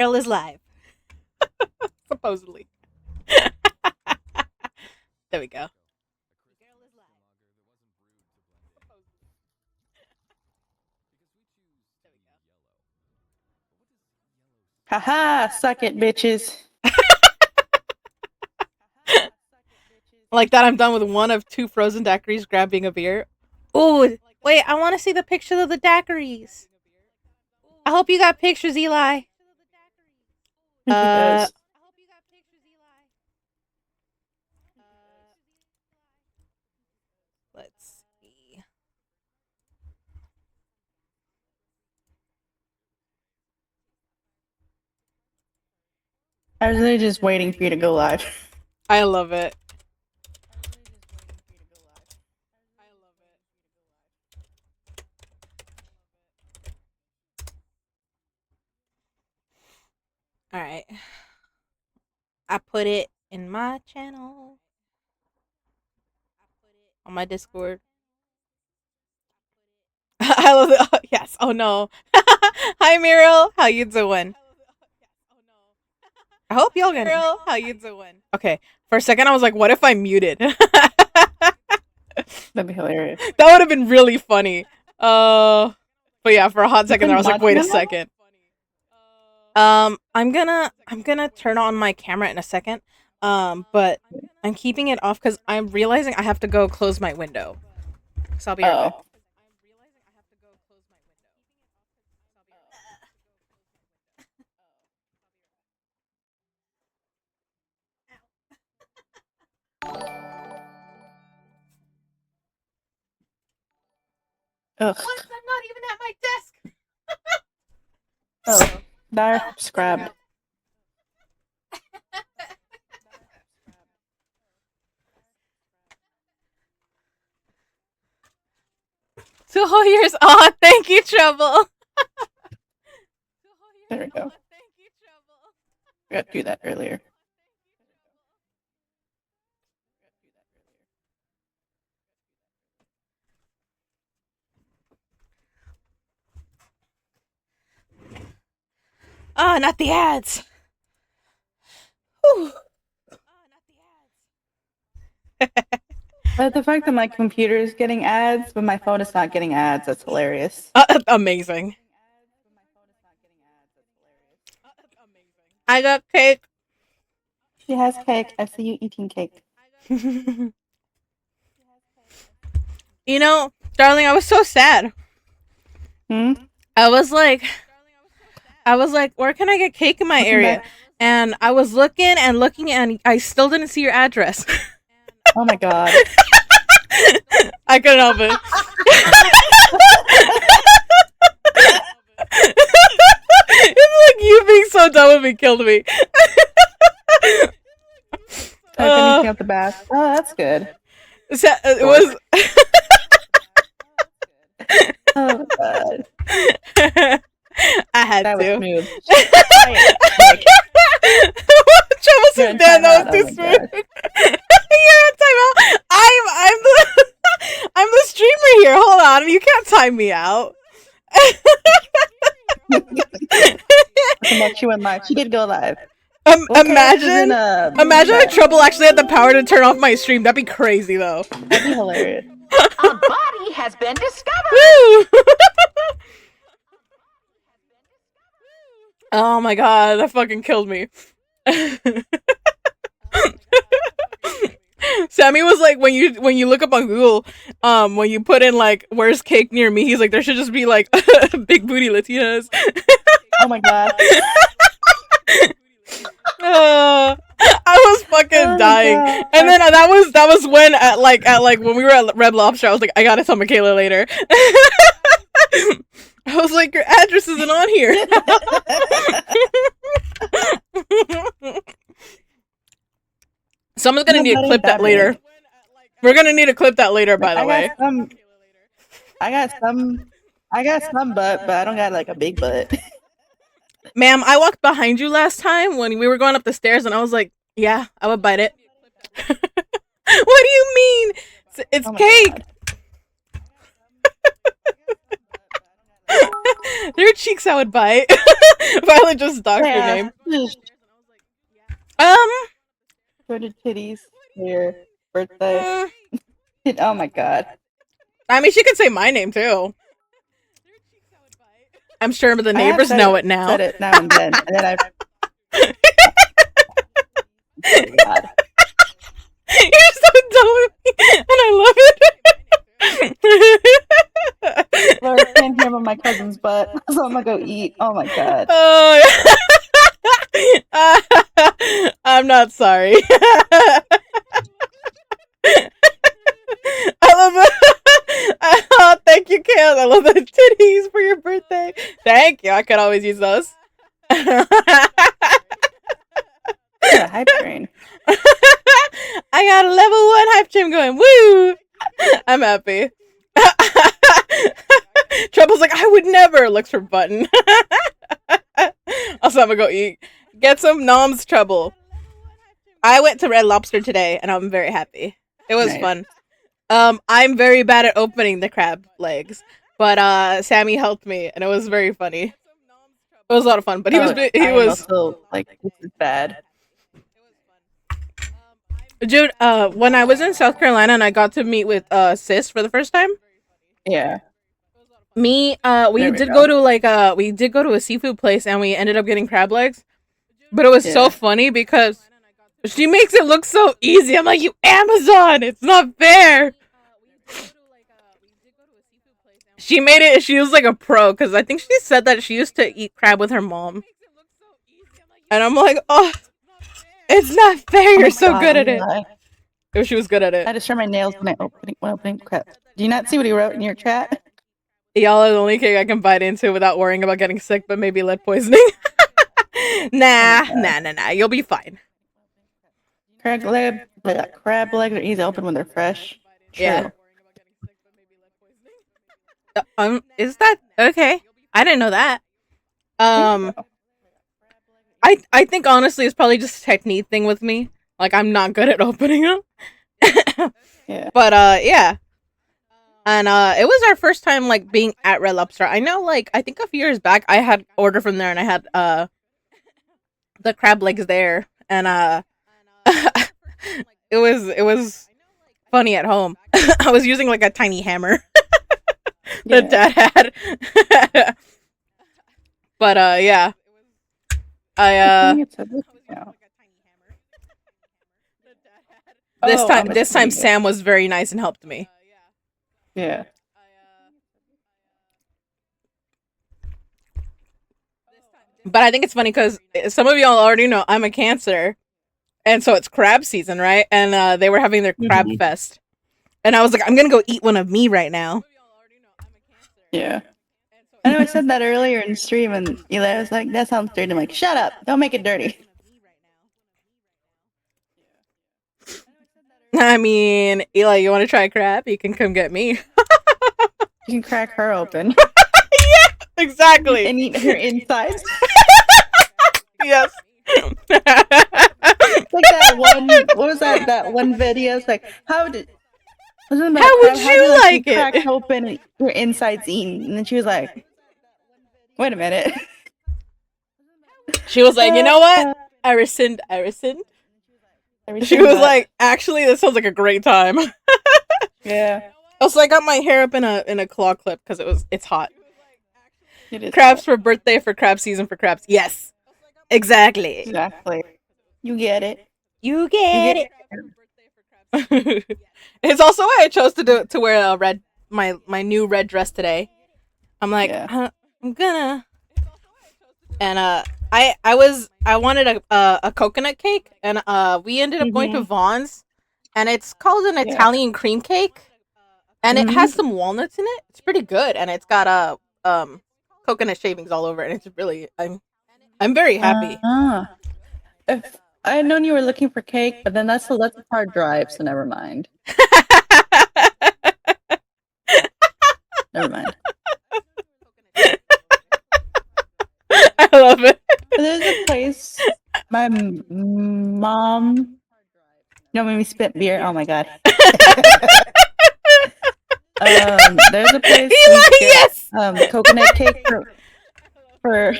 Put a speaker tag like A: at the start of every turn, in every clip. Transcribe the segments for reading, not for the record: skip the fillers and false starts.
A: Girl is live. Supposedly. There we go.
B: Haha, suck it, bitches.
A: Like that, I'm done with one of two frozen daiquiris grabbing a beer. Ooh, wait, I want to see the pictures of the daiquiris. I hope you got pictures, Eli.
B: He does.
A: Let's see.
B: I was really just waiting for you to go live.
A: I love it. All right. I put it in my channel. On my Discord. I love it. Oh, yes. Oh no. Hi Muriel. How you doing? I hope y'all can. Muriel, how you doing? Okay. For a second I was like, what if I muted?
B: That'd be hilarious.
A: That would have been really funny. But yeah, for a hot second there I was like, wait a second. I'm gonna turn on my camera in a second. But I'm keeping it off because I'm realizing I have to go close my window. So I'll be right back.
B: Ugh.
A: What? I'm not even at my desk.
B: Oh, there, scrub.
A: Two whole years. Oh, thank you, Trouble.
B: There we go. I got to do that earlier.
A: Oh, not the ads. Whew.
B: But the fact that my computer is getting ads, but my phone is not getting ads, that's hilarious.
A: Amazing. I got cake.
B: She has cake. I see you eating cake.
A: You know, darling, I was so sad. I was like, where can I get cake in my area? And I was looking and looking, and I still didn't see your address.
B: Oh my god.
A: I couldn't help it. It's like you being so dumb with me killed me.
B: Finishing up the bath. Oh, that's good.
A: So, it was.
B: Oh god.
A: I had
B: that
A: to.
B: Was smooth.
A: Trouble says, "Damn, that was too smooth." You're on timeout. I'm the streamer here. Hold on, you can't time me out.
B: She went live. She did go live.
A: Imagine if Trouble actually had the power to turn off my stream. That'd be crazy, though.
B: That'd be hilarious.
C: A body has been discovered.
A: Oh my god, that fucking killed me. Sammy was like, when you look up on Google, when you put in like where's cake near me, he's like, there should just be like big booty Latinas.
B: Oh my god.
A: I was fucking dying. And then that was when at like when we were at Red Lobster, I was like, I gotta tell Michaela later. I was like, your address isn't on here. Someone's gonna need to clip that later. We're gonna need to clip that later, by the way.
B: I got some butt, but I don't got like a big butt.
A: Ma'am, I walked behind you last time when we were going up the stairs, and I was like, yeah, I would bite it. What do you mean? It's cake. Their cheeks I would bite. Violet just docked your name.
B: Go to titties for your birthday. Oh my god.
A: I mean, she could say my name too. I'm sure the neighbors know it now.
B: Said it now and then I. Oh god.
A: You're so dumb with me, and I love it.
B: Laura can't hear my cousin's butt, so I'm gonna go eat. Oh my god.
A: I'm not sorry. I love it. Oh, thank you, Kale. I love the titties for your birthday. Thank you. I could always use those.
B: Yeah, hype train.
A: I got a level 1 hype train going. Woo! I'm happy. Trouble's like, I would never. Looks for button. Also, I'm gonna go eat. Get some noms, Trouble. I went to Red Lobster today, and I'm very happy. It was fun. I'm very bad at opening the crab legs, but Sammy helped me, and it was very funny. It was a lot of fun, but he was
B: also like, this is bad.
A: Dude, when I was in South Carolina and I got to meet with Sis for the first time.
B: Yeah.
A: We did go to a seafood place and we ended up getting crab legs. But it was so funny because she makes it look so easy. I'm like, you Amazon, it's not fair. She made it, she was like a pro, because I think she said that she used to eat crab with her mom. And I'm like, oh, it's not fair, you're so good at it. Oh, she was good at it.
B: I just turned my nails when opening crab. Do you not see what he wrote in your chat?
A: Y'all are the only cake I can bite into without worrying about getting sick, but maybe lead poisoning. Nah, you'll be fine.
B: Crab legs are easy to open when they're fresh. True.
A: Yeah. Is that okay? I didn't know that. I think honestly it's probably just a technique thing with me. Like I'm not good at opening them.
B: Yeah.
A: But yeah. And it was our first time like being at Red Lobster. I know like I think a few years back I had ordered from there and I had the crab legs there and it was funny at home. I was using like a tiny hammer that Dad had. But yeah. This time Sam was very nice and helped me.
B: Yeah.
A: But I think it's funny because some of y'all already know I'm a Cancer, and so it's crab season, right? And they were having their crab fest, and I was like, I'm gonna go eat one of me right now.
B: Yeah. I know I said that earlier in stream, and Eli was like, "That sounds dirty." I'm like, "Shut up! Don't make it dirty."
A: I mean, Eli, you want to try crab? You can come get me.
B: You can crack her open.
A: Yeah, exactly.
B: And eat her insides.
A: Yes.
B: Like that one. What was that? That one video. It's like, how would you
A: like it?
B: Crack open and her insides eaten, and then she was like, "Wait a minute."
A: She was like, "You know what? I rescind." She was like, "Actually, this sounds like a great time."
B: Yeah.
A: Also, I got my hair up in a claw clip because it's hot.
B: It is
A: crabs hot. For birthday for crab season for crabs. Yes, exactly.
B: Exactly. You get it.
A: You get it. It's also why I chose to wear a red my new red dress today. I'm like, I'm gonna. And I wanted a coconut cake, and we ended up going to Vaughn's, and it's called an Italian cream cake, and it has some walnuts in it. It's pretty good, and it's got coconut shavings all over it, and it's really I'm very happy.
B: If I had known you were looking for cake, but then that's a hard drive, so never mind. Never mind.
A: I love it.
B: There's a place my mom. Don't make me spit beer. Oh my god. There's a place we
A: Eli,
B: get
A: yes!
B: coconut cake for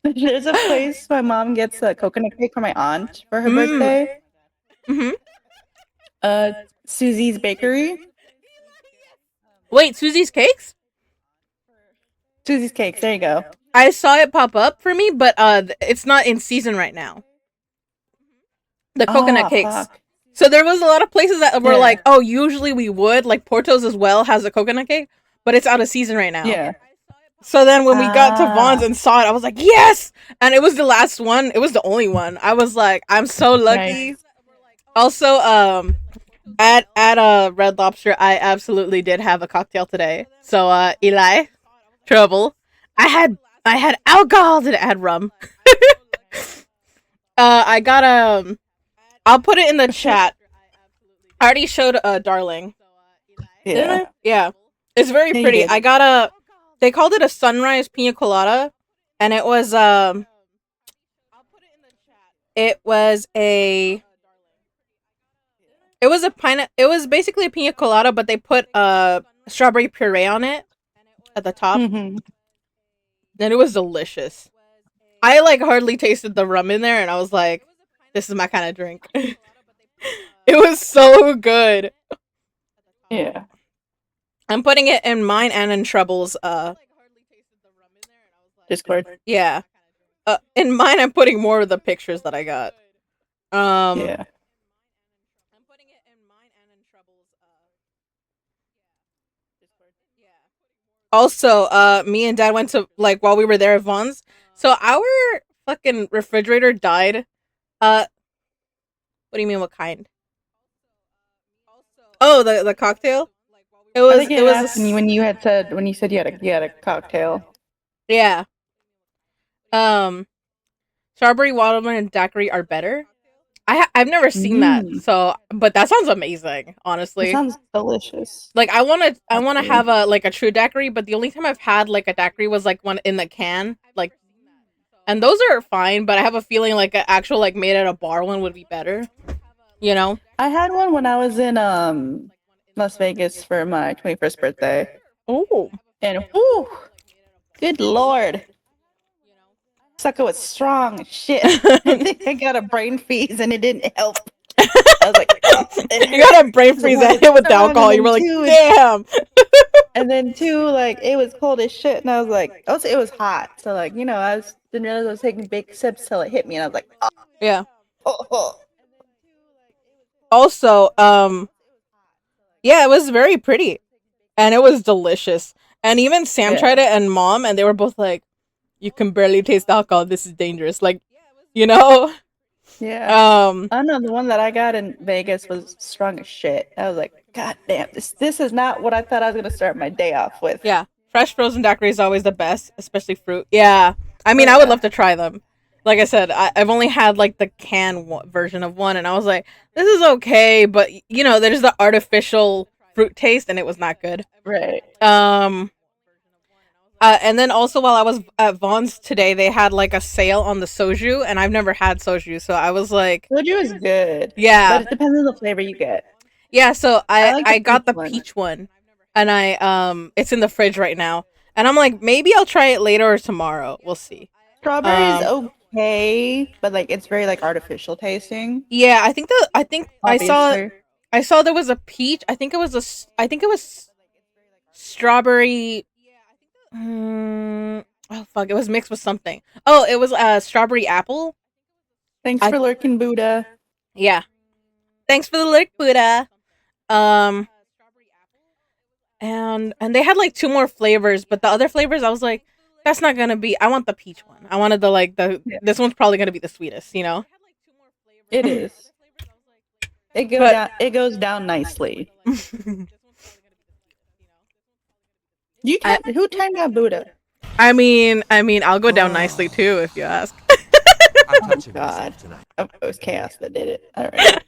B: there's a place my mom gets a coconut cake for my aunt for her birthday.
A: Mm-hmm.
B: Susie's Bakery.
A: Wait, Susie's Cakes?
B: Susie's Cakes, there you go.
A: I saw it pop up for me, but it's not in season right now. The coconut cakes.
B: Fuck.
A: So there was a lot of places that were like, oh, usually we would. Like Porto's as well has a coconut cake, but it's out of season right now.
B: Yeah.
A: So then when we got to Vaughn's and saw it, I was like, yes! And it was the last one. It was the only one. I was like, I'm so lucky.
B: Nice.
A: Also, at Red Lobster, I absolutely did have a cocktail today. So Eli, trouble. I had alcohol today. I had rum. I got I'll put it in the chat. I already showed Darling.
B: Yeah.
A: Yeah. It's very
B: Yeah, you
A: pretty.
B: did.
A: I got they called it a sunrise pina colada, and it was a it was basically a pina colada, but they put strawberry puree on it at the top.
B: Mm-hmm.
A: And it was delicious. I like hardly tasted the rum in there, and I was like, this is my kind of drink. It was so good.
B: Yeah.
A: I'm putting it in mine and in Treble's
B: Discord.
A: yeah. In mine I'm putting more of the pictures that I got.
B: Yeah.
A: Also, me and Dad went to like while we were there at Vaughn's. So our fucking refrigerator died. What do you mean? What kind? Oh, the cocktail. It
B: I
A: was.
B: think it was when you said you had a cocktail.
A: Yeah. Strawberry watermelon and daiquiri are better. I've never seen that. So, but that sounds amazing. Honestly,
B: It sounds delicious.
A: like I want to have a true daiquiri, but the only time I've had like a daiquiri was like one in the can, like, and those are fine. But I have a feeling like an actual like made at a bar one would be better. You know,
B: I had one when I was in Las Vegas for my 21st birthday.
A: oh,
B: And whoo, good lord. Sucker was strong as shit. I think I got a brain freeze and it didn't help. I was like, oh,
A: you got a brain freeze that hit with the alcohol. You were like, damn.
B: And then two, like it was cold as shit, and I was like, also it was hot. So like, I didn't realize I was taking big sips till it hit me, and I was like, oh.
A: Yeah.
B: Oh.
A: Also, yeah, it was very pretty, and it was delicious. And even Sam tried it, and Mom, and they were both like, "You can barely taste alcohol. This is dangerous." Like,
B: Yeah. I don't know. The one that I got in Vegas was strong as shit. I was like, God damn, this is not what I thought I was gonna start my day off with.
A: Yeah, fresh frozen daiquiri is always the best, especially fruit. Yeah, I mean, I would love to try them. Like I said, I've only had like the version of one, and I was like, this is okay, but there's the artificial fruit taste, and it was not good.
B: Right.
A: And then also while I was at Vaughn's today, they had like a sale on the soju, and I've never had soju, so I was like,
B: soju is good.
A: Yeah,
B: but it depends on the flavor you get.
A: Yeah, so I got the
B: one.
A: peach one, and it's in the fridge right now, and I'm like, maybe I'll try it later or tomorrow. We'll see.
B: Strawberry is okay, but like it's very like artificial tasting.
A: Yeah, I think
B: Obviously.
A: I saw there was a peach. I think it was strawberry. Oh fuck! It was mixed with something. Oh, it was strawberry apple.
B: Thanks for lurking, Buddha.
A: Yeah, thanks for the lurk, Buddha. And they had like 2 more flavors, but the other flavors I was like, that's not gonna be. I want the peach one. I wanted this one's probably gonna be the sweetest.
B: It is. It goes down nicely. You can't. Who turned down Buddha?
A: I mean, I'll go down nicely too if you ask.
B: Oh God, it was Chaos that did it. All right.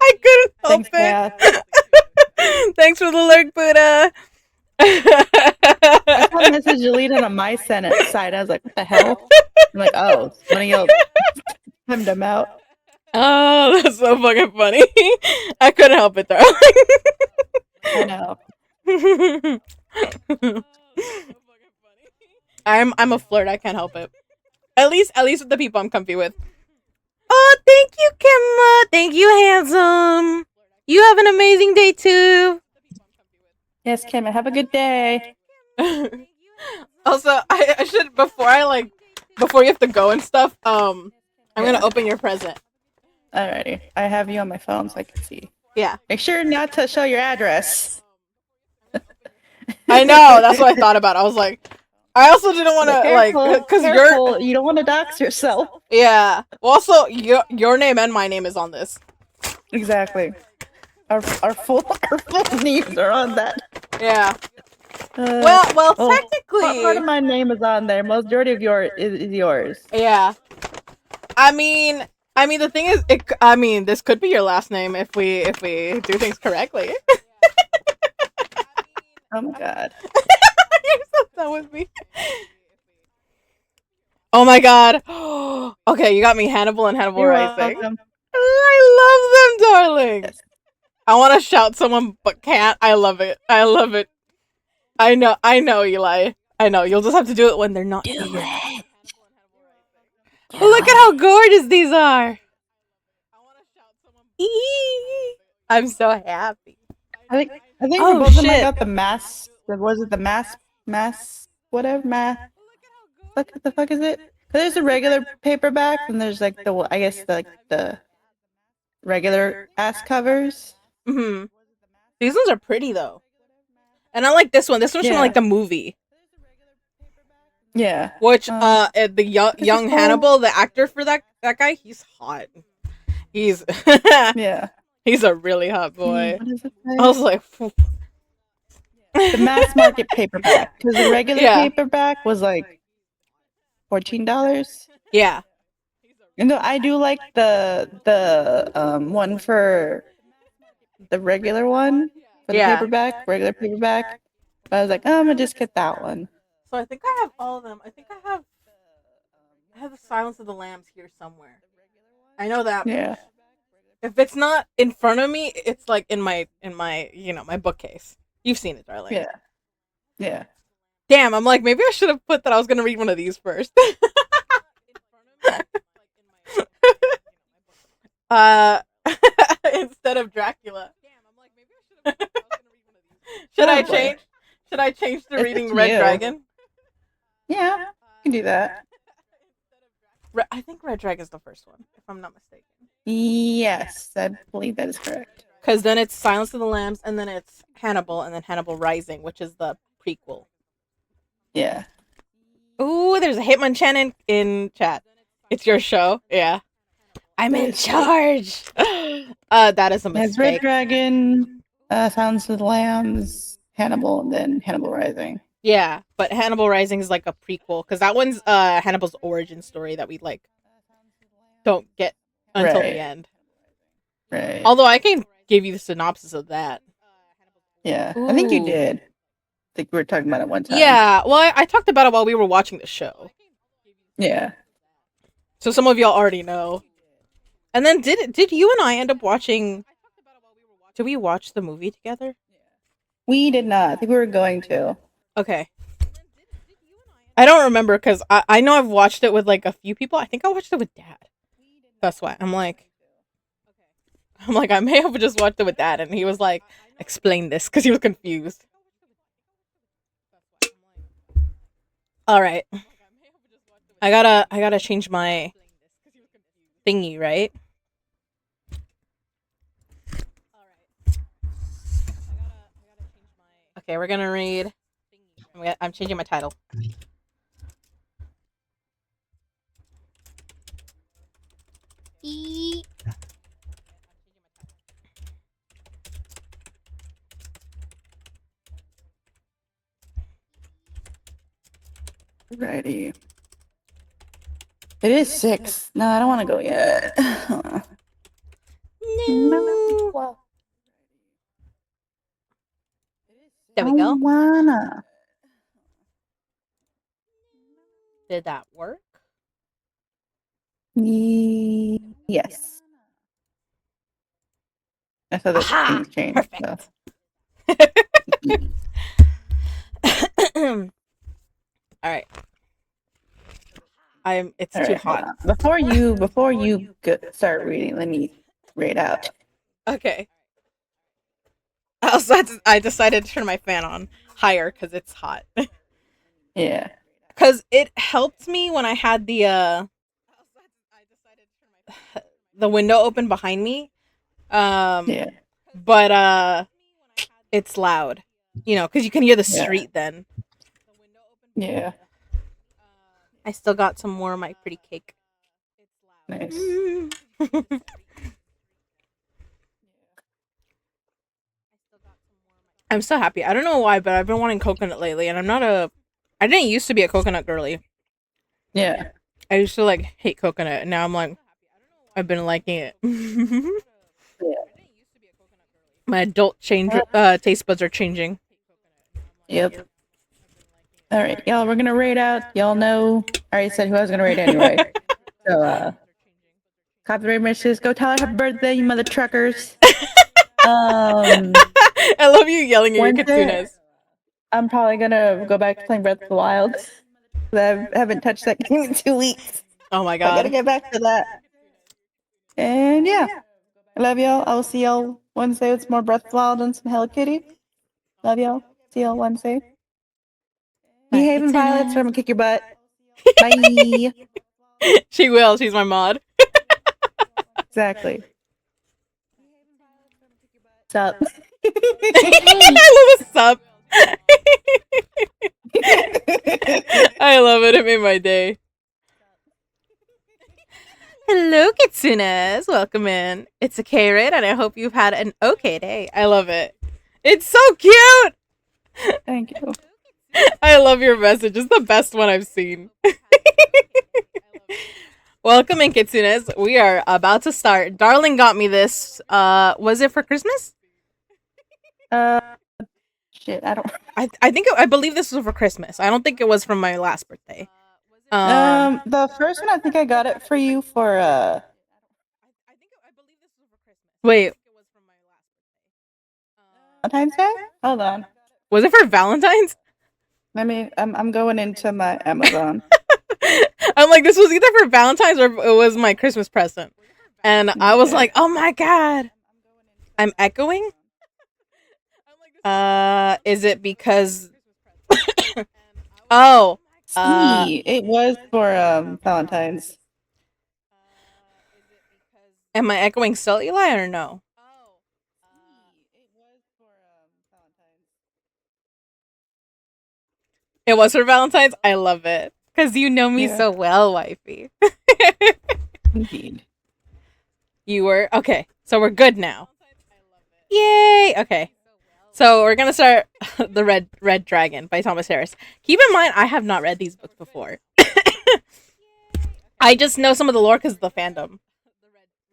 A: I couldn't help
B: Thanks, Chaos.
A: it. Thanks for the lurk, Buddha.
B: I saw a message deleted on my Senate side. I was like, what the hell? I'm like, oh, one of y'all timed him out.
A: Oh, that's so fucking funny. I couldn't help it though.
B: I know.
A: I'm a flirt. I can't help it. At least with the people I'm comfy with. Oh, thank you, Kimma. Thank you, handsome. You have an amazing day too.
B: Yes, Kim, have a good day.
A: Also, I should before you have to go and stuff. I'm gonna open your present.
B: Alrighty. I have you on my phone so I can see.
A: Yeah.
B: Make sure not to show your address.
A: I know. That's what I thought about. I was like, I also didn't want to because
B: you don't want to dox yourself.
A: Yeah. Well, also, your name and my name is on this.
B: Exactly. Our full names are on that.
A: Yeah. Well, technically,
B: part of my name is on there. Majority of yours is yours.
A: Yeah. I mean, the thing is, this could be your last name if we do things correctly.
B: Oh my god.
A: You're so done with me. Oh my god. Okay, you got me Hannibal and Hannibal
B: You're
A: Rising.
B: welcome.
A: I love them, darling. Yes. I want to shout someone, but can't. I love it. I love it. I know, Eli. I know. You'll just have to do it when they're not here. Look at how gorgeous these are. I'm so happy.
B: I think for both of them I got the mass. Was it the mass? Whatever what the fuck is it? There's a regular paperback and there's like the regular ass covers.
A: Mm-hmm. These ones are pretty though, and I like this one. This one's from like the movie.
B: Yeah.
A: Which the young Hannibal, the actor for that guy, he's hot. He's
B: yeah.
A: He's a really hot boy.
B: What does it say?
A: I was like,
B: the mass market paperback, because the regular paperback was like $14.
A: Yeah.
B: And I do like the one for the regular one for the regular paperback. But I was like, oh, I'm gonna just get that one.
A: So I think I have all of them. I think I have the Silence of the Lambs here somewhere. I know that.
B: Yeah.
A: If it's not in front of me, it's like in my my bookcase. You've seen it, darling.
B: Yeah. Yeah.
A: Damn, I'm like, maybe I should have put that I was gonna read one of these first. Instead of Dracula. Should I change? Should I change to reading Red Dragon?
B: Yeah, you can do that.
A: I think Red Dragon is the first one, if I'm not mistaken.
B: Yes, I believe that is correct.
A: Because then it's Silence of the Lambs, and then it's Hannibal, and then Hannibal Rising, which is the prequel.
B: Yeah.
A: Ooh, there's a Hitmonchan in chat. It's your show? Yeah. I'm in charge! That is a mistake.
B: It's Red Dragon, Silence of the Lambs, Hannibal, and then Hannibal Rising.
A: Yeah, but Hannibal Rising is like a prequel, because that one's Hannibal's origin story that we don't get until the end.
B: Right.
A: Although I can give you the synopsis of that.
B: Yeah, ooh. I think you did. I think we were talking about it one time.
A: Yeah, well, I talked about it while we were watching the show.
B: Yeah.
A: So some of y'all already know. And then did you and I end up watching? Did we watch the movie together?
B: We did not. I think we were going to.
A: Okay. I don't remember because I know I've watched it with like a few people. I think I watched it with Dad. That's why I'm like, I may have just watched it with Dad, and he was like, explain this, because he was confused. All right. I gotta change my thingy, right? Okay, we're gonna read. I'm changing my title.
B: Righty. It is 6. No, I don't want to go yet.
A: No. There we go.
B: Wanna.
A: Did that work?
B: Yes. I saw that things changed.
A: Perfect.
B: So.
A: All right. It's
B: All
A: too
B: right,
A: hot.
B: Before you start reading, let me read out.
A: Okay. Also, I decided to turn my fan on higher because it's hot.
B: Yeah.
A: Because it helped me when I had the window open behind me.
B: Yeah.
A: But it's loud. You know, because you can hear the street then.
B: Yeah.
A: I still got some more of my pretty cake.
B: Nice.
A: I'm so happy. I don't know why, but I've been wanting coconut lately, and I didn't used to be a coconut girly.
B: Yeah.
A: I used to like hate coconut, and now I'm like, I've been liking it.
B: Yeah.
A: My adult taste buds are changing.
B: Yep. All right, y'all. We're gonna rate out. Y'all know. I already said who I was gonna rate anyway. So, copyright messages. Go tell her happy birthday, you mother truckers.
A: I love you yelling at your
B: Wednesday,
A: kitsunas.
B: I'm probably gonna go back to playing Breath of the Wild. I haven't touched that game in 2 weeks.
A: Oh my
B: I
A: god.
B: gotta get back to that. And yeah, I love y'all. I will see y'all Wednesday with some more Breath of the Wild and some Hello Kitty. Love y'all. See y'all Wednesday. Behave in Violets or I'm gonna kick your butt. Bye.
A: She will. She's my mod.
B: Exactly. Sup?
A: I love a sup. I love it. It made my day. Hello, kitsunas. Welcome in. It's a K-Raid, and I hope you've had an okay day. I love it. It's so cute.
B: Thank you.
A: I love your message. It's the best one I've seen. Welcome in, kitsunas. We are about to start. Darling got me this. Was it for Christmas?
B: Shit, I don't.
A: I believe this was for Christmas. I don't think it was from my last birthday.
B: The first one I think I got it for you for
A: Wait,
B: Valentine's Day? Hold on.
A: was it for Valentine's?
B: I'm going into my Amazon.
A: I'm like, this was either for Valentine's or it was my Christmas present. And I was like, oh my god. I'm echoing? Is it because oh.
B: It was for Valentine's.
A: Am I echoing still, Eli, or no? It was for Valentine's? I love it. Because you know me so well, wifey.
B: Indeed.
A: You were? Okay. So we're good now. Yay! Okay. So we're gonna start The Red Dragon by Thomas Harris. Keep in mind, I have not read these books before. I just know some of the lore because of the fandom.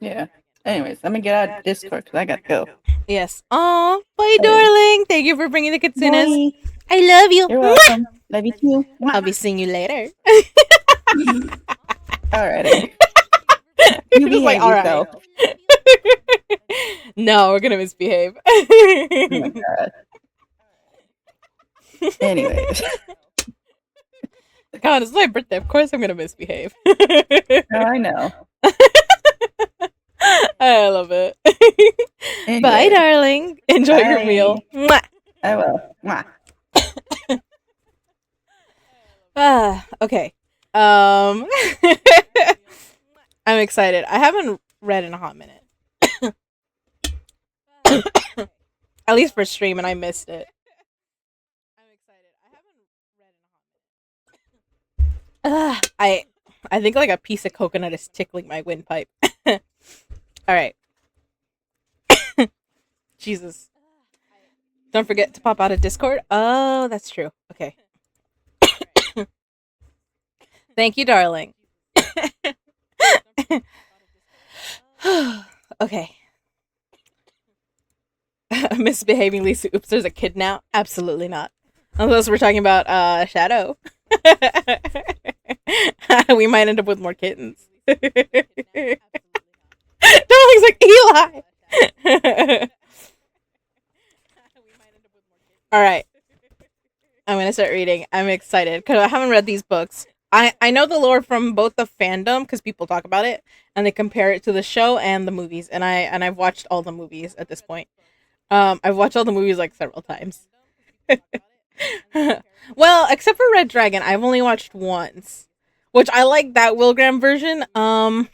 B: Yeah. Anyways, let me get out of Discord because I gotta go.
A: Yes. Aw, bye, darling. Thank you for bringing the kitsunas.
B: Bye.
A: I love you.
B: You're welcome. Love you too.
A: I'll be seeing you later.
B: Alrighty. You behave
A: like,
B: yourself.
A: Right. No, we're gonna misbehave.
B: Oh my god. Anyways.
A: God, it's my birthday. Of course I'm gonna misbehave.
B: No, I know.
A: I love it.
B: Anyway.
A: Bye, darling. Enjoy your meal. Mwah.
B: I will. Mwah.
A: Okay. I'm excited. I haven't read in a hot minute. At least for stream, and I missed it. I think like a piece of coconut is tickling my windpipe. All right. Jesus. Don't forget to pop out of Discord. Oh, that's true. Okay. Thank you, darling. Okay. Misbehaving Lisa. Oops, there's a kid now. Absolutely not. Unless we're talking about Shadow. We might end up with more kittens. Darling's like Eli. All right. I'm gonna start reading. I'm excited because I haven't read these books. I know the lore from both the fandom because people talk about it and they compare it to the show and the movies, and I've watched all the movies at this point. I've watched all the movies like several times. Well, except for Red Dragon, I've only watched once, which I like that Will Graham version. I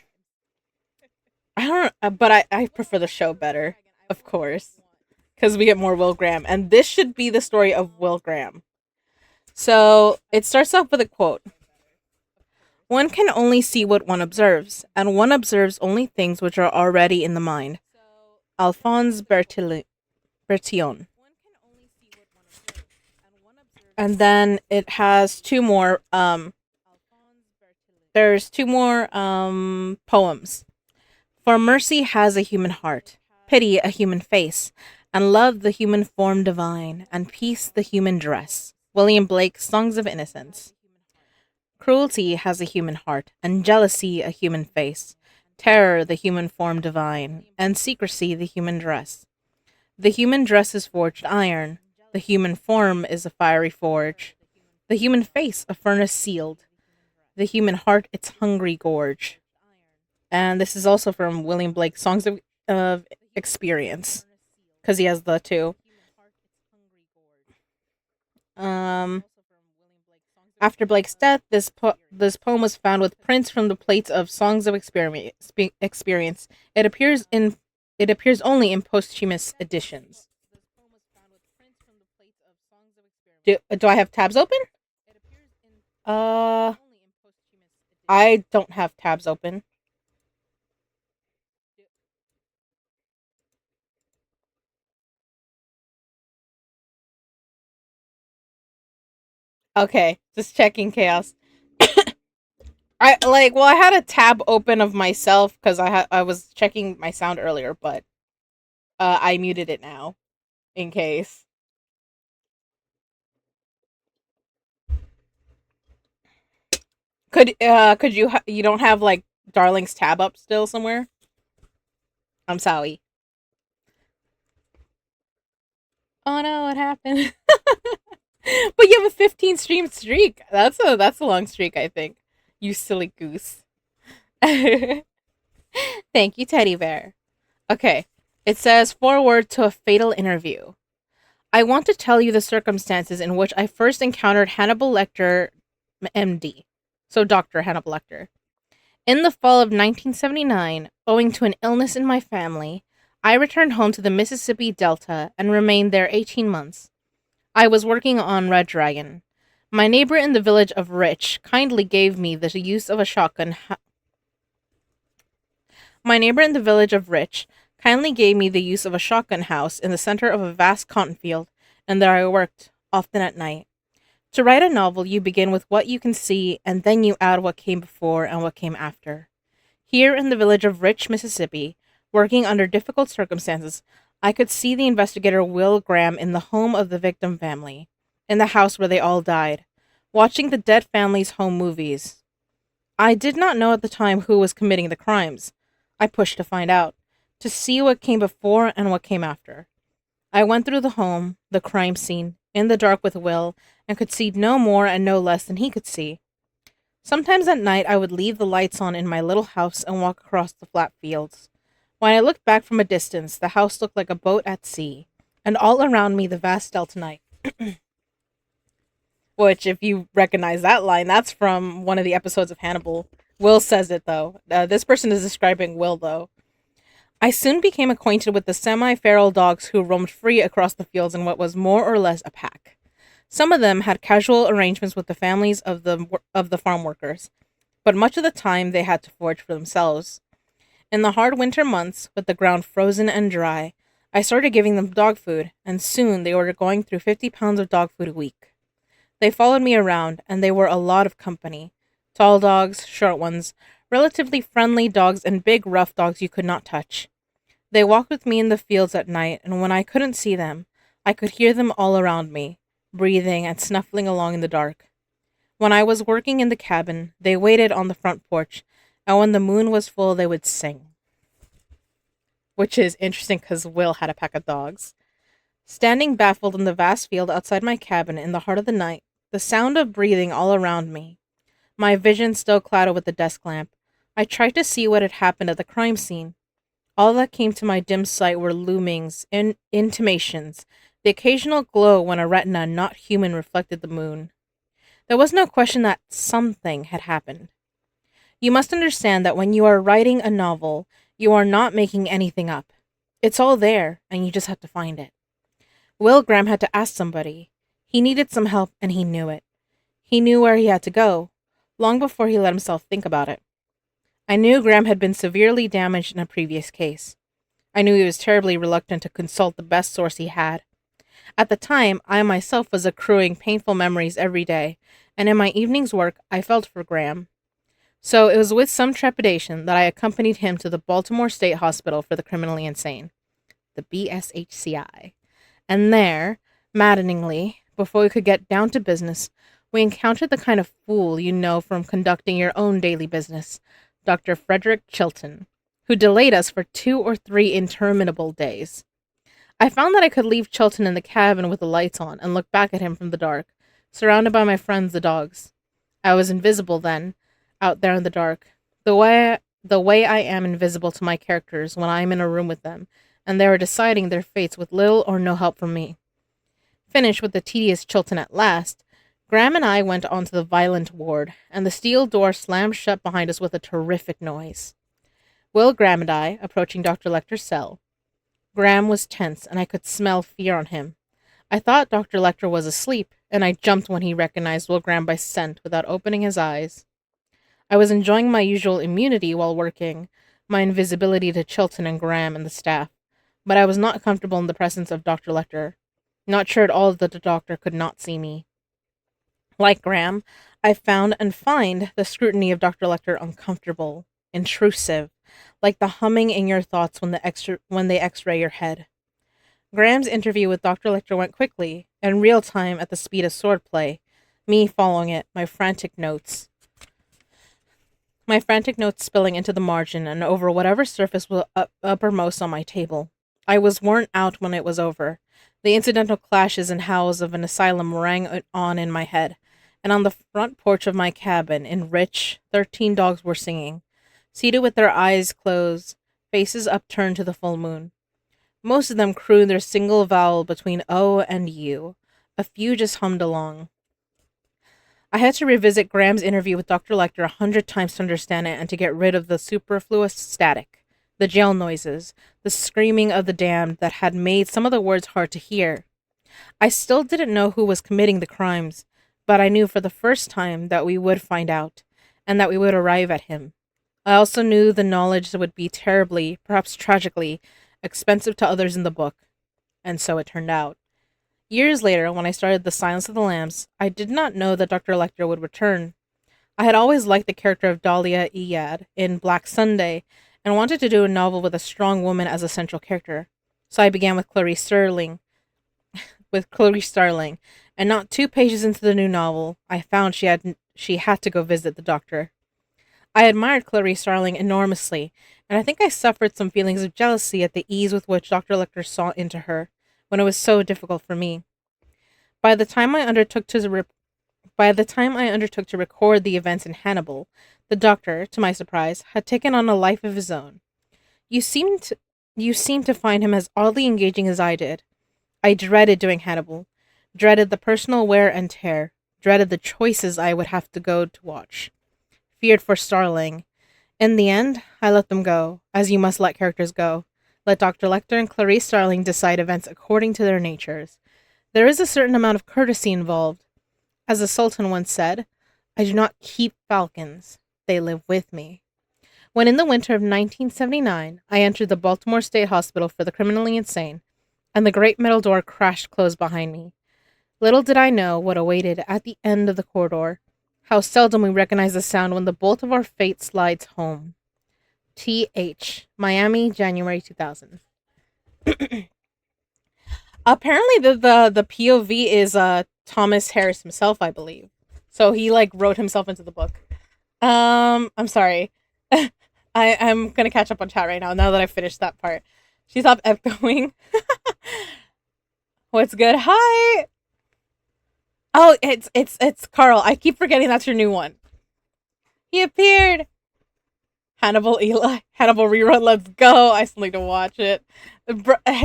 A: don't, but I prefer the show better, of course, because we get more Will Graham, and this should be the story of Will Graham. So it starts off with a quote. One can only see what one observes, and one observes only things which are already in the mind. Alphonse Bertillon. And then it has two more, there's two more, poems. For mercy has a human heart, pity a human face, and love the human form divine, and peace the human dress. William Blake, Songs of Innocence. Cruelty has a human heart, and jealousy a human face, terror the human form divine, and secrecy the human dress. The human dress is forged iron, the human form is a fiery forge, the human face a furnace sealed, the human heart its hungry gorge. And this is also from William Blake, Songs of Experience, because he has the two. After Blake's death, this poem was found with prints from the plates of Songs of Experience. It appears only in posthumous editions. Do I have tabs open? I don't have tabs open. Okay, just checking chaos. I had a tab open of myself because I was checking my sound earlier, but I muted it now in case. Could you don't have like Darling's tab up still somewhere? I'm sorry. Oh no, what happened? But you have a 15 stream streak. That's a long streak, I think. You silly goose. Thank you, teddy bear. Okay. It says foreword to a fatal interview. I want to tell you the circumstances in which I first encountered Hannibal Lecter, MD. So Dr. Hannibal Lecter. In the fall of 1979, owing to an illness in my family, I returned home to the Mississippi Delta and remained there 18 months. I was working on Red Dragon. My neighbor in the village of Rich kindly gave me the use of a shotgun. My neighbor in the village of Rich kindly gave me the use of a shotgun house in the center of a vast cotton field, and there I worked, often at night. To write a novel, you begin with what you can see, and then you add what came before and what came after. Here in the village of Rich, Mississippi, working under difficult circumstances, I could see the investigator Will Graham in the home of the victim family, in the house where they all died, watching the dead family's home movies. I did not know at the time who was committing the crimes. I pushed to find out, to see what came before and what came after. I went through the home, the crime scene, in the dark with Will, and could see no more and no less than he could see. Sometimes at night I would leave the lights on in my little house and walk across the flat fields. When I looked back from a distance, the house looked like a boat at sea, and all around me the vast delta night. Which, if you recognize that line, that's from one of the episodes of Hannibal. Will says it, though. This person is describing Will, though. I soon became acquainted with the semi-feral dogs who roamed free across the fields in what was more or less a pack. Some of them had casual arrangements with the families of the farm workers, but much of the time they had to forage for themselves. In the hard winter months, with the ground frozen and dry, I started giving them dog food, and soon they were going through 50 pounds of dog food a week. They followed me around, and they were a lot of company. Tall dogs, short ones, relatively friendly dogs, and big, rough dogs you could not touch. They walked with me in the fields at night, and when I couldn't see them, I could hear them all around me, breathing and snuffling along in the dark. When I was working in the cabin, they waited on the front porch, and when the moon was full, they would sing. Which is interesting because Will had a pack of dogs. Standing baffled in the vast field outside my cabin in the heart of the night, the sound of breathing all around me, my vision still clouded with the desk lamp, I tried to see what had happened at the crime scene. All that came to my dim sight were loomings and intimations, the occasional glow when a retina not human reflected the moon. There was no question that something had happened. You must understand that when you are writing a novel, you are not making anything up. It's all there, and you just have to find it. Will Graham had to ask somebody. He needed some help, and he knew it. He knew where he had to go, long before he let himself think about it. I knew Graham had been severely damaged in a previous case. I knew he was terribly reluctant to consult the best source he had. At the time, I myself was accruing painful memories every day, and in my evening's work, I felt for Graham. So it was with some trepidation that I accompanied him to the Baltimore State Hospital for the Criminally Insane, the BSHCI. And there, maddeningly, before we could get down to business, we encountered the kind of fool you know from conducting your own daily business, Dr. Frederick Chilton, who delayed us for 2 or 3 interminable days. I found that I could leave Chilton in the cabin with the lights on and look back at him from the dark, surrounded by my friends the dogs. I was invisible then, out there in the dark, the way I am invisible to my characters when I am in a room with them, and they are deciding their fates with little or no help from me. Finished with the tedious Chilton at last, Graham and I went on to the violent ward, and the steel door slammed shut behind us with a terrific noise. Will Graham and I, approaching Dr. Lecter's cell. Graham was tense, and I could smell fear on him. I thought Dr. Lecter was asleep, and I jumped when he recognized Will Graham by scent without opening his eyes. I was enjoying my usual immunity while working, my invisibility to Chilton and Graham and the staff, but I was not comfortable in the presence of Dr. Lecter, not sure at all that the doctor could not see me. Like Graham, I found and find the scrutiny of Dr. Lecter uncomfortable, intrusive, like the humming in your thoughts when they x-ray your head. Graham's interview with Dr. Lecter went quickly, in real time at the speed of swordplay, me following it, my frantic notes spilling into the margin and over whatever surface was uppermost on my table. I was worn out when it was over. The incidental clashes and howls of an asylum rang on in my head, and on the front porch of my cabin, in rich, 13 dogs were singing, seated with their eyes closed, faces upturned to the full moon. Most of them crooned their single vowel between O and U. A few just hummed along. I had to revisit Graham's interview with Dr. Lecter 100 times to understand it and to get rid of the superfluous static, the jail noises, the screaming of the damned that had made some of the words hard to hear. I still didn't know who was committing the crimes, but I knew for the first time that we would find out, and that we would arrive at him. I also knew the knowledge would be terribly, perhaps tragically, expensive to others in the book, and so it turned out. Years later, when I started The Silence of the Lambs, I did not know that Dr. Lecter would return. I had always liked the character of Dahlia Iyad in Black Sunday, and wanted to do a novel with a strong woman as a central character. So I began with Clarice Starling, and not 2 pages into the new novel, I found she had to go visit the doctor. I admired Clarice Starling enormously, and I think I suffered some feelings of jealousy at the ease with which Dr. Lecter saw into her, when it was so difficult for me. By the time I undertook to record the events in Hannibal, the doctor, to my surprise, had taken on a life of his own. You seemed to find him as oddly engaging as I did. I dreaded doing Hannibal, dreaded the personal wear and tear, dreaded the choices I would have to go to watch, feared for Starling. In the end, I let them go, as you must let characters go. Let Dr. Lecter and Clarice Starling decide events according to their natures. There is a certain amount of courtesy involved. As the Sultan once said, I do not keep falcons, they live with me. When in the winter of 1979, I entered the Baltimore State Hospital for the Criminally Insane, and the great metal door crashed closed behind me. Little did I know what awaited at the end of the corridor, how seldom we recognize the sound when the bolt of our fate slides home. T.H. Miami, January 2000. Apparently the POV is Thomas Harris himself, I believe. So he wrote himself into the book. I'm sorry. I'm gonna catch up on chat right now that I've finished that part. She stopped echoing. What's good? Hi. Oh, it's Carl. I keep forgetting that's your new one. He appeared. Hannibal Eli. Hannibal rerun. Let's go. I still need to watch it.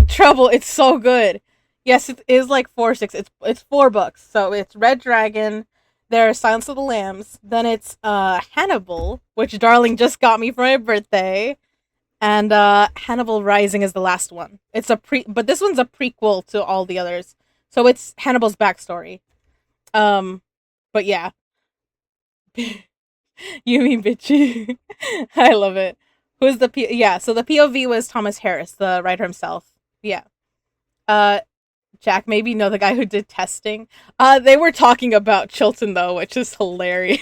A: Trouble. It's so good. Yes, it is like 4 6. It's 4 books. So it's Red Dragon. There's Silence of the Lambs. Then it's Hannibal, which Darling just got me for my birthday. And Hannibal Rising is the last one. It's but this one's a prequel to all the others. So it's Hannibal's backstory. But yeah. You mean bitchy? I love it. Who's the yeah, so the POV was Thomas Harris, the writer himself. Yeah. Jack, maybe know the guy who did testing. They were talking about Chilton though, which is hilarious.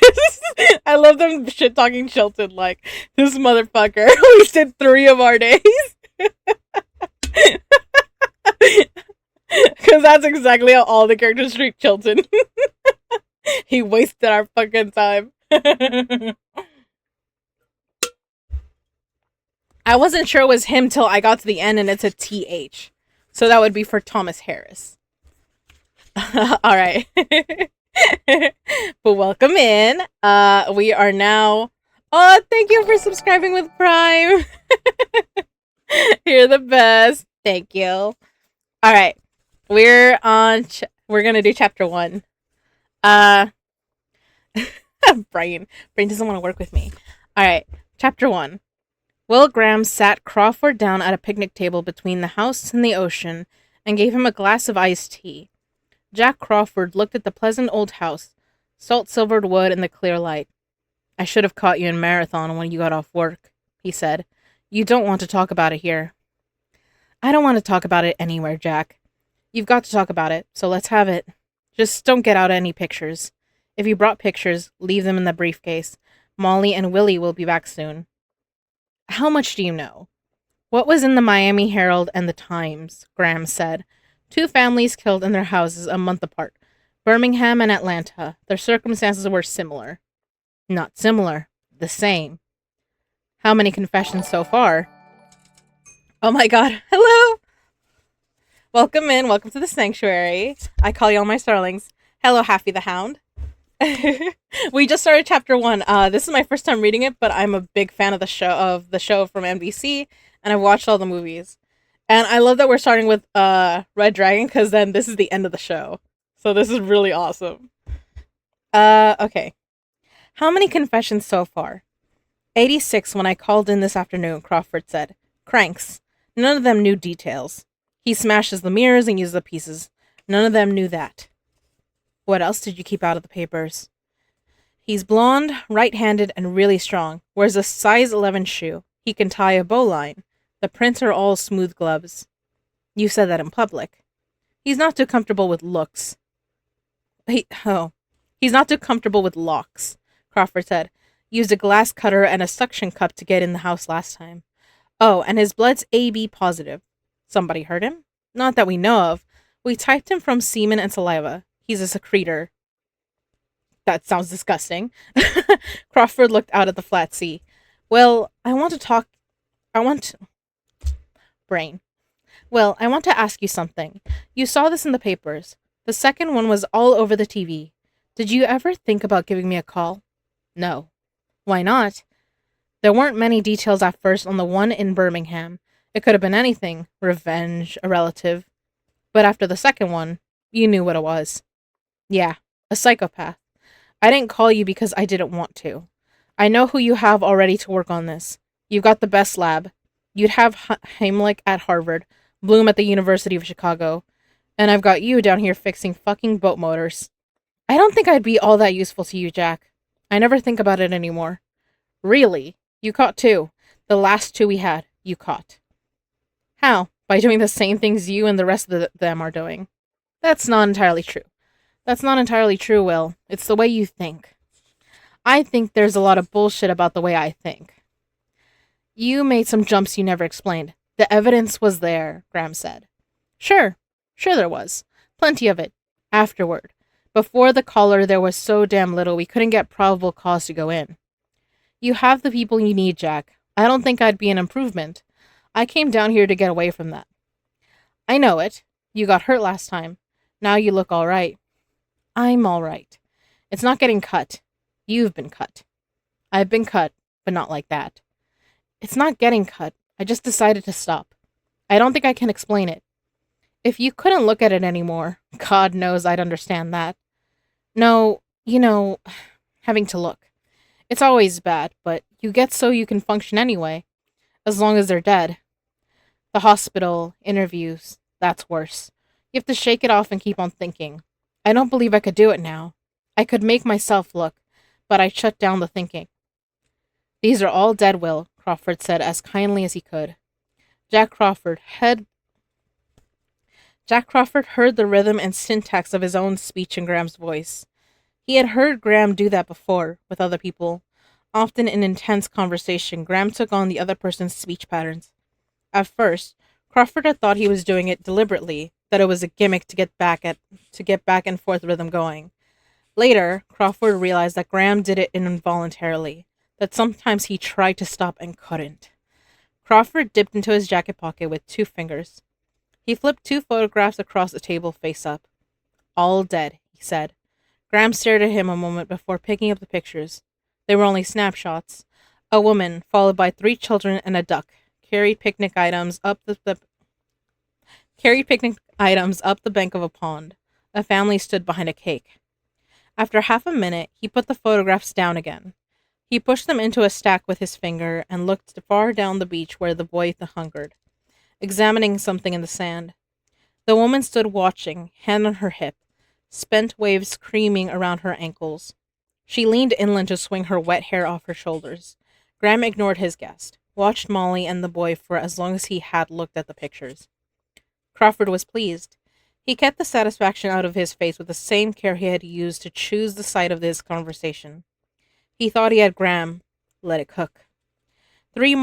A: I love them shit talking Chilton like this motherfucker wasted 3 of our days. Because that's exactly how all the characters treat Chilton. He wasted our fucking time. I wasn't sure it was him till I got to the end and it's a TH. So that would be for Thomas Harris. Alright. But welcome in. We are now... Oh, thank you for subscribing with Prime. You're the best. Thank you. Alright. We're on... We're gonna do chapter 1. Brain doesn't want to work with me. Alright. Chapter 1. Will Graham sat Crawford down at a picnic table between the house and the ocean and gave him a glass of iced tea. Jack Crawford looked at the pleasant old house, salt-silvered wood in the clear light. I should have caught you in Marathon when you got off work, he said. You don't want to talk about it here. I don't want to talk about it anywhere, Jack. You've got to talk about it, so let's have it. Just don't get out any pictures. If you brought pictures, leave them in the briefcase. Molly and Willie will be back soon. How much do you know? What was in the Miami Herald and the Times? Graham said. 2 families killed in their houses a month apart. Birmingham and Atlanta. Their circumstances were similar. Not similar. The same. How many confessions so far? Oh my god. Hello! Welcome in. Welcome to the sanctuary. I call you all my starlings. Hello, Happy the Hound. We just started chapter 1. This is my first time reading it, but I'm a big fan of the show from NBC, and I've watched all the movies. And I love that we're starting with Red Dragon, because then this is the end of the show. So this is really awesome. Okay. How many confessions so far? 86 when I called in this afternoon, Crawford said. Cranks. None of them knew details. He smashes the mirrors and uses the pieces. None of them knew that. What else did you keep out of the papers? He's blonde, right-handed, and really strong. Wears a size 11 shoe. He can tie a bowline. The prints are all smooth gloves. You said that in public. He's not too comfortable with looks. He's not too comfortable with locks, Crawford said. Used a glass cutter and a suction cup to get in the house last time. Oh, and his blood's AB positive. Somebody hurt him? Not that we know of. We typed him from semen and saliva. He's a secretor. That sounds disgusting. Crawford looked out at the flat sea. Well, I want to ask you something. You saw this in the papers. The second one was all over the TV. Did you ever think about giving me a call? No. Why not? There weren't many details at first on the one in Birmingham. It could have been anything. Revenge, a relative. But after the second one, you knew what it was. Yeah, a psychopath. I didn't call you because I didn't want to. I know who you have already to work on this. You've got the best lab. You'd have Heimlich at Harvard, Bloom at the University of Chicago, and I've got you down here fixing fucking boat motors. I don't think I'd be all that useful to you, Jack. I never think about it anymore. Really? You caught 2. The last 2 we had, you caught. How? By doing the same things you and the rest of them are doing. That's not entirely true. That's not entirely true, Will. It's the way you think. I think there's a lot of bullshit about the way I think. You made some jumps you never explained. The evidence was there, Graham said. Sure there was. Plenty of it. Afterward. Before the caller, there was so damn little we couldn't get probable cause to go in. You have the people you need, Jack. I don't think I'd be an improvement. I came down here to get away from that. I know it. You got hurt last time. Now you look alright. I'm alright. It's not getting cut. You've been cut. I've been cut, but not like that. It's not getting cut. I just decided to stop. I don't think I can explain it. If you couldn't look at it anymore, God knows I'd understand that. No, having to look. It's always bad, but you get so you can function anyway, as long as they're dead. The hospital, interviews, that's worse. You have to shake it off and keep on thinking. I don't believe I could do it now. I could make myself look, but I shut down the thinking. These are all dead, Will, Crawford said as kindly as he could. Jack Crawford heard the rhythm and syntax of his own speech in Graham's voice. He had heard Graham do that before, with other people. Often in intense conversation, Graham took on the other person's speech patterns. At first, Crawford had thought he was doing it deliberately, that it was a gimmick to get back and forth rhythm going. Later, Crawford realized that Graham did it involuntarily, that sometimes he tried to stop and couldn't. Crawford dipped into his jacket pocket with 2 fingers. He flipped 2 photographs across the table face up. All dead, he said. Graham stared at him a moment before picking up the pictures. They were only snapshots. A woman, followed by 3 children and a duck, carried picnic items up the bank of a pond. A family stood behind a cake. After half a minute, he put the photographs down again. He pushed them into a stack with his finger and looked far down the beach where the boy hungered, examining something in the sand. The woman stood watching, hand on her hip, spent waves creaming around her ankles. She leaned inland to swing her wet hair off her shoulders. Graham ignored his guest, watched Molly and the boy for as long as he had looked at the pictures. Crawford was pleased. He kept the satisfaction out of his face with the same care he had used to choose the site of this conversation. He thought he had Graham. Let it cook. Three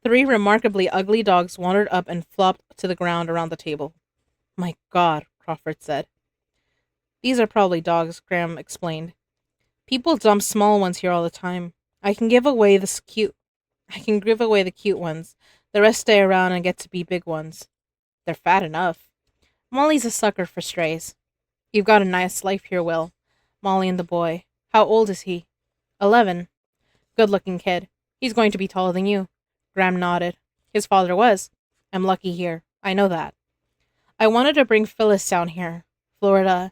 A: remarkably ugly dogs wandered up and flopped to the ground around the table. My God, Crawford said. These are probably dogs, Graham explained. People dump small ones here all the time. I can give away the cute ones. The rest stay around and get to be big ones. They're fat enough. Molly's a sucker for strays. You've got a nice life here, Will. Molly and the boy. How old is he? 11. Good-looking kid. He's going to be taller than you. Graham nodded. His father was. I'm lucky here. I know that. I wanted to bring Phyllis down here. Florida.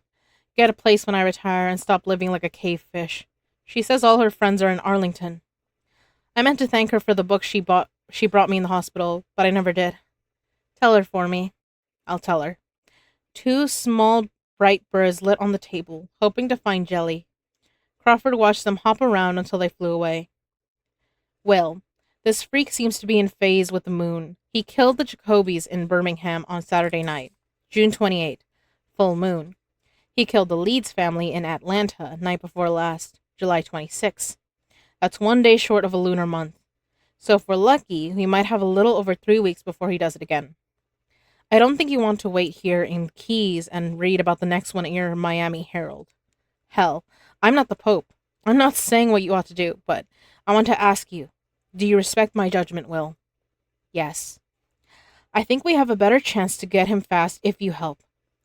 A: Get a place when I retire and stop living like a cave fish. She says all her friends are in Arlington. I meant to thank her for the book she brought me in the hospital, but I never did. Tell her for me. I'll tell her. 2 small, bright birds lit on the table, hoping to find jelly. Crawford watched them hop around until they flew away. Well, this freak seems to be in phase with the moon. He killed the Jacobys in Birmingham on Saturday night, June 28th, full moon. He killed the Leeds family in Atlanta, night before last, July 26th. That's 1 day short of a lunar month. So if we're lucky, we might have a little over 3 weeks before he does it again. I don't think you want to wait here in Keys and read about the next one in your Miami Herald. Hell, I'm not the Pope. I'm not saying what you ought to do, but I want to ask you, do you respect my judgment, Will? Yes. I think we have a better chance to get him fast if you help.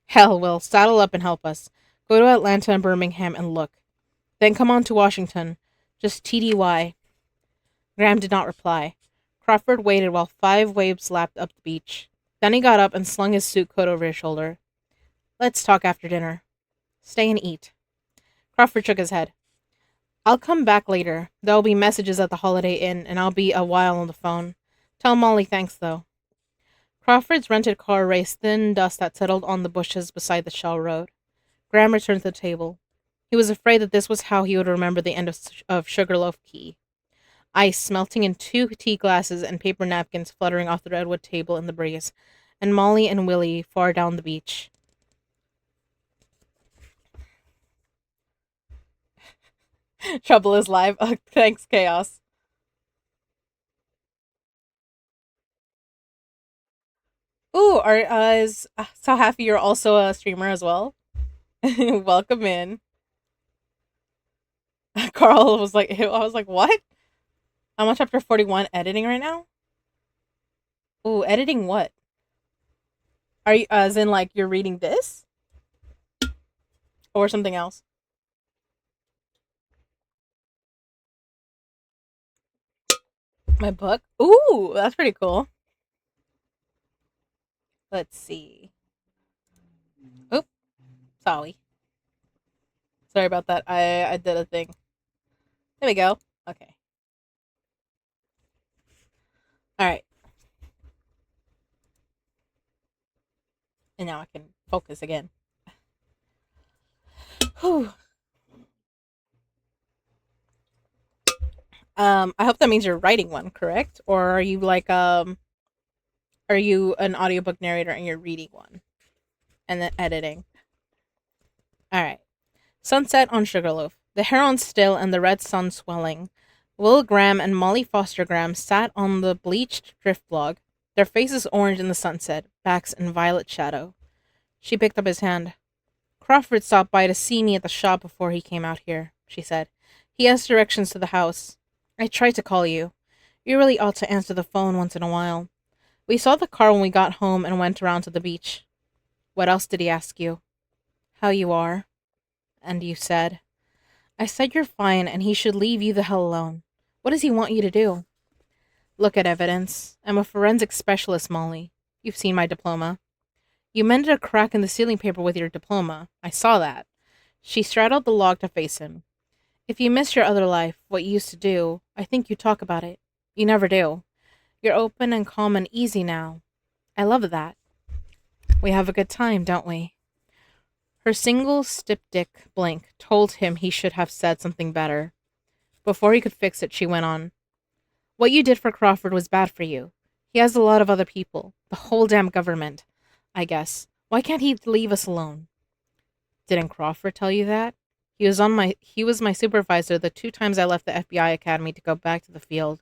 A: Hell, Will, saddle up and help us. Go to Atlanta and Birmingham and look. Then come on to Washington. Just TDY. Graham did not reply. Crawford waited while 5 waves lapped up the beach. Then he got up and slung his suit coat over his shoulder. Let's talk after dinner. Stay and eat. Crawford shook his head. I'll come back later. There'll be messages at the Holiday Inn, and I'll be a while on the phone. Tell Molly thanks, though. Crawford's rented car raised thin dust that settled on the bushes beside the shell road. Graham returned to the table. He was afraid that this was how he would remember the end of Sugarloaf Key. Ice melting in 2 tea glasses and paper napkins fluttering off the redwood table in the breeze, and Molly and Willie far down the beach. Trouble is live. Thanks, Chaos. Ooh, so happy you're also a streamer as well. Welcome in. Carl was like, I was like, what? I'm on chapter 41 editing right now. Ooh, editing what? Are you, as in, like, you're reading this? Or something else? My book? Ooh, that's pretty cool. Let's see. Oop, sorry. Sorry about that. I did a thing. There we go. Okay. Alright. And now I can focus again. Whew. I hope that means you're writing one, correct? Or are you like are you an audiobook narrator and you're reading one and then editing? All right. Sunset on Sugarloaf. The heron still and the red sun swelling. Will Graham and Molly Foster Graham sat on the bleached drift log, their faces orange in the sunset, backs in violet shadow. She picked up his hand. Crawford stopped by to see me at the shop before he came out here, she said. He has directions to the house. I tried to call you. You really ought to answer the phone once in a while. We saw the car when we got home and went around to the beach. What else did he ask you? How you are. And you said. I said you're fine and he should leave you the hell alone. What does he want you to do? Look at evidence. I'm a forensic specialist, Molly. You've seen my diploma. You mended a crack in the ceiling paper with your diploma. I saw that. She straddled the log to face him. If you miss your other life, what you used to do, I think you talk about it. You never do. You're open and calm and easy now. I love that. We have a good time, don't we? Her single styptic blink told him he should have said something better. Before he could fix it, she went on. What you did for Crawford was bad for you. He has a lot of other people. The whole damn government, I guess. Why can't he leave us alone? Didn't Crawford tell you that? He was my supervisor the 2 times I left the FBI academy to go back to the field.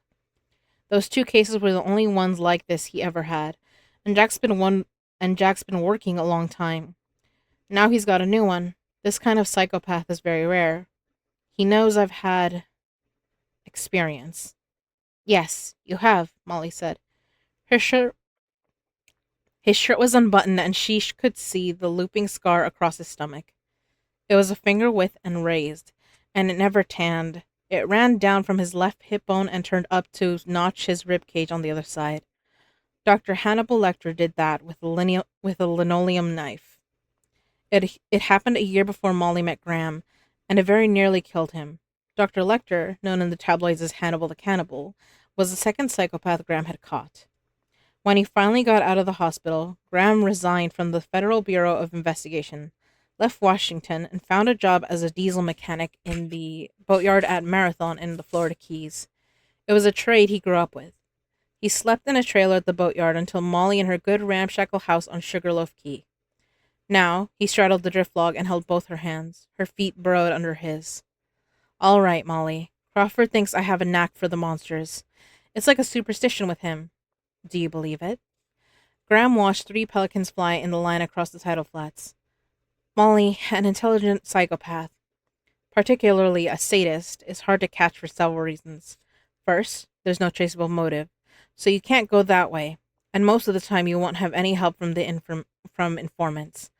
A: Those 2 cases were the only ones like this he ever had, and Jack's been working a long time. Now he's got a new one. This kind of psychopath is very rare. He knows I've had experience. Yes, you have, Molly said. Her shirt His shirt was unbuttoned and she could see the looping scar across his stomach. It was a finger width and raised, and it never tanned. It ran down from his left hip bone and turned up to notch his rib cage on the other side. Dr. Hannibal Lecter did that with a linoleum knife. It happened a year before Molly met Graham, and it very nearly killed him. Dr. Lecter, known in the tabloids as Hannibal the Cannibal, was the second psychopath Graham had caught. When he finally got out of the hospital, Graham resigned from the Federal Bureau of Investigation, left Washington, and found a job as a diesel mechanic in the boatyard at Marathon in the Florida Keys. It was a trade he grew up with. He slept in a trailer at the boatyard until Molly and her good ramshackle house on Sugarloaf Key. Now, he straddled the drift log and held both her hands, her feet burrowed under his. All right, Molly. Crawford thinks I have a knack for the monsters. It's like a superstition with him. Do you believe it? Graham watched 3 pelicans fly in the line across the tidal flats. Molly, an intelligent psychopath, particularly a sadist, is hard to catch for several reasons. First, there's no traceable motive, so you can't go that way, and most of the time you won't have any help from from informants.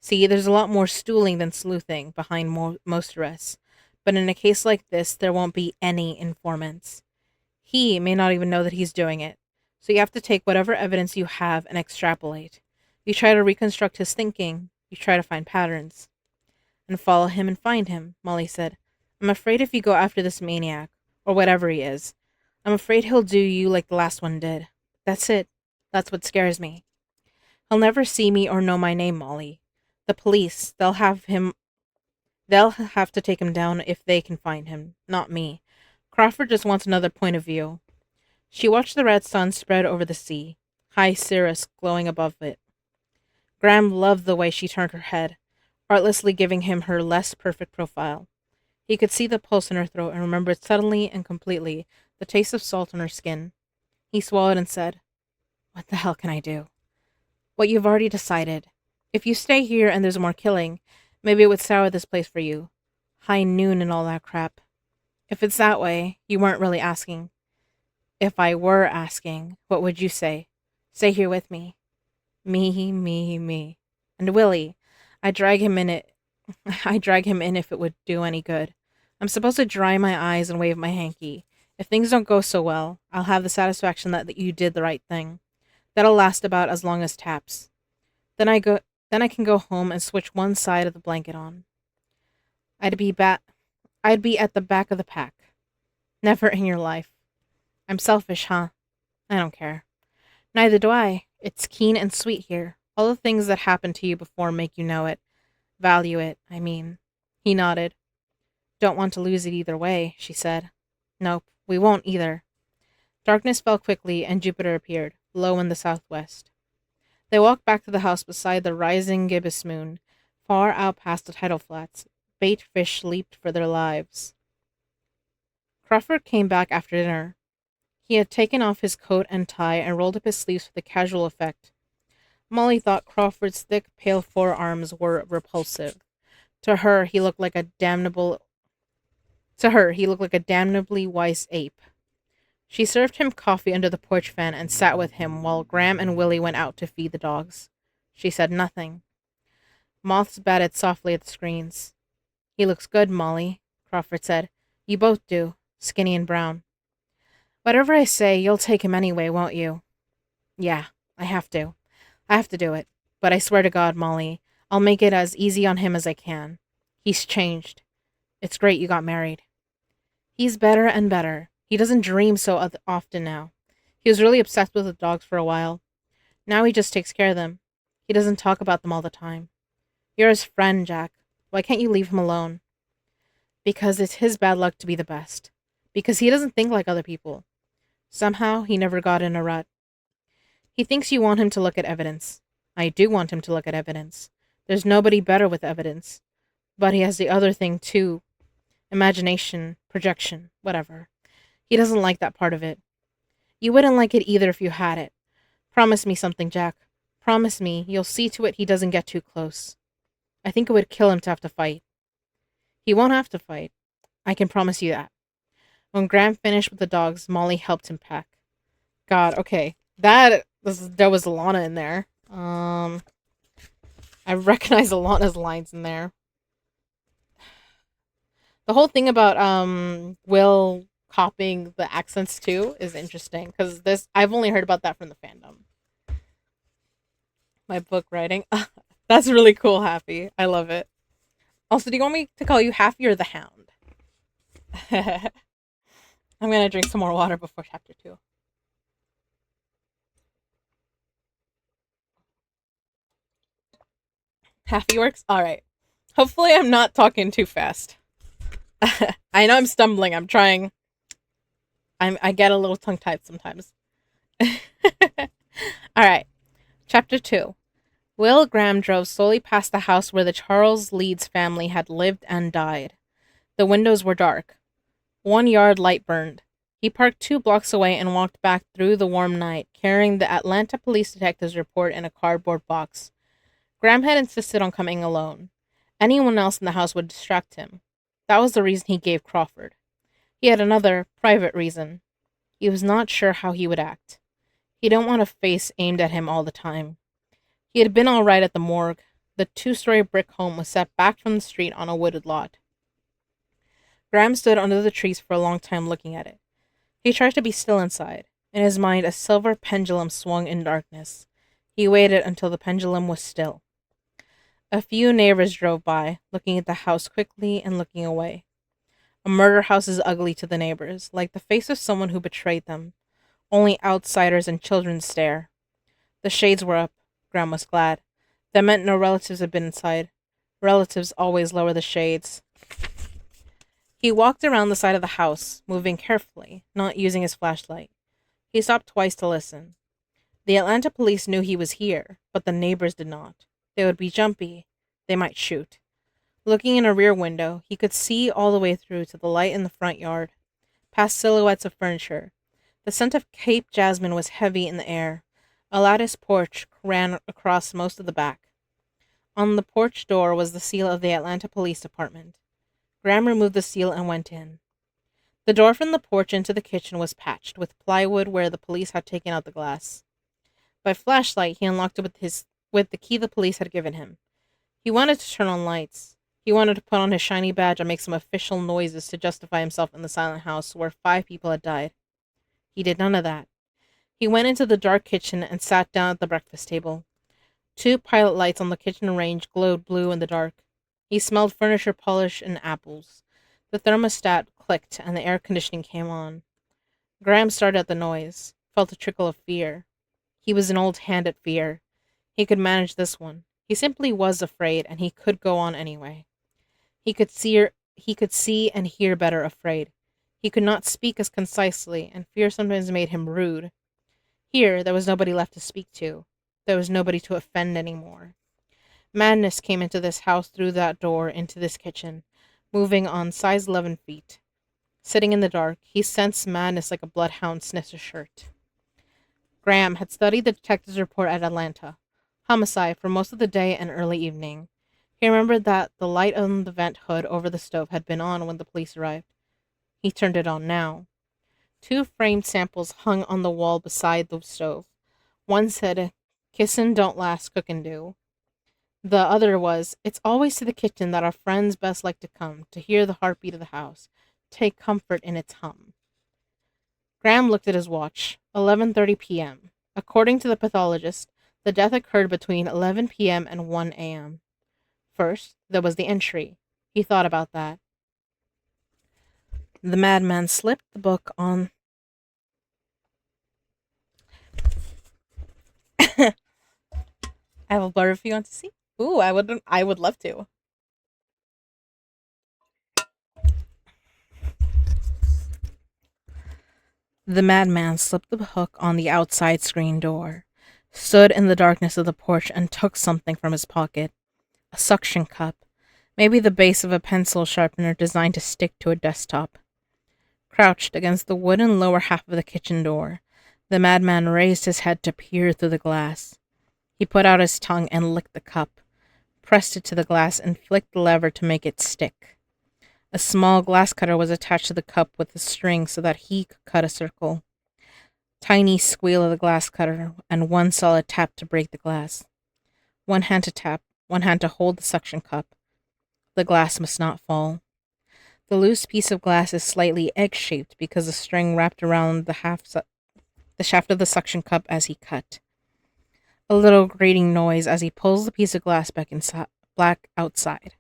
A: See, there's a lot more stooling than sleuthing behind most arrests, but in a case like this, there won't be any informants. He may not even know that he's doing it, so you have to take whatever evidence you have and extrapolate. You try to reconstruct his thinking, you try to find patterns. And follow him and find him, Molly said. I'm afraid if you go after this maniac, or whatever he is, I'm afraid he'll do you like the last one did. That's it. That's what scares me. He'll never see me or know my name, Molly. The police, they'll have to take him down if they can find him, not me. Crawford just wants another point of view. She watched the red sun spread over the sea, high cirrus glowing above it. Graham loved the way she turned her head, artlessly giving him her less perfect profile. He could see the pulse in her throat and remembered suddenly and completely the taste of salt on her skin. He swallowed and said, What the hell can I do? What you've already decided. If you stay here and there's more killing, maybe it would sour this place for you. High noon and all that crap. If it's that way, you weren't really asking. If I were asking, what would you say? Stay here with me. Me. And Willie, I drag him in it. I drag him in if it would do any good. I'm supposed to dry my eyes and wave my hanky. If things don't go so well, I'll have the satisfaction that you did the right thing. That'll last about as long as taps. Then I can go home and switch one side of the blanket on. I'd be at the back of the pack. Never in your life. I'm selfish, huh? I don't care. Neither do I. It's keen and sweet here. All the things that happened to you before make you know it. Value it, I mean. He nodded. Don't want to lose it either way, she said. Nope, we won't either. Darkness fell quickly, and Jupiter appeared, low in the southwest. They walked back to the house beside the rising gibbous moon, far out past the tidal flats. Bait fish leaped for their lives. Crawford came back after dinner. He had taken off his coat and tie and rolled up his sleeves with a casual effect. Molly thought Crawford's thick, pale forearms were repulsive. To her, he looked like a damnably wise ape. She served him coffee under the porch fan and sat with him while Graham and Willie went out to feed the dogs. She said nothing. Moths batted softly at the screens. He looks good, Molly, Crawford said. You both do, skinny and brown. Whatever I say, you'll take him anyway, won't you? Yeah, I have to. I have to do it. But I swear to God, Molly, I'll make it as easy on him as I can. He's changed. It's great you got married. He's better and better. He doesn't dream so often now. He was really obsessed with the dogs for a while. Now he just takes care of them. He doesn't talk about them all the time. You're his friend, Jack. Why can't you leave him alone? Because it's his bad luck to be the best. Because he doesn't think like other people. Somehow, he never got in a rut. He thinks you want him to look at evidence. I do want him to look at evidence. There's nobody better with evidence. But he has the other thing, too. Imagination, projection, whatever. He doesn't like that part of it. You wouldn't like it either if you had it. Promise me something, Jack. Promise me you'll see to it he doesn't get too close. I think it would kill him to have to fight. He won't have to fight. I can promise you that. When Graham finished with the dogs, Molly helped him pack. God, okay. There was Alana in there. I recognize Alana's lines in there. The whole thing about Will copying the accents too is interesting because I've only heard about that from the fandom. My book writing. That's really cool, Happy. I love it. Also, do you want me to call you Happy or the Hound? I'm gonna drink some more water before chapter 2. Happy works? Alright. Hopefully I'm not talking too fast. I know I'm stumbling. I'm trying. I get a little tongue-tied sometimes. Alright. Chapter 2. Will Graham drove slowly past the house where the Charles Leeds family had lived and died. The windows were dark. 1 yard light burned. He parked 2 blocks away and walked back through the warm night, carrying the Atlanta police detective's report in a cardboard box. Graham had insisted on coming alone. Anyone else in the house would distract him. That was the reason he gave Crawford. He had another, private reason. He was not sure how he would act. He didn't want a face aimed at him all the time. He had been all right at the morgue. The 2-story brick home was set back from the street on a wooded lot. Graham stood under the trees for a long time looking at it. He tried to be still inside. In his mind, a silver pendulum swung in darkness. He waited until the pendulum was still. A few neighbors drove by, looking at the house quickly and looking away. A murder house is ugly to the neighbors, like the face of someone who betrayed them. Only outsiders and children stare. The shades were up. Graham was glad. That meant no relatives had been inside. Relatives always lower the shades. He walked around the side of the house, moving carefully, not using his flashlight. He stopped twice to listen. The Atlanta police knew he was here, but the neighbors did not. They would be jumpy. They might shoot. Looking in a rear window, he could see all the way through to the light in the front yard, past silhouettes of furniture. The scent of Cape jasmine was heavy in the air. A lattice porch ran across most of the back. On the porch door was the seal of the Atlanta Police Department. Graham removed the seal and went in. The door from the porch into the kitchen was patched with plywood where the police had taken out the glass. By flashlight, he unlocked it with the key the police had given him. He wanted to turn on lights. He wanted to put on his shiny badge and make some official noises to justify himself in the silent house where 5 people had died. He did none of that. He went into the dark kitchen and sat down at the breakfast table. 2 pilot lights on the kitchen range glowed blue in the dark. He smelled furniture polish and apples. The thermostat clicked and the air conditioning came on. Graham started at the noise, felt a trickle of fear. He was an old hand at fear. He could manage this one. He simply was afraid, and he could go on anyway. He could see and hear better afraid. He could not speak as concisely, and fear sometimes made him rude. Here, there was nobody left to speak to. There was nobody to offend anymore. Madness came into this house through that door into this kitchen, moving on size 11 feet. Sitting in the dark, he sensed madness like a bloodhound sniffs a shirt. Graham had studied the detective's report at Atlanta. Homicide for most of the day and early evening. He remembered that the light on the vent hood over the stove had been on when the police arrived. He turned it on now. 2 framed samples hung on the wall beside the stove. One said, "Kissin' don't last, cookin' do." The other was, "It's always to the kitchen that our friends best like to come, to hear the heartbeat of the house, take comfort in its hum." Graham looked at his watch. 11:30 p.m. According to the pathologist, the death occurred between 11 p.m. and 1 a.m. First, there was the entry. He thought about that. The madman slipped the book on. I have a blur if you want to see. Ooh, I would love to. The madman slipped the hook on the outside screen door, stood in the darkness of the porch, and took something from his pocket. A suction cup, maybe the base of a pencil sharpener designed to stick to a desktop. Crouched against the wooden lower half of the kitchen door, the madman raised his head to peer through the glass. He put out his tongue and licked the cup, pressed it to the glass, and flicked the lever to make it stick. A small glass cutter was attached to the cup with a string so that he could cut a circle. Tiny squeal of the glass cutter, and one solid tap to break the glass. One hand to tap, one hand to hold the suction cup. The glass must not fall. The loose piece of glass is slightly egg-shaped because the string wrapped around the shaft of the suction cup as he cut. A little grating noise as he pulls the piece of glass back outside.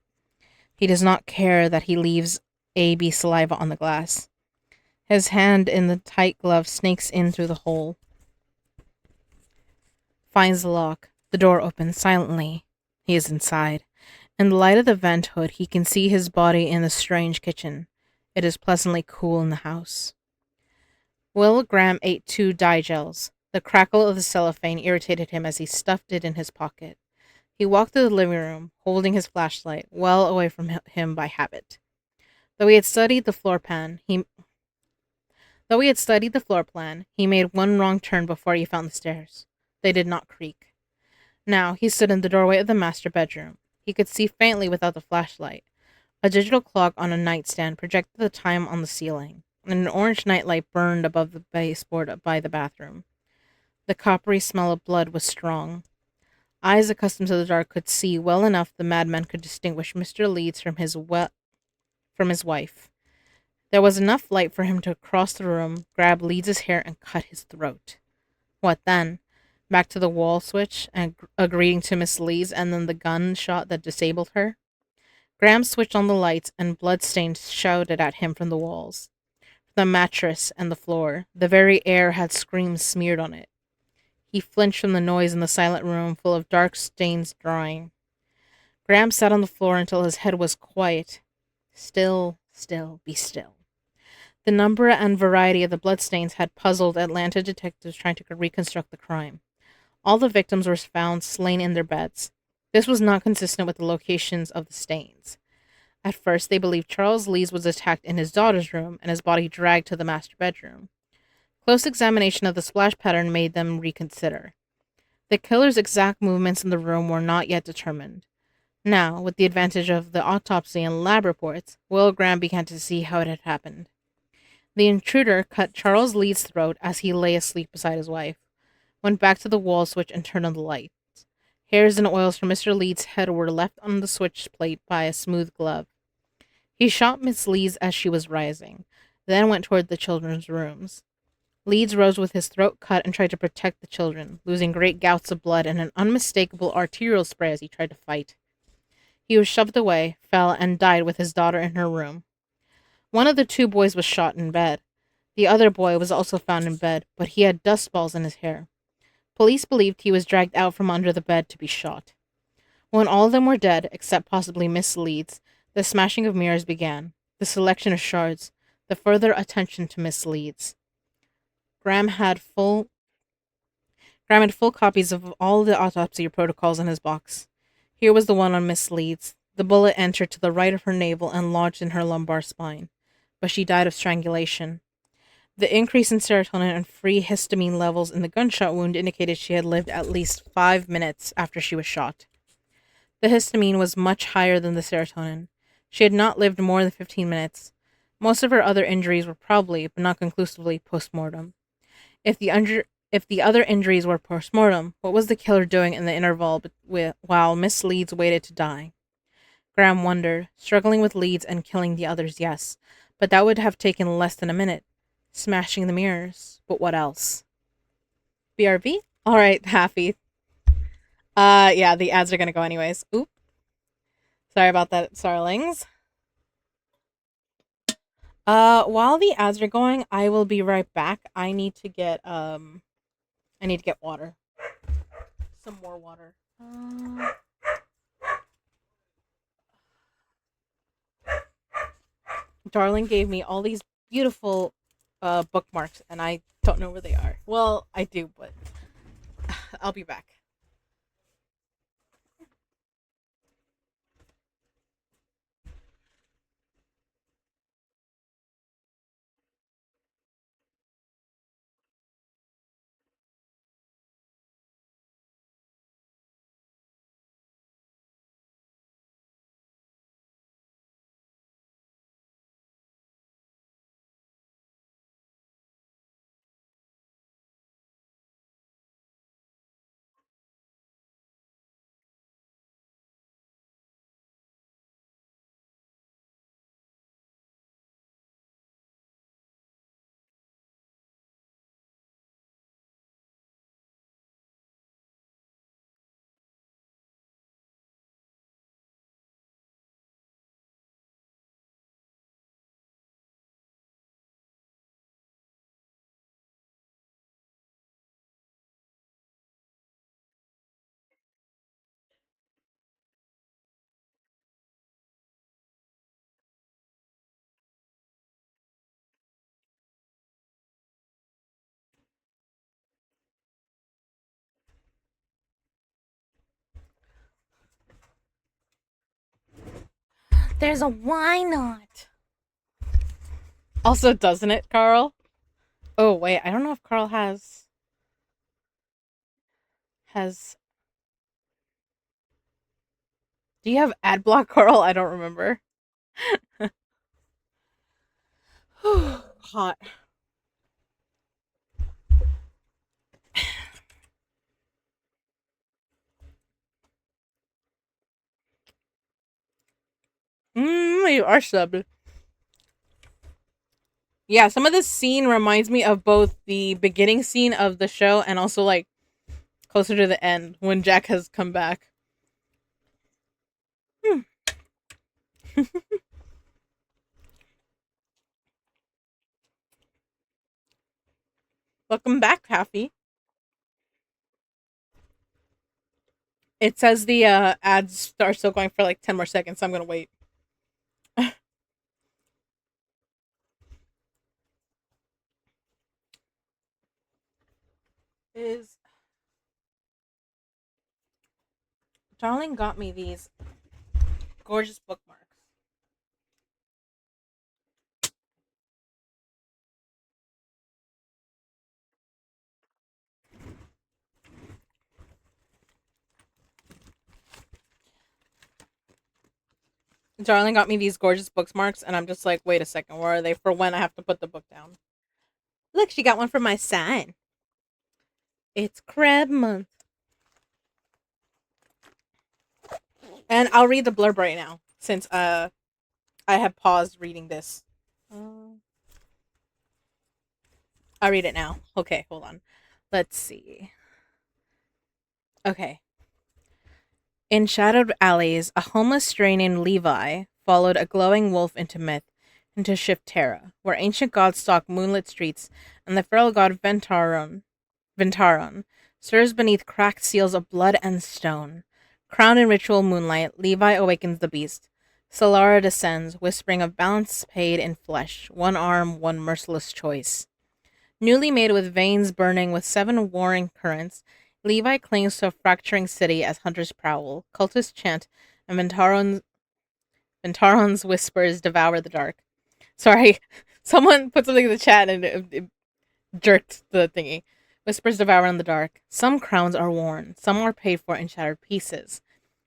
A: He does not care that he leaves A.B. saliva on the glass. His hand in the tight glove snakes in through the hole. Finds the lock. The door opens silently. He is inside. In the light of the vent hood, he can see his body in the strange kitchen. It is pleasantly cool in the house. Will Graham ate 2 dye gels. The crackle of the cellophane irritated him as he stuffed it in his pocket. He walked to the living room, holding his flashlight, well away from him by habit. Though he had studied the floor plan, he made one wrong turn before he found the stairs. They did not creak. Now he stood in the doorway of the master bedroom. He could see faintly without the flashlight. A digital clock on a nightstand projected the time on the ceiling, and an orange nightlight burned above the baseboard by the bathroom. The coppery smell of blood was strong. Eyes accustomed to the dark could see well enough the madman could distinguish Mr. Leeds from his wife. There was enough light for him to cross the room, grab Leeds' hair, and cut his throat. What then? Back to the wall switch and a greeting to Miss Leeds, and then the gunshot that disabled her? Graham switched on the lights, and bloodstains shouted at him from the walls, from the mattress and the floor. The very air had screams smeared on it. He flinched from the noise in the silent room full of dark stains drying. Graham sat on the floor until his head was quiet. Still, be still. The number and variety of the bloodstains had puzzled Atlanta detectives trying to reconstruct the crime. All the victims were found slain in their beds. This was not consistent with the locations of the stains. At first, they believed Charles Leeds was attacked in his daughter's room and his body dragged to the master bedroom. Close examination of the splash pattern made them reconsider. The killer's exact movements in the room were not yet determined. Now, with the advantage of the autopsy and lab reports, Will Graham began to see how it had happened. The intruder cut Charles Leeds' throat as he lay asleep beside his wife. went back to the wall switch, and turned on the light. Hairs and oils from Mr. Leeds' head were left on the switch plate by a smooth glove. He shot Miss Leeds as she was rising, then went toward the children's rooms. Leeds rose with his throat cut and tried to protect the children, losing great gouts of blood and an unmistakable arterial spray as he tried to fight. He was shoved away, fell, and died with his daughter in her room. One of the two boys was shot in bed. The other boy was also found in bed, but he had dust balls in his hair. Police believed he was dragged out from under the bed to be shot. When all of them were dead, except possibly Miss Leeds, the smashing of mirrors began, the selection of shards, the further attention to Miss Leeds. Graham had full copies of all the autopsy protocols in his box. Here was the one on Miss Leeds. The bullet entered to the right of her navel and lodged in her lumbar spine, but she died of strangulation. The increase in serotonin and free histamine levels in the gunshot wound indicated she had lived at least 5 minutes after she was shot. The histamine was much higher than the serotonin. She had not lived more than 15 minutes. Most of her other injuries were probably, but not conclusively, post-mortem. If the other injuries were post-mortem, what was the killer doing in the interval while Miss Leeds waited to die? Graham wondered, struggling with Leeds and killing the others, yes, but that would have taken less than a minute. Smashing the mirrors, but what else? BRB? Alright, happy. Yeah, the ads are gonna go anyways. Oop. Sorry about that, starlings. While the ads are going, I will be right back. I need to get water. Some more water. Darling gave me all these beautiful bookmarks, and I don't know where they are. Well, I do, but I'll be back. There's a why not? Also, doesn't it, Carl? Oh, wait, I don't know if Carl has... Do you have ad block, Carl? I don't remember. Hot. You are subbed. Yeah, some of this scene reminds me of both the beginning scene of the show and also like closer to the end when Jack has come back. Welcome back, Happy. It says the ads are still going for like 10 more seconds, so I'm gonna wait. Is Darling got me these gorgeous bookmarks. Darling got me these gorgeous bookmarks, and I'm just like, wait a second, where are they for when I have to put the book down? Look, she got one for my son. It's crab month. And I'll read the blurb right now since I have paused reading this. I'll read it now. Okay, hold on. Let's see. Okay. In shadowed alleys, a homeless stray named Levi followed a glowing wolf into myth, into Shiftera, where ancient gods stalk moonlit streets, and the feral god Ventaron stirs beneath cracked seals of blood and stone. Crowned in ritual moonlight, Levi awakens the beast. Solara descends, whispering of balance paid in flesh, one arm, one merciless choice. Newly made with veins burning with 7 warring currents, Levi clings to a fracturing city as hunters prowl, cultists chant, and Ventaron's whispers devour the dark. Sorry, someone put something in the chat and it jerked the thingy. Whispers devour in the dark. Some crowns are worn, some are paid for in shattered pieces.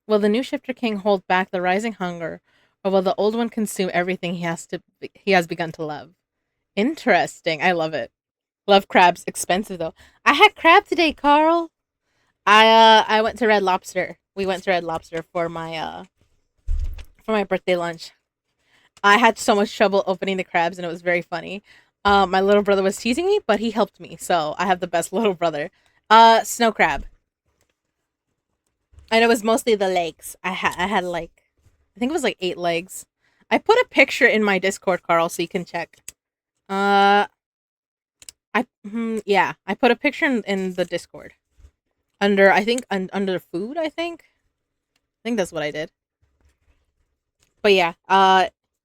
A: Will the new Shifter King hold back the rising hunger, or will the old one consume everything he has begun to love? Interesting. I love it. Love crabs. Expensive though. I had crab today, Carl. I went to Red Lobster. We went to Red Lobster for my birthday lunch. I had so much trouble opening the crabs, and it was very funny. My little brother was teasing me, but he helped me, so I have the best little brother. Snow crab, and it was mostly the legs. I had like, I think it was like 8 legs. I put a picture in my Discord, Carl, so you can check. Yeah, I put a picture in the Discord under under food. I think that's what I did. But yeah,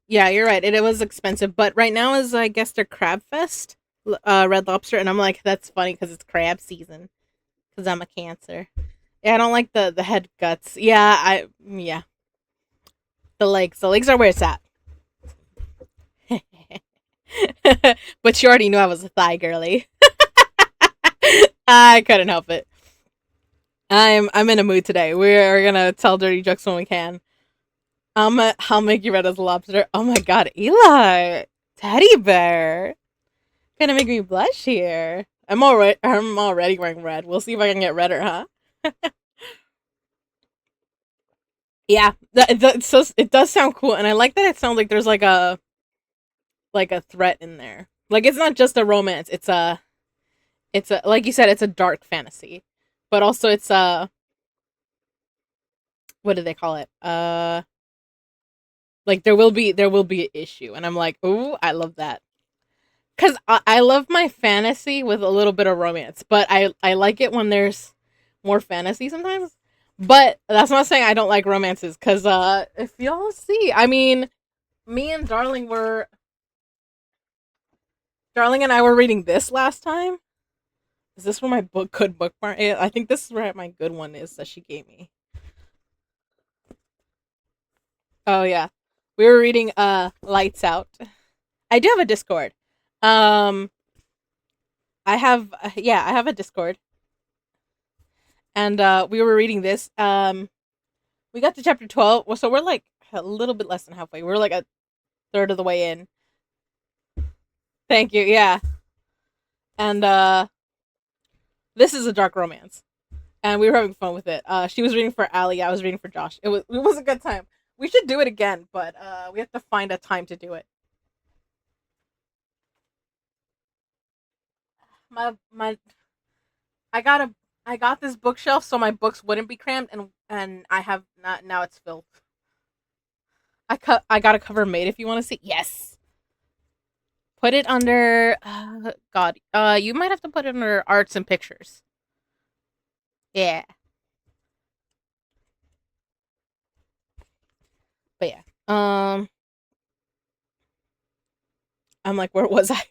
A: yeah, you're right. It was expensive, but right now is I guess their Crab Fest, Red Lobster, and I'm like, that's funny because it's crab season. Because I'm a Cancer. Yeah, I don't like the head guts. Yeah. The legs are where it's at. But you already knew I was a thigh girly. I couldn't help it. I'm in a mood today. We're gonna tell dirty jokes when we can. I'll make you red as a lobster. Oh my god, Eli, teddy bear, gonna make me blush here. I'm already wearing red. We'll see if I can get redder, huh? Yeah, it does sound cool, and I like that it sounds like there's like a threat in there. Like it's not just a romance. It's a like you said, it's a dark fantasy, but also it's what do they call it? Like there will be an issue, and I'm like, ooh, I love that. Because I love my fantasy with a little bit of romance, but I like it when there's more fantasy sometimes. But that's not saying I don't like romances, because if y'all see, I mean, me and Darling and I were reading this last time. Is this where my good bookmark is? I think this is where my good one is that she gave me. Oh yeah. We were reading Lights Out. I do have a Discord. Um I have I have a Discord. And we were reading this. We got to chapter 12. Well, so we're like a little bit less than halfway. We're like a third of the way in. Thank you. Yeah. And this is a dark romance. And we were having fun with it. She was reading for Allie, I was reading for Josh. It was a good time. We should do it again, but we have to find a time to do it. My I got this bookshelf so my books wouldn't be crammed, and I have not, now it's filled. I got a cover made if you want to see. Yes. Put it under God. You might have to put it under arts and pictures. Yeah. But yeah. I'm like, where was I?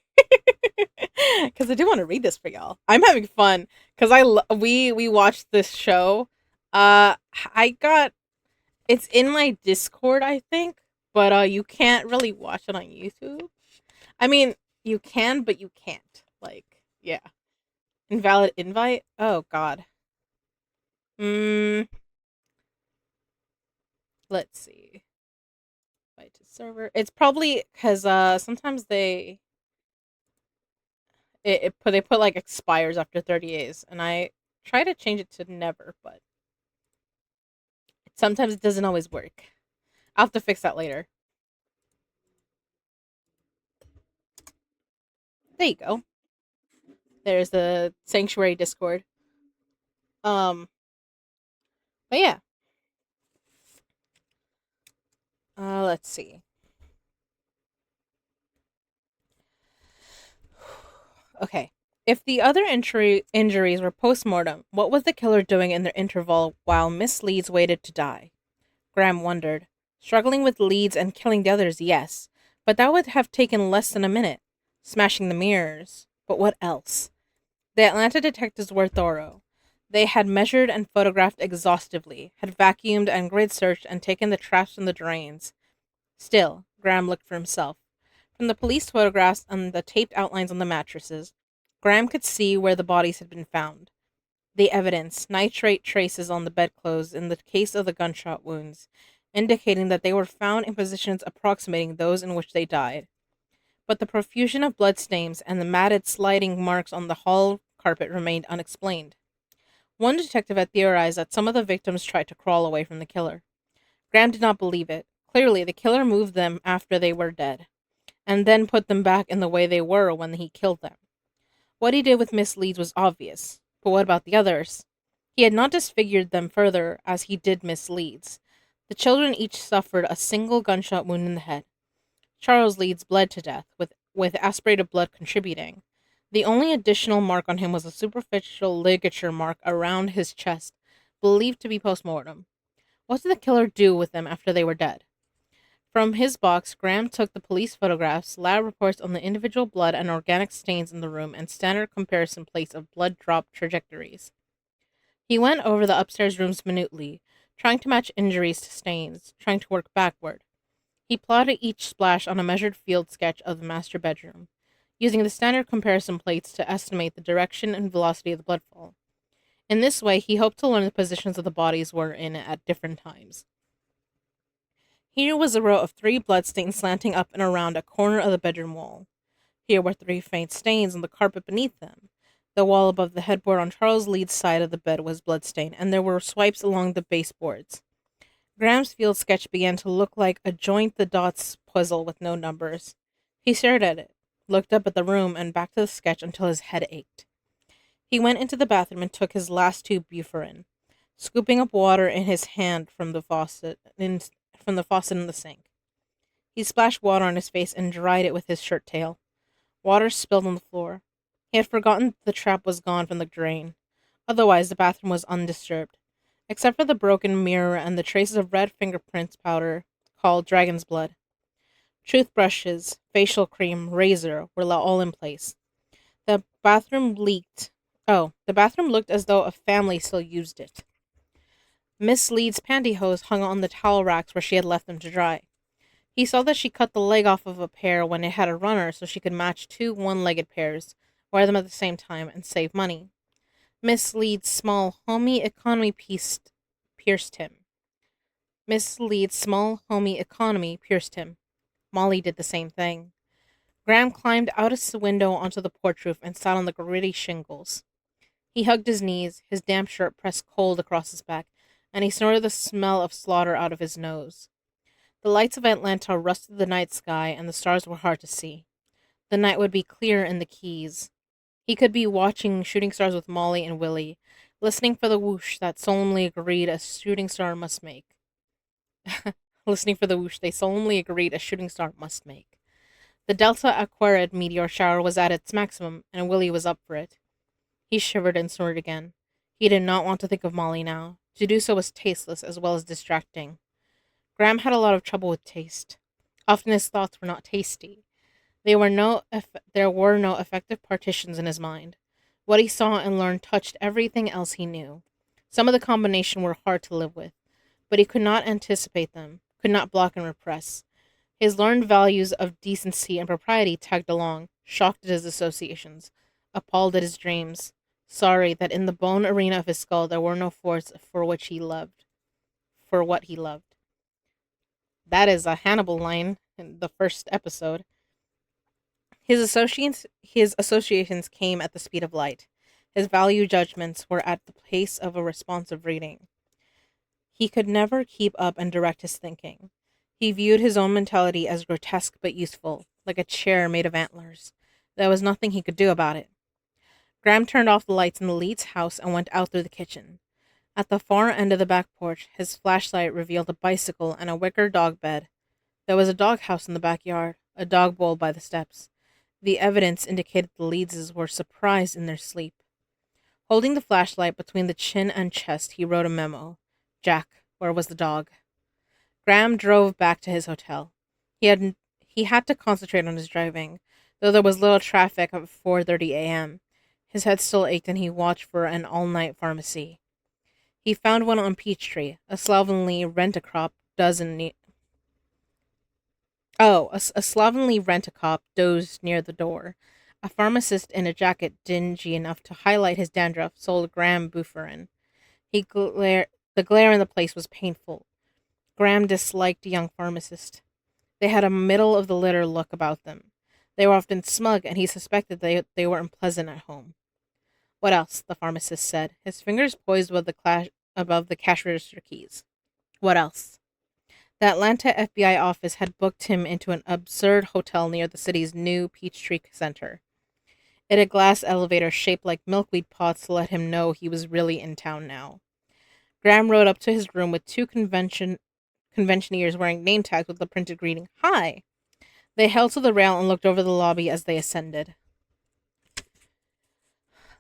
A: Because I do want to read this for y'all. I'm having fun because we watched this show. I got it's in my Discord, I think, but you can't really watch it on YouTube. I mean, you can, but you can't. Like, yeah, invalid invite. Oh God. Mm, let's see. Invite to server. It's probably because sometimes they put like expires after 30 days, and I try to change it to never, but sometimes it doesn't always work. I'll have to fix that later. There you go. There's the Sanctuary Discord. But yeah. Let's see. Okay. If the other injuries were post-mortem, what was the killer doing in the interval while Miss Leeds waited to die? Graham wondered. Struggling with Leeds and killing the others, yes, but that would have taken less than a minute. Smashing the mirrors. But what else? The Atlanta detectives were thorough. They had measured and photographed exhaustively, had vacuumed and grid searched and taken the trash from the drains. Still, Graham looked for himself. From the police photographs and the taped outlines on the mattresses, Graham could see where the bodies had been found. The evidence, nitrate traces on the bedclothes in the case of the gunshot wounds, indicating that they were found in positions approximating those in which they died. But the profusion of bloodstains and the matted sliding marks on the hall carpet remained unexplained. One detective had theorized that some of the victims tried to crawl away from the killer. Graham did not believe it. Clearly, the killer moved them after they were dead, and then put them back in the way they were when he killed them. What he did with Miss Leeds was obvious, but what about the others? He had not disfigured them further as he did Miss Leeds. The children each suffered a single gunshot wound in the head. Charles Leeds bled to death, with aspirated blood contributing. The only additional mark on him was a superficial ligature mark around his chest, believed to be post-mortem. What did the killer do with them after they were dead? From his box, Graham took the police photographs, lab reports on the individual blood and organic stains in the room, and standard comparison plates of blood drop trajectories. He went over the upstairs rooms minutely, trying to match injuries to stains, trying to work backward. He plotted each splash on a measured field sketch of the master bedroom, using the standard comparison plates to estimate the direction and velocity of the blood flow. In this way, he hoped to learn the positions of the bodies were in at different times. Here was a row of 3 bloodstains slanting up and around a corner of the bedroom wall. Here were 3 faint stains on the carpet beneath them. The wall above the headboard on Charles Leeds' side of the bed was bloodstained, and there were swipes along the baseboards. Graham's field sketch began to look like a joint-the-dots puzzle with no numbers. He stared at it, looked up at the room, and back to the sketch until his head ached. He went into the bathroom and took his last tube Bufferin, scooping up water in his hand from the faucet in the sink. He splashed water on his face and dried it with his shirt tail. Water spilled on the floor. He had forgotten the trap was gone from the drain. Otherwise, the bathroom was undisturbed, except for the broken mirror and the traces of red fingerprints powder called dragon's blood. Toothbrushes, facial cream, razor were all in place. The bathroom leaked. Oh, the bathroom looked as though a family still used it. Miss Leeds' pantyhose hung on the towel racks where she had left them to dry. He saw that she cut the leg off of a pair when it had a runner so she could match 2 one-legged pairs, wear them at the same time, and save money. Miss Leeds' small, homey economy pierced him. Miss Leeds' small, homey economy pierced him. Molly did the same thing. Graham climbed out of the window onto the porch roof and sat on the gritty shingles. He hugged his knees, his damp shirt pressed cold across his back, and he snorted the smell of slaughter out of his nose. The lights of Atlanta rusted the night sky, and the stars were hard to see. The night would be clear in the Keys. He could be watching shooting stars with Molly and Willie, listening for the whoosh that solemnly agreed a shooting star must make. Listening for the whoosh they solemnly agreed a shooting star must make. The Delta Aquarid meteor shower was at its maximum, and Willie was up for it. He shivered and snorted again. He did not want to think of Molly now. To do so was tasteless as well as distracting. Graham had a lot of trouble with taste. Often his thoughts were not tasty. There were no effective partitions in his mind. What he saw and learned touched everything else he knew. Some of the combination were hard to live with, but he could not anticipate them, could not block and repress. His learned values of decency and propriety tagged along, shocked at his associations, appalled at his dreams, sorry that in the bone arena of his skull there were no forts for what he loved. That is a Hannibal line in the first episode. His associations came at the speed of light. His value judgments were at the pace of a responsive reading. He could never keep up and direct his thinking. He viewed his own mentality as grotesque but useful, like a chair made of antlers. There was nothing he could do about it. Graham turned off the lights in the Leeds house and went out through the kitchen. At the far end of the back porch, his flashlight revealed a bicycle and a wicker dog bed. There was a doghouse in the backyard, a dog bowl by the steps. The evidence indicated the Leedses were surprised in their sleep. Holding the flashlight between the chin and chest, he wrote a memo. Jack, where was the dog? Graham drove back to his hotel. He had to concentrate on his driving, though there was little traffic at 4:30 a.m. His head still ached and he watched for an all-night pharmacy. He found one on Peachtree, a slovenly rent-a-cop dozed near the door. A pharmacist in a jacket dingy enough to highlight his dandruff sold Graham Bufferin. The glare in the place was painful. Graham disliked the young pharmacist. They had a middle-of-the-litter look about them. They were often smug, and he suspected they were unpleasant at home. What else? The pharmacist said, his fingers poised above the cash register keys. What else? The Atlanta FBI office had booked him into an absurd hotel near the city's new Peachtree Center. It had a glass elevator shaped like milkweed pots to let him know he was really in town now. Graham rode up to his room with two conventioneers wearing name tags with the printed greeting, Hi! They held to the rail and looked over the lobby as they ascended.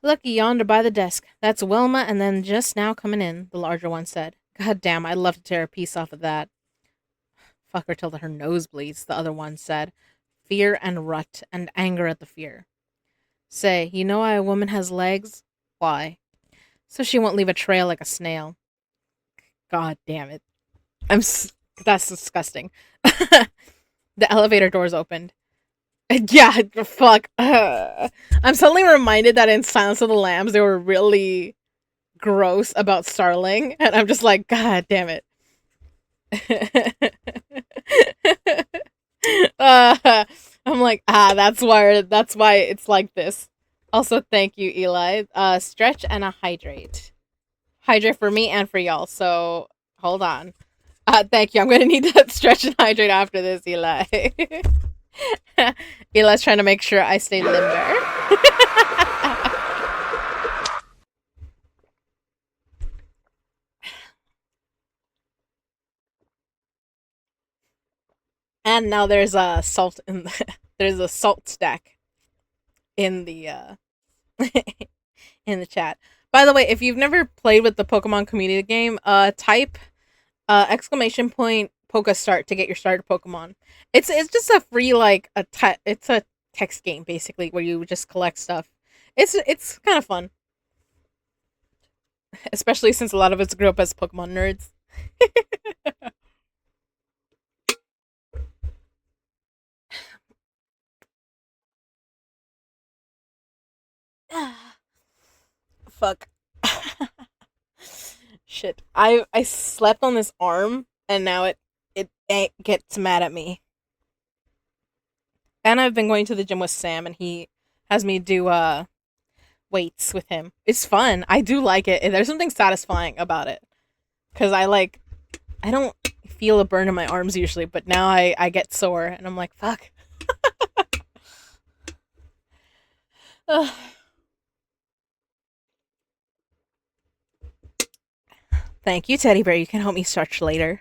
A: Look yonder by the desk. That's Wilma and then just now coming in, the larger one said. God damn, I'd love to tear a piece off of that. Fuck her till her nose bleeds, the other one said. Fear and rut, and anger at the fear. Say, you know why a woman has legs? Why? So she won't leave a trail like a snail. God damn it. That's disgusting. The elevator doors opened. Yeah, fuck. I'm suddenly reminded that in Silence of the Lambs they were really gross about Starling, and I'm just like, God damn it. I'm like, that's why it's like this. Also, thank you, Eli. Stretch and a hydrate. Hydrate for me and for y'all, so hold on. Thank you. I'm gonna need that stretch and hydrate after this, Eli. Eli's trying to make sure I stay limber. And now there's a salt there's a salt stack in the in the chat. By the way, if you've never played with the Pokemon community game, type exclamation point Poke Start to get your starter Pokemon. It's just a free it's a text game basically where you just collect stuff. It's kind of fun, especially since a lot of us grew up as Pokemon nerds. Fuck. Shit. I slept on this arm and now it gets mad at me. And I've been going to the gym with Sam and he has me do weights with him. It's fun. I do like it. And there's something satisfying about it. Cuz I don't feel a burn in my arms usually, but now I get sore and I'm like, fuck. Thank you, Teddy Bear. You can help me stretch later.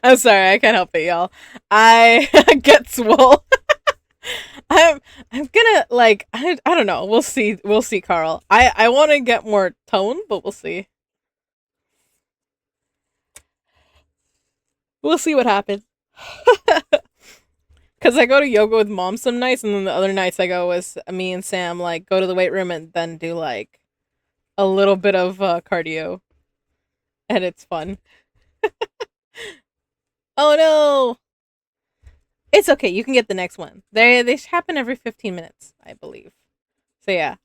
A: I'm sorry, I can't help it, y'all. I get swole. I'm gonna I don't know. We'll see, Carl. I want to get more tone, but we'll see. We'll see what happens. Because I go to yoga with mom some nights, and then the other nights I go with me and Sam, go to the weight room and then do, a little bit of cardio. And it's fun. Oh no! It's okay, you can get the next one. They happen every 15 minutes, I believe. So yeah.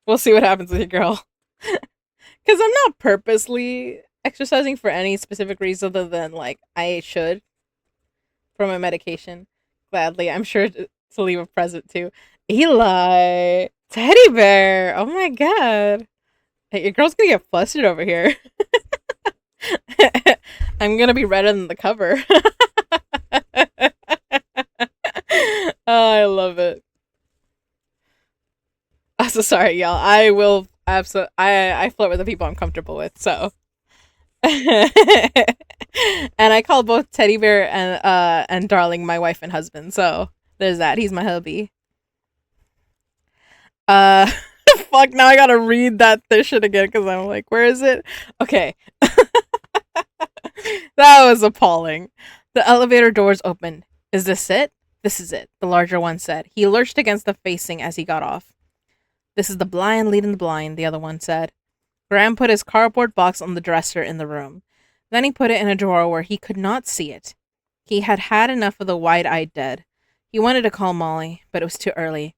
A: We'll see what happens with your girl. Because I'm not purposely exercising for any specific reason other than like I should for my medication. Gladly, I'm sure to leave a present too. Eli, teddy bear. Oh my god, hey, your girl's gonna get flustered over here. I'm gonna be redder than the cover. Oh, I love it. I'm so sorry, y'all. I will absolutely. I flirt with the people I'm comfortable with. So, and I call both Teddy Bear and Darling my wife and husband. So there's that. He's my hubby. Uh, fuck. Now I gotta read that this shit again because I'm like, where is it? Okay. That was appalling. The elevator doors opened. Is this it? This is it, the larger one said. He lurched against the facing as he got off. This is the blind leading the blind, the other one said. Graham put his cardboard box on the dresser in the room. Then he put it in a drawer where he could not see it. He had had enough of the wide-eyed dead. He wanted to call Molly, but it was too early.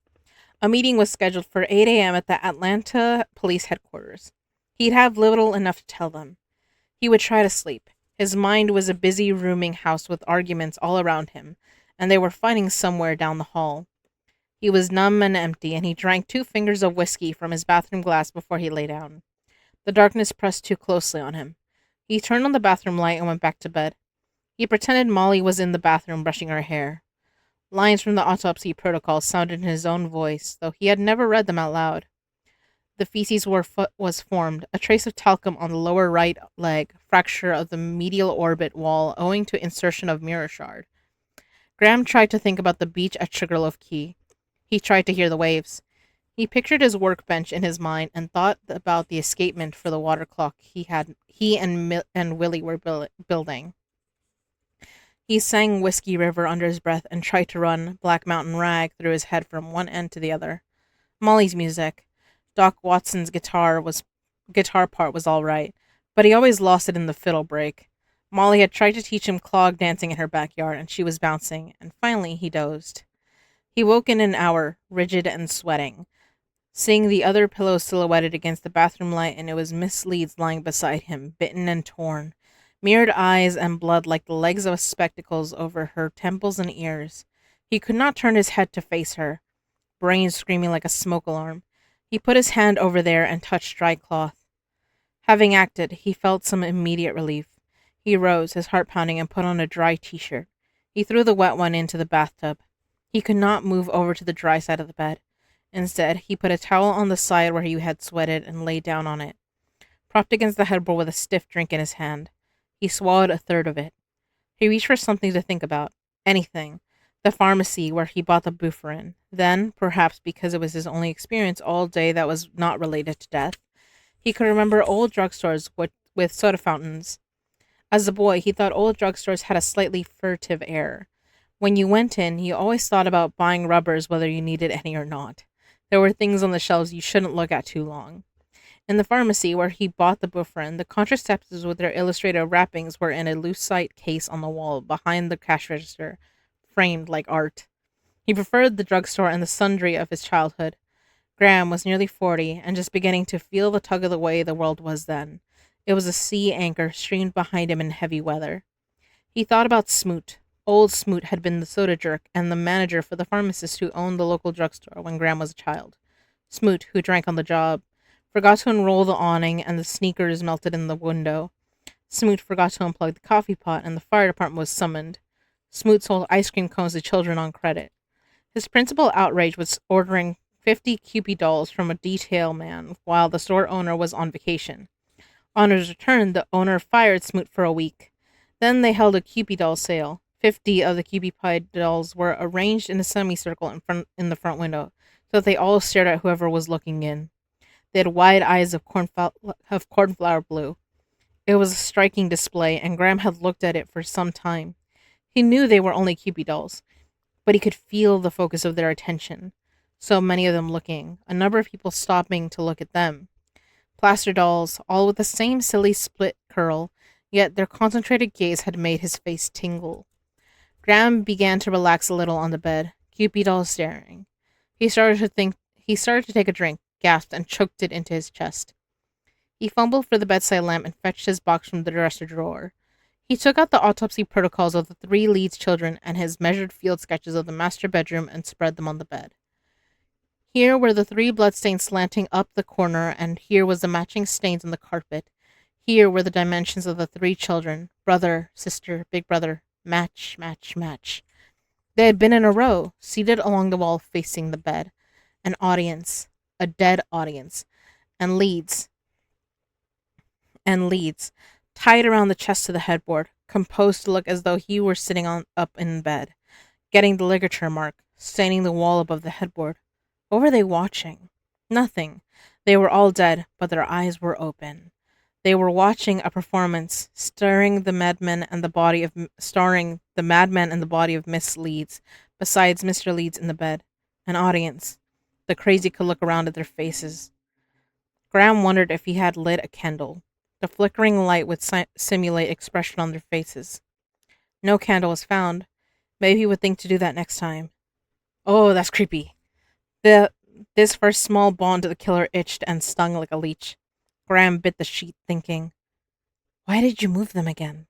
A: A meeting was scheduled for 8 a.m. at the Atlanta police headquarters. He'd have little enough to tell them. He would try to sleep. His mind was a busy rooming house with arguments all around him, and they were fighting somewhere down the hall. He was numb and empty, and he drank 2 fingers of whiskey from his bathroom glass before he lay down. The darkness pressed too closely on him. He turned on the bathroom light and went back to bed. He pretended Molly was in the bathroom brushing her hair. Lines from the autopsy protocol sounded in his own voice, though he had never read them out loud. The feces was formed, a trace of talcum on the lower right leg, fracture of the medial orbit wall owing to insertion of mirror shard. Graham tried to think about the beach at Sugarloaf Key. He tried to hear the waves. He pictured his workbench in his mind and thought about the escapement for the water clock he and Willie were building. He sang Whiskey River under his breath and tried to run Black Mountain Rag through his head from one end to the other. Molly's music. Doc Watson's guitar part was all right, but he always lost it in the fiddle break. Molly had tried to teach him clog dancing in her backyard, and she was bouncing, and finally he dozed. He woke in an hour, rigid and sweating, seeing the other pillow silhouetted against the bathroom light, and it was Miss Leeds lying beside him, bitten and torn, mirrored eyes and blood like the legs of spectacles over her temples and ears. He could not turn his head to face her, brain screaming like a smoke alarm. He put his hand over there and touched dry cloth. Having acted, he felt some immediate relief. He rose, his heart pounding, and put on a dry t-shirt. He threw the wet one into the bathtub. He could not move over to the dry side of the bed. Instead, he put a towel on the side where he had sweated and lay down on it, propped against the headboard with a stiff drink in his hand. He swallowed a third of it. He reached for something to think about. Anything. The pharmacy where he bought the Bufferin. Then, perhaps because it was his only experience all day that was not related to death, he could remember old drugstores with soda fountains. As a boy, he thought old drugstores had a slightly furtive air. When you went in, you always thought about buying rubbers whether you needed any or not. There were things on the shelves you shouldn't look at too long. In the pharmacy where he bought the Bufferin, the contraceptives with their illustrated wrappings were in a lucite case on the wall behind the cash register, framed like art. He preferred the drugstore and the sundry of his childhood. Graham was nearly 40 and just beginning to feel the tug of the way the world was then. It was a sea anchor streamed behind him in heavy weather. He thought about Smoot. Old Smoot had been the soda jerk and the manager for the pharmacist who owned the local drugstore when Graham was a child. Smoot, who drank on the job, forgot to unroll the awning and the sneakers melted in the window. Smoot forgot to unplug the coffee pot and the fire department was summoned. Smoot sold ice cream cones to children on credit. His principal outrage was ordering 50 Kewpie dolls from a detail man while the store owner was on vacation. On his return, the owner fired Smoot for a week. Then they held a Kewpie doll sale. 50 of the Kewpie pie dolls were arranged in a semicircle in the front window, so that they all stared at whoever was looking in. They had wide eyes of cornflower blue. It was a striking display, and Graham had looked at it for some time. He knew they were only Kewpie dolls, but he could feel the focus of their attention. So many of them looking, a number of people stopping to look at them. Plaster dolls, all with the same silly split curl, yet their concentrated gaze had made his face tingle. Graham began to relax a little on the bed, Kewpie doll staring. He started to take a drink, gasped, and choked it into his chest. He fumbled for the bedside lamp and fetched his box from the dresser drawer. He took out the autopsy protocols of the 3 Leeds children and his measured field sketches of the master bedroom and spread them on the bed. Here were the 3 bloodstains slanting up the corner, and here was the matching stains on the carpet. Here were the dimensions of the 3 children. Brother, sister, big brother. Match, match, match. They had been in a row, seated along the wall facing the bed. An audience. A dead audience. And Leeds, tied around the chest of the headboard, composed to look as though he were sitting up in bed, getting the ligature mark, staining the wall above the headboard. What were they watching? Nothing. They were all dead, but their eyes were open. They were watching a performance, starring the madman and the body of Miss Leeds, besides Mr. Leeds in the bed. An audience. The crazy could look around at their faces. Graham wondered if he had lit a candle. The flickering light would simulate expression on their faces. No candle was found. Maybe he would think to do that next time. Oh, that's creepy. This first small bond to the killer itched and stung like a leech. Graham bit the sheet, thinking, "Why did you move them again?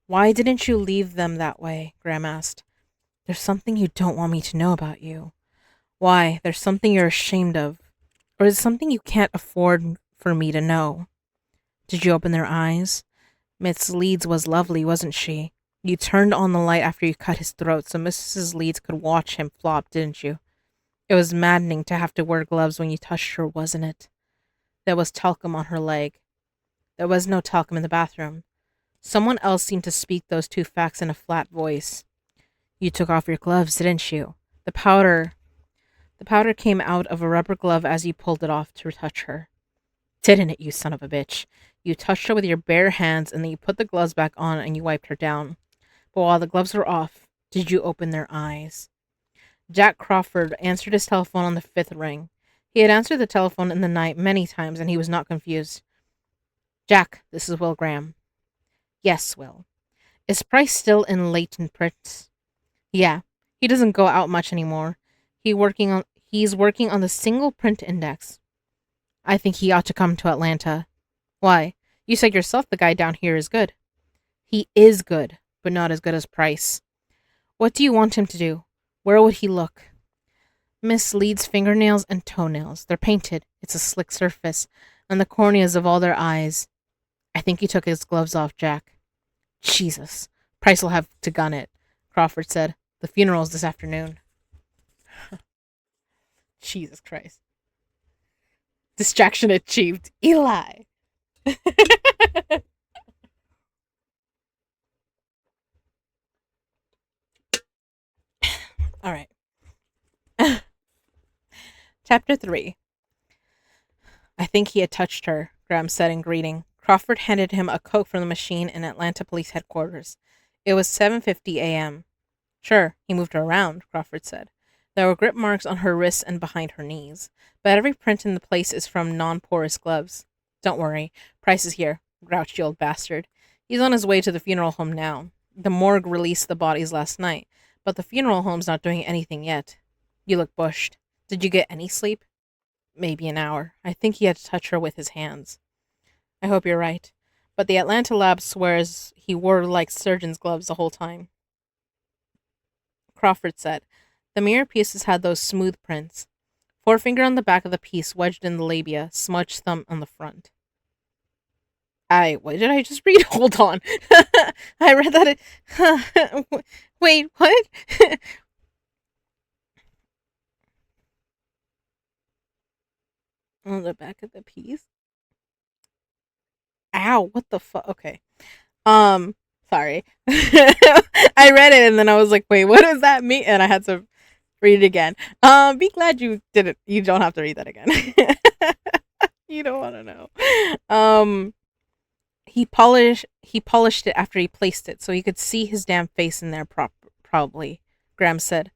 A: Why didn't you leave them that way?" Graham asked. "There's something you don't want me to know about you. Why? There's something you're ashamed of. Or is it something you can't afford for me to know? Did you open their eyes? Miss Leeds was lovely, wasn't she? You turned on the light after you cut his throat so Mrs. Leeds could watch him flop, didn't you? It was maddening to have to wear gloves when you touched her, wasn't it? There was talcum on her leg. There was no talcum in the bathroom. Someone else seemed to speak those 2 facts in a flat voice. You took off your gloves, didn't you? The powder came out of a rubber glove as you pulled it off to touch her. Didn't it, you son of a bitch? You touched her with your bare hands and then you put the gloves back on and you wiped her down. But while the gloves were off, did you open their eyes?" Jack Crawford answered his telephone on the 5th ring. He had answered the telephone in the night many times and he was not confused. "Jack, this is Will Graham." "Yes, Will." "Is Price still in Leighton Prince?" "Yeah. He doesn't go out much anymore. He's working on the single print index. I think he ought to come to Atlanta." "Why? You said yourself the guy down here is good." "He is good, but not as good as Price." "What do you want him to do? Where would he look?" "Miss Leeds' fingernails and toenails. They're painted. It's a slick surface. And the corneas of all their eyes. I think he took his gloves off, Jack." "Jesus. Price will have to gun it," Crawford said. "The funeral's this afternoon." Jesus Christ. Distraction achieved. Eli. All right. Chapter 3. I think he had touched her, Graham said in greeting. Crawford handed him a Coke from the machine in Atlanta Police Headquarters. It was 7:50 a.m. "Sure, he moved her around," Crawford said. "There were grip marks on her wrists and behind her knees. But every print in the place is from non-porous gloves. Don't worry, Price is here, grouchy old bastard. He's on his way to the funeral home now. The morgue released the bodies last night, but the funeral home's not doing anything yet. You look bushed. Did you get any sleep?" "Maybe an hour. I think he had to touch her with his hands." "I hope you're right. But the Atlanta lab swears he wore like surgeon's gloves the whole time." Crawford said. The mirror pieces had those smooth prints. Forefinger on the back of the piece wedged in the labia, smudged thumb on the front. What did I just read? Hold on. I read that wait, what? On the back of the piece? Ow, what the fuck? Okay. Sorry. I read it and then I was like, wait, what does that mean? And I had to read it again. Be glad you didn't. You don't have to read that again. You don't want to know. He polished it after he placed it so he could see his damn face in there probably, Graham said.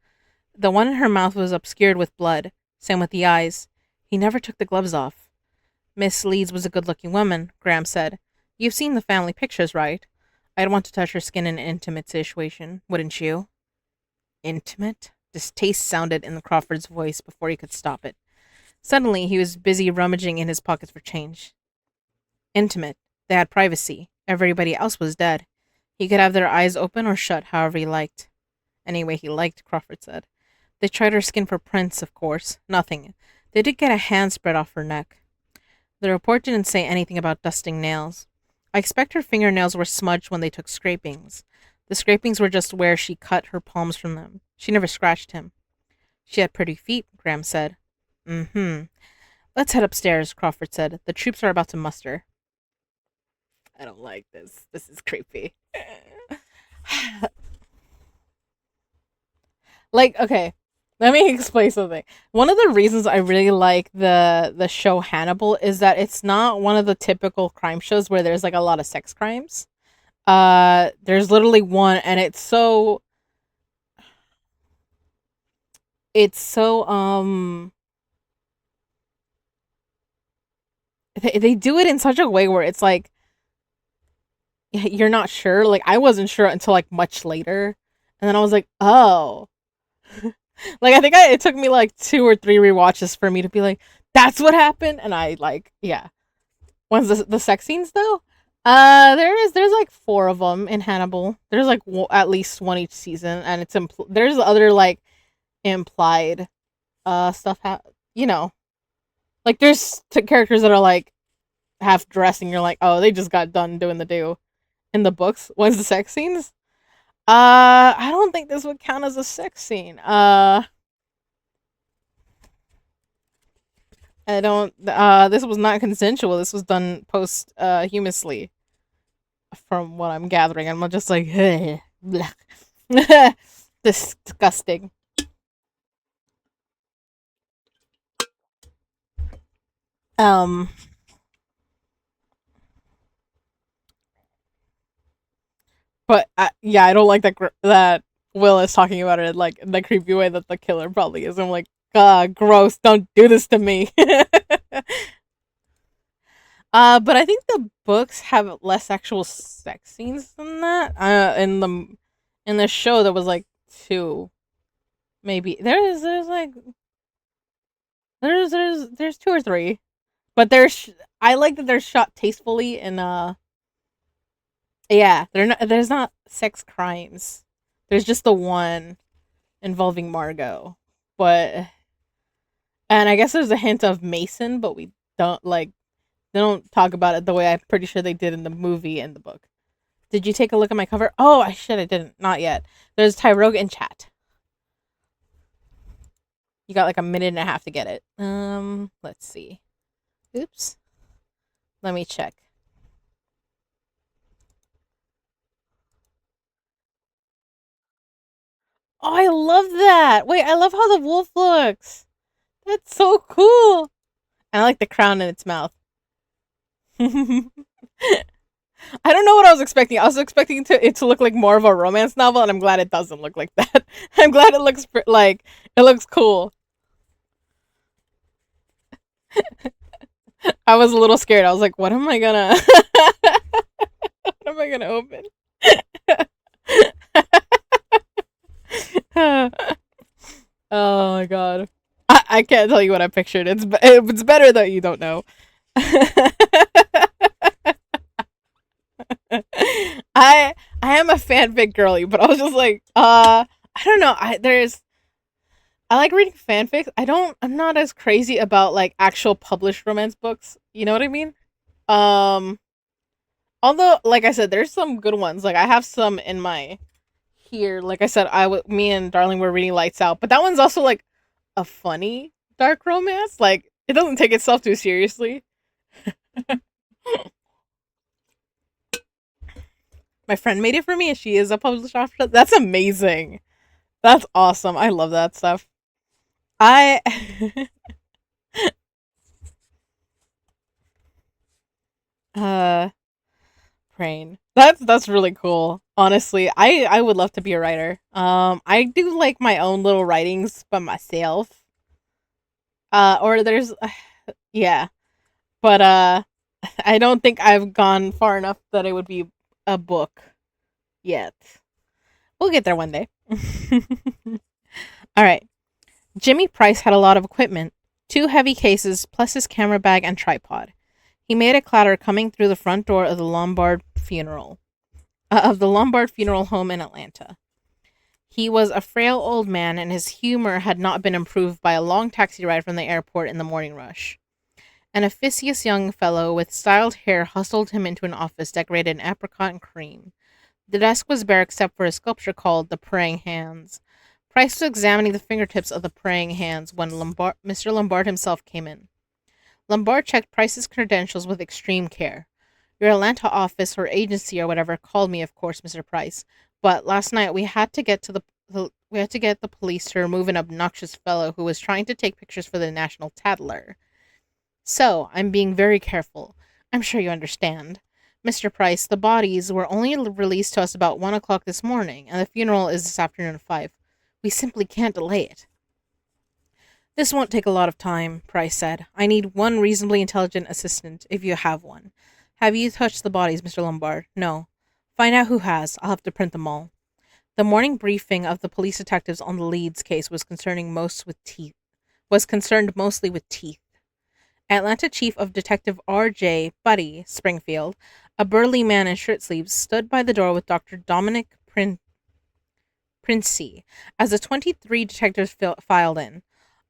A: The one in her mouth was obscured with blood. Same with the eyes. He never took the gloves off. Miss Leeds was a good-looking woman, Graham said. You've seen the family pictures, right? I'd want to touch her skin in an intimate situation, wouldn't you? Intimate? Distaste sounded in Crawford's voice before he could stop it. Suddenly, he was busy rummaging in his pockets for change. Intimate. They had privacy. Everybody else was dead. He could have their eyes open or shut however he liked. Anyway he liked, Crawford said. They tried her skin for prints, of course. Nothing. They did get a hand spread off her neck. The report didn't say anything about dusting nails. I expect her fingernails were smudged when they took scrapings. The scrapings were just where she cut her palms from them. She never scratched him. She had pretty feet, Graham said. Mm-hmm. Let's head upstairs, Crawford said. The troops are about to muster. I don't like this. This is creepy. Like, okay, let me explain something. One of the reasons I really like the show Hannibal is that it's not one of the typical crime shows where there's like a lot of sex crimes. There's literally one, and it's so they do it in such a way where it's like you're not sure. Like I wasn't sure until like much later, and then I was like, oh. Like I think it took me like 2 or 3 rewatches for me to be like, that's what happened, and I like yeah. When's the sex scenes though? There's like 4 of them in Hannibal. There's like at least one each season, and it's there's other like implied stuff. You know, like there's characters that are like half dressed, and you're like, oh, they just got done doing the do. In the books, when's the sex scenes? I don't think this would count as a sex scene. I don't. This was not consensual. This was done posthumously, from what I'm gathering. I'm just like, disgusting. But yeah, I don't like that Will is talking about it like in the creepy way that the killer probably is. I'm like, God, gross! Don't do this to me. But I think the books have less actual sex scenes than that. In the show there was like 2, maybe there's like there's 2 or 3, but I like that they're shot tastefully and yeah, there's not sex crimes. There's just the one involving Margot. But and I guess there's a hint of Mason, but we don't like they don't talk about it the way I'm pretty sure they did in the movie and the book. Did you take a look at my cover? Oh, I didn't. Not yet. There's Tyroga in chat. You got like a minute and a half to get it. Let's see. Oops. Let me check. Oh, I love that. Wait, I love how the wolf looks. That's so cool. And I like the crown in its mouth. I don't know what I was expecting. I was expecting it to look like more of a romance novel, and I'm glad it doesn't look like that. I'm glad it looks like it looks cool. I was a little scared. I was like, what am I gonna what am I gonna open? Oh my god. I can't tell you what I pictured. It's better that you don't know. I am a fanfic girly, but I was just like, I don't know. I like reading fanfics. I'm not as crazy about like actual published romance books. You know what I mean? Um Although like I said, there's some good ones. Like I have some in my here. Like I said, me and Darling were reading Lights Out, but that one's also like a funny dark romance. Like it doesn't take itself too seriously. My friend made it for me, and she is a published author. That's amazing. That's awesome. I love that stuff. I uh Praying. That's really cool. Honestly, I would love to be a writer. I do like my own little writings by myself. Or there's yeah, but I don't think I've gone far enough that it would be a book yet. We'll get there one day. All right. Jimmy Price had a lot of equipment, 2 heavy cases plus his camera bag and tripod. He made a clatter coming through the front door of the Lombard funeral home in Atlanta. He was a frail old man, and his humor had not been improved by a long taxi ride from the airport in the morning rush. An officious young fellow with styled hair hustled him into an office decorated in apricot and cream. The desk was bare except for a sculpture called The Praying Hands. Price was examining the fingertips of the praying hands when Mr. Lombard himself came in. Lombard checked Price's credentials with extreme care. Your Atlanta office or agency or whatever called me, of course, Mr. Price. But last night we had to get the police to remove an obnoxious fellow who was trying to take pictures for the National Tattler. So, I'm being very careful. I'm sure you understand. Mr. Price, the bodies were only released to us about 1 o'clock this morning, and the funeral is this afternoon at 5. We simply can't delay it. This won't take a lot of time, Price said. I need one reasonably intelligent assistant, if you have one. Have you touched the bodies, Mr. Lombard? No. Find out who has. I'll have to print them all. The morning briefing of the police detectives on the Leeds case was concerned mostly with teeth. Atlanta Chief of Detective R.J. Buddy Springfield, a burly man in shirt sleeves, stood by the door with Dr. Dominic Princey as the 23 detectives filed in.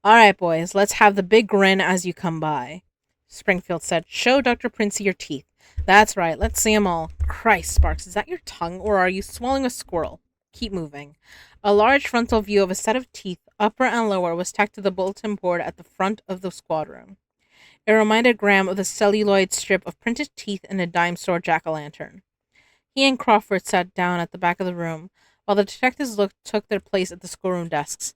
A: All right, boys, let's have the big grin as you come by, Springfield said. Show Dr. Princey your teeth. That's right, let's see 'em all. Christ, Sparks, is that your tongue, or are you swallowing a squirrel? Keep moving. A large frontal view of a set of teeth, upper and lower, was tacked to the bulletin board at the front of the squad room. It reminded Graham of the celluloid strip of printed teeth in a dime store jack-o'-lantern. He and Crawford sat down at the back of the room, while the detectives took their place at the schoolroom desks.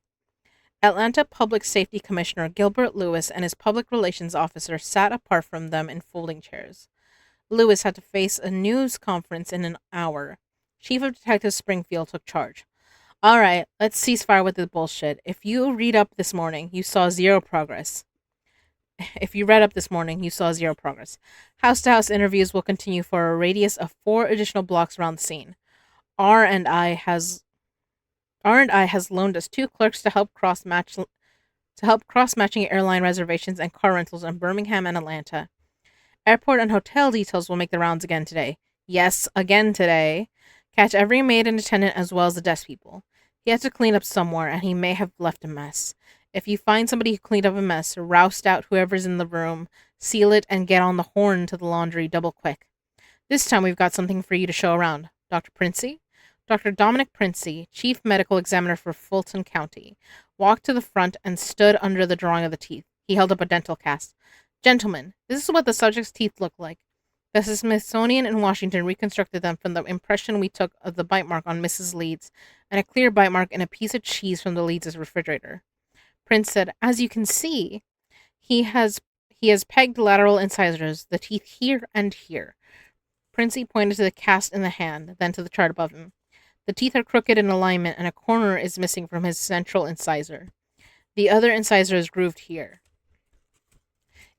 A: Atlanta Public Safety Commissioner Gilbert Lewis and his public relations officer sat apart from them in folding chairs. Lewis had to face a news conference in an hour. Chief of Detectives Springfield took charge. All right, let's cease fire with the bullshit. If you read up this morning, you saw zero progress. House-to-house interviews will continue for a radius of 4 additional blocks around the scene. R&I has loaned us 2 clerks to help cross-matching airline reservations and car rentals in Birmingham and Atlanta. Airport and hotel details will make the rounds again today. Yes, again today. Catch every maid and attendant as well as the desk people. He had to clean up somewhere, and he may have left a mess. If you find somebody who cleaned up a mess, roust out whoever's in the room, seal it, and get on the horn to the laundry double quick. This time we've got something for you to show around. Dr. Princey? Dr. Dominic Princey, Chief Medical Examiner for Fulton County, walked to the front and stood under the drawing of the teeth. He held up a dental cast. Gentlemen, this is what the subject's teeth look like. The Smithsonian in Washington reconstructed them from the impression we took of the bite mark on Mrs. Leeds and a clear bite mark in a piece of cheese from the Leeds' refrigerator. Prince said, as you can see, he has pegged lateral incisors, the teeth here and here. Princey pointed to the cast in the hand, then to the chart above him. The teeth are crooked in alignment, and a corner is missing from his central incisor. The other incisor is grooved here.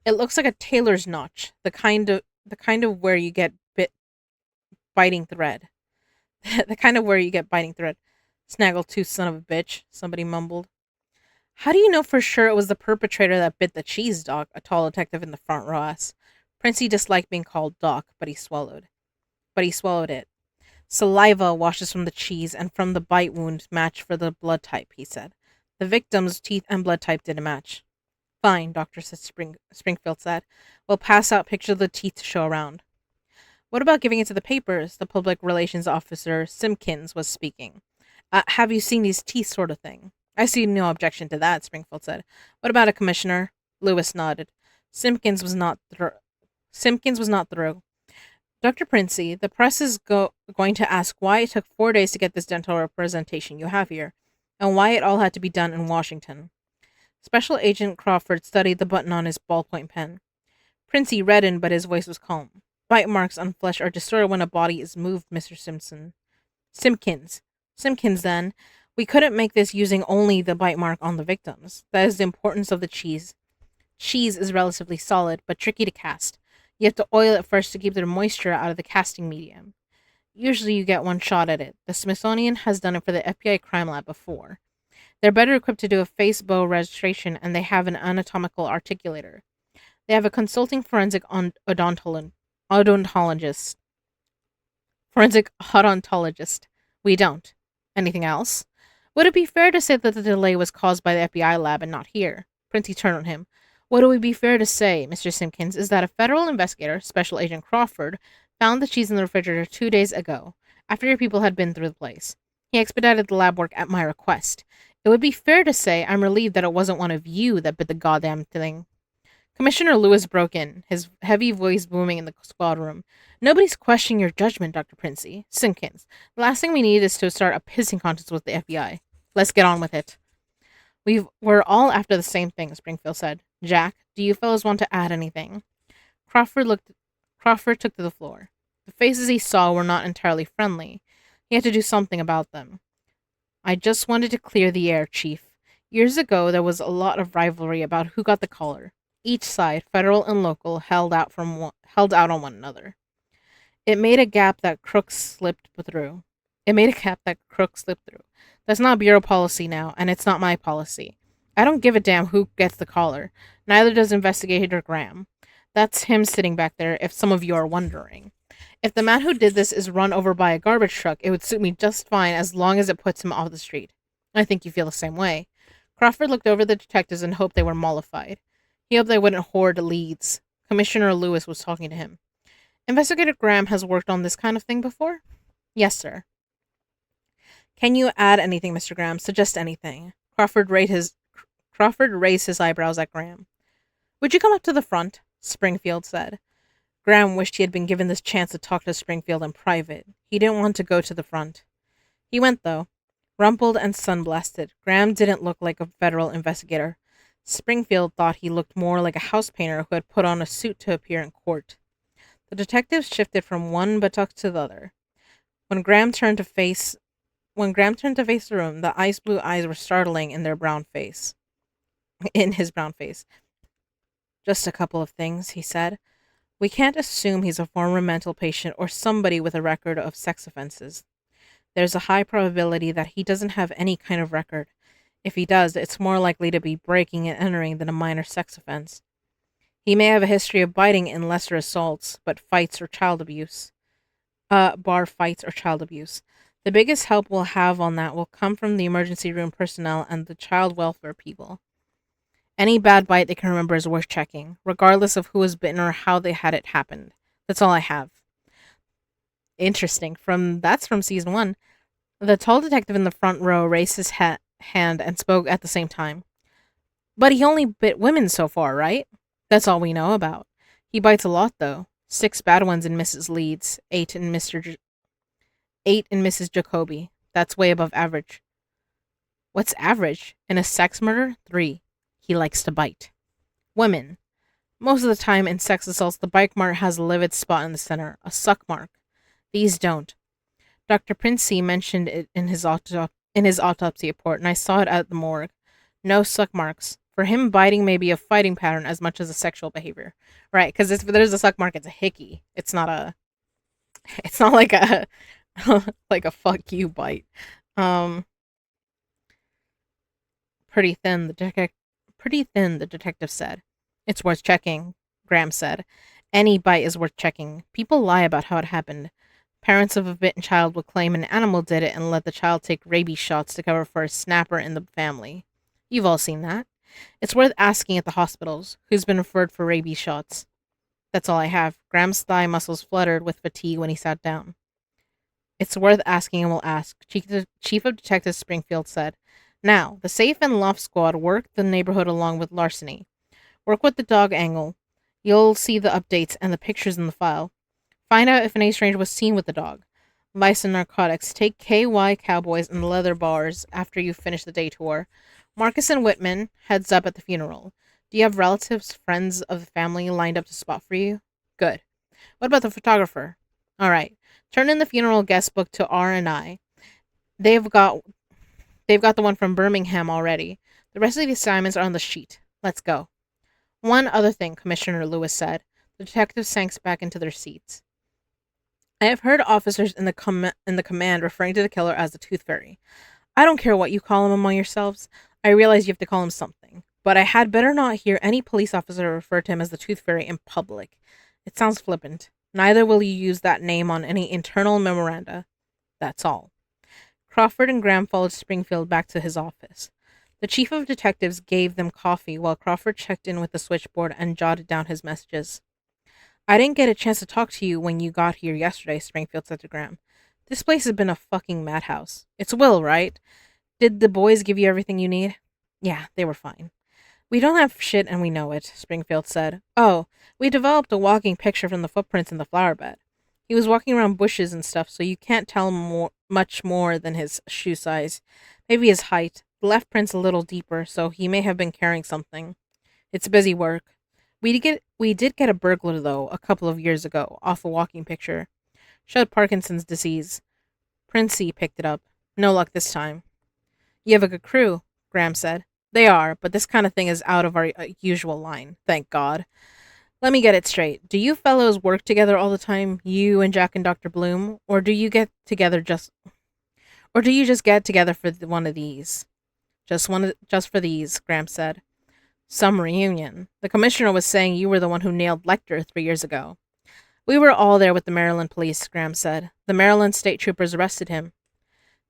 A: It looks like a tailor's notch, the kind of where you get biting thread. The kind of where you get biting thread. Snaggletooth son of a bitch, somebody mumbled. How do you know for sure it was the perpetrator that bit the cheese, Doc? A tall detective in the front row asked. Princey disliked being called Doc, but he swallowed it. Saliva washes from the cheese and from the bite wound match for the blood type, he said. The victim's teeth and blood type didn't match. Fine, Dr. Springfield said. We'll pass out pictures of the teeth to show around. What about giving it to the papers? The public relations officer, Simpkins, was speaking. Have you seen these teeth sort of thing? I see no objection to that, Springfield said. What about a commissioner? Lewis nodded. Simpkins was not through. Dr. Princey, the press is going to ask why it took 4 days to get this dental representation you have here, and why it all had to be done in Washington. Special Agent Crawford studied the button on his ballpoint pen. Princey reddened, but his voice was calm. Bite marks on flesh are distorted when a body is moved, Mr. Simpkins, then. We couldn't make this using only the bite mark on the victims. That is the importance of the cheese. Cheese is relatively solid, but tricky to cast. You have to oil it first to keep the moisture out of the casting medium. Usually you get one shot at it. The Smithsonian has done it for the FBI crime lab before. They're better equipped to do a face bow registration, and they have an anatomical articulator. They have a consulting odontologist. Forensic odontologist. We don't. Anything else? Would it be fair to say that the delay was caused by the FBI lab and not here? Princey turned on him. What it would be fair to say, Mr. Simpkins, is that a federal investigator, Special Agent Crawford, found the cheese in the refrigerator 2 days ago, after your people had been through the place. He expedited the lab work at my request. It would be fair to say I'm relieved that it wasn't one of you that bit the goddamn thing. Commissioner Lewis broke in, his heavy voice booming in the squad room. Nobody's questioning your judgment, Dr. Princey. Simpkins, the last thing we need is to start a pissing contest with the FBI. Let's get on with it. We're all after the same thing, Springfield said. Jack, do you fellows want to add anything? Crawford took to the floor. The faces he saw were not entirely friendly. He had to do something about them. I just wanted to clear the air, Chief. Years ago, there was a lot of rivalry about who got the collar. Each side, federal and local, held out on one another. It made a gap that crooks slipped through. That's not bureau policy now, and it's not my policy. I don't give a damn who gets the collar. Neither does Investigator Graham. That's him sitting back there, if some of you are wondering. If the man who did this is run over by a garbage truck, it would suit me just fine as long as it puts him off the street. I think you feel the same way. Crawford looked over the detectives and hoped they were mollified. He hoped they wouldn't hoard leads. Commissioner Lewis was talking to him. Investigator Graham has worked on this kind of thing before? Yes, sir. Can you add anything, Mr. Graham? Suggest anything. Crawford raised his eyebrows at Graham. Would you come up to the front? Springfield said. Graham wished he had been given this chance to talk to Springfield in private. He didn't want to go to the front. He went, though. Rumpled and sun-blasted, Graham didn't look like a federal investigator. Springfield thought he looked more like a house painter who had put on a suit to appear in court. The detectives shifted from one buttock to the other. When Graham turned to face the room, the ice blue eyes were startling in his brown face. Just a couple of things, he said. We can't assume he's a former mental patient or somebody with a record of sex offenses. There's a high probability that he doesn't have any kind of record. If he does, it's more likely to be breaking and entering than a minor sex offense. He may have a history of biting in lesser assaults, bar fights or child abuse. The biggest help we'll have on that will come from the emergency room personnel and the child welfare people. Any bad bite they can remember is worth checking, regardless of who was bitten or how they had it happen. That's all I have. Interesting. That's from season 1. The tall detective in the front row raised his hand and spoke at the same time. But he only bit women so far, right? That's all we know about. He bites a lot, though. 6 bad ones in Mrs. Leeds, 8 in Mrs. Jacoby. That's way above average. What's average? In a sex murder? 3. He likes to bite. Women. Most of the time in sex assaults, the bite mark has a livid spot in the center, a suck mark. These don't. Dr. Princey mentioned it in his autopsy report, and I saw it at the morgue. No suck marks. For him, biting may be a fighting pattern as much as a sexual behavior. Right, because if there's a suck mark, it's a hickey. It's not like a like a fuck you bite. Pretty thin, the detective said. It's worth checking, Graham said. Any bite is worth checking. People lie about how it happened. Parents of a bitten child will claim an animal did it and let the child take rabies shots to cover for a snapper in the family. You've all seen that. It's worth asking at the hospitals who's been referred for rabies shots. That's all I have. Graham's thigh muscles fluttered with fatigue when he sat down. It's worth asking and we'll ask, Chief of Detectives Springfield said. Now, the Safe and Loft Squad work the neighborhood along with larceny. Work with the dog angle. You'll see the updates and the pictures in the file. Find out if any stranger was seen with the dog. Vice and narcotics. Take KY Cowboys and the leather bars after you finish the day tour. Marcus and Whitman, heads up at the funeral. Do you have relatives, friends of the family lined up to spot for you? Good. What about the photographer? All right. Turn in the funeral guest book to R&I. They've got the one from Birmingham already. The rest of the assignments are on the sheet. Let's go. One other thing, Commissioner Lewis said. The detectives sank back into their seats. I have heard officers in the command referring to the killer as the Tooth Fairy. I don't care what you call him among yourselves. I realize you have to call him something. But but I had better not hear any police officer refer to him as the Tooth Fairy in public. It sounds flippant. Neither will you use that name on any internal memoranda. That's all. Crawford and Graham followed Springfield back to his office. The chief of detectives gave them coffee while Crawford checked in with the switchboard and jotted down his messages. I didn't get a chance to talk to you when you got here yesterday, Springfield said to Graham. This place has been a fucking madhouse. It's Will, right? Did the boys give you everything you need? Yeah, they were fine. We don't have shit and we know it, Springfield said. Oh, we developed a walking picture from the footprints in the flower bed. He was walking around bushes and stuff, so you can't tell much more than his shoe size. Maybe his height. The left print's a little deeper, so he may have been carrying something. It's busy work. We did get a burglar, though, a couple of years ago, off a walking picture. Showed Parkinson's disease. Princey picked it up. No luck this time. You have a good crew, Graham said. They are, but this kind of thing is out of our usual line, thank God. Let me get it straight. Do you fellows work together all the time, you and Jack and Dr. Bloom, or do you just get together for one of these? Just for these, Graham said. Some reunion. The commissioner was saying you were the one who nailed Lecter 3 years ago. We were all there with the Maryland police, Graham said. The Maryland state troopers arrested him.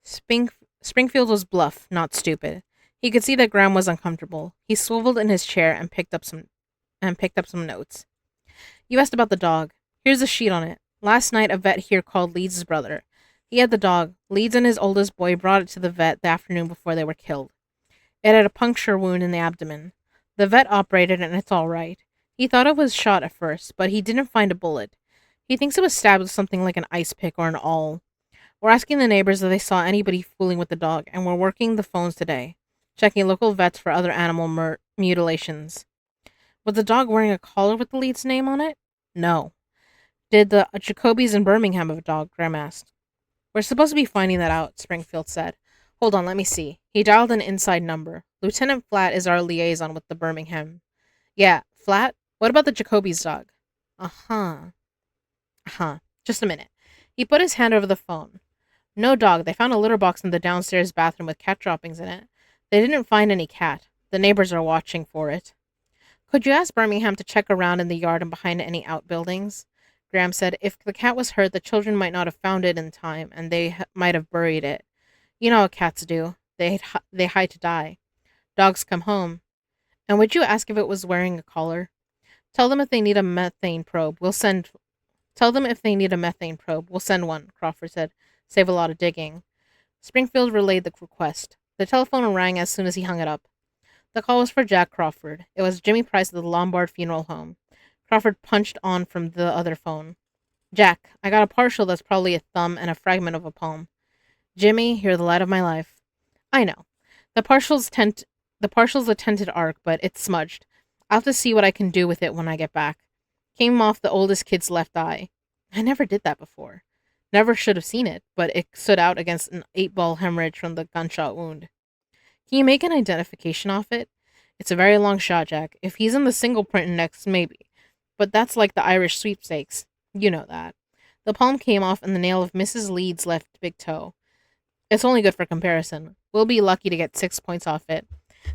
A: Springfield was bluff, not stupid. He could see that Graham was uncomfortable. He swiveled in his chair and picked up some notes. You asked about the dog. Here's a sheet on it. Last night a vet here called Leeds' brother. He had the dog. Leeds and his oldest boy brought it to the vet the afternoon before they were killed. It had a puncture wound in the abdomen. The vet operated and it's all right. He thought it was shot at first, but he didn't find a bullet. He thinks it was stabbed with something like an ice pick or an awl. We're asking the neighbors if they saw anybody fooling with the dog, and we're working the phones today, checking local vets for other animal mutilations. Was the dog wearing a collar with the Leeds name on it? No. Did the Jacobys in Birmingham have a dog? Graham asked. We're supposed to be finding that out, Springfield said. Hold on, let me see. He dialed an inside number. Lieutenant Flat is our liaison with the Birmingham. Yeah, Flat? What about the Jacobys dog? Uh-huh. Just a minute. He put his hand over the phone. No dog. They found a litter box in the downstairs bathroom with cat droppings in it. They didn't find any cat. The neighbors are watching for it. Could you ask Birmingham to check around in the yard and behind any outbuildings? Graham said, if the cat was hurt, the children might not have found it in time, and they might have buried it. You know what cats do. They hide to die. Dogs come home. And would you ask if it was wearing a collar? Tell them if they need a methane probe. Tell them if they need a methane probe. We'll send one, Crawford said. Save a lot of digging. Springfield relayed the request. The telephone rang as soon as he hung it up. The call was for Jack Crawford. It was Jimmy Price of the Lombard Funeral Home. Crawford punched on from the other phone. Jack, I got a partial that's probably a thumb and a fragment of a palm. Jimmy, you're the light of my life. I know. The partial's a tented arc, but it's smudged. I'll have to see what I can do with it when I get back. Came off the oldest kid's left eye. I never did that before. Never should have seen it, but it stood out against an 8-ball hemorrhage from the gunshot wound. Can you make an identification off it? It's a very long shot, Jack. If he's in the single print next, maybe. But that's like the Irish sweepstakes. You know that. The palm came off and the nail of Mrs. Leeds' left big toe. It's only good for comparison. We'll be lucky to get 6 points off it.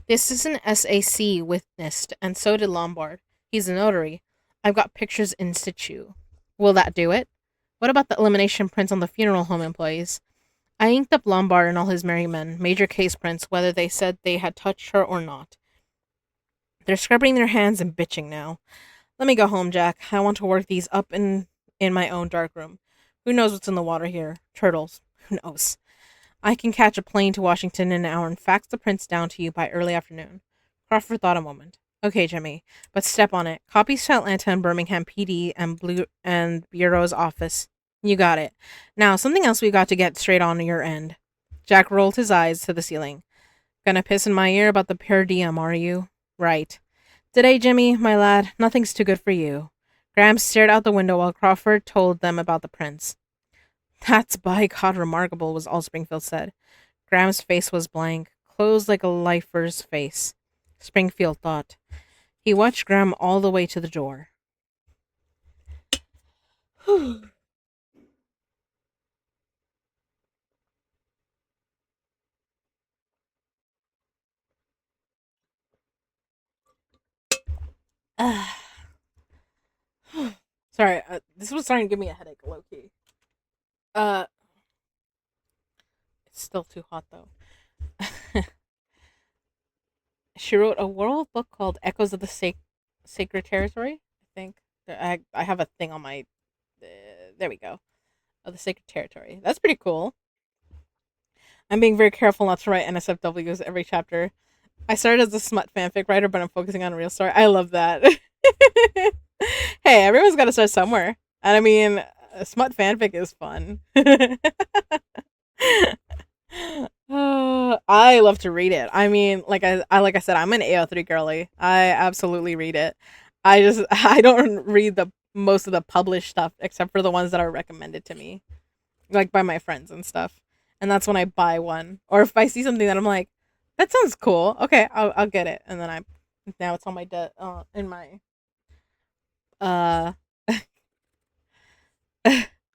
A: The assistant SAC witnessed, and so did Lombard. He's a notary. I've got pictures in situ. Will that do it? What about the elimination prints on the funeral home employees? I inked up Lombard and all his merry men, major case prints, whether they said they had touched her or not. They're scrubbing their hands and bitching now. Let me go home, Jack. I want to work these up in my own darkroom. Who knows what's in the water here? Turtles. Who knows? I can catch a plane to Washington in an hour and fax the prints down to you by early afternoon. Crawford thought a moment. Okay, Jimmy, but step on it. Copies to Atlanta and Birmingham PD and Bureau's office. You got it. Now, something else we got to get straight on your end. Jack rolled his eyes to the ceiling. Gonna piss in my ear about the per diem, are you? Right. Today, Jimmy, my lad, nothing's too good for you. Graham stared out the window while Crawford told them about the prints. That's by God remarkable, was all Springfield said. Graham's face was blank, closed like a lifer's face. Springfield thought. He watched Graham all the way to the door. Uh, sorry, this was starting to give me a headache, low key. Uh, it's still too hot though. She wrote a world book called Echoes of the Sacred Territory. I think I have a thing on my. There we go. Of the Sacred Territory. That's pretty cool. I'm being very careful not to write NSFWs every chapter. I started as a smut fanfic writer, but I'm focusing on a real story. I love that. Hey, everyone's got to start somewhere. And I mean, smut fanfic is fun. I love to read it. I mean, like I said, I'm an AO3 girly. I absolutely read it. I don't read the most of the published stuff except for the ones that are recommended to me, like by my friends and stuff. And that's when I buy one, or if I see something that I'm like, that sounds cool. Okay, I'll get it, and then now it's on my in uh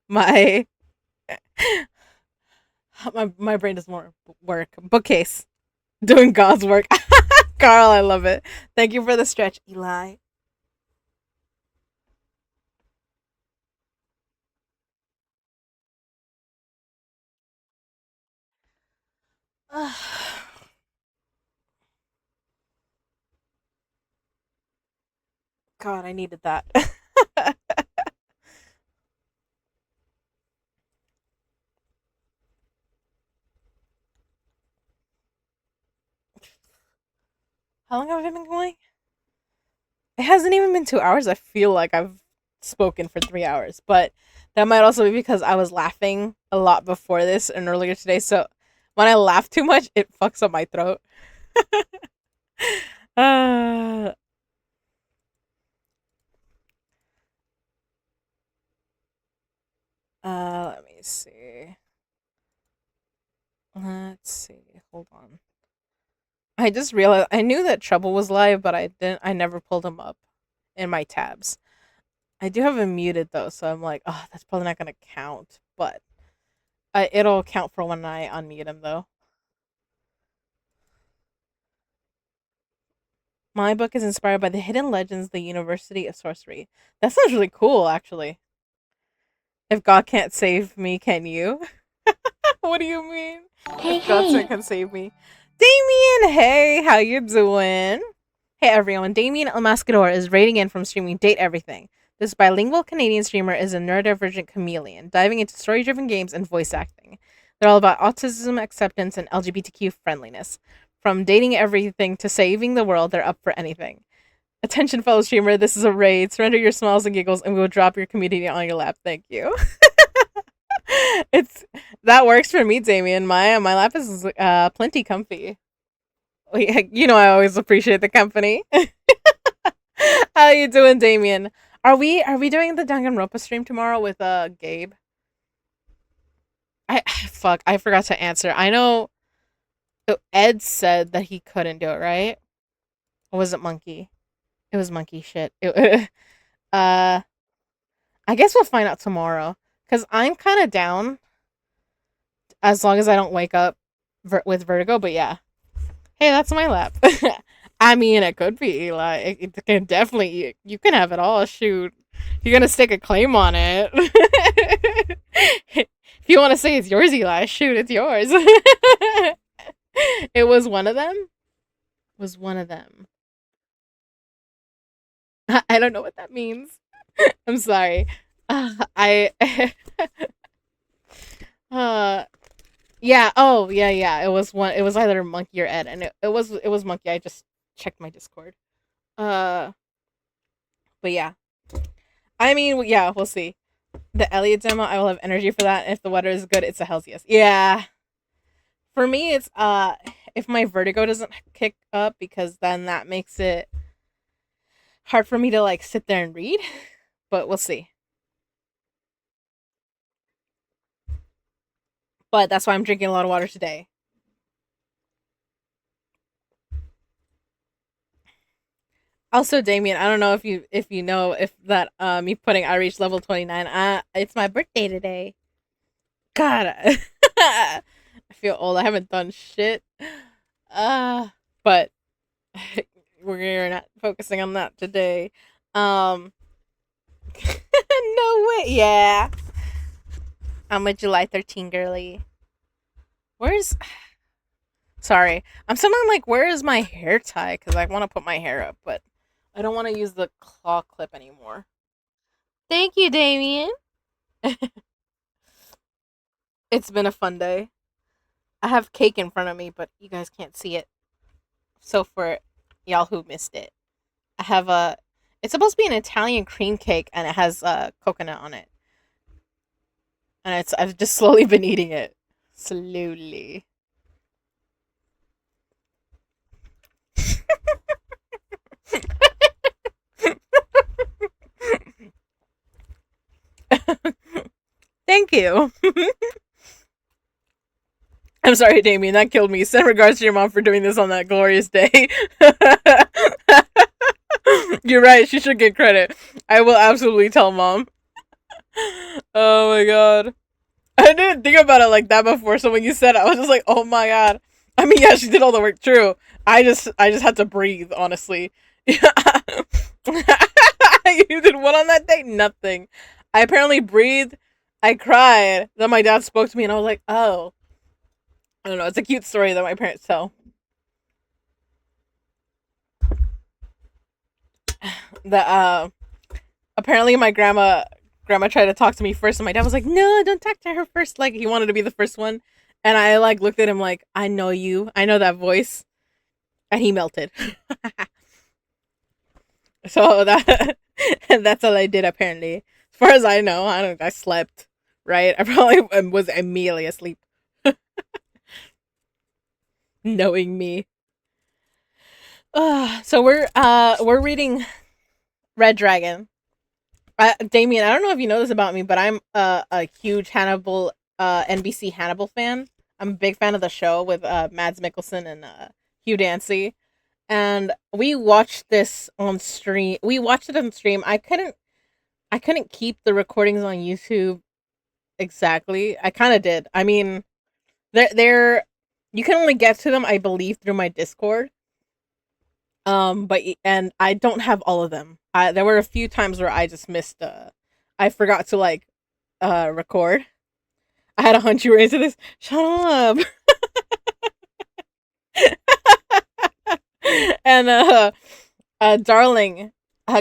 A: my my brain does more work. Bookcase doing God's work. Carl, I love it. Thank you for the stretch, Eli. God, I needed that. How long have I been going? It hasn't even been 2 hours. I feel like I've spoken for 3 hours, but that might also be because I was laughing a lot before this and earlier today. So when I laugh too much, it fucks up my throat. uh, let me see. Let's see. Hold on. I just realized I knew that Trouble was live, but I didn't. I never pulled him up in my tabs. I do have him muted though, so I'm like, oh, that's probably not gonna count. But it'll count for when I unmute him though. My book is inspired by the hidden legends of the University of Sorcery. That sounds really cool, actually. If God can't save me, can you? What do you mean?
C: Hey,
A: If God
C: hey.
A: can save me. Damien, hey, how you doing? Hey everyone, Damien Almascador is rating in from streaming Date Everything. This bilingual Canadian streamer is a neurodivergent chameleon, diving into story-driven games and voice acting. They're all about autism acceptance and LGBTQ friendliness. From dating everything to saving the world, they're up for anything. Attention, fellow streamer, this is a raid. Surrender your smiles and giggles, and we will drop your community on your lap. Thank you. It's that works for me, Damien. My lap is plenty comfy. You know I always appreciate the company. How you doing, Damien? Are we doing the Danganronpa stream tomorrow with Gabe? I fuck, I forgot to answer. I know Ed said that he couldn't do it, right? Or was it Monkey? It was Monkey shit. Uh I guess we'll find out tomorrow cuz I'm kind of down as long as I don't wake up with vertigo, but yeah. Hey, that's my lap. I mean, it could be Eli. It can definitely you can have it all. Shoot, you're gonna stake a claim on it. If you want to say it's yours, Eli, shoot, it's yours. It was one of them. Was one of them. I don't know what that means. I'm sorry. I. uh. Yeah. Oh, yeah. Yeah. It was one. It was either Monkey or Ed, and it was Monkey. I just checked my Discord. Uh. But yeah. I mean, yeah. We'll see. The Elliot demo. I will have energy for that. If the weather is good, it's a hell's yes. Yeah. For me, it's if my vertigo doesn't kick up, because then that makes it hard for me to like sit there and read. But we'll see. But that's why I'm drinking a lot of water today. Also, Damien, I don't know if you know if that me putting I reached level 29. It's my birthday today. God, I feel old. I haven't done shit. Uh, but we're not focusing on that today. No way. Yeah. I'm a July 13 girly. Where's Sorry. I'm something like, where is my hair tie? Because I want to put my hair up, but I don't want to use the claw clip anymore. Thank you, Damien. It's been a fun day. I have cake in front of me, but you guys can't see it. So for y'all who missed it, I have a. It's supposed to be an Italian cream cake, and it has coconut on it. And I've just slowly been eating it, slowly. Thank you. I'm sorry, Damien. That killed me. Send regards to your mom for doing this on that glorious day. You're right. She should get credit. I will absolutely tell mom. Oh my god. I didn't think about it like that before, so when you said it, I was just like, oh my god. I mean, yeah, she did all the work, true. I just had to breathe, honestly. You did what on that day? Nothing. I apparently breathed, I cried, then my dad spoke to me, and I was like, oh. I don't know, it's a cute story that my parents tell. The apparently my grandma tried to talk to me first, and my dad was like, no, don't talk to her first. Like, he wanted to be the first one. And I like looked at him like, I know you. I know that voice. And he melted. So that's all I did apparently. As far as I know, I slept. Right? I probably was immediately asleep. Knowing me. So we're reading Red Dragon. Damien, I don't know if you know this about me, but I'm a huge Hannibal, NBC Hannibal fan. I'm a big fan of the show with Mads Mikkelsen and Hugh Dancy, and we watched this on stream. We watched it on stream. I couldn't keep the recordings on YouTube exactly. I kind of did. I mean, they're you can only get to them, I believe, through my Discord. And I don't have all of them. There were a few times where I just missed. I forgot to like, record. I had a hunch you were into this. Shut up. And darling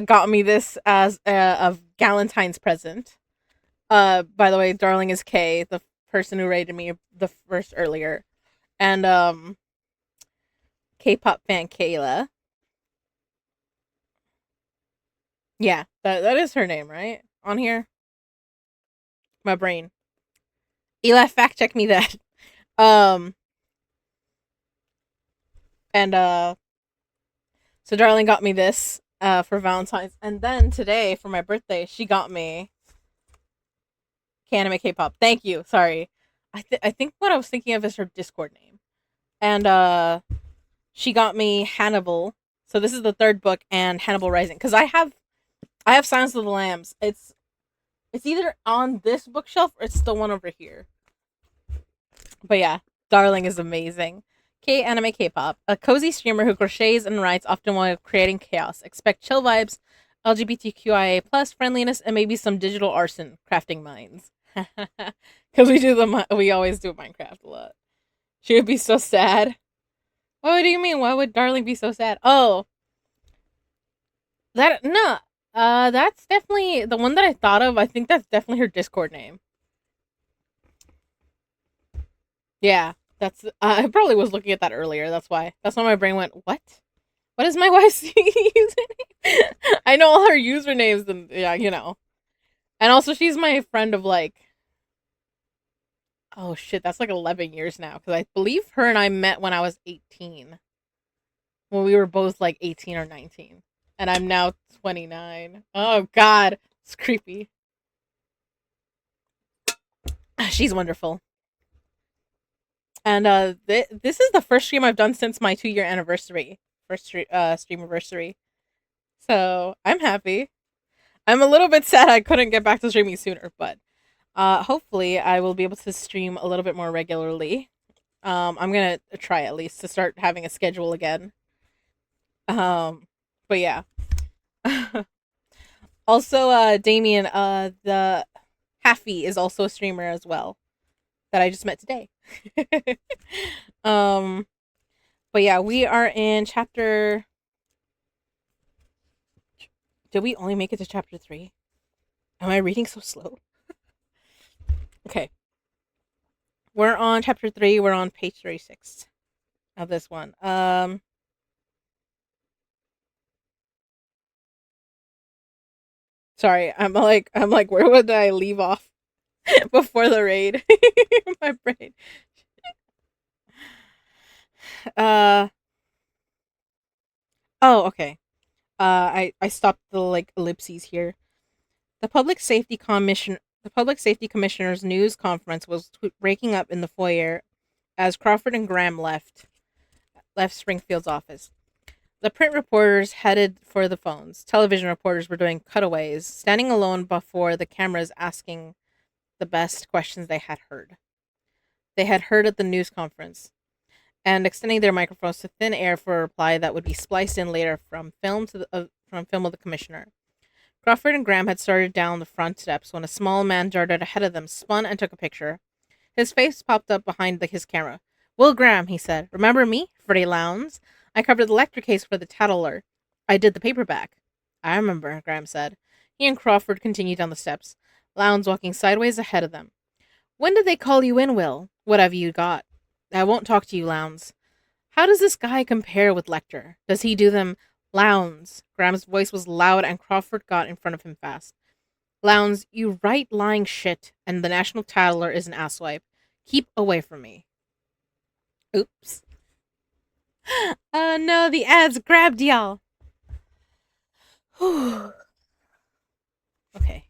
A: got me this as a Galentine's present. By the way, darling is Kay, the person who rated me the first earlier, and K-pop fan Kayla. Yeah, that is her name, right? On here, my brain. Eli, fact check me that. Um, and so darling got me this for Valentine's, and then today for my birthday, she got me Anime K-pop. Thank you. Sorry, I think what I was thinking of is her Discord name, and she got me Hannibal. So this is the third book and Hannibal Rising, because I have Silence of the Lambs. It's either on this bookshelf or it's the one over here. But yeah, darling is amazing. K Anime K-pop, a cozy streamer who crochets and writes often while creating chaos. Expect chill vibes, LGBTQIA plus friendliness, and maybe some digital arson crafting minds. Because we always do Minecraft a lot. She would be so sad. What do you mean? Why would darling be so sad? Oh, that no. That's definitely the one that I thought of. I think that's definitely her Discord name. Yeah, that's. I probably was looking at that earlier. That's why. That's why my brain went, "What? What is my wife's username?" I know all her usernames, and yeah, And also, she's my friend of like, oh shit, that's like 11 years now. Because I believe her and I met when I was 18. When we were both like 18 or 19, and I'm now 29. Oh god, it's creepy. She's wonderful. And this is the first stream I've done since my 2-year anniversary. First stream anniversary. So I'm happy. I'm a little bit sad I couldn't get back to streaming sooner, but hopefully I will be able to stream a little bit more regularly. I'm gonna try at least to start having a schedule again. Um, but yeah. Also, Damien, the Haffy is also a streamer as well that I just met today. um, but yeah, we are in chapter. Did we only make it to chapter 3? Am I reading so slow? Okay, we're on chapter 3. We're on page 36 of this one. Sorry, I'm like, where would I leave off before the raid? My brain. Uh oh, okay. I stopped the like ellipses here. The Public Safety Commissioner's news conference was breaking up in the foyer as Crawford and Graham left Springfield's office. The print reporters headed for the phones. Television reporters were doing cutaways, standing alone before the cameras asking the best questions they had heard. They had heard at the news conference and extending their microphones to thin air for a reply that would be spliced in later from film of the commissioner. Crawford and Graham had started down the front steps when a small man darted ahead of them, spun, and took a picture. His face popped up behind his camera. "Will Graham," he said. "Remember me? Freddie Lowndes? I covered the lecture case for the Tattler. I did the paperback." "I remember," Graham said. He and Crawford continued down the steps, Lowndes walking sideways ahead of them. "When did they call you in, Will? What have you got?" "I won't talk to you, Lowndes." "How does this guy compare with Lecter? Does he do them?" "Lowndes." Graham's voice was loud and Crawford got in front of him fast. "Lowndes, you write lying shit, and the National Tattler is an asswipe. Keep away from me." Oops. Oh no, the ads grabbed y'all. Okay.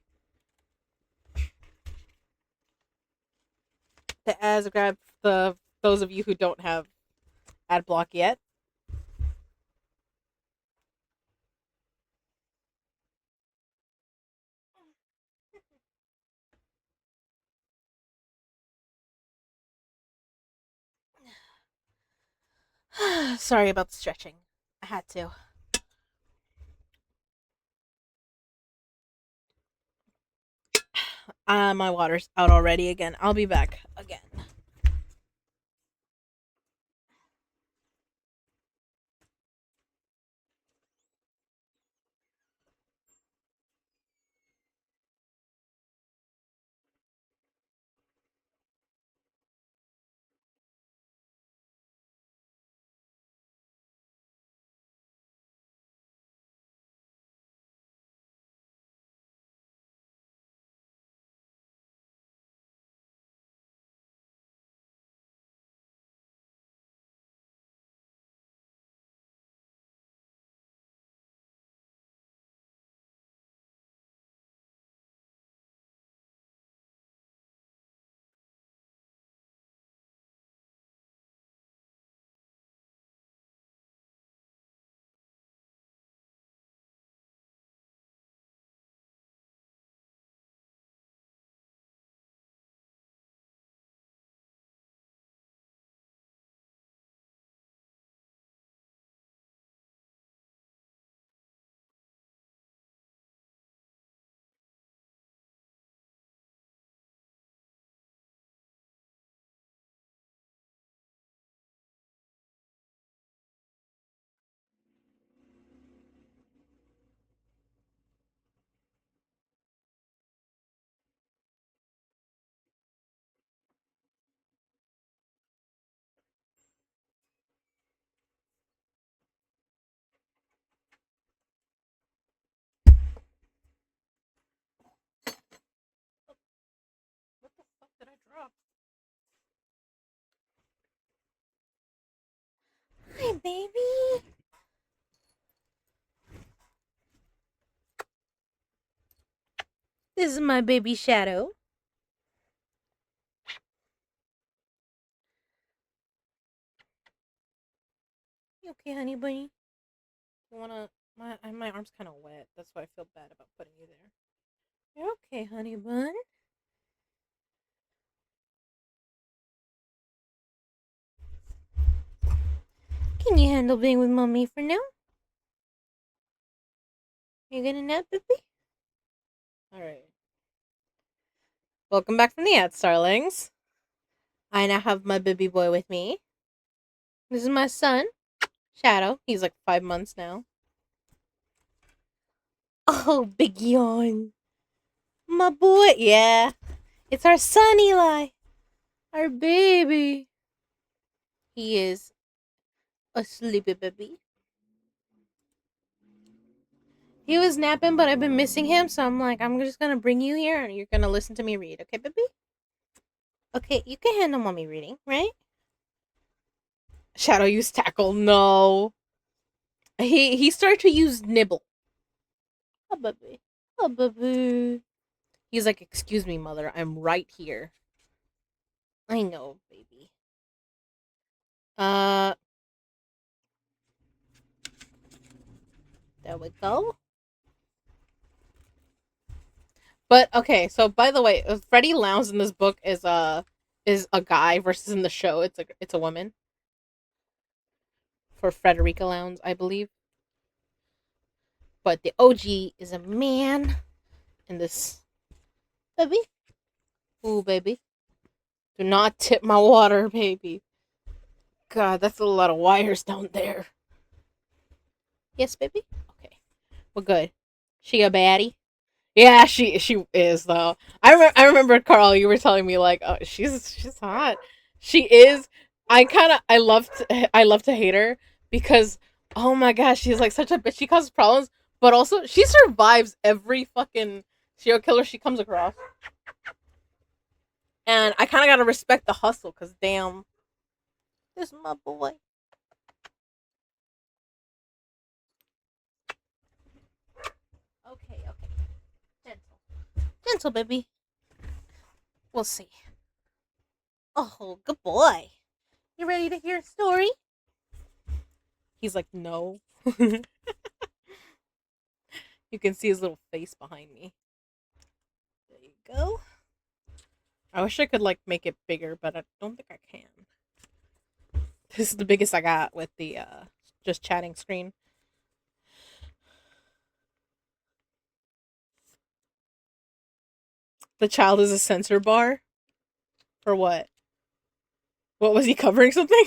A: The ads grabbed those of you who don't have ad block yet. Sorry about the stretching. I had to. My water's out already again. I'll be back again. What the fuck did I drop? Hi, baby. This is my baby Shadow. You okay, honey bunny? You wanna? My arm's kind of wet. That's why I feel bad about putting you there. You're okay, honey bun. Can you handle being with mommy for now? You gonna nap, baby? Alright. Welcome back from the ad, starlings. I now have my baby boy with me. This is my son, Shadow. He's like 5 months now. Oh, big yawn. My boy. Yeah. It's our son, Eli. Our baby. He is a sleepy baby. He was napping, but I've been missing him, so I'm like, I'm just gonna bring you here and you're gonna listen to me read, okay, baby? Okay, you can handle mommy reading, right? Shadow used tackle. No. He started to use nibble. Oh, baby. Oh, baby. He's like, excuse me, mother. I'm right here. I know, baby. Uh, there we go. But okay, so by the way, Freddie Lounds in this book is a guy versus in the show it's a woman. For Frederica Lounds, I believe. But the OG is a man in this baby. Ooh, baby. Do not tip my water, baby. God, that's a lot of wires down there. Yes, baby? Okay. Well, good. She a baddie? Yeah, she is though. I remember Carl. You were telling me like, oh, she's hot. She is. I love to hate her because oh my gosh, she's like such a bitch. She causes problems, but also she survives every fucking serial killer she comes across. And I kind of gotta respect the hustle because damn, this is my boy. Okay, okay, gentle, baby. We'll see. Oh, good boy. You ready to hear a story? He's like, no. You can see his little face behind me. There you go. I wish I could like make it bigger, but I don't think I can. This is the biggest I got with the just chatting screen. The child is a censor bar? For what? What was he covering something?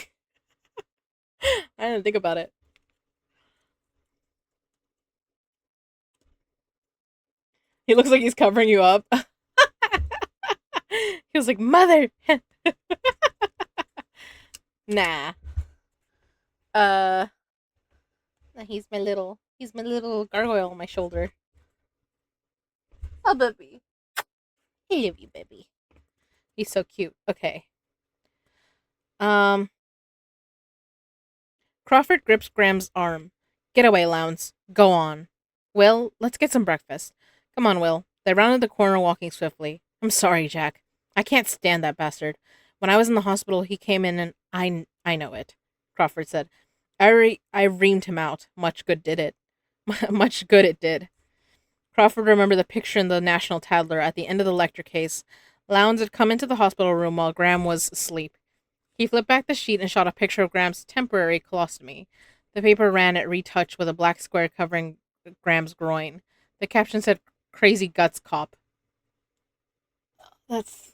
A: I didn't think about it. He looks like he's covering you up. He was like, mother. Nah. Uh he's my little gargoyle on my shoulder. Oh baby. I love you, baby. He's so cute. Okay. Um Crawford grips Graham's arm. Get away, Lowndes. Go on. Will, let's get some breakfast. Come on, Will. They rounded the corner, walking swiftly. I'm sorry, Jack. I can't stand that bastard. When I was in the hospital, he came in and I know it, Crawford said. I reamed him out. Much good did it. Much good it did. Crawford remembered the picture in the National Tattler at the end of the lecture case. Lowndes had come into the hospital room while Graham was asleep. He flipped back the sheet and shot a picture of Graham's temporary colostomy. The paper ran at retouch with a black square covering Graham's groin. The caption said, Crazy Guts Cop. That's,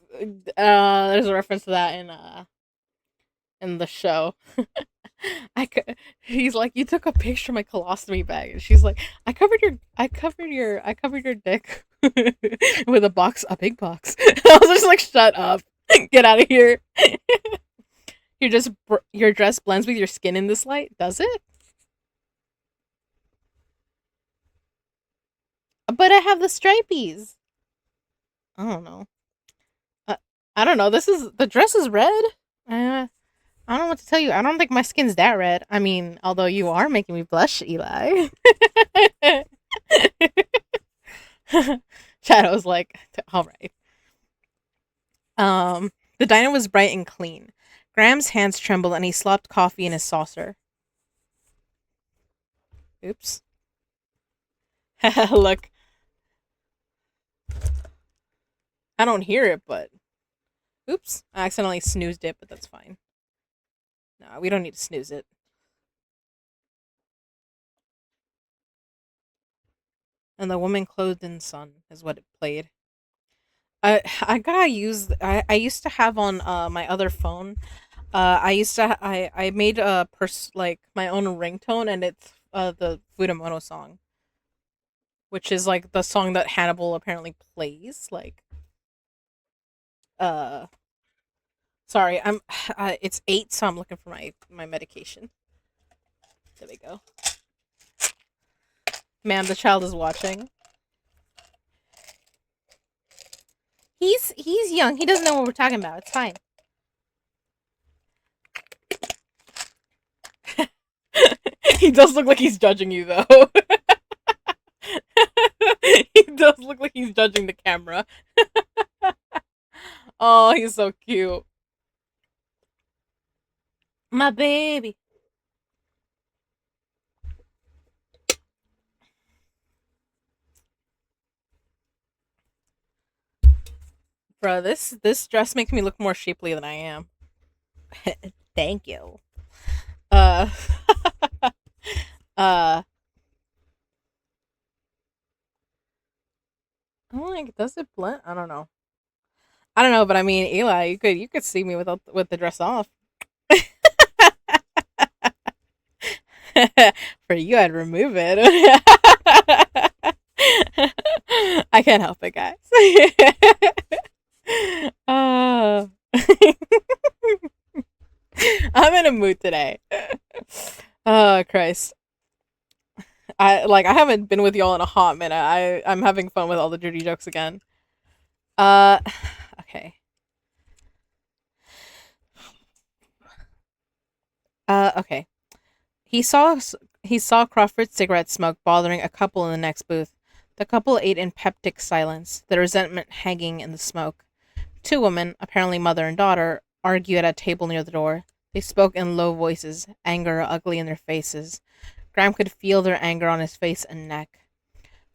A: there's a reference to that in the show. He's like, you took a picture of my colostomy bag, and she's like, I covered your dick with a big box. I was just like, shut up, get out of here. Your dress blends with your skin in this light, does it? But I have the stripies. I don't know. I don't know. The dress is red. I don't know what to tell you. I don't think my skin's that red. I mean, although you are making me blush, Eli. Shadow's like, all right. The diner was bright and clean. Graham's hands trembled and he slopped coffee in his saucer. Oops. Look. I don't hear it, but oops. I accidentally snoozed it, but that's fine. No, we don't need to snooze it. and the woman clothed in sun is what it played. I gotta use. I used to have on my other phone. I made a like my own ringtone, and it's the Fudamoto song, which is like the song that Hannibal apparently plays. Like uh, sorry, I'm. It's 8, so I'm looking for my medication. There we go. Ma'am, the child is watching. He's young. He doesn't know what we're talking about. It's fine. He does look like he's judging you, though. He does look like he's judging the camera. Oh, he's so cute. My baby. Bro, this dress makes me look more shapely than I am. Thank you. Uh uh I'm like, does it blend? I don't know. I don't know, but I mean, Eli, you could see me with the dress off. For you, I'd remove it. I can't help it, guys. uh, I'm in a mood today. Oh Christ! I haven't been with y'all in a hot minute. I'm having fun with all the dirty jokes again. Uh, okay. Okay. He saw he saw Crawford's cigarette smoke bothering a couple in the next booth. The couple ate in peptic silence, the resentment hanging in the smoke. Two women, apparently mother and daughter, argued at a table near the door. They spoke in low voices, anger ugly in their faces. Graham could feel their anger on his face and neck.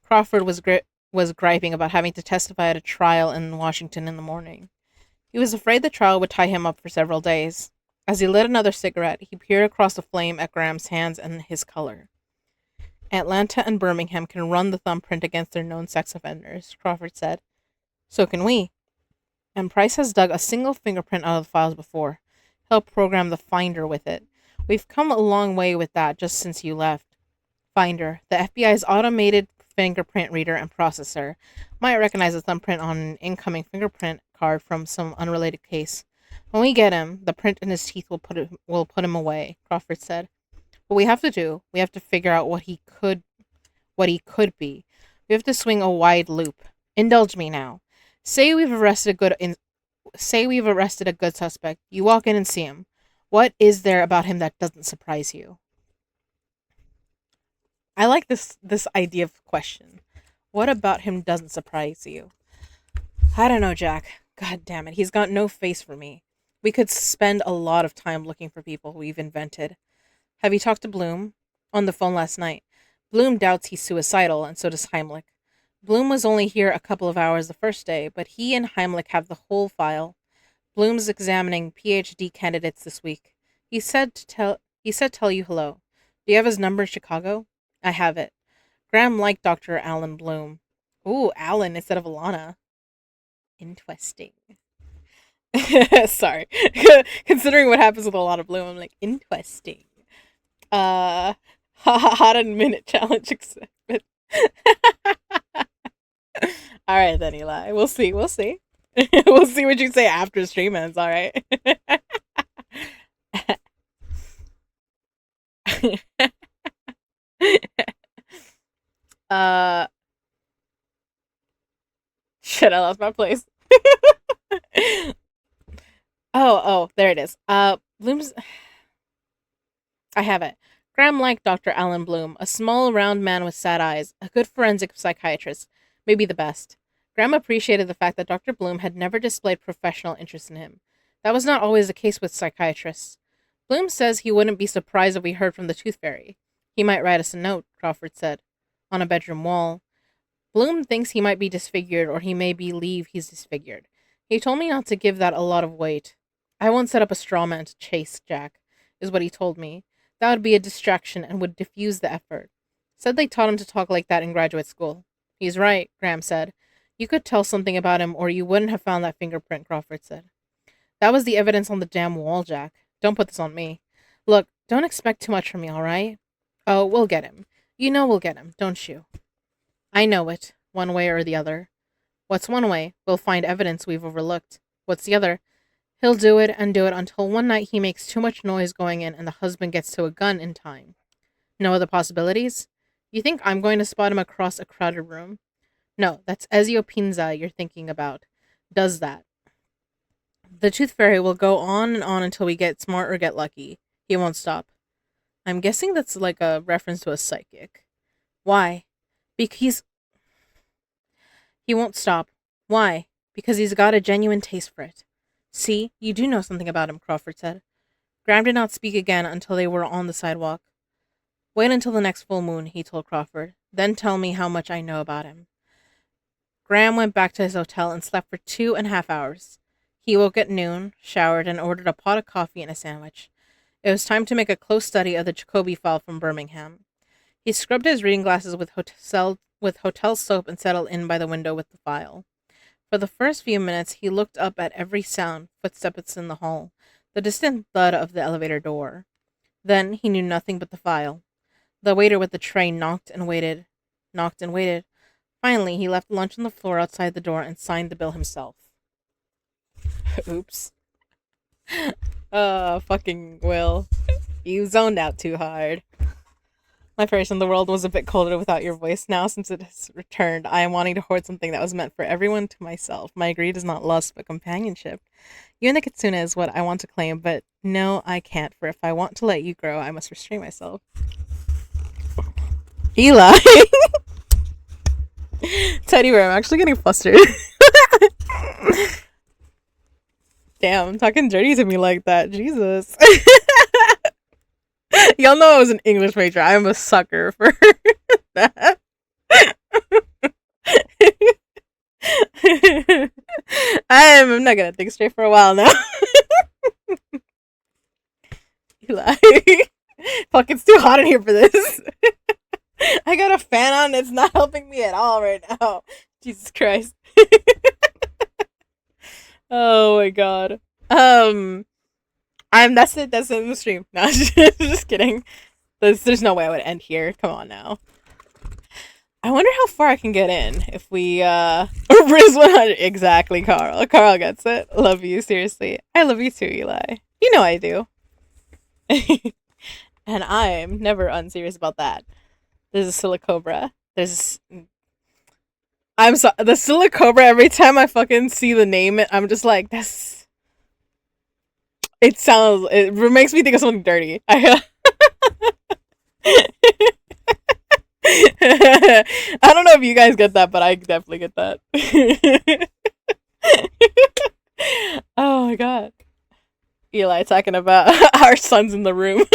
A: Crawford was griping about having to testify at a trial in Washington in the morning. He was afraid the trial would tie him up for several days. As he lit another cigarette, he peered across the flame at Graham's hands and his color. Atlanta and Birmingham can run the thumbprint against their known sex offenders, Crawford said. So can we. And Price has dug a single fingerprint out of the files before. He'll program the Finder with it. We've come a long way with that just since you left. Finder, the FBI's automated fingerprint reader and processor, might recognize a thumbprint on an incoming fingerprint card from some unrelated case. When we get him, the print in his teeth will put him away, Crawford said. What we have to do, we have to figure out what he could be. We have to swing a wide loop. Indulge me now. Say we've arrested a good suspect. You walk in and see him. What is there about him that doesn't surprise you? I like this idea of question. What about him doesn't surprise you? I don't know, Jack. God damn it. He's got no face for me. We could spend a lot of time looking for people we've invented. Have you talked to Bloom? On the phone last night. Bloom doubts he's suicidal, and so does Heimlich. Bloom was only here a couple of hours the first day, but he and Heimlich have the whole file. Bloom's examining PhD candidates this week. He said tell you hello. Do you have his number in Chicago? I have it. Graham liked Dr. Alan Bloom. Ooh, Alan instead of Alana. Interesting. Sorry. Considering what happens with a lot of Bloom, I'm like, interesting. Hot and minute challenge accepted. All right, then, Eli. We'll see. We'll see what you say after stream ends. All right. uh, shit! I lost my place. Oh, there it is. Bloom's. I have it. Graham liked Dr. Alan Bloom, a small, round man with sad eyes, a good forensic psychiatrist, maybe the best. Graham appreciated the fact that Dr. Bloom had never displayed professional interest in him. That was not always the case with psychiatrists. Bloom says he wouldn't be surprised if we heard from the Tooth Fairy. He might write us a note, Crawford said. On a bedroom wall. Bloom thinks he might be disfigured, or he may believe he's disfigured. He told me not to give that a lot of weight. I won't set up a straw man to chase Jack, is what he told me. That would be a distraction and would diffuse the effort. Said they taught him to talk like that in graduate school. He's right, Graham said. You could tell something about him or you wouldn't have found that fingerprint, Crawford said. That was the evidence on the damn wall, Jack. Don't put this on me. Look, don't expect too much from me, alright? Oh, we'll get him. You know we'll get him, don't you? I know it, one way or the other. What's one way? We'll find evidence we've overlooked. What's the other? He'll do it and do it until one night he makes too much noise going in and the husband gets to a gun in time. No other possibilities? You think I'm going to spot him across a crowded room? No, that's Ezio Pinza you're thinking about. Does that. The Tooth Fairy will go on and on until we get smart or get lucky. He won't stop. I'm guessing that's like a reference to a psychic. Why? Because he won't stop. Why? Because he's got a genuine taste for it. See, you do know something about him, Crawford said. Graham did not speak again until they were on the sidewalk. Wait until the next full moon, he told Crawford. Then tell me how much I know about him. Graham went back to his hotel and slept for 2.5 hours. He woke at noon, showered, and ordered a pot of coffee and a sandwich. It was time to make a close study of the Jacoby file from Birmingham. He scrubbed his reading glasses with hotel soap and settled in by the window with the file. For the first few minutes, he looked up at every sound, footsteps in the hall, the distant thud of the elevator door. Then he knew nothing but the file. The waiter with the tray knocked and waited. Finally, he left lunch on the floor outside the door and signed the bill himself. Oops. Fucking Will. You zoned out too hard. My first in the world was a bit colder without your voice. Now, since it has returned, I am wanting to hoard something that was meant for everyone to myself. My greed is not lust, but companionship. You and the kitsune is what I want to claim, but no, I can't, for if I want to let you grow, I must restrain myself. Eli! Teddy bear, I'm actually getting flustered. Damn, talking dirty to me like that. Jesus. Y'all know I was an English major. I'm a sucker for that. I'm not gonna think straight for a while now. Eli. Fuck, it's too hot in here for this. I got a fan on. It's not helping me at all right now. Jesus Christ. Oh my god. That's it. That's in the stream. No, just kidding. There's no way I would end here. Come on now. I wonder how far I can get in if we Riz 100. Exactly, Carl. Carl gets it. Love you, seriously. I love you too, Eli. You know I do. And I'm never unserious about that. There's a Silicobra. I'm sorry. The Silicobra, every time I fucking see the name, I'm just like, that's... It makes me think of something dirty. I don't know if you guys get that, but I definitely get that. Oh my god. Eli talking about our sons in the room.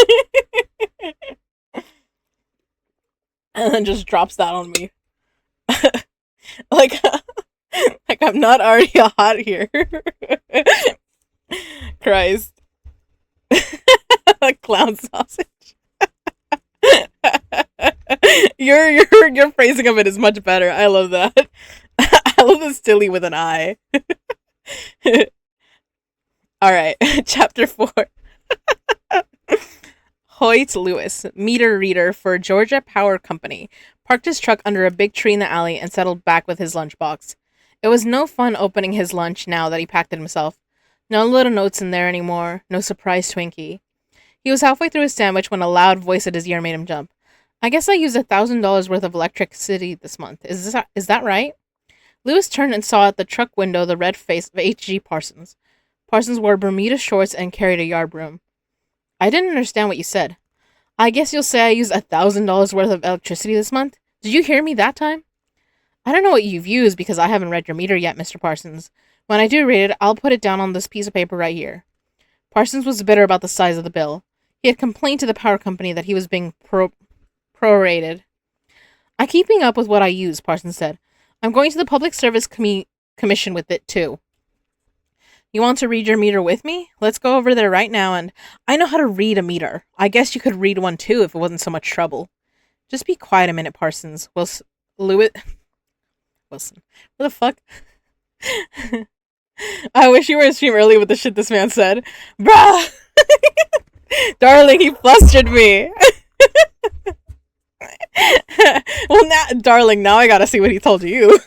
A: And then just drops that on me. like I'm not already hot here. Christ. Clown sausage. Your phrasing of it is much better. I love that. I love the silly with an I. Alright, chapter 4. Hoyt Lewis, meter reader for Georgia Power Company, parked his truck under a big tree in the alley and settled back with his lunchbox. It was no fun opening his lunch now that he packed it himself. No little notes in there anymore, no surprise Twinkie. He was halfway through his sandwich when a loud voice at his ear made him jump. I guess I used $1,000 worth of electricity this month. Is that right? Lewis turned and saw at the truck window the red face of H.G. Parsons. Parsons wore Bermuda shorts and carried a yard broom. I didn't understand what you said. I guess you'll say I used $1,000 worth of electricity this month? Did you hear me that time? I don't know what you've used because I haven't read your meter yet, Mr. Parsons. When I do read it, I'll put it down on this piece of paper right here. Parsons was bitter about the size of the bill. He had complained to the power company that he was being prorated. I'm keeping up with what I use, Parsons said. I'm going to the Public Service Commission with it, too. You want to read your meter with me? Let's go over there right now, and I know how to read a meter. I guess you could read one, too, if it wasn't so much trouble. Just be quiet a minute, Parsons. Lewis... Wilson. What the fuck? I wish you were in stream early with the shit this man said. Bruh! Darling, he flustered me. Well, now, darling, now I gotta see what he told you.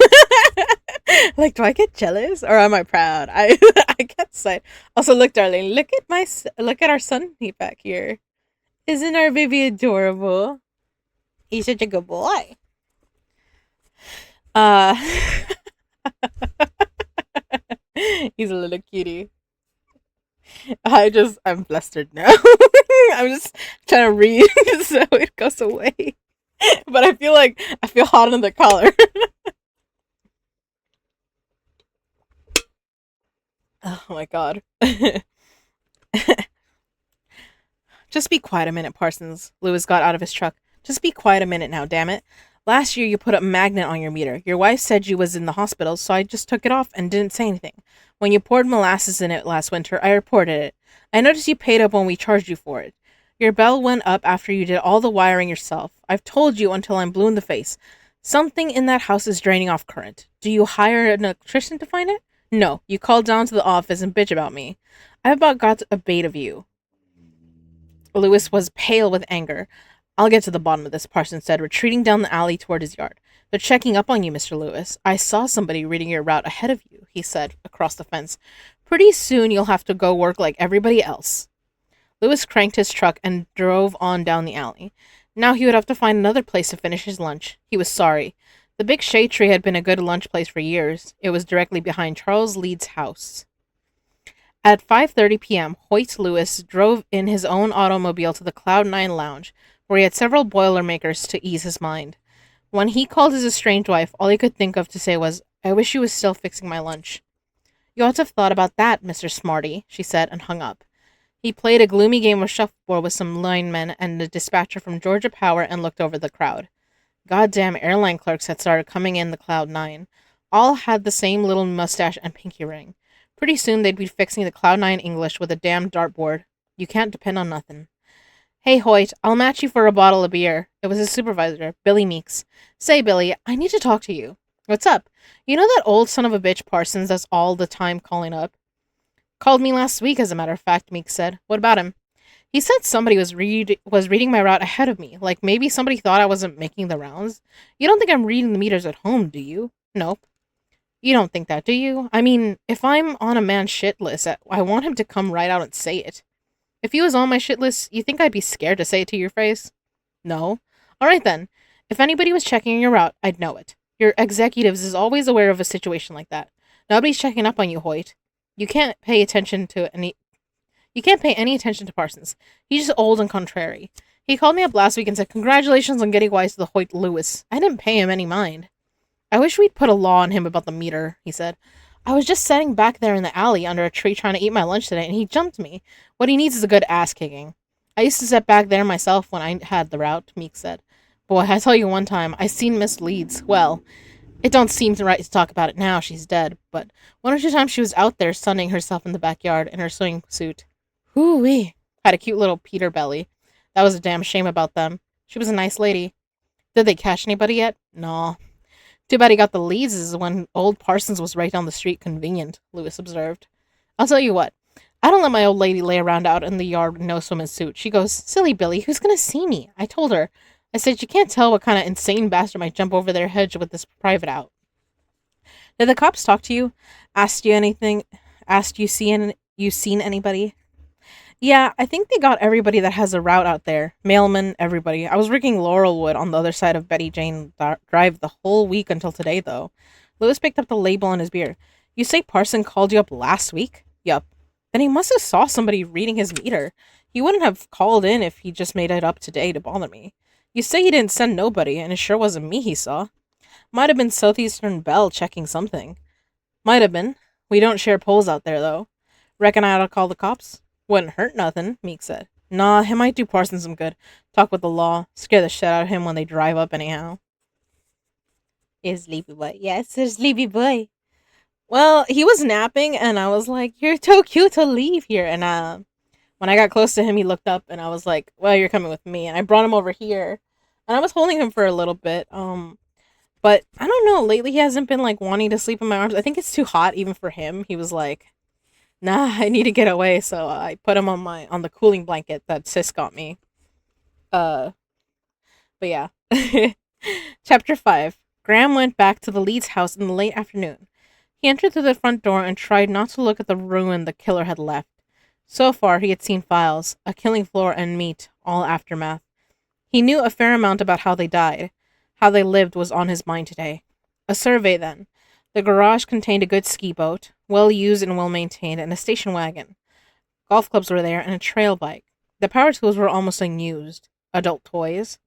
A: Like, do I get jealous or am I proud? I get excited. Also, look, darling, look at our son back here. Isn't our baby adorable? He's such a good boy. He's a little cutie. I'm flustered now. I'm just trying to read so it goes away. But I feel hot on the collar. Oh my god. Just be quiet a minute, Parsons. Lewis got out of his truck. Just be quiet a minute now, damn it. Last year you put a magnet on your meter. Your wife said you was in the hospital, so I just took it off and didn't say anything. When you poured molasses in it last winter, I reported it. I noticed you paid up when we charged you for it. Your bell went up after you did all the wiring yourself. I've told you until I'm blue in the face. Something in that house is draining off current. Do you hire an electrician to find it? No, you called down to the office and bitch about me. I've about got a bait of you. Lewis was pale with anger. I'll get to the bottom of this, Parsons said, retreating down the alley toward his yard. They're checking up on you, Mr. Lewis. I saw somebody reading your route ahead of you, he said, across the fence. Pretty soon you'll have to go work like everybody else. Lewis cranked his truck and drove on down the alley. Now he would have to find another place to finish his lunch. He was sorry. The big shade tree had been a good lunch place for years. It was directly behind Charles Leeds' house. At 5:30 p.m., Hoyt Lewis drove in his own automobile to the Cloud9 Lounge, where he had several Boilermakers to ease his mind. When he called his estranged wife, all he could think of to say was, I wish you was still fixing my lunch. You ought to have thought about that, Mr. Smarty, she said, and hung up. He played a gloomy game of shuffleboard with some linemen and a dispatcher from Georgia Power and looked over the crowd. Goddamn airline clerks had started coming in the Cloud9. All had the same little mustache and pinky ring. Pretty soon they'd be fixing the Cloud9 English with a damn dartboard. You can't depend on nothing. Hey, Hoyt, I'll match you for a bottle of beer. It was his supervisor, Billy Meeks. Say, Billy, I need to talk to you. What's up? You know that old son of a bitch Parsons that's all the time calling up? Called me last week, as a matter of fact, Meeks said. What about him? He said somebody was reading my route ahead of me. Like maybe somebody thought I wasn't making the rounds. You don't think I'm reading the meters at home, do you? Nope. You don't think that, do you? I mean, if I'm on a man's shit list, I want him to come right out and say it. If he was on my shit list, you think I'd be scared to say it to your face? No. Alright then. If anybody was checking your route, I'd know it. Your executives is always aware of a situation like that. Nobody's checking up on you, Hoyt. You can't pay any attention to Parsons. He's just old and contrary. He called me up last week and said, congratulations on getting wise to the Hoyt Lewis. I didn't pay him any mind. I wish we'd put a law on him about the meter, he said. I was just sitting back there in the alley under a tree trying to eat my lunch today, and he jumped me. What he needs is a good ass kicking. I used to sit back there myself when I had the route, Meek said. Boy, I tell you one time, I seen Miss Leeds. Well, it don't seem right to talk about it now, she's dead, but one or two times she was out there sunning herself in the backyard in her swimsuit. Hoo-wee. Had a cute little Peter belly. That was a damn shame about them. She was a nice lady. Did they catch anybody yet? No. Too bad he got the Leeds when old Parsons was right down the street. Convenient, Lewis observed. I'll tell you what. I don't let my old lady lay around out in the yard in no swimming suit. She goes, silly Billy, who's gonna see me? I told her. I said, you can't tell what kind of insane bastard might jump over their hedge with this private out. Did the cops talk to you? Asked you anything? Asked you seen anybody? Yeah, I think they got everybody that has a route out there. Mailmen, everybody. I was rigging Laurelwood on the other side of Betty Jane Drive the whole week until today, though. Lewis picked up the label on his beer. You say Parson called you up last week? Yup. Then he must have saw somebody reading his meter. He wouldn't have called in if he just made it up today to bother me. You say he didn't send nobody, and it sure wasn't me he saw. Might have been Southeastern Bell checking something. Might have been. We don't share poles out there, though. Reckon I ought to call the cops? Wouldn't hurt nothing, Meek said. Nah, it might do Parsons some good. Talk with the law. Scare the shit out of him when they drive up anyhow. Is sleepy boy. Yes, it's sleepy boy. Well, he was napping, and I was like, you're too cute to leave here. And when I got close to him, he looked up, and I was like, well, you're coming with me. And I brought him over here. And I was holding him for a little bit. But I don't know, lately he hasn't been, like, wanting to sleep in my arms. I think it's too hot even for him. He was like, nah, I need to get away, so I put him on the cooling blanket that Sis got me. But yeah. Chapter 5. Graham went back to the Leeds house in the late afternoon. He entered through the front door and tried not to look at the ruin the killer had left. So far, he had seen files, a killing floor, and meat, all aftermath. He knew a fair amount about how they died. How they lived was on his mind today. A survey, then. The garage contained a good ski boat, well used and well maintained, and a station wagon. Golf clubs were there, and a trail bike. The power tools were almost unused. Adult toys.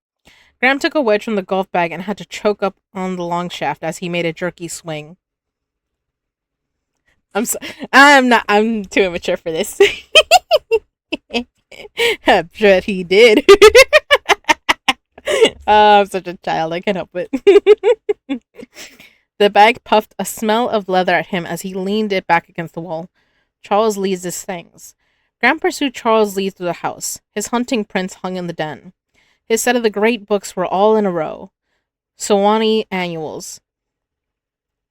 A: Graham took a wedge from the golf bag and had to choke up on the long shaft as he made a jerky swing. I'm too immature for this. I bet he did. I'm such a child, I can't help it. The bag puffed a smell of leather at him as he leaned it back against the wall. Charles Lee's things. Graham pursued Charles Lee through the house. His hunting prints hung in the den. His set of the great books were all in a row. Sewanee Annuals.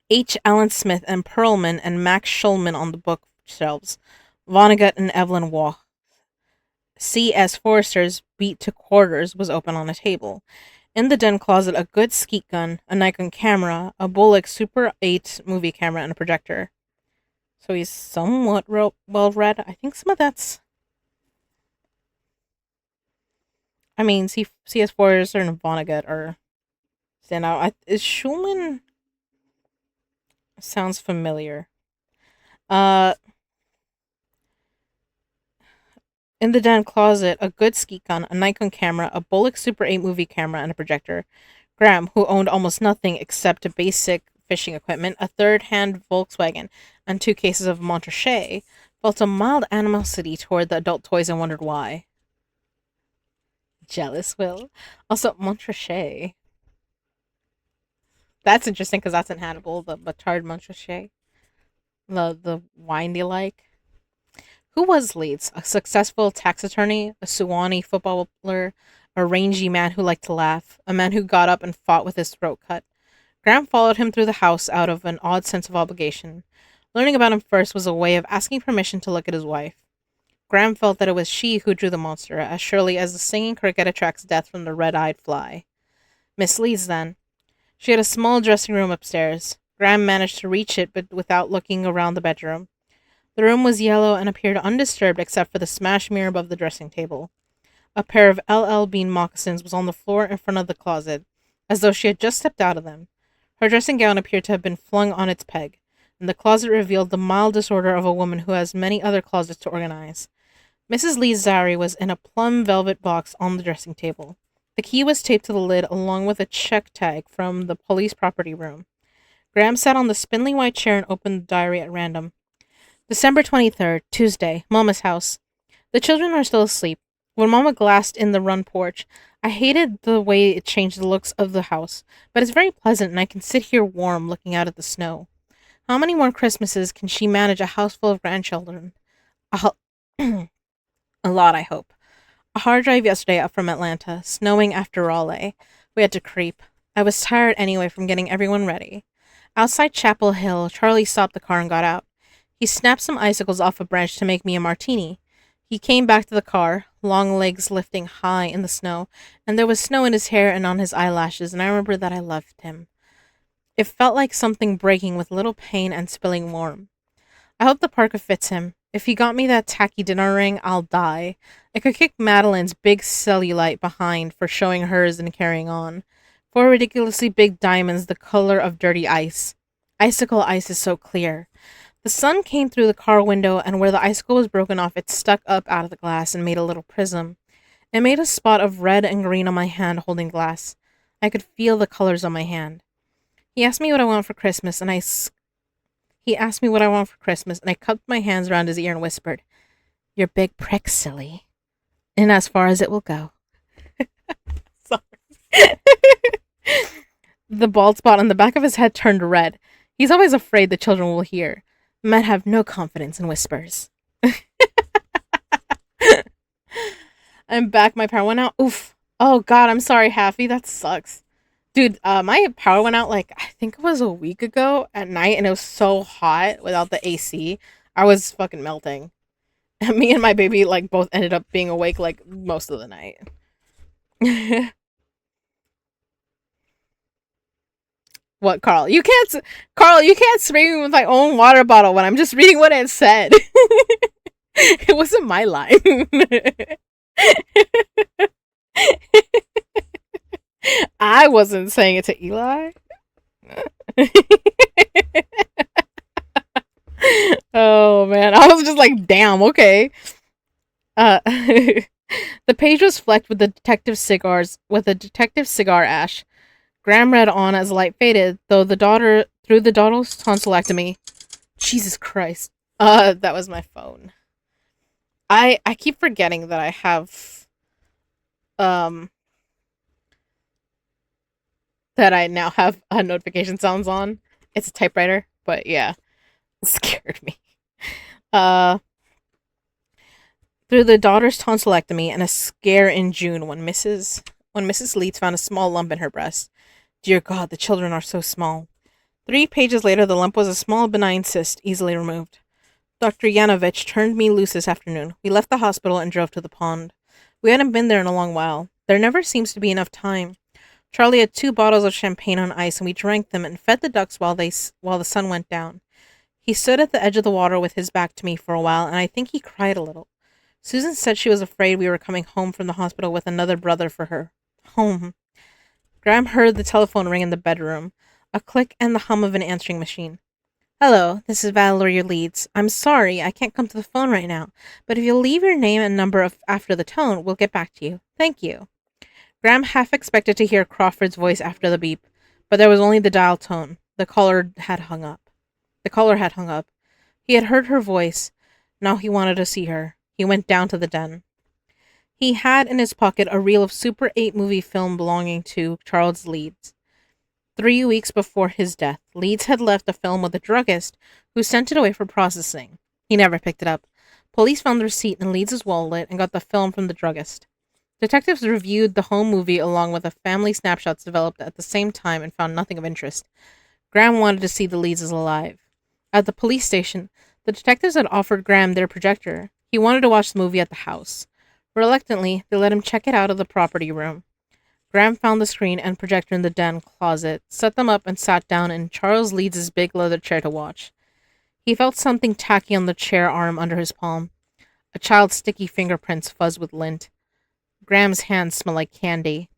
A: H. Allen Smith and Perlman and Max Schulman on the bookshelves. Vonnegut and Evelyn Waugh. C. S. Forrester's Beat to Quarters was open on a table. In the den closet, a good skeet gun, a Nikon camera, a Bullock Super 8 movie camera, and a projector. So he's somewhat well read. I think some of that's... I mean, C.S. Forrester and Vonnegut are stand out. Is Schulman... Sounds familiar. In the den closet, a good skeet gun, a Nikon camera, a Bullock Super 8 movie camera, and a projector. Graham, who owned almost nothing except basic fishing equipment, a third-hand Volkswagen, and 2 cases of Montrachet, felt a mild animosity toward the adult toys and wondered why. Jealous, Will? Also, Montrachet. That's interesting because that's in Hannibal, the Batard Montrachet. The wine they like. Who was Leeds? A successful tax attorney, a Sewanee footballer, a rangy man who liked to laugh, a man who got up and fought with his throat cut. Graham followed him through the house out of an odd sense of obligation. Learning about him first was a way of asking permission to look at his wife. Graham felt that it was she who drew the monster, as surely as the singing cricket attracts death from the red-eyed fly. Miss Leeds, then. She had a small dressing room upstairs. Graham managed to reach it, but without looking around the bedroom. The room was yellow and appeared undisturbed except for the smashed mirror above the dressing table. A pair of L.L. Bean moccasins was on the floor in front of the closet, as though she had just stepped out of them. Her dressing gown appeared to have been flung on its peg, and the closet revealed the mild disorder of a woman who has many other closets to organize. Mrs. Lee's diary was in a plum velvet box on the dressing table. The key was taped to the lid along with a check tag from the police property room. Graham sat on the spindly white chair and opened the diary at random. December 23rd, Tuesday, Mama's house. The children are still asleep. When Mama glassed in the run porch, I hated the way it changed the looks of the house, but it's very pleasant and I can sit here warm looking out at the snow. How many more Christmases can she manage a house full of grandchildren? A lot, I hope. A hard drive yesterday up from Atlanta, snowing after Raleigh. We had to creep. I was tired anyway from getting everyone ready. Outside Chapel Hill, Charlie stopped the car and got out. He snapped some icicles off a branch to make me a martini. He came back to the car, long legs lifting high in the snow, and there was snow in his hair and on his eyelashes, and I remember that I loved him. It felt like something breaking with little pain and spilling warm. I hope the parka fits him. If he got me that tacky dinner ring, I'll die. I could kick Madeline's big cellulite behind for showing hers and carrying on. 4 ridiculously big diamonds the color of dirty ice. Icicle ice is so clear. The sun came through the car window, and where the icicle was broken off, it stuck up out of the glass and made a little prism. It made a spot of red and green on my hand holding glass. I could feel the colors on my hand. He asked me what I want for Christmas, and I cupped my hands around his ear and whispered, "Your big prick, silly. And as far as it will go." Sorry. The bald spot on the back of his head turned red. He's always afraid the children will hear. Men have no confidence in whispers. I'm back. My power went out. Oof. Oh, God, I'm sorry, Haffy. That sucks. Dude, my power went out like I think it was a week ago at night, and it was so hot without the AC. I was fucking melting. And me and my baby like both ended up being awake like most of the night. What, Carl? Carl, you can't spray me with my own water bottle when I'm just reading what it said. It wasn't my line. I wasn't saying it to Eli. Oh man, I was just like, damn, okay. The page was flecked with the detective cigar ash. Graham read on as the light faded, through the daughter's tonsillectomy. Jesus Christ. That was my phone. I keep forgetting that I have um that I now have notification sounds on. It's a typewriter, but yeah, it scared me. Uh Through the daughter's tonsillectomy and a scare in June when Mrs. Leeds found a small lump in her breast. Dear God, the children are so small. 3 pages later, the lump was a small benign cyst, easily removed. Dr. Yanovich turned me loose this afternoon. We left the hospital and drove to the pond. We hadn't been there in a long while. There never seems to be enough time. Charlie had 2 bottles of champagne on ice, and we drank them and fed the ducks while the sun went down. He stood at the edge of the water with his back to me for a while, and I think he cried a little. Susan said she was afraid we were coming home from the hospital with another brother for her. Home. Graham heard the telephone ring in the bedroom, a click and the hum of an answering machine. Hello, this is Valerie Leeds. I'm sorry, I can't come to the phone right now, but if you'll leave your name and number after the tone, we'll get back to you. Thank you. Graham half expected to hear Crawford's voice after the beep, but there was only the dial tone. The caller had hung up. He had heard her voice. Now he wanted to see her. He went down to the den. He had in his pocket a reel of Super 8 movie film belonging to Charles Leeds. 3 weeks before his death, Leeds had left the film with a druggist who sent it away for processing. He never picked it up. Police found the receipt in Leeds' wallet and got the film from the druggist. Detectives reviewed the home movie along with the family snapshots developed at the same time and found nothing of interest. Graham wanted to see the Leedses alive. At the police station, the detectives had offered Graham their projector. He wanted to watch the movie at the house. Reluctantly, they let him check it out of the property room. Graham found the screen and projector in the den closet, set them up, and sat down in Charles Leeds' big leather chair to watch. He felt something tacky on the chair arm under his palm. A child's sticky fingerprints fuzzed with lint. Graham's hands smelled like candy.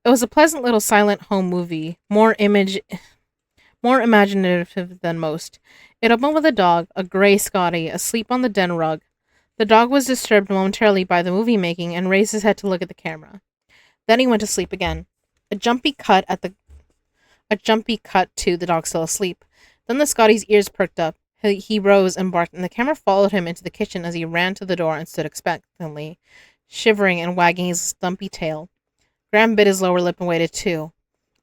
A: It was a pleasant little silent home movie, more imaginative than most. It opened with a dog, a gray Scotty, asleep on the den rug. The dog was disturbed momentarily by the movie making and raised his head to look at the camera. Then he went to sleep again. A jumpy cut to the dog still asleep. Then the Scotty's ears perked up. He rose and barked, and the camera followed him into the kitchen as he ran to the door and stood expectantly, shivering and wagging his stumpy tail. Graham bit his lower lip and waited too.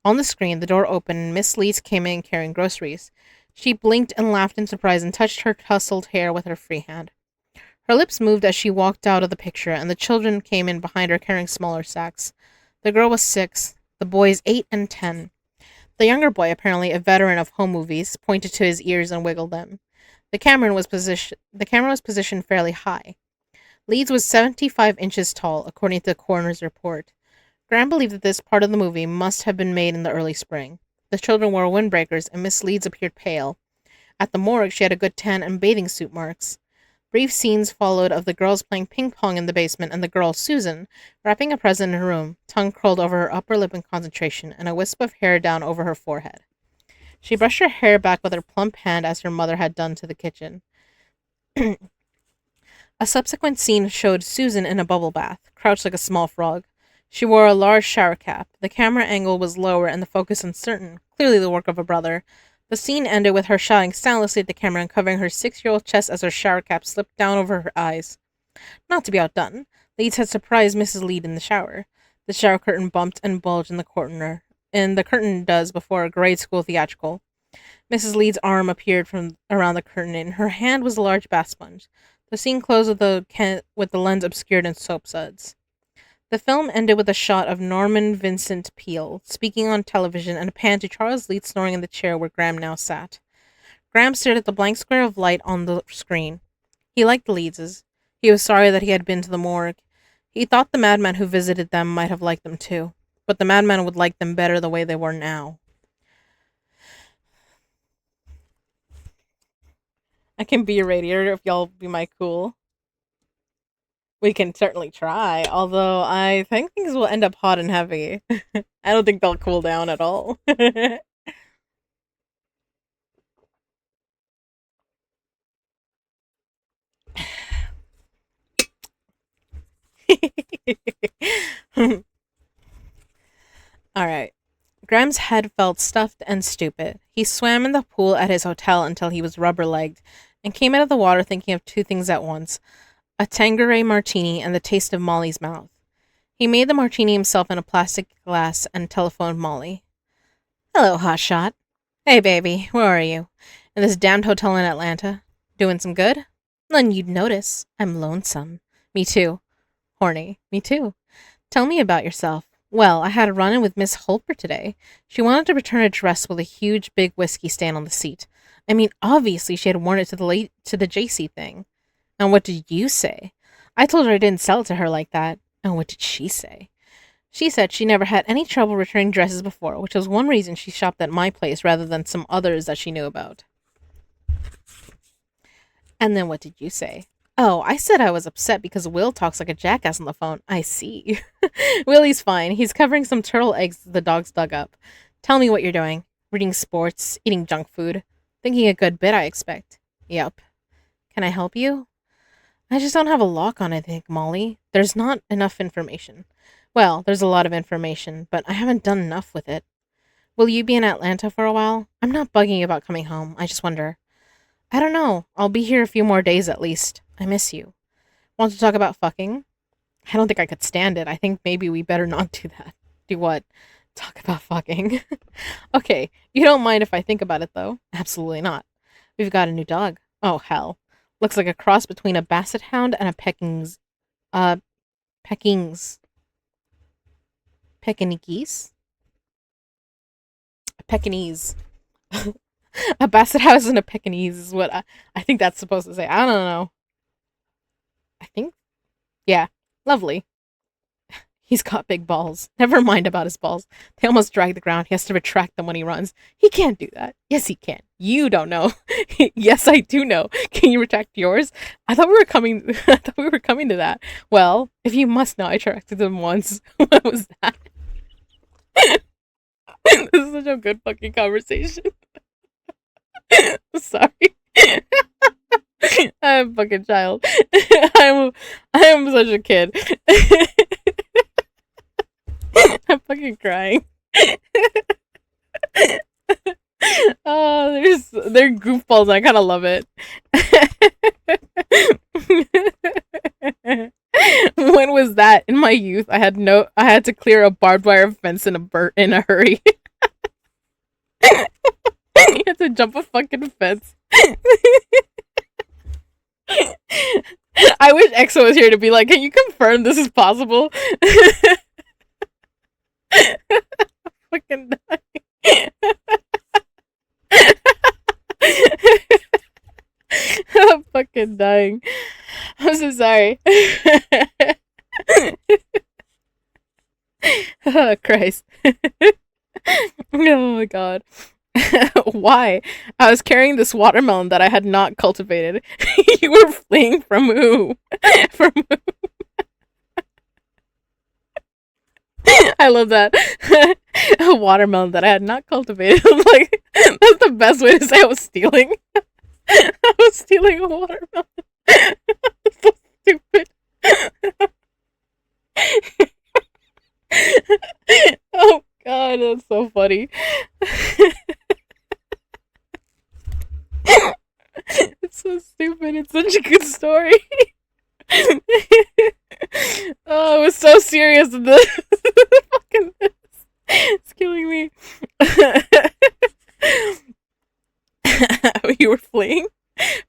A: On the screen, the door opened and Miss Leeds came in carrying groceries. She blinked and laughed in surprise and touched her tousled hair with her free hand. Her lips moved as she walked out of the picture, and the children came in behind her carrying smaller sacks. The girl was 6, the boys 8 and 10. The younger boy, apparently a veteran of home movies, pointed to his ears and wiggled them. The camera was positioned fairly high. Leeds was 75 inches tall, according to the coroner's report. Graham believed that this part of the movie must have been made in the early spring. The children wore windbreakers, and Miss Leeds appeared pale. At the morgue, she had a good tan and bathing suit marks. Brief scenes followed of the girls playing ping pong in the basement and the girl, Susan, wrapping a present in her room, tongue curled over her upper lip in concentration, and a wisp of hair down over her forehead. She brushed her hair back with her plump hand as her mother had done to the kitchen. A subsequent scene showed Susan in a bubble bath, crouched like a small frog. She wore a large shower cap. The camera angle was lower and the focus uncertain, clearly the work of a brother. The scene ended with her shouting soundlessly at the camera and covering her 6-year-old chest as her shower cap slipped down over her eyes. Not to be outdone, Leeds had surprised Mrs. Leeds in the shower. The shower curtain bumped and bulged in the corner, and the curtain does before a grade school theatrical. Mrs. Leeds' arm appeared from around the curtain, and in her hand was a large bath sponge. The scene closed with the lens obscured in soap suds. The film ended with a shot of Norman Vincent Peale speaking on television and a pan to Charles Leeds snoring in the chair where Graham now sat. Graham stared at the blank square of light on the screen. He liked the Leedses. He was sorry that he had been to the morgue. He thought the madman who visited them might have liked them too, but the madman would like them better the way they were now. I can be your radiator if y'all be my cool. We can certainly try, although I think things will end up hot and heavy. I don't think they'll cool down at all. Alright. Graham's head felt stuffed and stupid. He swam in the pool at his hotel until he was rubber-legged, and came out of the water thinking of two things at once: a Tanqueray martini and the taste of Molly's mouth. He made the martini himself in a plastic glass and telephoned Molly. "Hello, hotshot. Hey, baby, where are you? In this damned hotel in Atlanta? Doing some good? None you'd notice. I'm lonesome. Me too. Horny. Me too. Tell me about yourself. Well, I had a run-in with Miss Holper today. She wanted to return a dress with a huge big whiskey stain on the seat. I mean, obviously she had worn it to the JC thing. And what did you say? I told her I didn't sell it to her like that. And what did she say? She said she never had any trouble returning dresses before, which was one reason she shopped at my place rather than some others that she knew about." "And then what did you say?" "Oh, I said I was upset because Will talks like a jackass on the phone." "I see." "Willie's fine. He's covering some turtle eggs the dogs dug up. Tell me what you're doing. Reading sports, eating junk food. Thinking a good bit, I expect." "Yep." "Can I help you?" "I just don't have a lock on it, I think, Molly. There's not enough information." "Well, there's a lot of information, but I haven't done enough with it." "Will you be in Atlanta for a while? I'm not bugging you about coming home. I just wonder." "I don't know. I'll be here a few more days at least. I miss you." "Want to talk about fucking?" "I don't think I could stand it. I think maybe we better not do that." "Do what?" "Talk about fucking." "Okay, you don't mind if I think about it, though?" "Absolutely not." "We've got a new dog." "Oh, hell. Looks like a cross between a basset hound and a Pekingese. Pekingese. Pekingese? A Pekingese. A basset house and a Pekingese is what I think that's supposed to say. I don't know. I think. Yeah. Lovely. He's got big balls. Never mind about his balls. They almost drag the ground. He has to retract them when he runs. He can't do that. Yes, he can. You don't know. Yes, I do know. Can you retract yours? I thought we were coming. I thought we were coming to that. Well, if you must know, I retracted them once. What was that? This is such a good fucking conversation. Sorry. I'm a fucking child. I am such a kid. I'm fucking crying. Oh, they're goofballs and I kinda love it. When was that? In my youth, I had to clear a barbed wire fence in a hurry. You had to jump a fucking fence. I wish EXO was here to be like, can you confirm this is possible? Fucking dying. I'm fucking dying. I'm so sorry. Oh, Christ. Oh my god. Why? I was carrying this watermelon that I had not cultivated. You were fleeing from who? From who? I love that. A watermelon that I had not cultivated. Like, that's the best way to say I was stealing. I was stealing a watermelon. So stupid. Oh god, that's so funny. It's so stupid. It's such a good story. Oh, it was so serious. Fucking it's killing me. You were fleeing?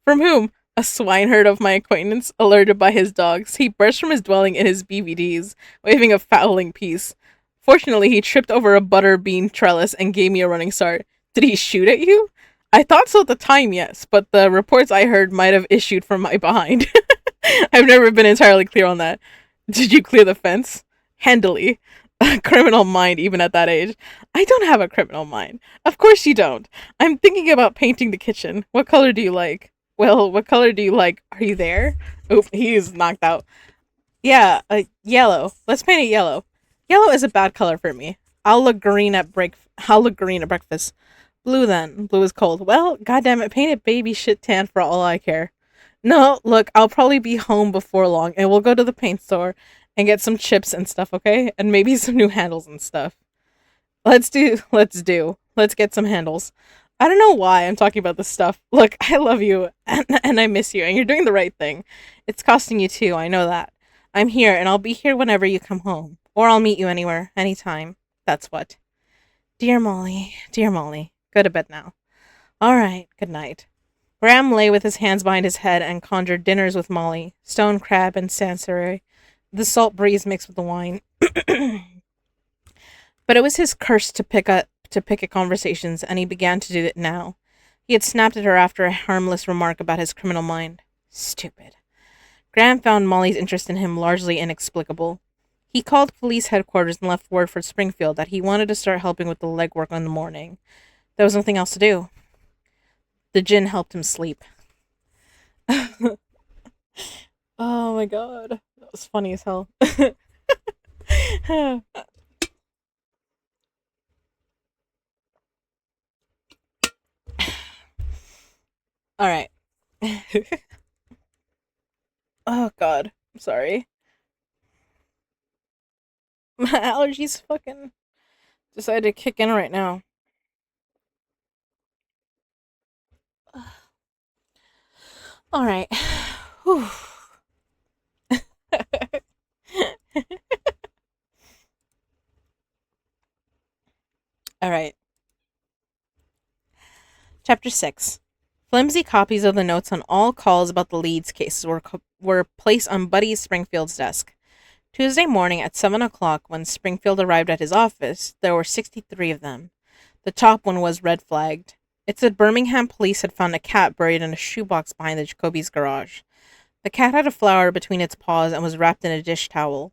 A: From whom? A swineherd of my acquaintance, alerted by his dogs, he burst from his dwelling in his BVDs, waving a fowling piece. Fortunately, he tripped over a butter bean trellis and gave me a running start. Did he shoot at you? I thought so at the time, yes, but the reports I heard might have issued from my behind. I've never been entirely clear on that. Did you clear the fence? Handily. A criminal mind, even at that age. I don't have a criminal mind. Of course you don't. I'm thinking about painting the kitchen. What color do you like? Well, what color do you like? Are you there? Oop, he's knocked out. Yeah, yellow. Let's paint it yellow. Yellow is a bad color for me. I'll look green at breakfast. Blue then. Blue is cold. Well, goddamn it, paint it baby shit tan for all I care. No, look, I'll probably be home before long, and we'll go to the paint store and get some chips and stuff, okay? And maybe some new handles and stuff. Let's get some handles. I don't know why I'm talking about this stuff. Look, I love you, and I miss you, and you're doing the right thing. It's costing you too, I know that. I'm here, and I'll be here whenever you come home. Or I'll meet you anywhere, anytime. That's what. Dear Molly, dear Molly. Go to bed now. Alright, good night. Graham lay with his hands behind his head and conjured dinners with Molly, stone crab and sansary, the salt breeze mixed with the wine. But it was his curse to pick at conversations, and he began to do it now. He had snapped at her after a harmless remark about his criminal mind. Stupid. Graham found Molly's interest in him largely inexplicable. He called police headquarters and left word for Springfield that he wanted to start helping with the legwork in the morning. There was nothing else to do. The gin helped him sleep. Oh my god. That was funny as hell. Alright. Oh god. I'm sorry. My allergies fucking decided to kick in right now. Alright. Alright. Chapter 6. Flimsy copies of the notes on all calls about the Leeds cases were placed on Buddy Springfield's desk. Tuesday morning at 7 o'clock, when Springfield arrived at his office, there were 63 of them. The top one was red flagged. It said Birmingham police had found a cat buried in a shoebox behind the Jacoby's garage. The cat had a flower between its paws and was wrapped in a dish towel.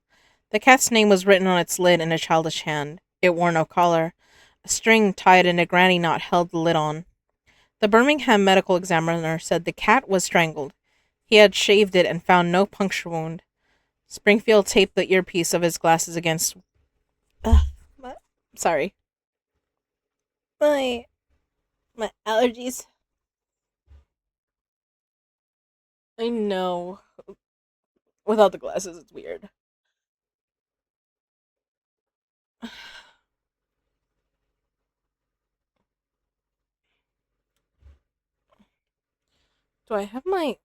A: The cat's name was written on its lid in a childish hand. It wore no collar. A string tied in a granny knot held the lid on. The Birmingham medical examiner said the cat was strangled. He had shaved it and found no puncture wound. Springfield taped the earpiece of his glasses against... Sorry. My allergies. I know. Without the glasses, it's weird. Do I have my...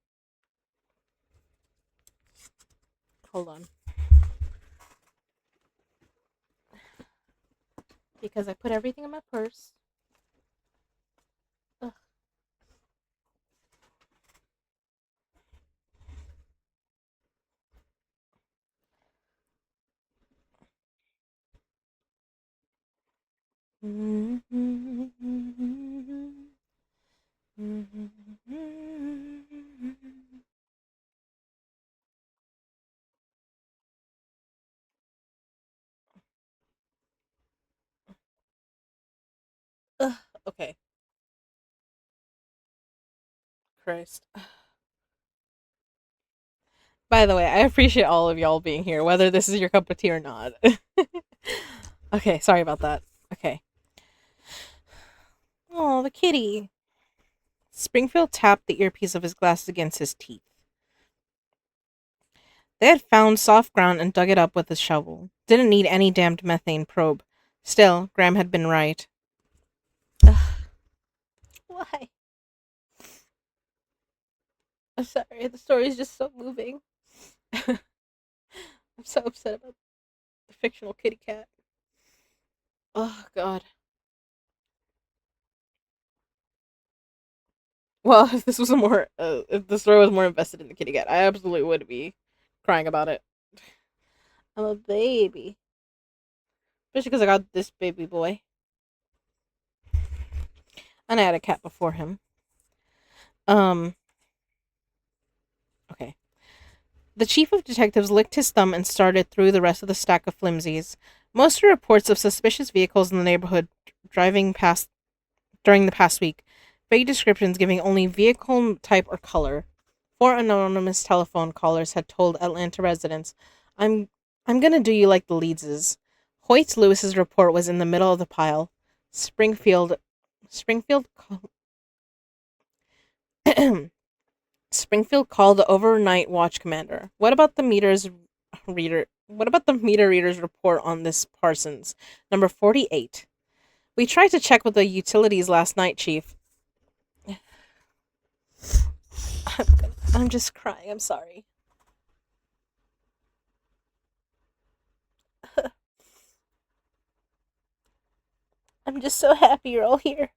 A: Hold on. Because I put everything in my purse. Ugh. Ugh. Okay. Christ. By the way, I appreciate all of y'all being here, whether this is your cup of tea or not. Okay, sorry about that. Okay. Oh, the kitty. Springfield tapped the earpiece of his glasses against his teeth. They had found soft ground and dug it up with a shovel. Didn't need any damned methane probe. Still, Graham had been right. Ugh. Why? I'm sorry, the story is just so moving. I'm so upset about the fictional kitty cat. Oh, God. Well, if this was a more, if the story was more invested in the kitty cat, I absolutely would be crying about it. I'm a baby. Especially because I got this baby boy. And I had a cat before him. Okay. The chief of detectives licked his thumb and started through the rest of the stack of flimsies. Most are reports of suspicious vehicles in the neighborhood driving past during the past week. Vague descriptions giving only vehicle type or color. 4 anonymous telephone callers had told Atlanta residents, I'm gonna do you like the Leedses. Hoyt Lewis's report was in the middle of the pile. Springfield Springfield called the overnight watch commander. What about the meter reader's report on this Parsons? Number 48. We tried to check with the utilities last night, Chief. I'm just crying. I'm sorry. I'm just so happy you're all here.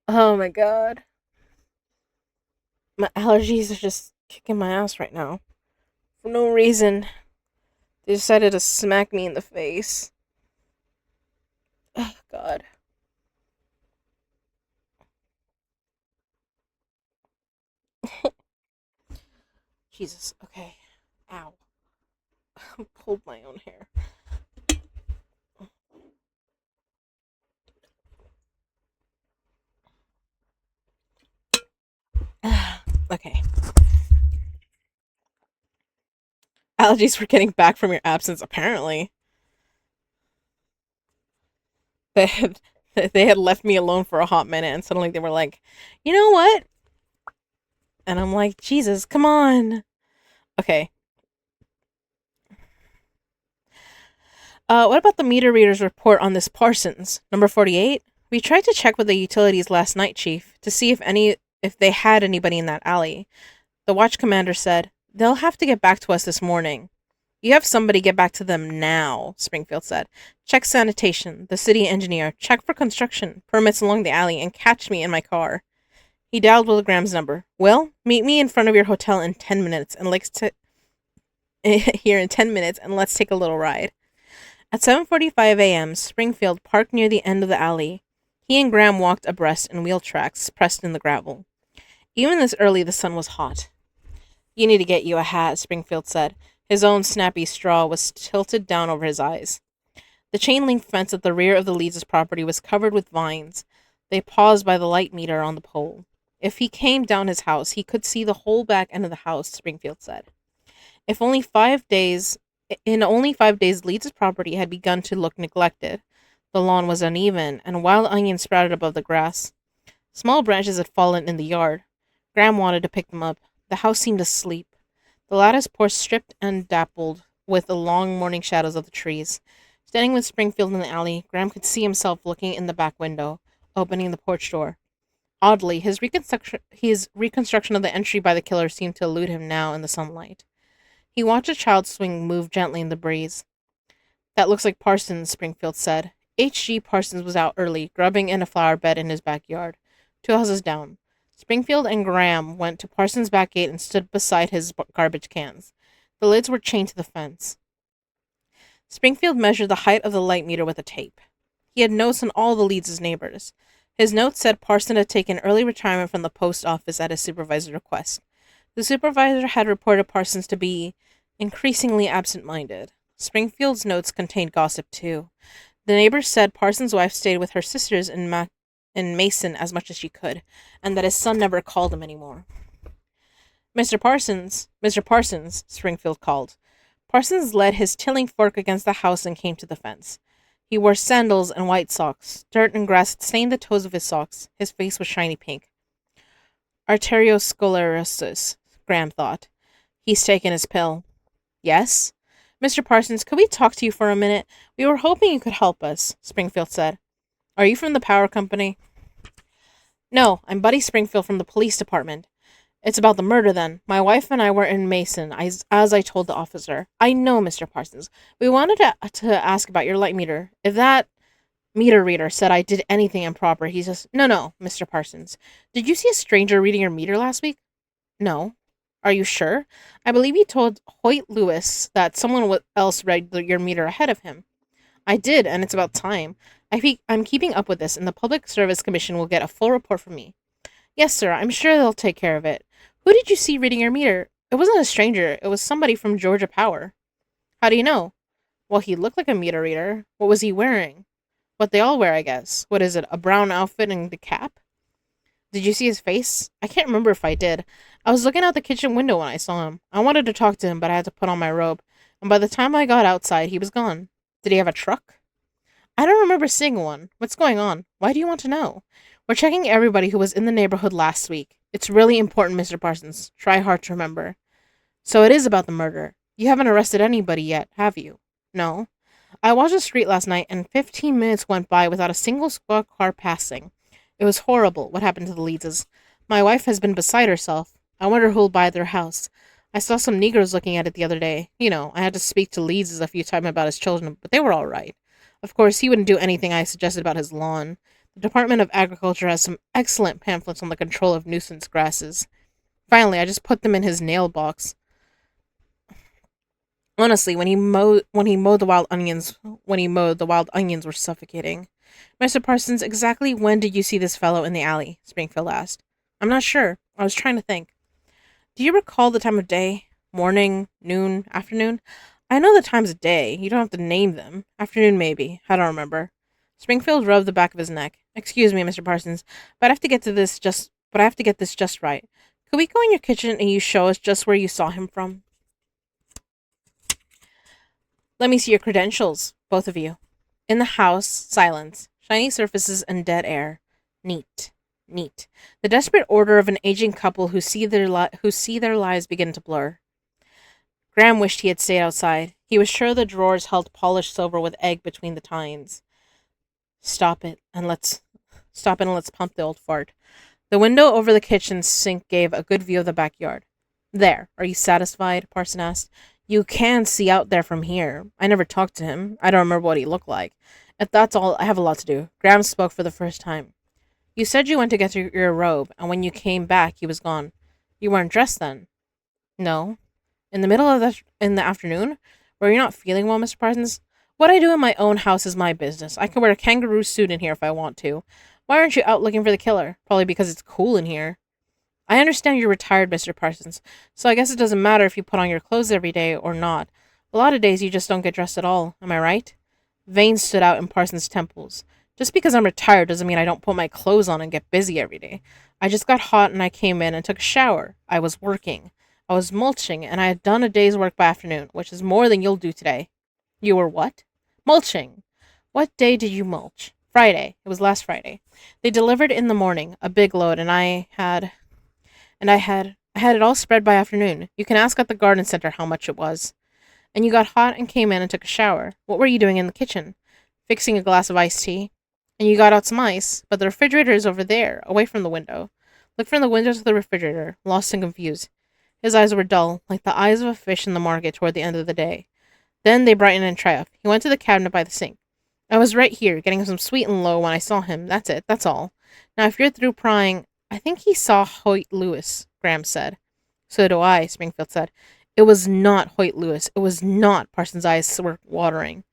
A: Oh my god. My allergies are just kicking my ass right now. For no reason. They decided to smack me in the face. Oh god. Jesus. Okay. Ow. I pulled my own hair. Okay. Allergies for getting back from your absence, apparently. They had, they had left me alone for a hot minute, and suddenly they were like, you know what? And I'm like, Jesus, come on. Okay. What about the meter reader's report on this Parsons? Number 48? We tried to check with the utilities last night, Chief, to see if they had anybody in that alley. The watch commander said, they'll have to get back to us this morning. You have somebody get back to them now, Springfield said. Check sanitation, the city engineer, check for construction, permits along the alley, and catch me in my car. He dialed Will Graham's number. Will, meet me in front of your hotel in 10 minutes and here in 10 minutes and let's take a little ride. At 7:45 a.m., Springfield parked near the end of the alley. He and Graham walked abreast in wheel tracks pressed in the gravel. Even this early, the sun was hot. You need to get you a hat, Springfield said. His own snappy straw was tilted down over his eyes. The chain-link fence at the rear of the Leeds' property was covered with vines. They paused by the light meter on the pole. If he came down his house, he could see the whole back end of the house, Springfield said. In only 5 days, Leeds' property had begun to look neglected. The lawn was uneven, and wild onions sprouted above the grass. Small branches had fallen in the yard. Graham wanted to pick them up. The house seemed asleep. The lattice porch stripped and dappled with the long morning shadows of the trees. Standing with Springfield in the alley, Graham could see himself looking in the back window, opening the porch door. Oddly, his reconstruction of the entry by the killer seemed to elude him now in the sunlight. He watched a child's swing move gently in the breeze. That looks like Parsons, Springfield said. H.G. Parsons was out early, grubbing in a flower bed in his backyard, 2 houses down. Springfield and Graham went to Parsons' back gate and stood beside his garbage cans. The lids were chained to the fence. Springfield measured the height of the light meter with a tape. He had notes on all the Leeds' neighbors. His notes said Parson had taken early retirement from the post office at his supervisor's request. The supervisor had reported Parsons to be increasingly absent-minded. Springfield's notes contained gossip, too. The neighbors said Parsons' wife stayed with her sisters in Mason as much as she could, and that his son never called him anymore. Mr. Parsons, Springfield called. Parsons laid his tilling fork against the house and came to the fence. He wore sandals and white socks. Dirt and grass had stained the toes of his socks. His face was shiny pink. Arteriosclerosis, Graham thought. He's taken his pill. Yes? Mr. Parsons, could we talk to you for a minute? We were hoping you could help us, Springfield said. Are you from the power company? No, I'm Buddy Springfield from the police department. It's about the murder, then. My wife and I were in Mason, as I told the officer. I know, Mr. Parsons. We wanted to ask about your light meter. If that... Meter reader said I did anything improper. He says, no, Mr. Parsons. Did you see a stranger reading your meter last week? No. Are you sure? I believe you told Hoyt Lewis that someone else read your meter ahead of him. I did, and it's about time. I'm keeping up with this, and the Public Service Commission will get a full report from me. Yes, sir, I'm sure they'll take care of it. Who did you see reading your meter? It wasn't a stranger. It was somebody from Georgia Power. How do you know? Well, he looked like a meter reader. What was he wearing? What they all wear, I guess. What is it, a brown outfit and the cap? Did you see his face? I can't remember if I did. I was looking out the kitchen window when I saw him. I wanted to talk to him, but I had to put on my robe. And by the time I got outside, he was gone. Did he have a truck? I don't remember seeing one. What's going on? Why do you want to know? We're checking everybody who was in the neighborhood last week. It's really important, Mr. Parsons. Try hard to remember. So it is about the murder. You haven't arrested anybody yet, have you? No. I watched the street last night, and 15 minutes went by without a single squad car passing. It was horrible what happened to the Leedses. My wife has been beside herself. I wonder who'll buy their house. I saw some Negroes looking at it the other day. You know, I had to speak to Leeds a few times about his children, but they were all right. Of course, he wouldn't do anything I suggested about his lawn. The Department of Agriculture has some excellent pamphlets on the control of nuisance grasses. Finally, I just put them in his nail box. Honestly, when he mowed the wild onions, were suffocating. Mr. Parsons, exactly when did you see this fellow in the alley? Springfield asked. I'm not sure. I was trying to think. Do you recall the time of day? Morning, noon, afternoon? I know the times of day. You don't have to name them. Afternoon, maybe. I don't remember. Springfield rubbed the back of his neck. Excuse me, Mr. Parsons, but I have to get this just right. Could we go in your kitchen and you show us just where you saw him from? Let me see your credentials, both of you. In the house, silence, shiny surfaces, and dead air. Neat. The desperate order of an aging couple who see their lives begin to blur. Graham wished he had stayed outside. He was sure the drawers held polished silver with egg between the tines. Stop it and let's pump the old fart. The window over the kitchen sink gave a good view of the backyard. There, are you satisfied? Parson asked. You can see out there from here. I never talked to him. I don't remember what he looked like. If that's all, I have a lot to do. Graham spoke for the first time. You said you went to get your robe, and when you came back, he was gone. You weren't dressed then? No. In the afternoon? Were you not feeling well, Mr. Parsons? What I do in my own house is my business. I can wear a kangaroo suit in here if I want to. Why aren't you out looking for the killer? Probably because it's cool in here. I understand you're retired, Mr. Parsons, so I guess it doesn't matter if you put on your clothes every day or not. A lot of days you just don't get dressed at all. Am I right? Veins stood out in Parsons' temples. Just because I'm retired doesn't mean I don't put my clothes on and get busy every day. I just got hot and I came in and took a shower. I was working. I was mulching, and I had done a day's work by afternoon, which is more than you'll do today. You were what? Mulching. What day did you mulch? Friday. It was last Friday. They delivered in the morning, a big load, and I had it all spread by afternoon. You can ask at the garden center how much it was. And you got hot and came in and took a shower. What were you doing in the kitchen? Fixing a glass of iced tea. And you got out some ice, but the refrigerator is over there, away from the window. Looked from the window to the refrigerator, lost and confused. His eyes were dull, like the eyes of a fish in the market toward the end of the day. Then they brightened in triumph. He went to the cabinet by the sink. I was right here, getting some sweet and low when I saw him. That's it. That's all. Now, if you're through prying, I think he saw Hoyt Lewis, Graham said. So do I, Springfield said. It was not Hoyt Lewis. It was not. Parsons' eyes were watering.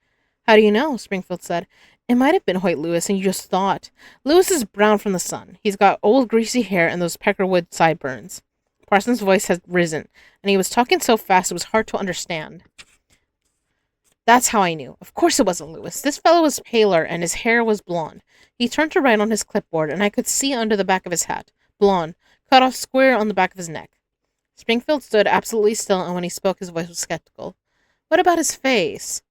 A: How do you know? Springfield said. It might have been Hoyt Lewis, and you just thought. Lewis is brown from the sun. He's got old greasy hair and those peckerwood sideburns. Parsons' voice had risen, and he was talking so fast it was hard to understand. That's how I knew. Of course it wasn't Lewis. This fellow was paler, and his hair was blonde. He turned to write on his clipboard, and I could see under the back of his hat. Blonde, cut off square on the back of his neck. Springfield stood absolutely still, and when he spoke, his voice was skeptical. What about his face?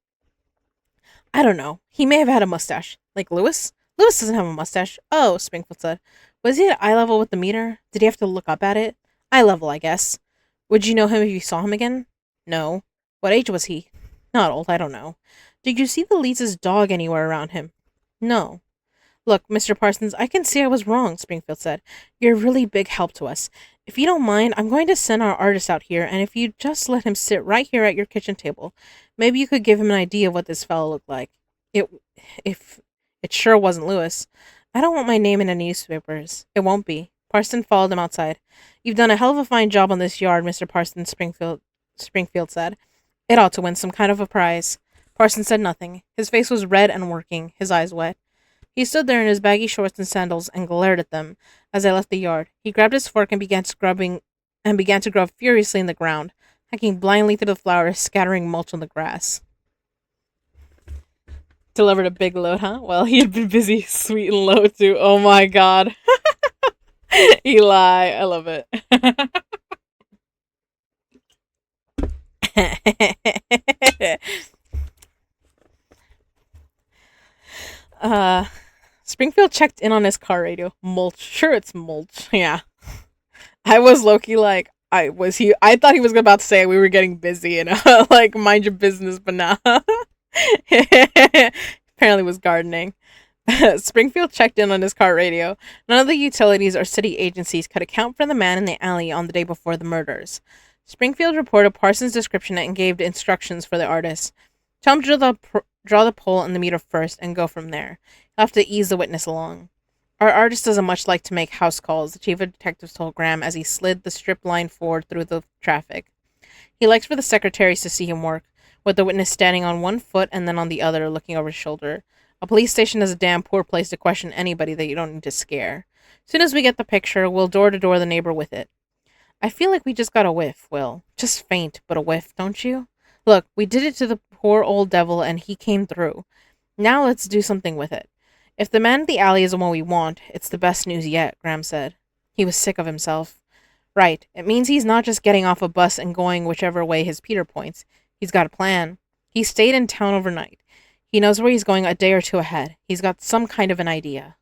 A: I don't know. He may have had a mustache. Like Lewis? Lewis doesn't have a mustache. Oh, Springfield said. Was he at eye level with the meter? Did he have to look up at it? Eye level, I guess. Would you know him if you saw him again? No. What age was he? Not old, I don't know. Did you see the Leeds' dog anywhere around him? No. Look, Mr. Parsons, I can see I was wrong, Springfield said. You're a really big help to us. If you don't mind, I'm going to send our artist out here, and if you just let him sit right here at your kitchen table, maybe you could give him an idea of what this fellow looked like. If It sure wasn't Lewis. I don't want my name in the newspapers. It won't be. Parson followed him outside. You've done a hell of a fine job on this yard, Mr. Parson, Springfield said. It ought to win some kind of a prize. Parson said nothing. His face was red and working, his eyes wet. He stood there in his baggy shorts and sandals and glared at them as I left the yard. He grabbed his fork and began to grub furiously in the ground, hacking blindly through the flowers, scattering mulch on the grass. Delivered a big load, huh? Well, he had been busy sweet and low too. Oh my god. Eli, I love it. Springfield checked in on his car radio. Mulch. Sure, it's mulch. Yeah. I was low-key like, I thought he was about to say we were getting busy and like mind your business, but nah. Apparently it was gardening. Springfield checked in on his car radio. None of the utilities or city agencies could account for the man in the alley on the day before the murders. Springfield reported Parsons' description and gave instructions for the artist. Tell him to draw the pole and the meter first and go from there. You'll have to ease the witness along. Our artist doesn't much like to make house calls, the chief of detectives told Graham as he slid the strip line forward through the traffic. He likes for the secretaries to see him work, with the witness standing on one foot and then on the other, looking over his shoulder. A police station is a damn poor place to question anybody that you don't need to scare. Soon as we get the picture, we'll door-to-door the neighbor with it. I feel like we just got a whiff, Will. Just faint, but a whiff, don't you? Look, we did it to the poor old devil and he came through. Now let's do something with it. If the man in the alley is the one we want, it's the best news yet, Graham said. He was sick of himself. Right. It means he's not just getting off a bus and going whichever way his Peter points. He's got a plan. He stayed in town overnight. He knows where he's going a day or two ahead. He's got some kind of an idea.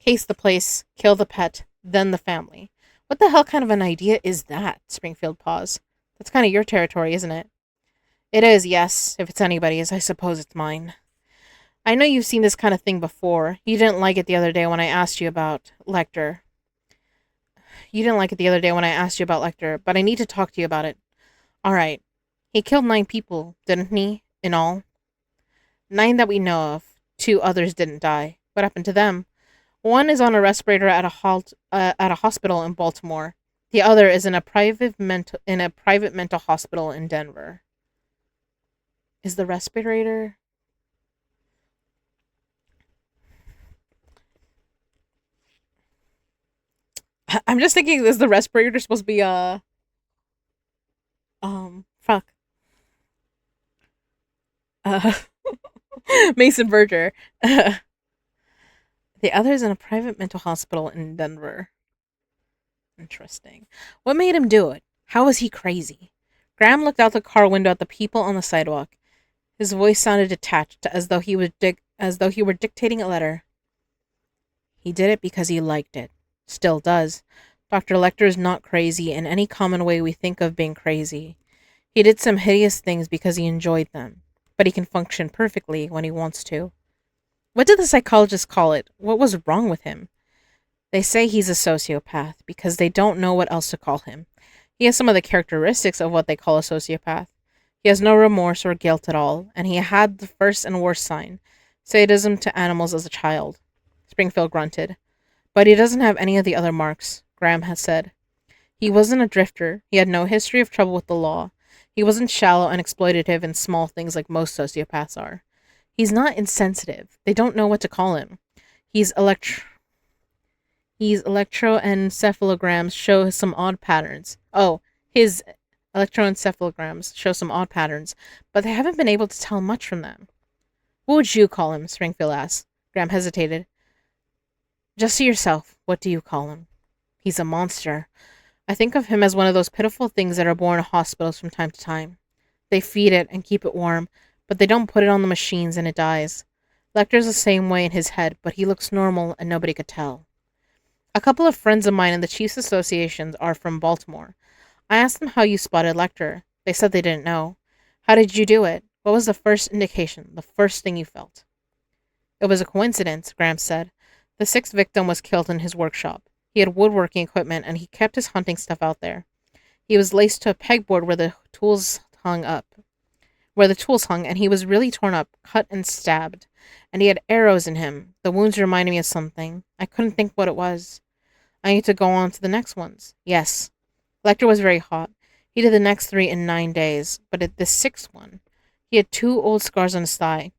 A: Case the place, kill the pet, then the family. What the hell kind of an idea is that? Springfield paused. That's kind of your territory, isn't it? It is, yes. If it's anybody's, I suppose it's mine. I know you've seen this kind of thing before. You didn't like it the other day when I asked you about Lecter. But I need to talk to you about it. All right. He killed 9 people, didn't he, in all? 9 that we know of. 2 others didn't die. What happened to them? One is on a respirator at a hospital in Baltimore. The other is in a private mental hospital in Denver. Is the respirator? I'm just thinking, is the respirator supposed to be fuck. Mason Verger. The other's in a private mental hospital in Denver. Interesting. What made him do it? How was he crazy? Graham looked out the car window at the people on the sidewalk. His voice sounded detached, as though he were dictating a letter. He did it because he liked it. Still does. Dr. Lecter is not crazy in any common way we think of being crazy. He did some hideous things because he enjoyed them, but he can function perfectly when he wants to. What did the psychologists call it? What was wrong with him? They say he's a sociopath because they don't know what else to call him. He has some of the characteristics of what they call a sociopath. He has no remorse or guilt at all, and he had the first and worst sign, sadism to animals as a child. Springfield grunted. But he doesn't have any of the other marks, Graham has said. He wasn't a drifter. He had no history of trouble with the law. He wasn't shallow and exploitative in small things like most sociopaths are. He's not insensitive. They don't know what to call him. His electroencephalograms show some odd patterns. His electroencephalograms show some odd patterns, but they haven't been able to tell much from them. What would you call him? Springfield asked. Graham hesitated. Just to yourself, what do you call him? He's a monster. I think of him as one of those pitiful things that are born in hospitals from time to time. They feed it and keep it warm, but they don't put it on the machines and it dies. Lecter's the same way in his head, but he looks normal and nobody could tell. A couple of friends of mine in the Chiefs Association are from Baltimore. I asked them how you spotted Lecter. They said they didn't know. How did you do it? What was the first indication, the first thing you felt? It was a coincidence, Graham said. The 6th victim was killed in his workshop. He had woodworking equipment and he kept his hunting stuff out there. He was laced to a pegboard where the tools hung up. where the tools hung, and he was really torn up, cut and stabbed. And he had arrows in him. The wounds reminded me of something. I couldn't think what it was. I need to go on to the next ones. Yes. Lecter was very hot. He did the next 3 in 9 days, but at the 6th one, he had 2 old scars on his thigh.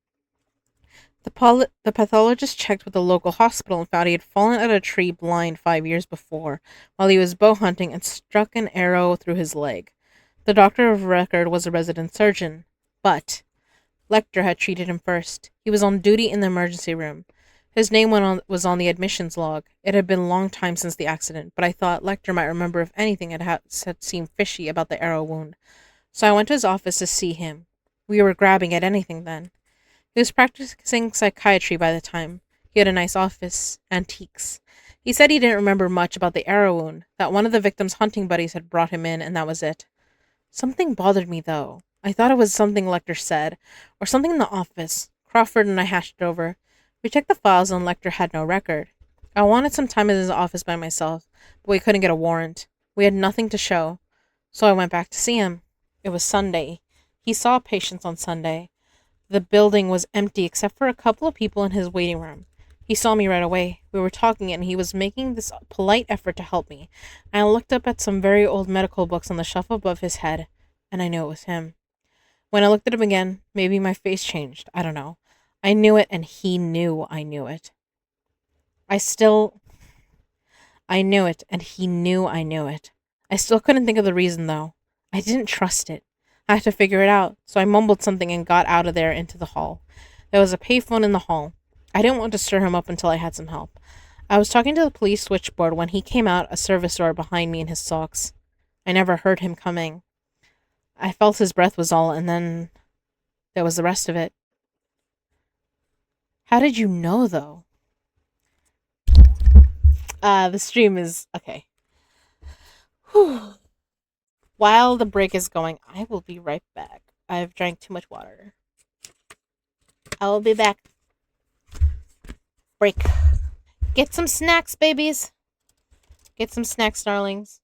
A: The pathologist checked with the local hospital and found he had fallen out of a tree blind 5 years before, while he was bow hunting and struck an arrow through his leg. The doctor of record was a resident surgeon, but Lecter had treated him first. He was on duty in the emergency room. His name was on the admissions log. It had been a long time since the accident, but I thought Lecter might remember if anything had seemed fishy about the arrow wound. So I went to his office to see him. We were grabbing at anything then. He was practicing psychiatry by the time. He had a nice office, antiques. He said he didn't remember much about the arrow wound, that one of the victim's hunting buddies had brought him in, and that was it. Something bothered me, though. I thought it was something Lecter said, or something in the office. Crawford and I hashed it over. We checked the files, and Lecter had no record. I wanted some time in his office by myself, but we couldn't get a warrant. We had nothing to show, so I went back to see him. It was Sunday. He saw patients on Sunday. The building was empty except for a couple of people in his waiting room. He saw me right away. We were talking and he was making this polite effort to help me. I looked up at some very old medical books on the shelf above his head, and I knew it was him. When I looked at him again, maybe my face changed. I don't know. I knew it and he knew I knew it. I knew it and he knew I knew it. I still couldn't think of the reason though. I didn't trust it. I had to figure it out, so I mumbled something and got out of there into the hall. There was a payphone in the hall. I didn't want to stir him up until I had some help. I was talking to the police switchboard when he came out a service door behind me in his socks. I never heard him coming. I felt his breath was all, and then there was the rest of it. How did you know, though? The stream is okay. Whew. While the break is going, I will be right back. I've drank too much water. I will be back. Break. Get some snacks, babies. Get some snacks, darlings.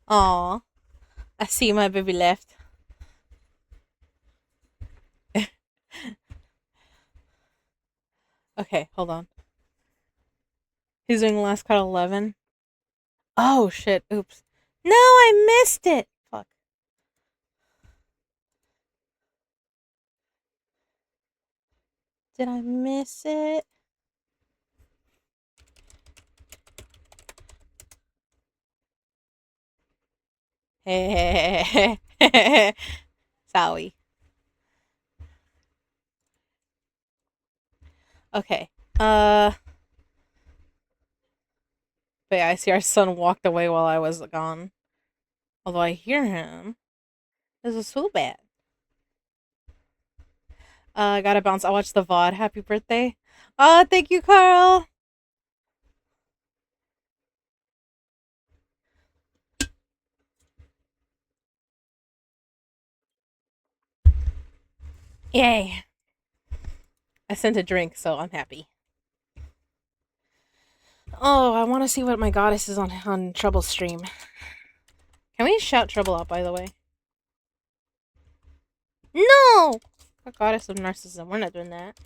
A: Aw. I see my baby left. Okay, hold on. He's doing last cut 11. Oh, shit. Oops. No, I missed it! Fuck. Did I miss it? Sorry. Okay. But yeah, I see our son walked away while I was gone. Although I hear him. This is so bad. Gotta bounce. I watched the VOD. Happy birthday. Oh, thank you, Carl. Yay. I sent a drink, so I'm happy. Oh, I want to see what my goddess is on Trouble's stream. Can we shout Trouble out, by the way? No! Goddess of Narcissism. We're not doing that.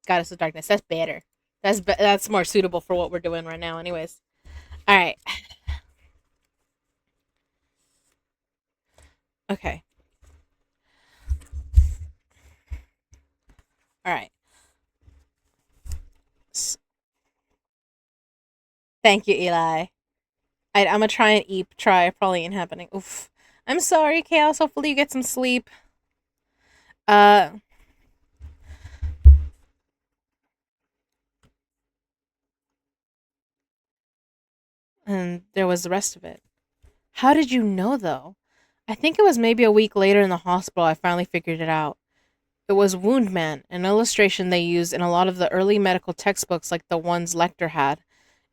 A: Goddess of Darkness. That's better. That's more suitable for what we're doing right now, anyways. Alright. Okay. Alright. Thank you, Eli. I'm gonna try and eat. Try. Probably ain't happening. Oof. I'm sorry, Chaos. Hopefully you get some sleep. And there was the rest of it. How did you know, though? I think it was maybe a week later in the hospital I finally figured it out. It was Wound Man, an illustration they used in a lot of the early medical textbooks like the ones Lecter had.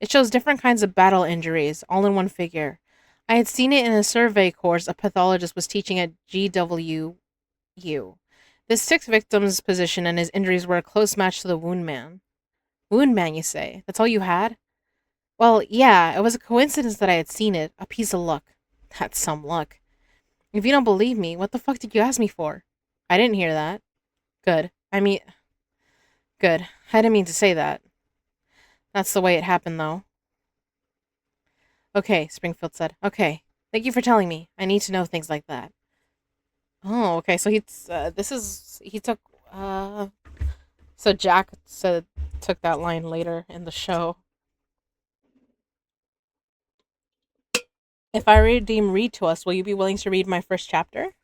A: It shows different kinds of battle injuries, all in one figure. I had seen it in a survey course a pathologist was teaching at GWU. This sixth victim's position and his injuries were a close match to the Wound Man. Wound Man, you say? That's all you had? Well, yeah, it was a coincidence that I had seen it. A piece of luck. That's some luck. If you don't believe me, what the fuck did you ask me for? I didn't hear that. Good. Good. I didn't mean to say that. That's the way it happened, though. Okay, Springfield said. Okay. Thank you for telling me. I need to know things like that. Oh, okay. So so Jack took that line later in the show. If I read to us, will you be willing to read my first chapter?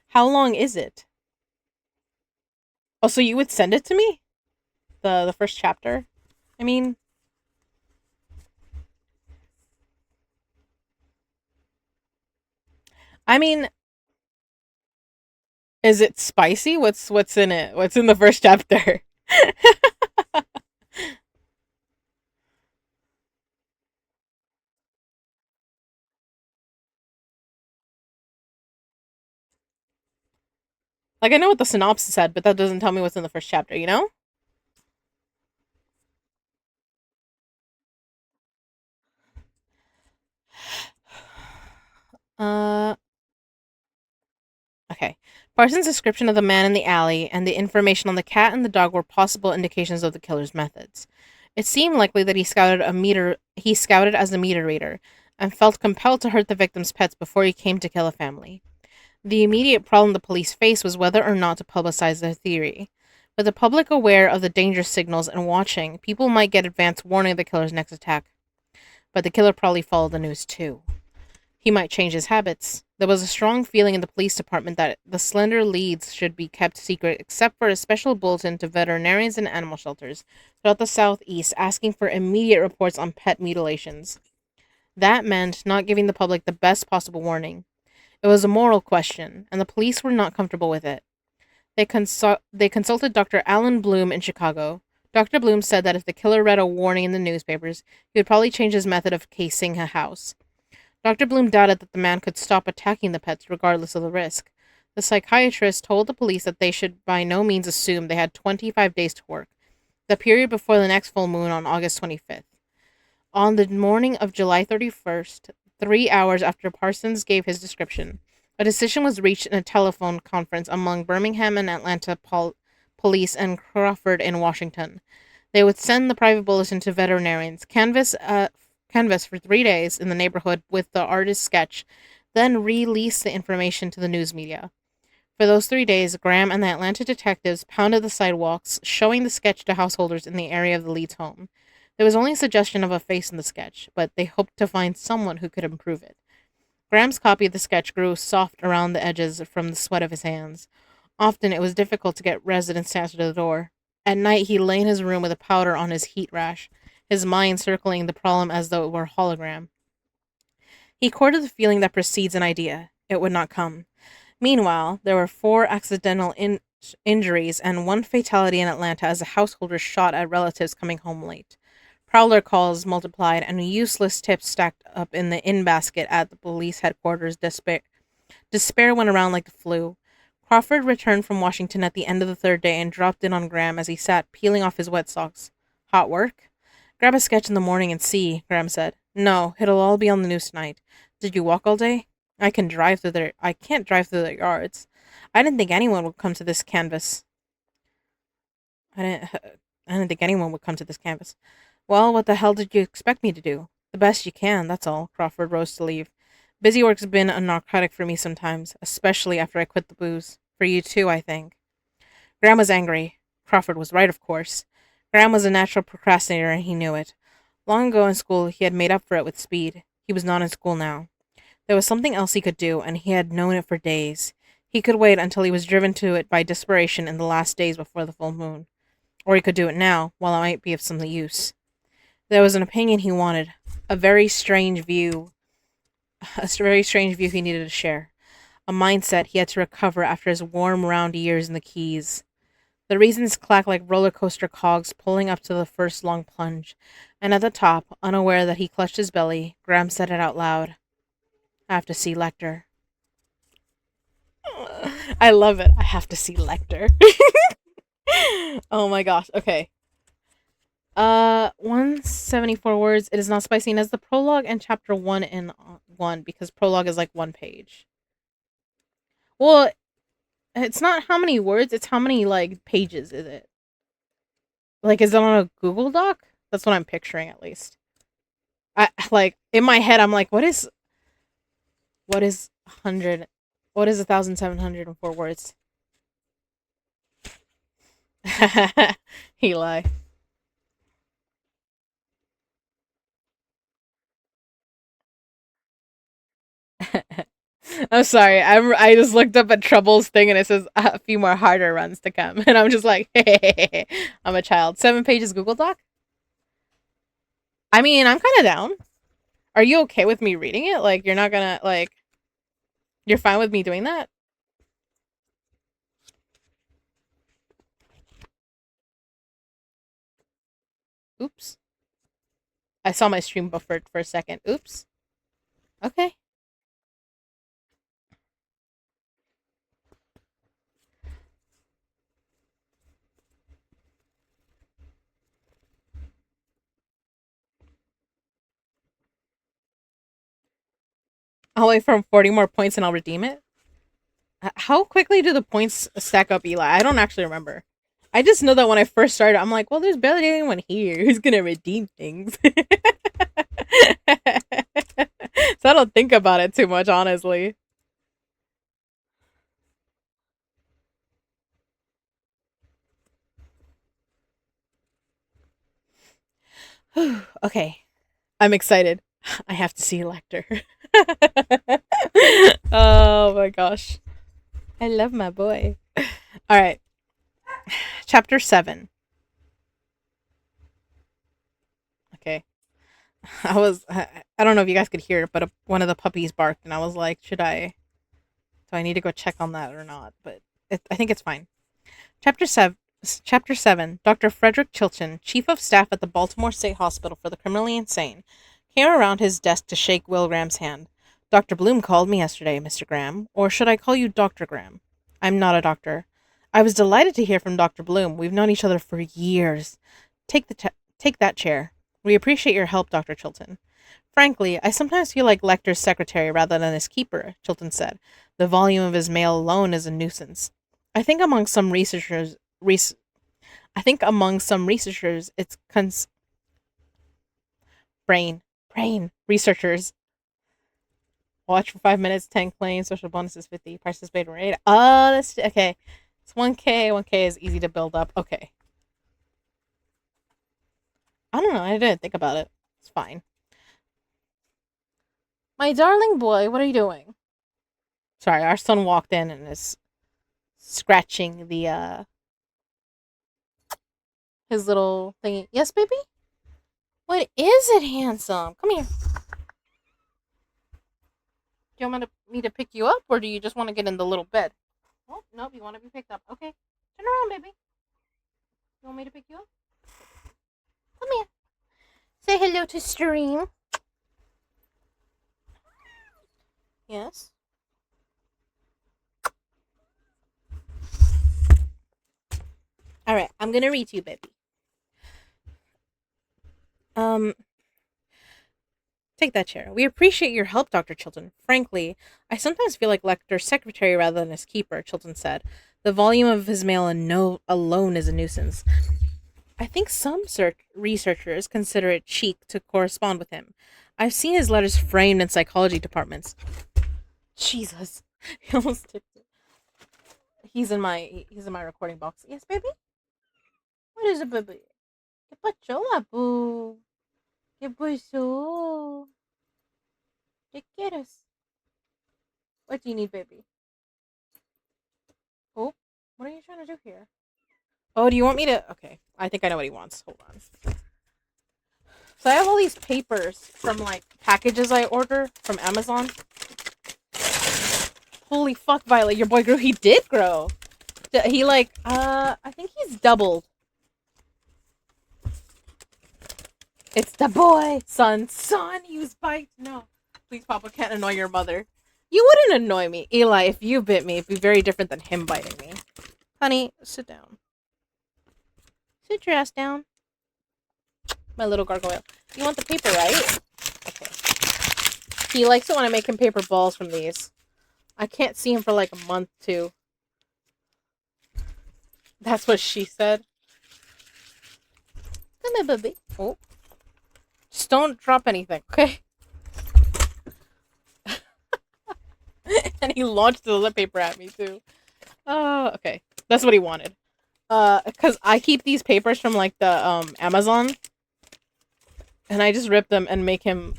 A: How long is it? Oh, so you would send it to me? The first chapter? I mean, I mean, is it spicy? What's in it? What's in the first chapter? Like, I know what the synopsis said, but that doesn't tell me what's in the first chapter, you know? Uh, okay. Parsons' description of the man in the alley and the information on the cat and the dog were possible indications of the killer's methods. It seemed likely that he scouted as a meter reader and felt compelled to hurt the victim's pets before he came to kill a family. The immediate problem the police faced was whether or not to publicize their theory. With the public aware of the danger signals and watching, people might get advance warning of the killer's next attack. But the killer probably followed the news too. He might change his habits. There was a strong feeling in the police department that the slender leads should be kept secret, except for a special bulletin to veterinarians and animal shelters throughout the Southeast asking for immediate reports on pet mutilations. That meant not giving the public the best possible warning. It was a moral question, and the police were not comfortable with it. They consulted Dr. Alan Bloom in Chicago. Dr. Bloom said that if the killer read a warning in the newspapers, he would probably change his method of casing a house. Dr. Bloom doubted that the man could stop attacking the pets regardless of the risk. The psychiatrist told the police that they should by no means assume they had 25 days to work, the period before the next full moon on August 25th. On the morning of July 31st, 3 hours after Parsons gave his description, a decision was reached in a telephone conference among Birmingham and Atlanta police and Crawford in Washington. They would send the private bulletin to veterinarians, canvass for 3 days in the neighborhood with the artist's sketch, then release the information to the news media. For those 3 days, Graham and the Atlanta detectives pounded the sidewalks, showing the sketch to householders in the area of the Leeds home. There was only a suggestion of a face in the sketch, but they hoped to find someone who could improve it. Graham's copy of the sketch grew soft around the edges from the sweat of his hands. Often it was difficult to get residents to answer the door. At night he lay in his room with a powder on his heat rash, his mind circling the problem as though it were a hologram. He courted the feeling that precedes an idea. It would not come. Meanwhile, there were 4 accidental injuries and 1 fatality in Atlanta as the householders shot at relatives coming home late. Prowler calls multiplied and useless tips stacked up in the in-basket at the police headquarters. Despair went around like the flu. Crawford returned from Washington at the end of the 3rd day and dropped in on Graham as he sat peeling off his wet socks. Hot work? Grab a sketch in the morning and see, Graham said. No, it'll all be on the news tonight. Did you walk all day? I can't drive through their yards. I didn't think anyone would come to this canvas. I didn't think anyone would come to this canvas. Well, what the hell did you expect me to do? The best you can, that's all. Crawford rose to leave. Busy work's been a narcotic for me sometimes, especially after I quit the booze. For you too, I think. Graham was angry. Crawford was right, of course. Graham was a natural procrastinator, and he knew it. Long ago in school, he had made up for it with speed. He was not in school now. There was something else he could do, and he had known it for days. He could wait until he was driven to it by desperation in the last days before the full moon. Or he could do it now, while it might be of some use. There was an opinion he wanted, a very strange view he needed to share, a mindset he had to recover after his warm, round years in the Keys. The reasons clacked like roller coaster cogs pulling up to the first long plunge, and at the top, unaware that he clutched his belly, Graham said it out loud. I have to see Lecter. I love it. I have to see Lecter. Oh my gosh. Okay. 174 words. It is not spicy as the prologue and chapter 1 in 1 because prologue is like 1 page. Well, it's not how many words, it's how many like pages is it? Like, is it on a Google Doc? That's what I'm picturing at least. I like in my head I'm like, what is 100? What is 1,704 words? Eli. I'm sorry. I just looked up at Trouble's thing and it says a few more harder runs to come, and I'm just like, hey, I'm a child. 7 pages Google Doc. I mean, I'm kind of down. Are you okay with me reading it? Like, you're not gonna like. You're fine with me doing that? Oops. I saw my stream buffered for a second. Oops. Okay. I'll wait for 40 more points and I'll redeem it. How quickly do the points stack up, Eli? I don't actually remember. I just know that when I first started, I'm like, well, there's barely anyone here who's gonna redeem things. So I don't think about it too much, honestly. Okay. I'm excited. I have to see Lecter. Oh my gosh. I love my boy. All right. Chapter 7. Okay. I don't know if you guys could hear it, but one of the puppies barked and I was like, do I need to go check on that or not? But I think it's fine. Chapter 7. Chapter 7. Dr. Frederick Chilton, Chief of Staff at the Baltimore State Hospital for the Criminally Insane, came around his desk to shake Will Graham's hand. Dr. Bloom called me yesterday, Mr. Graham. Or should I call you Dr. Graham? I'm not a doctor. I was delighted to hear from Dr. Bloom. We've known each other for years. Take that chair. We appreciate your help, Dr. Chilton. Frankly, I sometimes feel like Lecter's secretary rather than his keeper, Chilton said. The volume of his mail alone is a nuisance. I think among some researchers, I think among some researchers, it's brain researchers. Watch for 5 minutes, 10 claims, social bonuses 50, participate rate. Oh, that's okay. It's 1K. 1K is easy to build up. Okay. I don't know. I didn't think about it. It's fine. My darling boy, what are you doing? Sorry, our son walked in and is scratching the his little thingy. Yes, baby? What is it, handsome? Come here. Do you want me to pick you up, or do you just want to get in the little bed? Oh, nope, you want to be picked up. Okay. Turn around, baby. You want me to pick you up? Come here. Say hello to stream. Yes. Alright, I'm gonna read to you, baby. Take that chair. We appreciate your help, Dr. Chilton. Frankly, I sometimes feel like Lecter's secretary rather than his keeper, Chilton said. The volume of his mail alone is a nuisance. I think some researchers consider it chic to correspond with him. I've seen his letters framed in psychology departments. Jesus. He almost tipped it. He's in my recording box. Yes, baby? What is it, baby? ¿Qué pachola, boo? ¿Qué pasó? ¿Qué quieres? What do you need, baby? Oh, what are you trying to do here? Oh, do you want me to... Okay, I think I know what he wants. Hold on. So I have all these papers from, like, packages I order from Amazon. Holy fuck, Violet, your boy grew. He did grow. He, like, I think he's doubled. It's the boy! Son, he was bite. No. Please, Papa, can't annoy your mother. You wouldn't annoy me. Eli, if you bit me, it'd be very different than him biting me. Honey, sit down. Sit your ass down. My little gargoyle. You want the paper, right? Okay. He likes it when I make him paper balls from these. I can't see him for like a month, too. That's what she said. Come here, baby. Oh. Just don't drop anything, okay? And he launched the toilet paper at me, too. Okay. That's what he wanted. Because I keep these papers from, like, the, Amazon. And I just rip them and make him,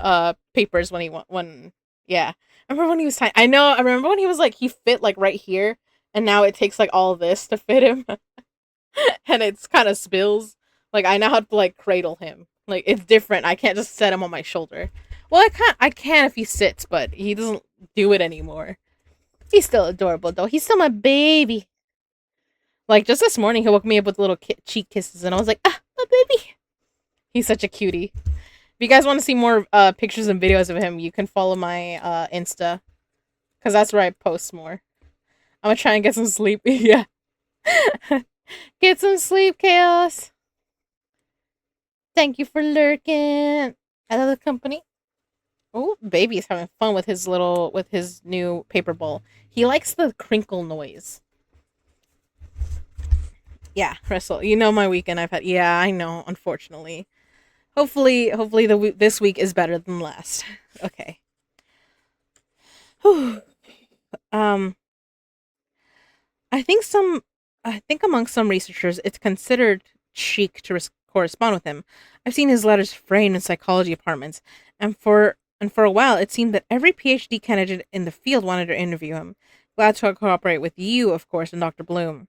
A: papers yeah. I remember when he was tiny. I remember when he was, like, he fit, like, right here. And now it takes, like, all this to fit him. And it's kind of spills. Like, I know how to, like, cradle him. Like, it's different. I can't just set him on my shoulder. Well, I can if he sits, but he doesn't do it anymore. He's still adorable, though. He's still my baby. Like, just this morning, he woke me up with little cheek kisses, and I was like, ah, my baby. He's such a cutie. If you guys want to see more pictures and videos of him, you can follow my Insta. Because that's where I post more. I'm going to try and get some sleep. Yeah. Get some sleep, Chaos. Thank you for lurking. I love the company. Oh, baby's having fun with his new paper bowl. He likes the crinkle noise. Yeah, Russell, you know my weekend I've had. Yeah, I know, unfortunately. Hopefully this week is better than last. Okay. Whew. I think among some researchers it's considered chic to correspond with him. I've seen his letters framed in psychology apartments, and for a while it seemed that every PhD candidate in the field wanted to interview him. Glad to cooperate with you, of course, and Dr. Bloom.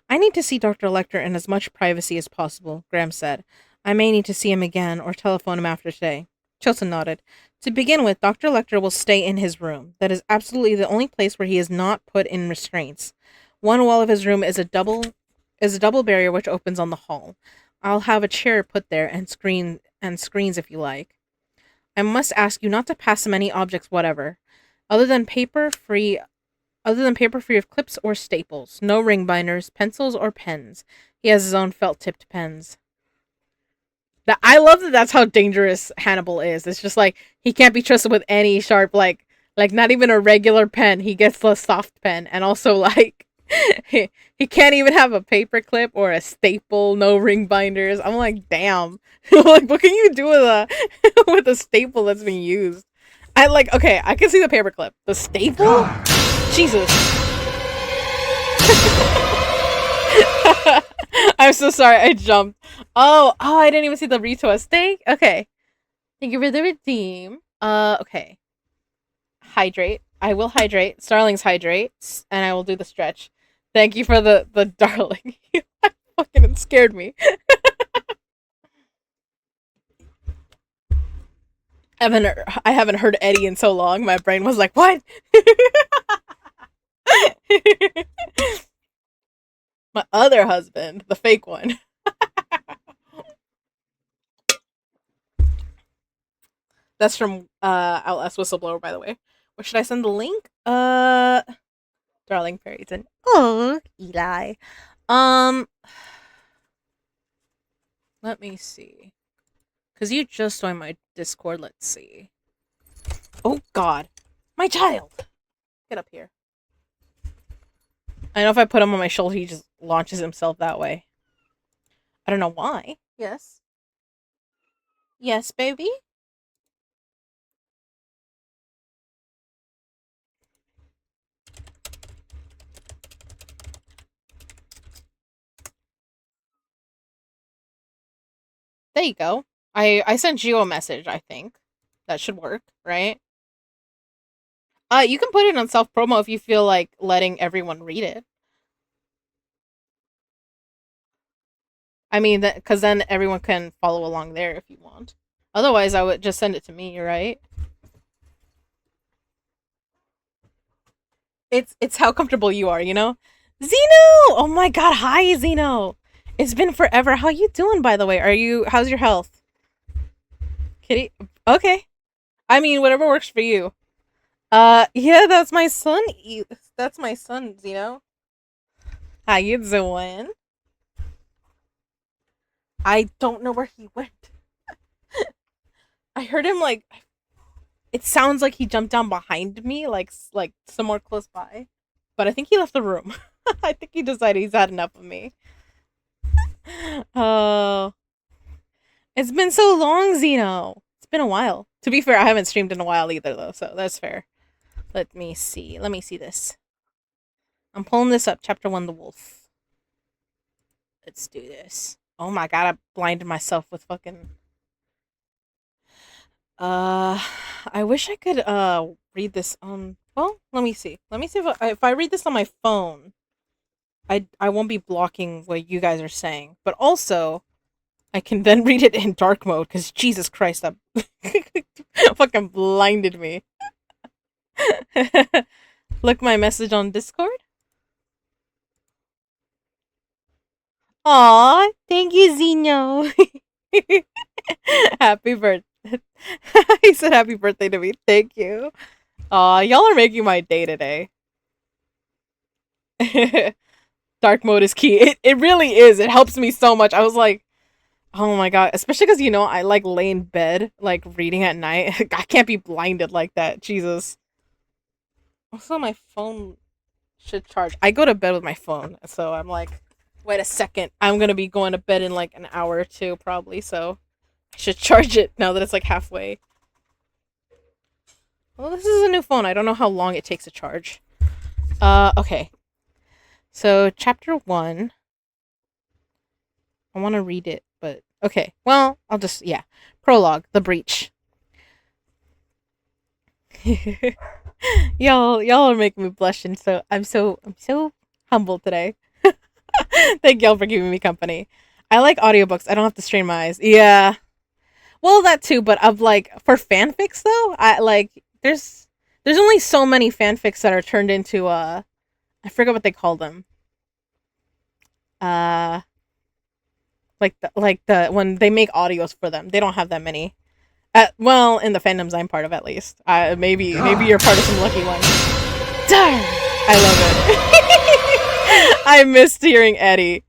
A: I need to see Dr. Lecter in as much privacy as possible, Graham said. I may need to see him again or telephone him after today. Chilton nodded. To begin with, Dr. Lecter will stay in his room. That is absolutely the only place where he is not put in restraints. One wall of his room is a double barrier which opens on the hall. I'll have a chair put there and screens if you like. I must ask you not to pass him any objects whatever, other than paper free of clips or staples. No ring binders, pencils, or pens. He has his own felt-tipped pens. I love that that's how dangerous Hannibal is. It's just like he can't be trusted with any sharp like not even a regular pen. He gets the soft pen, and also like he can't even have a paper clip or a staple, no ring binders. I'm like, damn. Like what can you do with a with a staple that's being used? I like okay, I can see the paper clip. The staple? Jesus. I'm so sorry, I jumped. Oh, I didn't even see the retweet. Okay. Thank you for the redeem. Okay. Hydrate. I will hydrate. Starlings hydrate. And I will do the stretch. Thank you for the darling. Fucking scared me. I haven't heard Eddie in so long. My brain was like, what? My other husband, the fake one. That's from LS Whistleblower, by the way. Where should I send the link? Darling Perryton. Oh, Eli. Let me see. Cause you just joined my Discord. Let's see. Oh God, my child. Get up here. I know if I put him on my shoulder, he just launches himself that way. I don't know why. Yes. Yes, baby. There you go. I sent you a message, I think. That should work, right? You can put it on self promo if you feel like letting everyone read it. I mean, because then everyone can follow along there if you want. Otherwise, I would just send it to me, right? It's how comfortable you are, you know? Zeno! Oh my god, hi Zeno! It's been forever. How you doing, by the way? How's your health? Kitty? Okay. I mean, whatever works for you. Yeah, that's my son. That's my son, Zeno. How you doing? I don't know where he went. I heard him like. It sounds like he jumped down behind me, like somewhere close by. But I think he left the room. I think he decided he's had enough of me. Oh, it's been so long, Zeno. It's been a while. To be fair, I haven't streamed in a while either, though, so that's fair. Let me see. Let me see this. I'm pulling this up. Chapter 1, The Wolf. Let's do this. Oh my god, I blinded myself with fucking... I wish I could, read this on... Well, let me see. Let me see if I read this on my phone, I won't be blocking what you guys are saying. But also, I can then read it in dark mode, because Jesus Christ, that fucking blinded me. Look my message on Discord. Aw, thank you, Zeno. Happy birthday. He said happy birthday to me. Thank you. Aw, y'all are making my day today. Dark mode is key. It really is. It helps me so much. I was like, oh my god. Especially because, you know, I like lay in bed, like reading at night. I can't be blinded like that. Jesus. Also, my phone should charge. I go to bed with my phone. So I'm like, wait a second. I'm going to be going to bed in like an hour or two probably. So I should charge it now that it's like halfway. Well, this is a new phone. I don't know how long it takes to charge. Okay. So, chapter 1. I want to read it, but... Okay, well, I'll just... Yeah. Prologue. The Breach. y'all are making me blush, and so... I'm so humble today. Thank y'all for giving me company. I like audiobooks. I don't have to strain my eyes. Yeah. Well, that too, but of like... For fanfics, though, I like... There's only so many fanfics that are turned into, I forget what they call them. Like the when they make audios for them, they don't have that many. Well, in the fandoms I'm part of, at least. Maybe you're part of some lucky one. Darn! I love it. I missed hearing Eddie.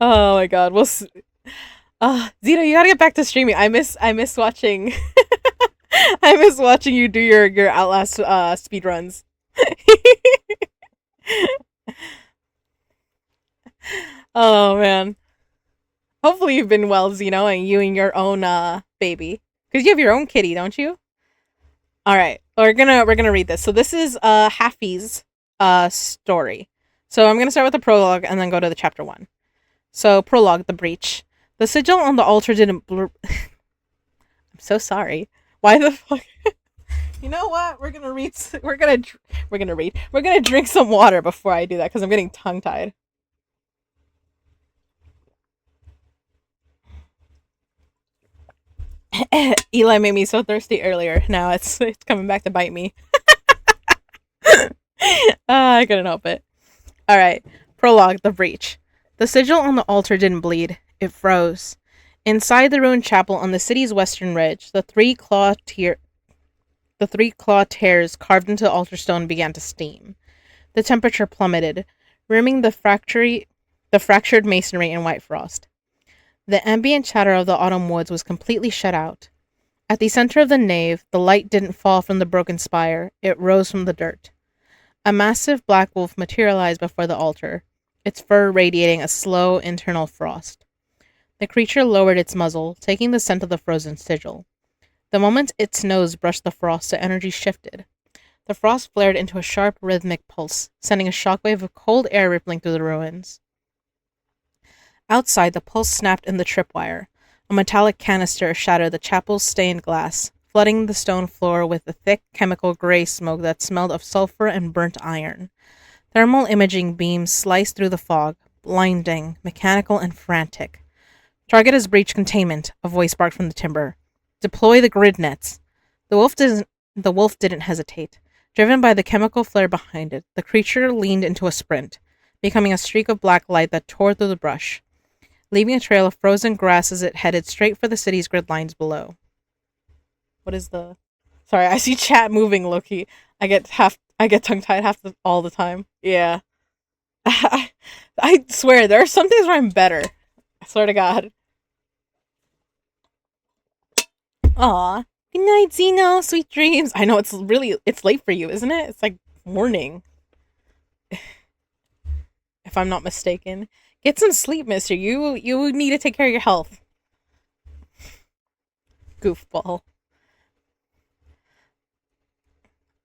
A: Oh my god. Zeno, you gotta get back to streaming. I miss watching I miss watching you do your Outlast speed runs. Oh man. Hopefully you've been well, Zeno, and you and your own baby. Because you have your own kitty, don't you? Alright. We're gonna read this. So this is Haffy's story. So I'm gonna start with the prologue and then go to the chapter 1. So prologue, the breach. The sigil on the altar didn't I'm so sorry. Why the fuck? You know what? We're gonna drink some water before I do that because I'm getting tongue tied. Eli made me so thirsty earlier. Now it's coming back to bite me. I couldn't help it. All right. Prologue, the breach. The sigil on the altar didn't bleed. It froze. Inside the ruined chapel on the city's western ridge, the three claw tears carved into the altar stone began to steam. The temperature plummeted, rimming the fractured masonry in white frost. The ambient chatter of the autumn woods was completely shut out. At the center of the nave, the light didn't fall from the broken spire, it rose from the dirt. A massive black wolf materialized before the altar, its fur radiating a slow internal frost. The creature lowered its muzzle, taking the scent of the frozen sigil. The moment its nose brushed the frost, the energy shifted. The frost flared into a sharp, rhythmic pulse, sending a shockwave of cold air rippling through the ruins. Outside, the pulse snapped in the tripwire. A metallic canister shattered the chapel's stained glass, flooding the stone floor with a thick, chemical gray smoke that smelled of sulfur and burnt iron. Thermal imaging beams sliced through the fog, blinding, mechanical, and frantic. Target has breached containment, a voice barked from the timber. Deploy the grid nets. The wolf didn't hesitate. Driven by the chemical flare behind it, the creature leaned into a sprint, becoming a streak of black light that tore through the brush, leaving a trail of frozen grass as it headed straight for the city's grid lines below. What is the... Sorry, I see chat moving, Loki. I get tongue-tied all the time. Yeah. I swear, there are some days where I'm better. I swear to God. Aw. Good night, Zeno. Sweet dreams. I know it's late for you, isn't it? It's like morning. If I'm not mistaken. Get some sleep, mister. You need to take care of your health. Goofball.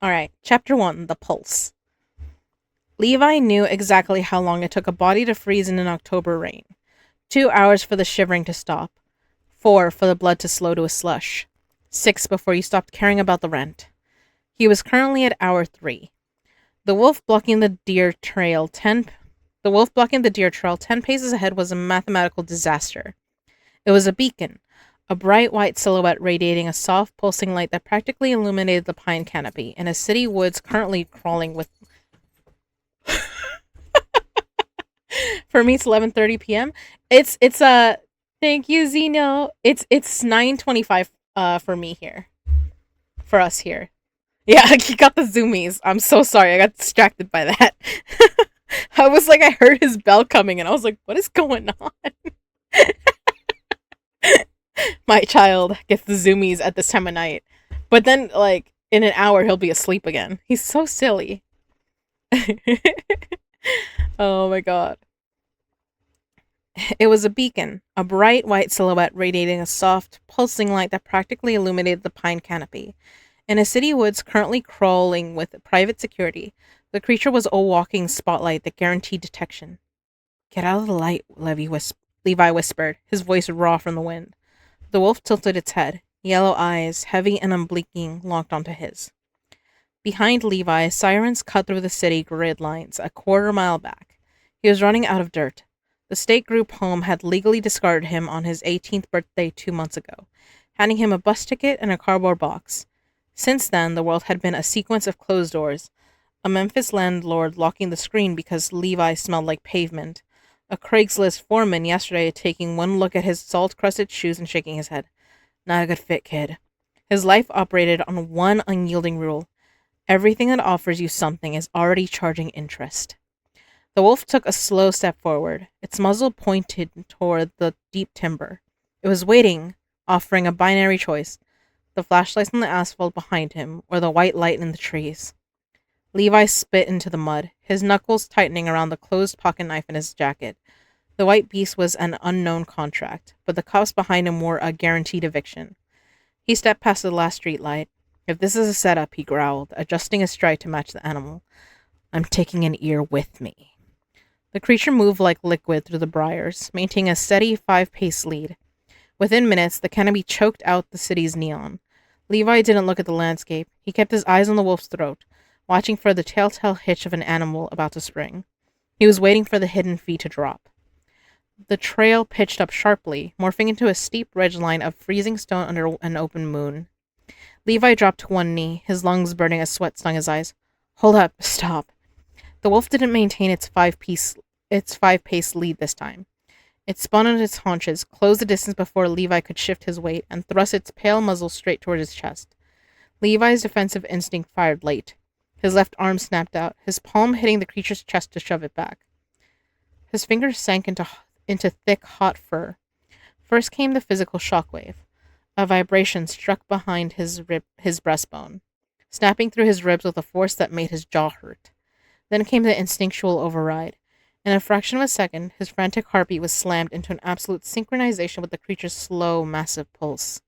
A: Alright, chapter 1, The Pulse. Levi knew exactly how long it took a body to freeze in an October rain. 2 hours for the shivering to stop. 4 for the blood to slow to a slush. 6 before you stopped caring about the rent. He was currently at hour 3. The wolf blocking the deer trail 10 paces ahead was a mathematical disaster. It was a beacon, a bright white silhouette radiating a soft, pulsing light that practically illuminated the pine canopy in a city woods currently crawling with... For me, it's 11:30 p.m. It's thank you, Zeno. It's 9:25 for me here. For us here. Yeah, he got the zoomies. I'm so sorry. I got distracted by that. I was like, I heard his bell coming, and I was like, what is going on? My child gets the zoomies at this time of night. But then, like, in an hour, he'll be asleep again. He's so silly. Oh my god. It was a beacon, a bright white silhouette radiating a soft, pulsing light that practically illuminated the pine canopy. In a city woods currently crawling with private security, the creature was a walking spotlight that guaranteed detection. Get out of the light, Levi whispered, his voice raw from the wind. The wolf tilted its head. Yellow eyes, heavy and unblinking, locked onto his. Behind Levi, sirens cut through the city grid lines a quarter-mile back. He was running out of dirt. The state group home had legally discarded him on his 18th birthday 2 months ago, handing him a bus ticket and a cardboard box. Since then, the world had been a sequence of closed doors, a Memphis landlord locking the screen because Levi smelled like pavement, a Craigslist foreman yesterday taking one look at his salt-crusted shoes and shaking his head. Not a good fit, kid. His life operated on one unyielding rule. Everything that offers you something is already charging interest. The wolf took a slow step forward, its muzzle pointed toward the deep timber. It was waiting, offering a binary choice: the flashlights on the asphalt behind him, or the white light in the trees. Levi spit into the mud, his knuckles tightening around the closed pocket knife in his jacket. The white beast was an unknown contract, but the cops behind him were a guaranteed eviction. He stepped past the last street light. If this is a setup, he growled, adjusting his stride to match the animal. I'm taking an ear with me. The creature moved like liquid through the briars, maintaining a steady 5-pace lead. Within minutes, the canopy choked out the city's neon. Levi didn't look at the landscape. He kept his eyes on the wolf's throat, watching for the telltale hitch of an animal about to spring. He was waiting for the hidden feet to drop. The trail pitched up sharply, morphing into a steep ridgeline of freezing stone under an open moon. Levi dropped to one knee, his lungs burning as sweat stung his eyes. Hold up, stop. The wolf didn't maintain its 5-pace lead this time. It spun on its haunches, closed the distance before Levi could shift his weight, and thrust its pale muzzle straight toward his chest. Levi's defensive instinct fired late. His left arm snapped out, his palm hitting the creature's chest to shove it back. His fingers sank into thick, hot fur. First came the physical shockwave. A vibration struck behind his breastbone, snapping through his ribs with a force that made his jaw hurt. Then came the instinctual override. In a fraction of a second, his frantic heartbeat was slammed into an absolute synchronization with the creature's slow, massive pulse.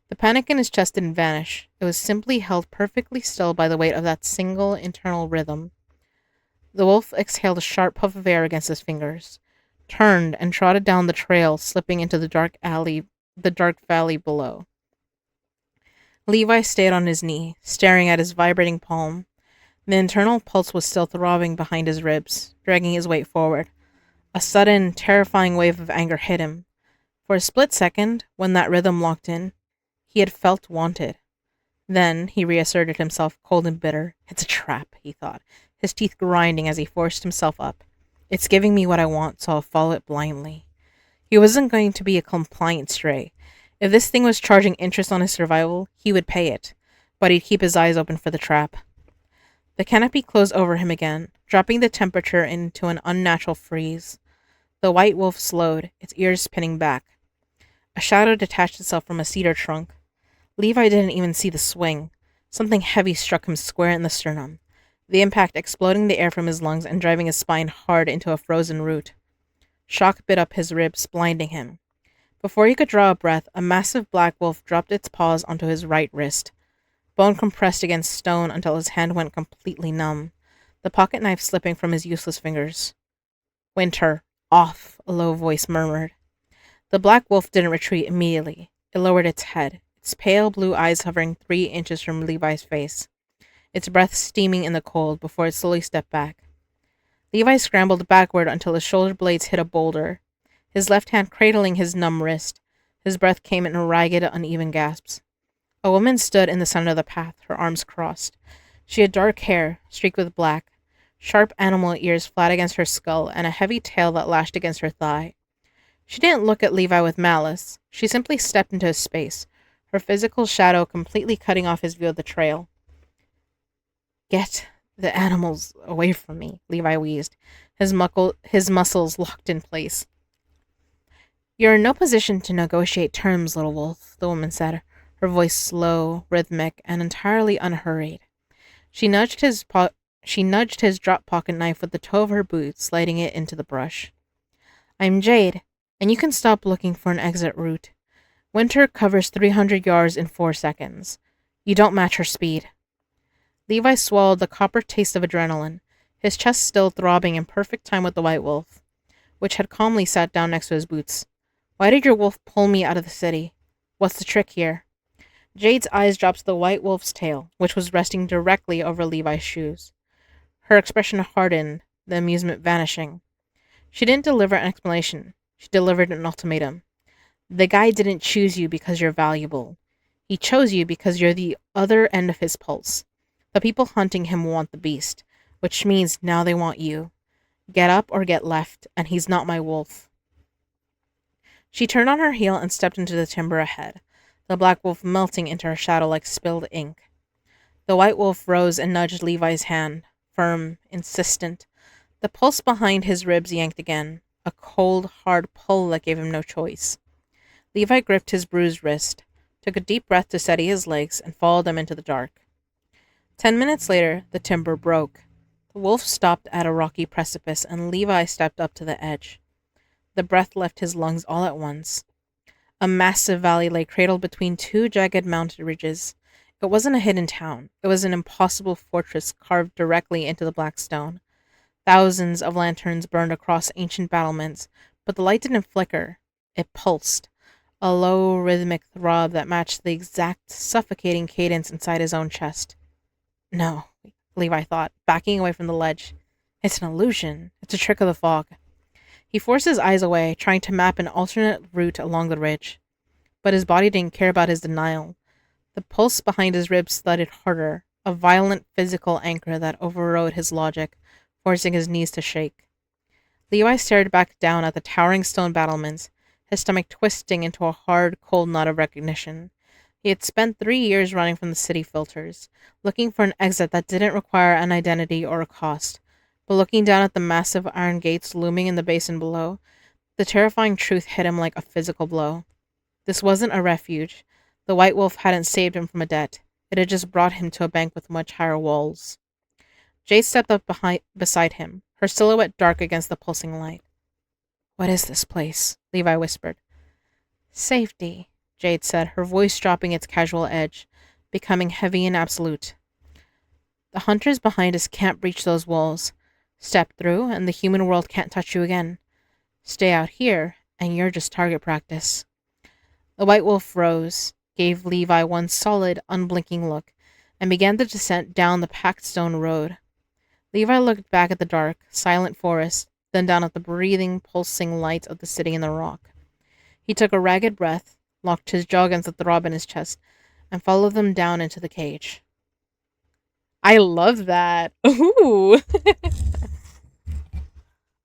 A: The panic in his chest didn't vanish. It was simply held perfectly still by the weight of that single internal rhythm. The wolf exhaled a sharp puff of air against his fingers, turned, and trotted down the trail, slipping into the dark valley below. Levi stayed on his knee, staring at his vibrating palm. The internal pulse was still throbbing behind his ribs, dragging his weight forward. A sudden, terrifying wave of anger hit him. For a split second, when that rhythm locked in, he had felt wanted. Then he reasserted himself, cold and bitter. It's a trap, he thought, his teeth grinding as he forced himself up. It's giving me what I want, so I'll follow it blindly. He wasn't going to be a compliant stray. If this thing was charging interest on his survival, he would pay it, but he'd keep his eyes open for the trap. The canopy closed over him again, dropping the temperature into an unnatural freeze. The white wolf slowed, its ears spinning back. A shadow detached itself from a cedar trunk. Levi didn't even see the swing. Something heavy struck him square in the sternum, the impact exploding the air from his lungs and driving his spine hard into a frozen root. Shock bit up his ribs, blinding him. Before he could draw a breath, a massive black wolf dropped its paws onto his right wrist. Bone compressed against stone until his hand went completely numb, the pocket knife slipping from his useless fingers. Winter, off, a low voice murmured. The black wolf didn't retreat immediately. It lowered its head, its pale blue eyes hovering 3 inches from Levi's face, its breath steaming in the cold before it slowly stepped back. Levi scrambled backward until his shoulder blades hit a boulder, his left hand cradling his numb wrist. His breath came in ragged, uneven gasps. A woman stood in the center of the path, her arms crossed. She had dark hair, streaked with black, sharp animal ears flat against her skull, and a heavy tail that lashed against her thigh. She didn't look at Levi with malice. She simply stepped into his space, her physical shadow completely cutting off his view of the trail. Get the animals away from me, Levi wheezed, his muscles locked in place. You're in no position to negotiate terms, little wolf, the woman said, her voice slow, rhythmic, and entirely unhurried. She nudged his drop pocket knife with the toe of her boot, sliding it into the brush. I'm Jade, and you can stop looking for an exit route. Winter covers 300 yards in 4 seconds. You don't match her speed. Levi swallowed the copper taste of adrenaline, his chest still throbbing in perfect time with the white wolf, which had calmly sat down next to his boots. Why did your wolf pull me out of the city? What's the trick here? Jade's eyes dropped to the white wolf's tail, which was resting directly over Levi's shoes. Her expression hardened, the amusement vanishing. She didn't deliver an explanation. She delivered an ultimatum. The guy didn't choose you because you're valuable. He chose you because you're the other end of his pulse. The people hunting him want the beast, which means now they want you. Get up or get left, and he's not my wolf. She turned on her heel and stepped into the timber ahead, the black wolf melting into her shadow like spilled ink. The white wolf rose and nudged Levi's hand, firm, insistent, The pulse behind his ribs yanked again, a cold, hard pull that gave him no choice. Levi gripped his bruised wrist, took a deep breath to steady his legs, and followed them into the dark. 10 minutes later, the timber broke. The wolf stopped at a rocky precipice, and Levi stepped up to the edge. The breath left his lungs all at once. A massive valley lay cradled between two jagged mountain ridges. It wasn't a hidden town. It was an impossible fortress carved directly into the black stone. Thousands of lanterns burned across ancient battlements, but the light didn't flicker. It pulsed, a low, rhythmic throb that matched the exact, suffocating cadence inside his own chest. No, Levi thought, backing away from the ledge. It's an illusion. It's a trick of the fog. He forced his eyes away, trying to map an alternate route along the ridge. But his body didn't care about his denial. The pulse behind his ribs thudded harder, a violent physical anchor that overrode his logic, forcing his knees to shake. Levi stared back down at the towering stone battlements, his stomach twisting into a hard, cold knot of recognition. He had spent 3 years running from the city filters, looking for an exit that didn't require an identity or a cost. But looking down at the massive iron gates looming in the basin below, the terrifying truth hit him like a physical blow. This wasn't a refuge. The White Wolf hadn't saved him from a debt. It had just brought him to a bank with much higher walls. Jade stepped up beside him, her silhouette dark against the pulsing light. "What is this place?" Levi whispered. "Safety," Jade said, her voice dropping its casual edge, becoming heavy and absolute. "The hunters behind us can't breach those walls. Step through, and the human world can't touch you again. Stay out here, and you're just target practice." The White Wolf rose, gave Levi one solid, unblinking look, and began the descent down the packed stone road. Levi looked back at the dark, silent forest, then down at the breathing, pulsing light of the city in the rock. He took a ragged breath, locked his jaw against the throb in his chest, and followed them down into the cage. I love that. Ooh.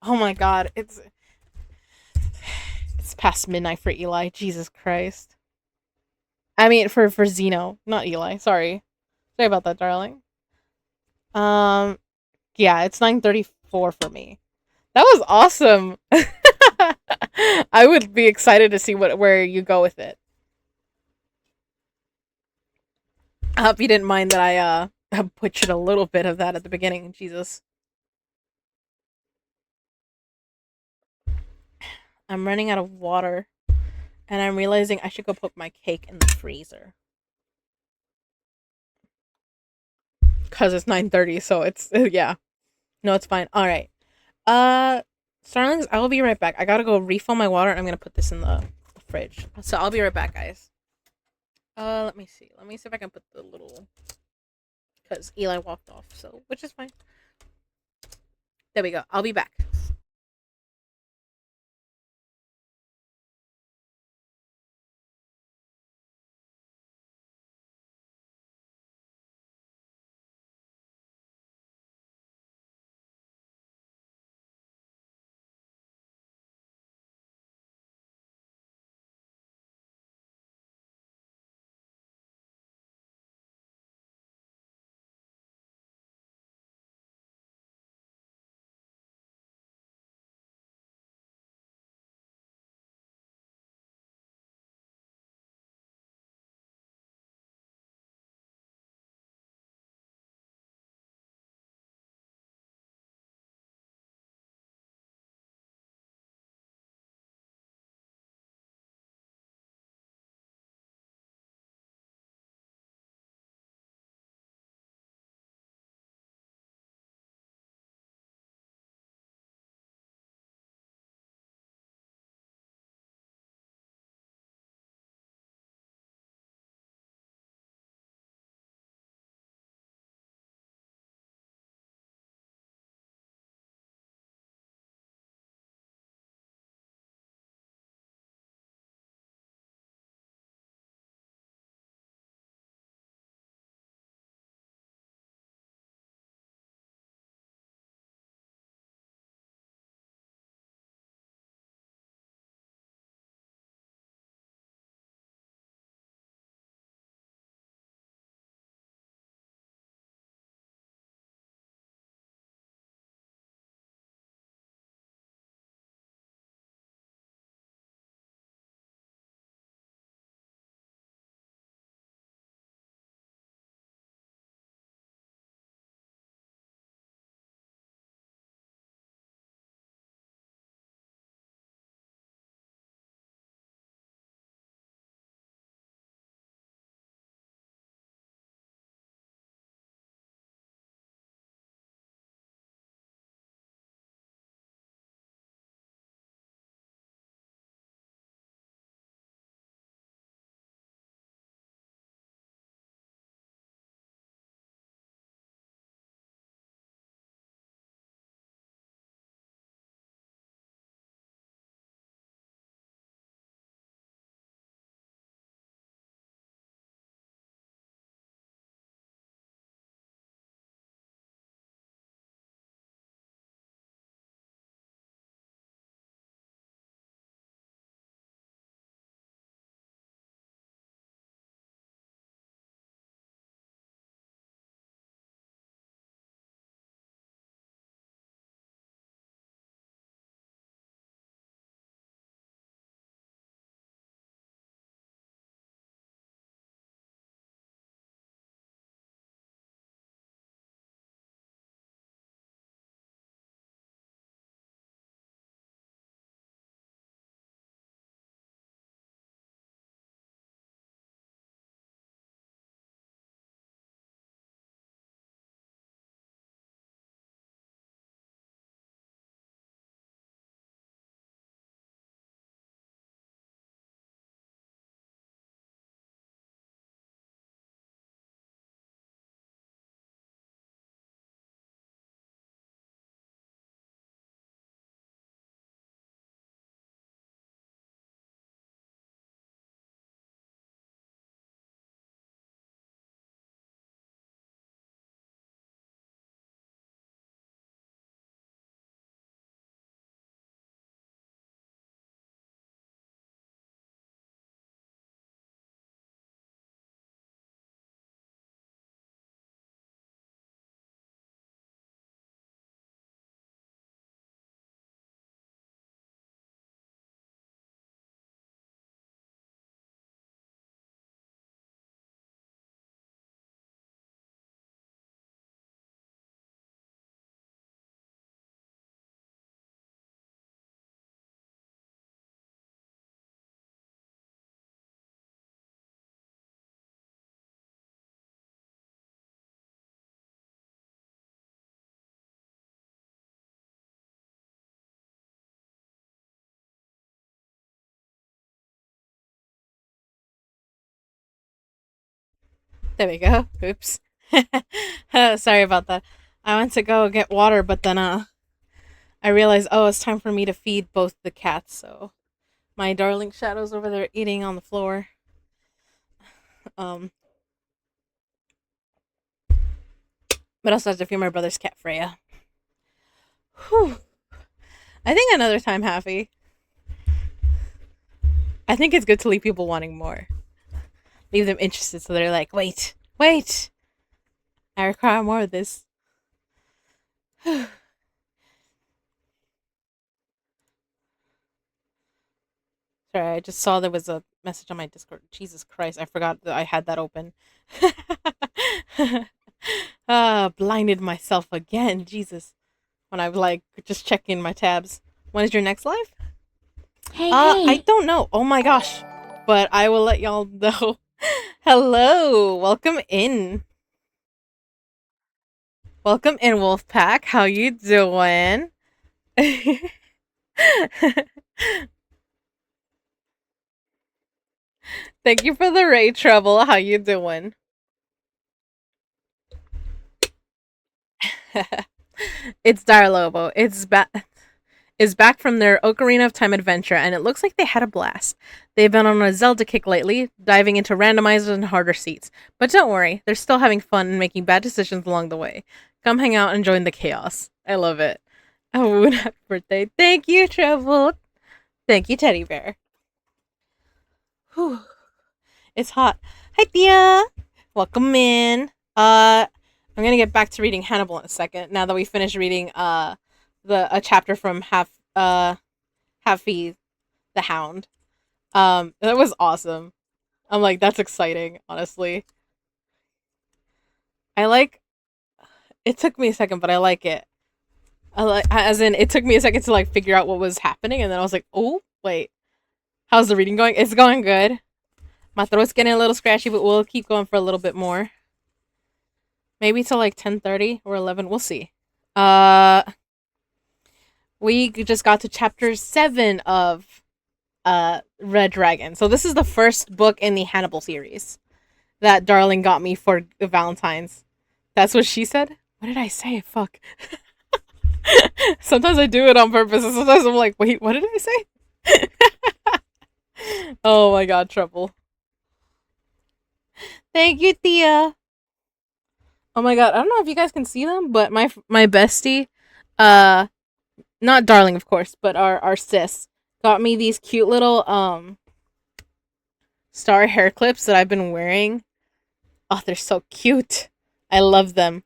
A: Oh my god, it's past midnight for Eli. Jesus Christ. I mean, for Zeno, not Eli. Sorry about that, darling. Yeah, it's 9:34 for me. That was awesome. I would be excited to see where you go with it. I hope you didn't mind that I butchered a little bit of that at the beginning. Jesus. I'm running out of water, and I'm realizing I should go put my cake in the freezer. Cause it's 9:30, so it's yeah. No, it's fine. All right. Starlings, I will be right back. I gotta go refill my water. I'm gonna put this in the fridge. So I'll be right back, guys. Let me see. Let me see if I can put the little, because Eli walked off. So which is fine. There we go. I'll be back. There we go. Oops. Sorry about that. I went to go get water, but then I realized, oh, it's time for me to feed both the cats. So my darling Shadow's over there eating on the floor. But also have to feed my brother's cat Freya. Whew. I think another time, Happy. I think it's good to leave people wanting more. Leave them interested so they're like, wait. I require more of this. Sorry, I just saw there was a message on my Discord. Jesus Christ, I forgot that I had that open. Blinded myself again. Jesus. When I was like just checking my tabs. When is your next live?
D: Hey,
A: I don't know. Oh my gosh. But I will let y'all know. Hello. Welcome in. Welcome in, Wolfpack. How you doing? Thank you for the raid, Trouble. How you doing? It's Darlobo. Is back from their Ocarina of Time adventure, and it looks like they had a blast. They've been on a Zelda kick lately, diving into randomizers and harder seats. But don't worry, they're still having fun and making bad decisions along the way. Come hang out and join the chaos. I love it. Oh, happy birthday. Thank you, Trouble. Thank you, Teddy Bear. Whew. It's hot. Hi, Thea. Welcome in. I'm gonna get back to reading Hannibal in a second. Now that we finished reading a chapter from Happy the Hound. That was awesome. I'm like, that's exciting. Honestly, I like. It took me a second, but I like it. As in, it took me a second to like figure out what was happening, and then I was like, oh wait, how's the reading going? It's going good. My throat's getting a little scratchy, but we'll keep going for a little bit more. Maybe till like 10:30 or 11. We'll see. We just got to chapter 7 of Red Dragon. So this is the first book in the Hannibal series that Darling got me for Valentine's. That's what she said? What did I say? Fuck. Sometimes I do it on purpose, and sometimes I'm like, wait, what did I say? Oh my god, Trouble. Thank you, Thea. Oh my god, I don't know if you guys can see them, but my bestie, not Darling, of course, but our sis got me these cute little star hair clips that I've been wearing. Oh, they're so cute. I love them.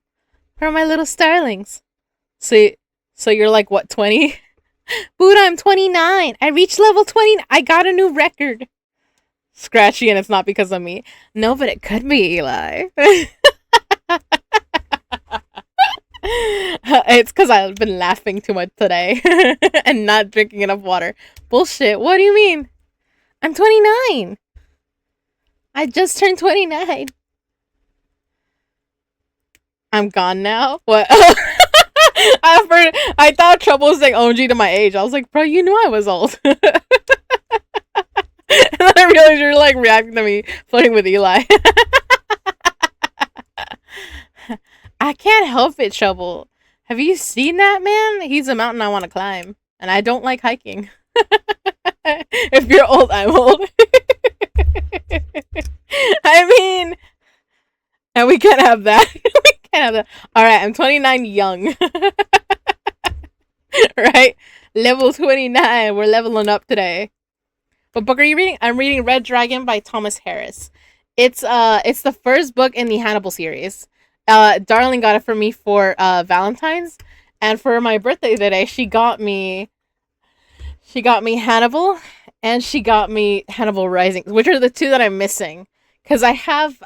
A: They're my little starlings. So you're like what, 20? Buddha, I'm 29. I reached level 20. I got a new record. Scratchy, and it's not because of me. No, but it could be, Eli. It's because I've been laughing too much today and not drinking enough water. Bullshit. What do you mean? I'm 29. I just turned 29. I'm gone now? What? I thought Trouble was like OG to my age. I was like, bro, you knew I was old. And then I realized you were like reacting to me flirting with Eli. I can't help it, Trouble. Have you seen that man? He's a mountain I want to climb. And I don't like hiking. If you're old, I'm old. I mean, and we can't have that. We can't have that. Alright, I'm 29 young. Right? Level 29. We're leveling up today. What book are you reading? I'm reading Red Dragon by Thomas Harris. It's the first book in the Hannibal series. Darling got it for me for Valentine's, and for my birthday today, she got me Hannibal, and she got me Hannibal Rising, which are the two that I'm missing, because I have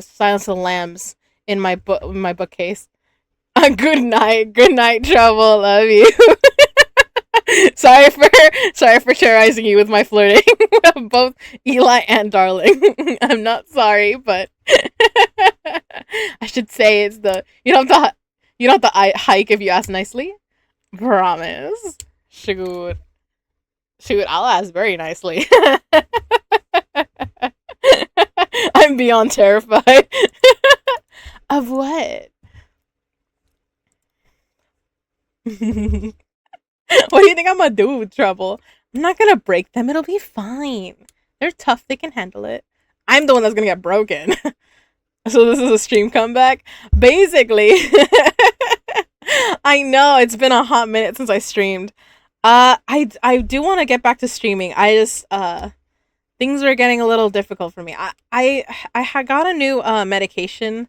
A: Silence of the Lambs in my bookcase. Good night, Trouble. Love you. Sorry for terrorizing you with my flirting of both Eli and Darling. I'm not sorry, but I should say it's the you don't have to hike if you ask nicely. Promise. Shoot, I'll ask very nicely. I'm I'm beyond terrified. Of what? What do you think I'm gonna do with trouble? I'm not gonna break them. It'll be fine. They're tough. They can handle it. I'm the one that's gonna get broken. So this is a stream comeback? Basically. I know, it's been a hot minute since I streamed. I do want to get back to streaming. I just, things are getting a little difficult for me. I had got a new, medication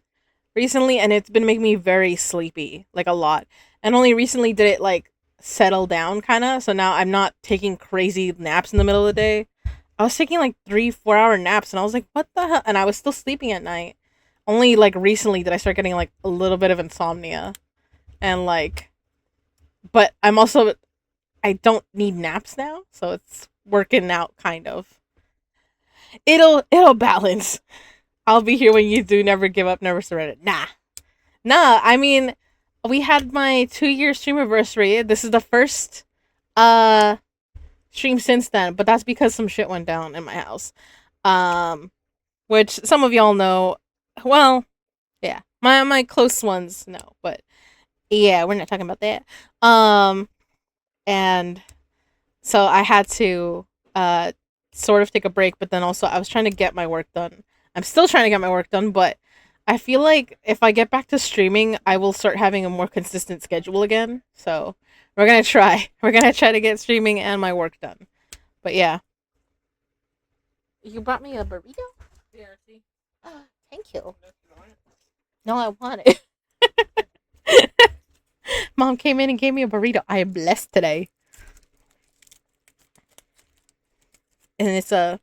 A: recently, and it's been making me very sleepy, like, a lot. And only recently did it, like, settle down, kinda, so now I'm not taking crazy naps in the middle of the day. I was taking, like, 3-4 hour naps, and I was like, what the hell? And I was still sleeping at night. Only, like, recently did I start getting, like, a little bit of insomnia. And, like, but I'm also, I don't need naps now, so it's working out, kind of. It'll balance. I'll be here when you do. Never give up, never surrender. Nah, I mean, we had my 2-year stream anniversary. This is the first, stream since then, but that's because some shit went down in my house. Which some of y'all know. Well, yeah, my close ones know, but yeah, we're not talking about that. And so I had to sort of take a break, but then also I was trying to get my work done. I'm still trying to get my work done, but I feel like if I get back to streaming, I will start having a more consistent schedule again. So we're gonna try. We're gonna try to get streaming and my work done. But yeah. You brought me a burrito? Yeah, see. Oh, thank you. No, I want it. Mom came in and gave me a burrito. I am blessed today. And it's a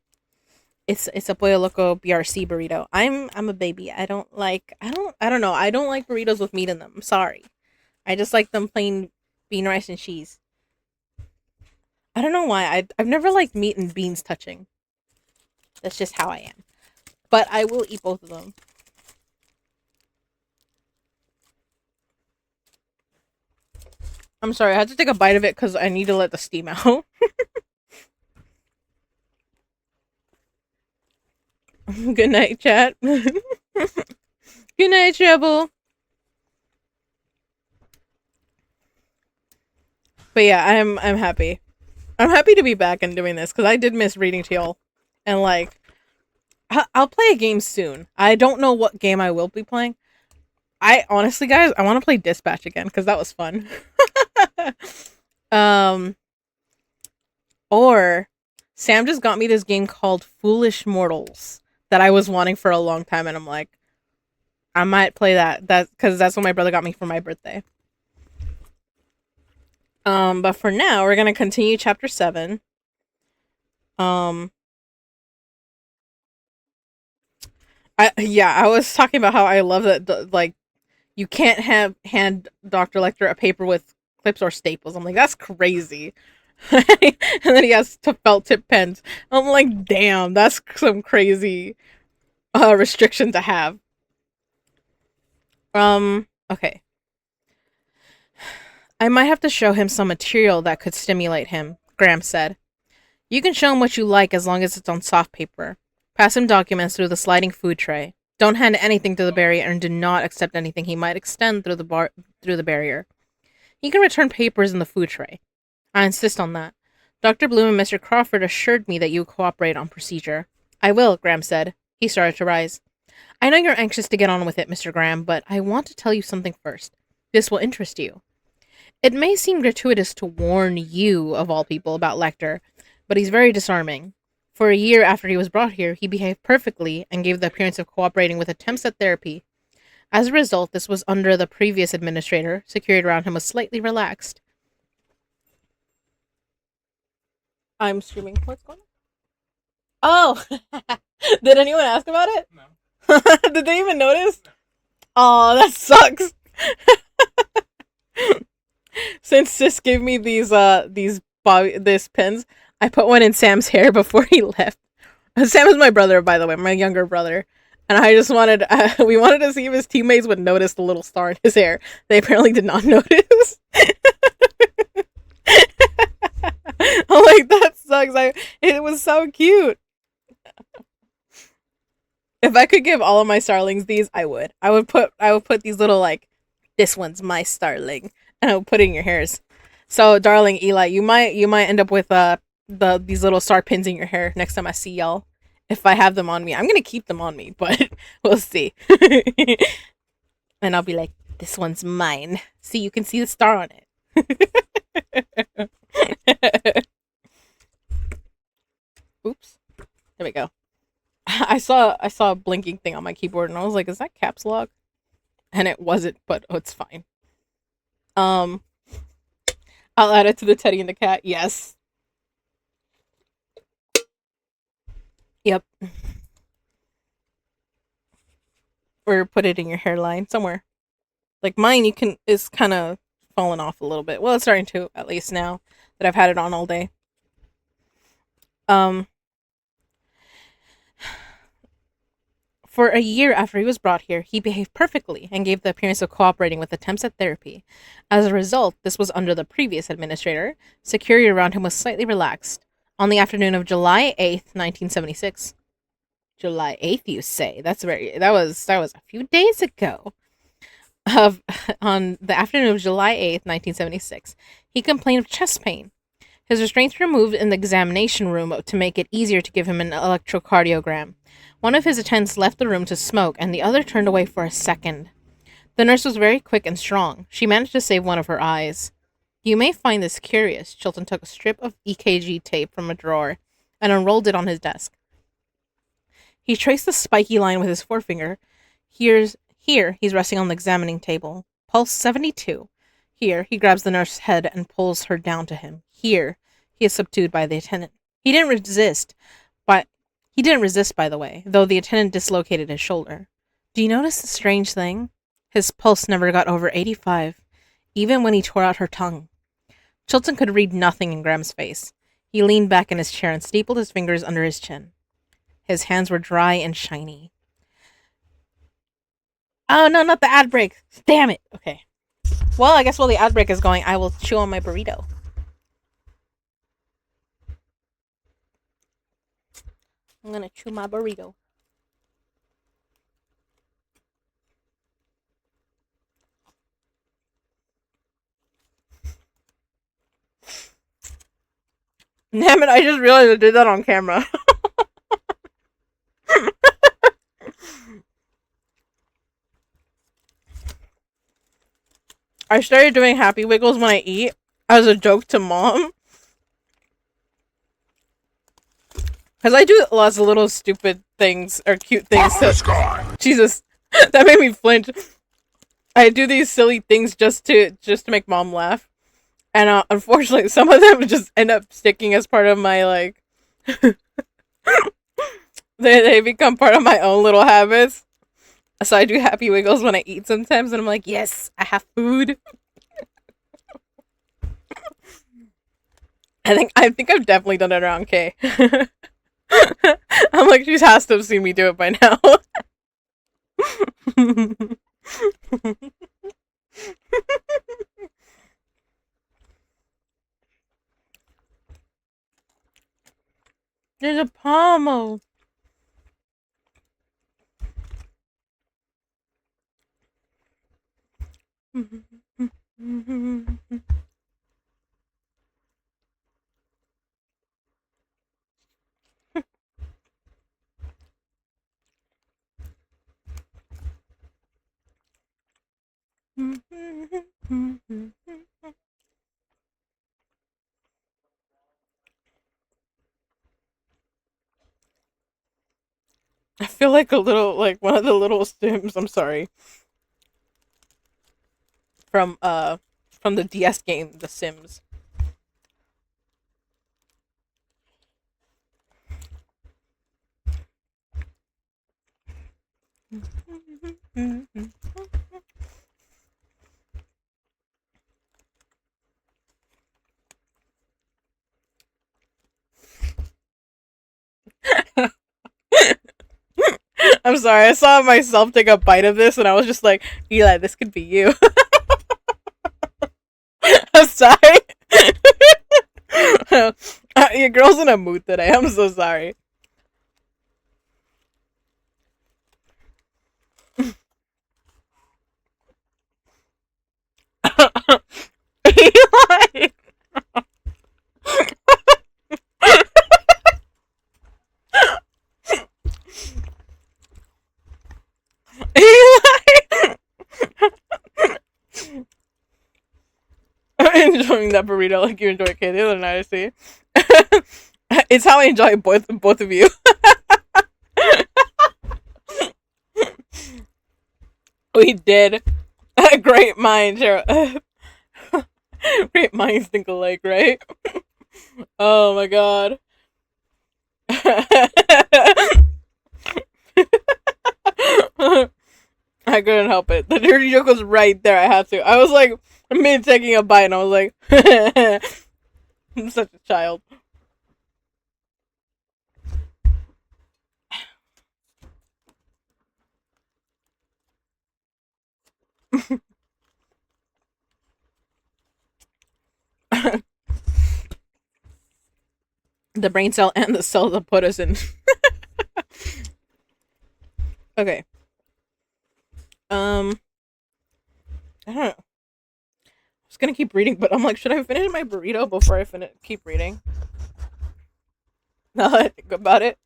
A: Pollo Loco BRC burrito. I'm a baby. I don't know. I don't like burritos with meat in them. I'm sorry. I just like them plain bean, rice, and cheese. I don't know why. I've never liked meat and beans touching. That's just how I am. But I will eat both of them. I'm sorry, I had to take a bite of it because I need to let the steam out. Good night, chat. Good night, Trouble. But yeah, I'm happy. I'm happy to be back and doing this because I did miss reading to y'all. And like, I'll play a game soon. I don't know what game I will be playing. I honestly, guys, I want to play Dispatch again because that was fun. Or Sam just got me this game called Foolish Mortals that I was wanting for a long time, and I'm like, I might play that. That's because that's what my brother got me for my birthday. But for now, we're gonna continue chapter 7. I was talking about how I love that like you can't hand Dr. Lecter a paper with clips or staples. I'm like, that's crazy. And then he has felt tip pens. I'm like, damn, that's some crazy restriction to have. Okay. I might have to show him some material that could stimulate him, Graham said. You can show him what you like as long as it's on soft paper. Pass him documents through the sliding food tray. Don't hand anything to the barrier and do not accept anything he might extend through the barrier. He can return papers in the food tray. I insist on that. Dr. Bloom and Mr. Crawford assured me that you would cooperate on procedure. I will, Graham said. He started to rise. I know you're anxious to get on with it, Mr. Graham, but I want to tell you something first. This will interest you. It may seem gratuitous to warn you, of all people, about Lecter, but he's very disarming. For a year after he was brought here, he behaved perfectly and gave the appearance of cooperating with attempts at therapy. As a result, this was under the previous administrator. Security around him was slightly relaxed. I'm streaming. What's going on? Oh! Did anyone ask about it? No. Did they even notice? No. Oh, that sucks. Since Sis gave me these pins, I put one in Sam's hair before he left. Sam is my brother, by the way, my younger brother. And I just wanted, we wanted to see if his teammates would notice the little star in his hair. They apparently did not notice. I'm like, that sucks. It was so cute. If I could give all of my starlings these, I would. I would put these little like, this one's my starling, and I would put it in your hairs. So, darling Eli, you might end up with these little star pins in your hair next time I see y'all. If I have them on me, I'm gonna keep them on me, but we'll see. And I'll be like, this one's mine. See, you can see the star on it. Oops. There we go. I saw a blinking thing on my keyboard and I was like, is that caps lock? And it wasn't, but oh, it's fine. I'll add it to the Teddy and the cat. Yes. Yep. Or put it in your hairline somewhere. Like mine, is kind of falling off a little bit. Well, it's starting to, at least now that I've had it on all day. For a year after he was brought here, he behaved perfectly and gave the appearance of cooperating with attempts at therapy. As a result, this was under the previous administrator. Security around him was slightly relaxed. On the afternoon of July 8th, 1976. July 8th, you say? That was a few days ago. On the afternoon of July 8th, 1976, he complained of chest pain. His restraints were removed in the examination room to make it easier to give him an electrocardiogram. One of his attendants left the room to smoke, and the other turned away for a second. The nurse was very quick and strong. She managed to save one of her eyes. You may find this curious. Chilton took a strip of EKG tape from a drawer and unrolled it on his desk. He traced the spiky line with his forefinger. Here, he's resting on the examining table. Pulse 72. Here, he grabs the nurse's head and pulls her down to him. Here, he is subdued by the attendant. He didn't resist, by the way, though the attendant dislocated his shoulder. Do you notice the strange thing? His pulse never got over 85, even when he tore out her tongue. Chilton could read nothing in Graham's face. He leaned back in his chair and stapled his fingers under his chin. His hands were dry and shiny. Oh no, not the ad break! Damn it! Okay. Well, I guess while the ad break is going, I will chew on my burrito. I'm gonna chew my burrito. Damn it, I just realized I did that on camera. I started doing happy wiggles when I eat as a joke to mom. Because I do lots of little stupid things or cute things. Jesus, that made me flinch. I do these silly things just to make mom laugh. And unfortunately, some of them just end up sticking as part of my, like... they become part of my own little habits. So I do happy wiggles when I eat sometimes, and I'm like, yes, I have food. I think I've definitely done it around Kay. I'm like, she has to have seen me do it by now. There's a pommel. I feel like one of the little Sims, I'm sorry. From the DS game, The Sims. I'm sorry, I saw myself take a bite of this and I was just like, Eli, this could be you. I'm sorry. Your girl's in a mood today. I'm so sorry. Eli! Eli! I'm enjoying that burrito like you enjoy Kay the other night, I see. It's how I enjoy both of you. We did. Great minds, Cheryl. Great minds think alike, right? Oh my god. I couldn't help it. The dirty joke was right there. I had to. I was like mid taking a bite, and I was like, I'm such a child. The brain cell and the cell that put us in. Okay. I don't know. I was gonna keep reading, but I'm like, should I finish my burrito before I keep reading? Now that I think about it,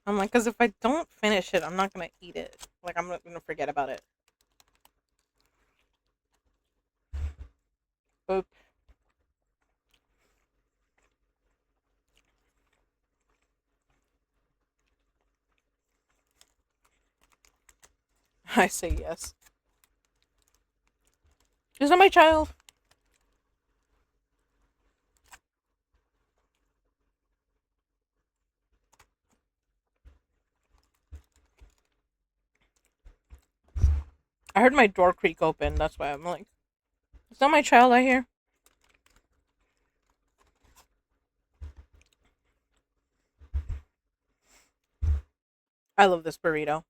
A: I'm like, because if I don't finish it, I'm not gonna eat it. Like, I'm not gonna forget about it. Oop. I say yes. Is that my child? I heard my door creak open. That's why I'm like, is that my child I hear? I love this burrito.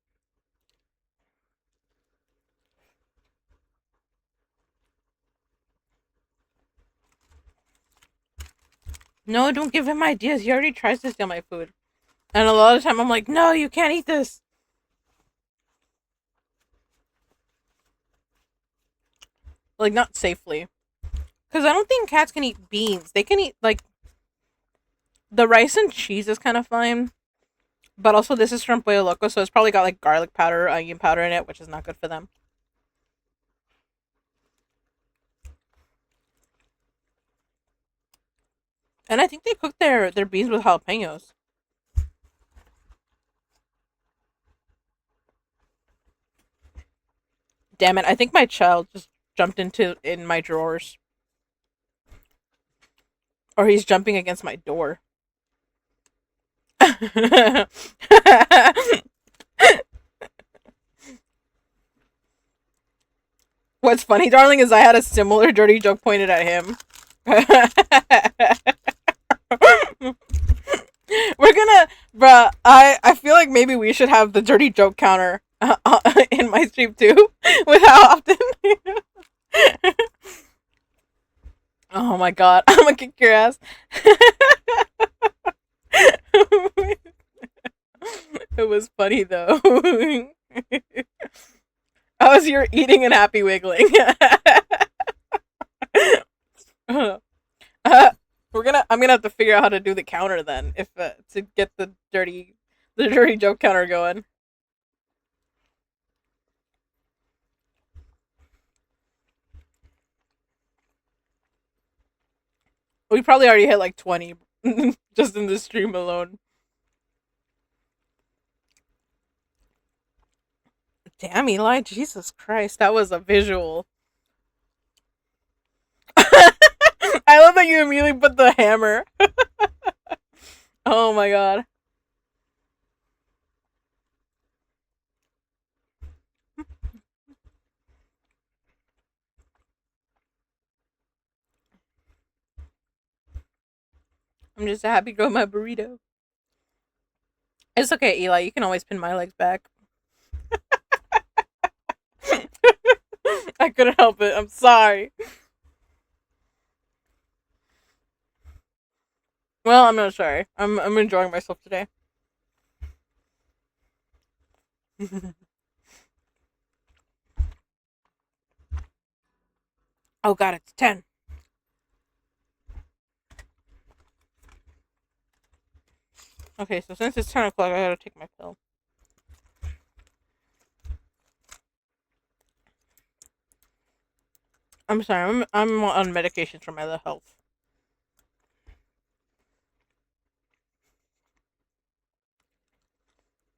A: No, don't give him ideas. He already tries to steal my food. And a lot of the time I'm like, no, you can't eat this. Like, not safely. Because I don't think cats can eat beans. They can eat, like, the rice and cheese is kind of fine. But also, this is from Pollo Loco, so it's probably got, like, garlic powder, onion powder in it, which is not good for them. And I think they cook their beans with jalapenos. Damn it, I think my child just jumped in my drawers. Or he's jumping against my door. What's funny, darling, is I had a similar dirty joke pointed at him. We're gonna, bruh. I feel like maybe we should have the dirty joke counter in my stream too, with how often. Oh my god, I'm gonna kick your ass. It was funny though. I was here eating and happy wiggling. I'm gonna have to figure out how to do the counter then, if to get the dirty joke counter going. We probably already hit like 20 just in the stream alone. Damn, Eli, Jesus Christ, that was a visual. I love that you immediately put the hammer. Oh my god. I'm just a happy girl with my burrito. It's okay, Eli. You can always pin my legs back. I couldn't help it. I'm sorry. Well, I'm not sorry. I'm enjoying myself today. Oh god, it's 10. Okay, so since it's 10 o'clock, I gotta take my pill. I'm sorry, I'm on medication for my health.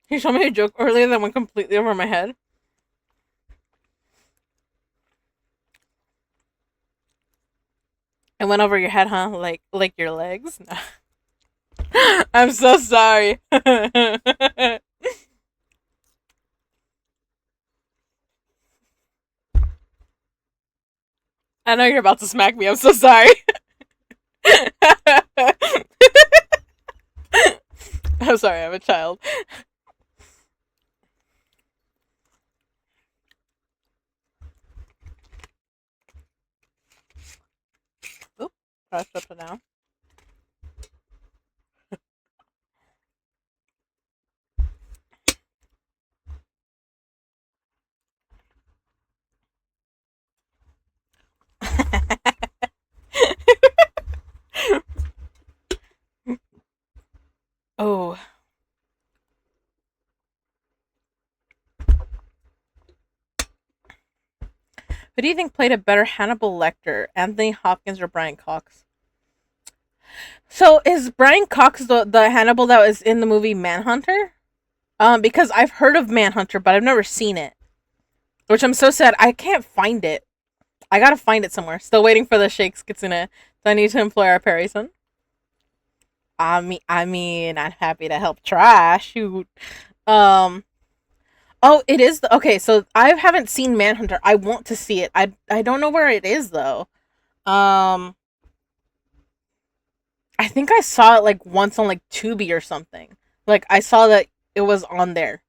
A: You told me a joke earlier that went completely over my head. It went over your head, huh? Like your legs? I'm so sorry. I know you're about to smack me. I'm so sorry. I'm sorry, I'm a child. Oop, press up and down. Oh. Who do you think played a better Hannibal Lecter, Anthony Hopkins or Brian Cox? So is Brian Cox the Hannibal that was in the movie Manhunter? Because I've heard of Manhunter, but I've never seen it. Which I'm so sad. I can't find it. I gotta find it somewhere. Still waiting for the Shakes Kitsune. Do I need to employ our Perryson? I mean, I'm happy to help try. Shoot. Um. Oh, it is. Okay, so I haven't seen Manhunter. I want to see it. I don't know where it is though. Um. I think I saw it like once on like Tubi or something. Like I saw that it was on there.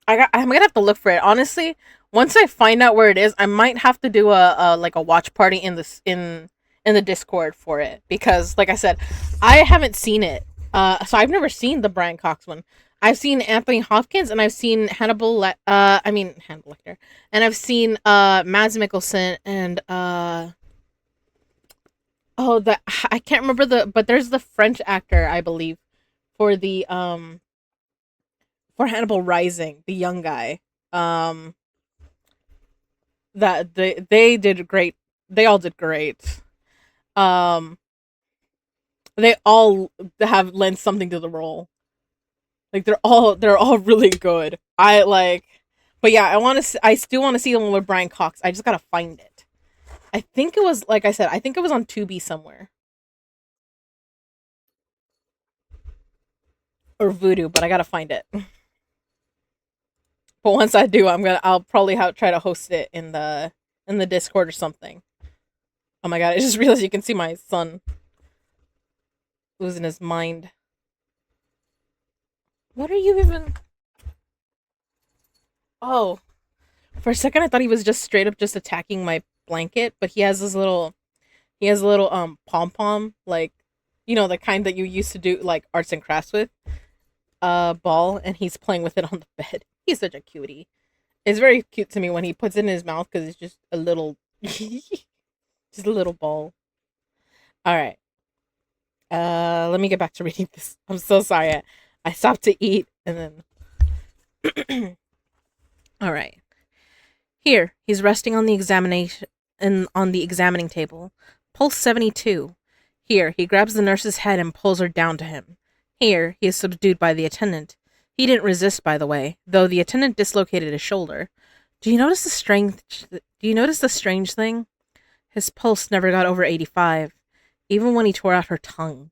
A: I'm gonna have to look for it. Honestly, once I find out where it is, I might have to do a like a watch party in this in the Discord for it because, like I said, I haven't seen it. So I've never seen the Brian Cox one. I've seen Anthony Hopkins and I've seen Hannibal Lecter, and I've seen Mads Mikkelsen and oh, the I can't remember but there's the French actor I believe for the for Hannibal Rising, the young guy. Um, that they did great. They all did great. Um, they all have lent something to the role. Like they're all really good. I like, but yeah, I still want to see the one with Brian Cox. I just gotta find it. I think it was like I said. I think it was on Tubi somewhere or Voodoo, but I gotta find it. But once I do, I'll probably try to host it in the Discord or something. Oh my god! I just realized you can see my son losing his mind. What are you even? Oh, for a second I thought he was just straight up just attacking my blanket, but he has a little pom pom like the kind that you used to do like arts and crafts with ball, and he's playing with it on the bed. He's such a cutie. It's very cute to me when he puts it in his mouth because it's just a little, just a little ball. All right. Let me get back to reading this. I'm so sorry. I stopped to eat and then. All right. Here, he's resting on the examining table. Pulse 72. Here, he grabs the nurse's head and pulls her down to him. Here, he is subdued by the attendant. He didn't resist, by the way, though the attendant dislocated his shoulder. Do you notice the strange thing? His pulse never got over 85, even when he tore out her tongue.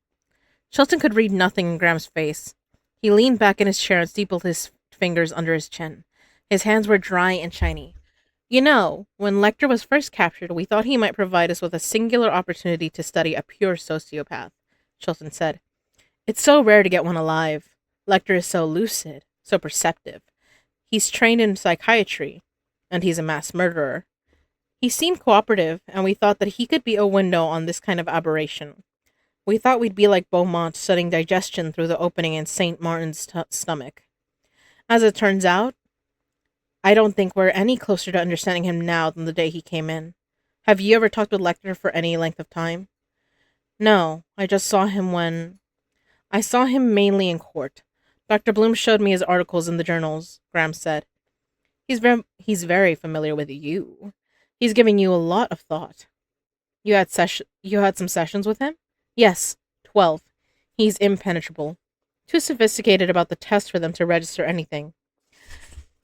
A: Chilton could read nothing in Graham's face. He leaned back in his chair and steepled his fingers under his chin. His hands were dry and shiny. You know, when Lecter was first captured, we thought he might provide us with a singular opportunity to study a pure sociopath, Chilton said. It's so rare to get one alive. Lecter is so lucid, so perceptive. He's trained in psychiatry, and he's a mass murderer. He seemed cooperative, and we thought that he could be a window on this kind of aberration. We thought we'd be like Beaumont studying digestion through the opening in St. Martin's stomach. As it turns out, I don't think we're any closer to understanding him now than the day he came in. Have you ever talked with Lecter for any length of time? No, I just saw him when... I saw him mainly in court. Dr. Bloom showed me his articles in the journals, Graham said. He's very familiar with you. He's giving you a lot of thought. You had some sessions with him? Yes, 12. He's impenetrable. Too sophisticated about the test for them to register anything.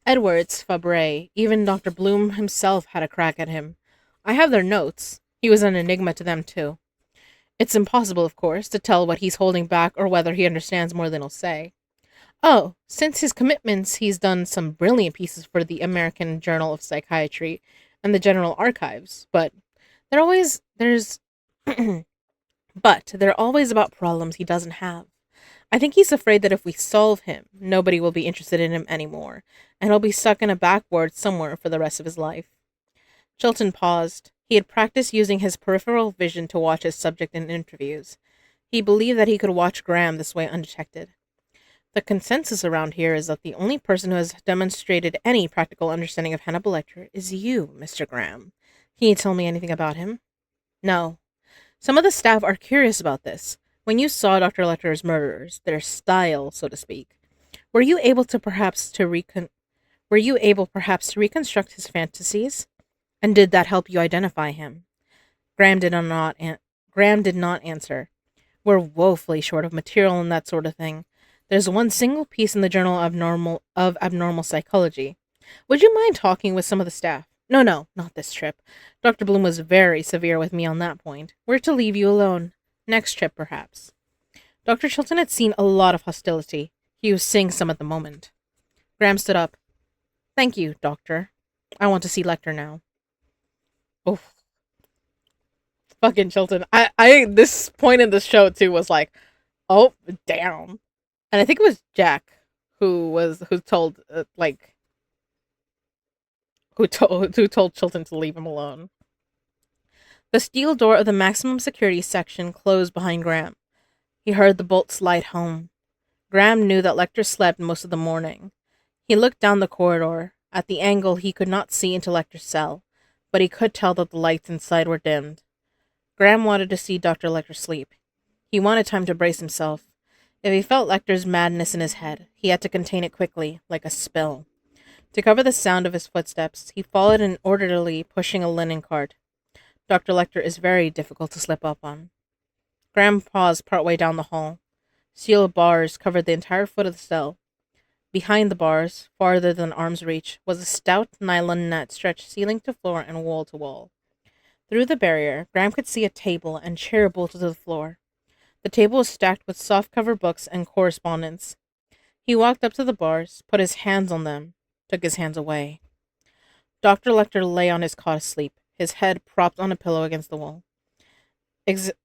A: Edwards, Fabre, even Dr. Bloom himself had a crack at him. I have their notes. He was an enigma to them, too. It's impossible, of course, to tell what he's holding back or whether he understands more than he'll say. Oh, since his commitments, he's done some brilliant pieces for the American Journal of Psychiatry and the General Archives, but there's but they're always about problems he doesn't have. I think he's afraid that if we solve him, nobody will be interested in him anymore, and he'll be stuck in a backboard somewhere for the rest of his life. Chilton paused. He had practiced using his peripheral vision to watch his subject in interviews. He believed that he could watch Graham this way undetected. The consensus around here is that the only person who has demonstrated any practical understanding of Hannibal Lecter is you, Mr. Graham. Can you tell me anything about him? No. Some of the staff are curious about this. When you saw Dr. Lecter's murderers, their style, so to speak, were you able perhaps to reconstruct his fantasies? And did that help you identify him? Graham did not answer. We're woefully short of material and that sort of thing. There's one single piece in the Journal of Abnormal Psychology. Would you mind talking with some of the staff? No, not this trip. Dr. Bloom was very severe with me on that point. We're to leave you alone. Next trip, perhaps. Dr. Chilton had seen a lot of hostility. He was seeing some at the moment. Graham stood up. Thank you, Doctor. I want to see Lecter now. Oof. Fucking Chilton. This point in the show, too, was like, oh, damn. And I think it was Jack who told Chilton to leave him alone. The steel door of the maximum security section closed behind Graham. He heard the bolt slide home. Graham knew that Lecter slept most of the morning. He looked down the corridor. At the angle, he could not see into Lecter's cell, but he could tell that the lights inside were dimmed. Graham wanted to see Dr. Lecter sleep. He wanted time to brace himself. If he felt Lecter's madness in his head, he had to contain it quickly, like a spill. To cover the sound of his footsteps, he followed an orderly pushing a linen cart. Dr. Lecter is very difficult to slip up on. Graham paused partway down the hall. Steel bars covered the entire foot of the cell. Behind the bars, farther than arm's reach, was a stout nylon net stretched ceiling to floor and wall to wall. Through the barrier, Graham could see a table and chair bolted to the floor. The table was stacked with soft-cover books and correspondence. He walked up to the bars, put his hands on them, took his hands away. Dr. Lecter lay on his cot asleep, his head propped on a pillow against the wall.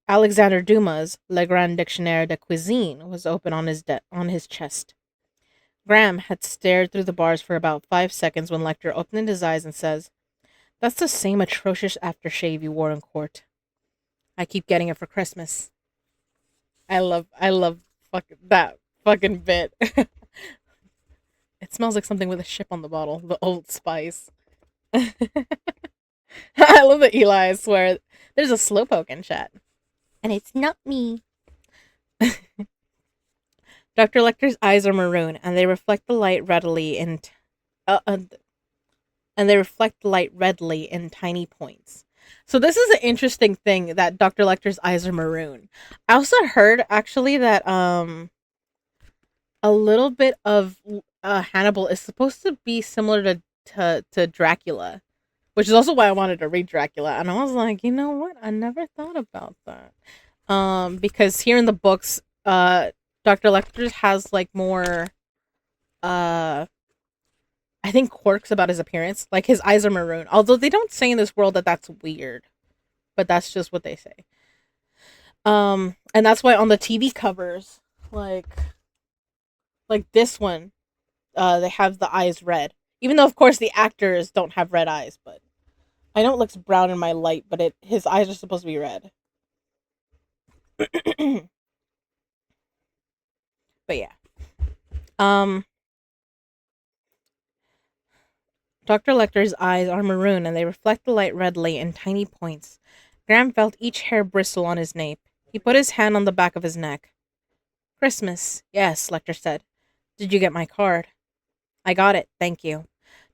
A: Alexander Dumas' Le Grand Dictionnaire de Cuisine was open on his chest. Graham had stared through the bars for about 5 seconds when Lecter opened his eyes and says, "That's the same atrocious aftershave you wore in court. I keep getting it for Christmas." I love that fucking bit. It smells like something with a ship on the bottle, the Old Spice. I love that Eli, I swear, there's a slowpoke in chat. And it's not me. Dr. Lecter's eyes are maroon, and they reflect the light readily in tiny points. So this is an interesting thing that Dr. Lecter's eyes are maroon. I also heard actually that a little bit of Hannibal is supposed to be similar to Dracula, which is also why I wanted to read Dracula. And I was like, you know what? I never thought about that. Because here in the books, Dr. Lecter has like more I think quirks about his appearance. Like his eyes are maroon. Although they don't say in this world that that's weird. But that's just what they say. And that's why on the TV covers, like this one, they have the eyes red. Even though of course the actors don't have red eyes, but I know it looks brown in my light, but his eyes are supposed to be red. But yeah. Dr. Lecter's eyes are maroon and they reflect the light redly in tiny points. Graham felt each hair bristle on his nape. He put his hand on the back of his neck. Christmas. Yes, Lecter said. Did you get my card? I got it, thank you.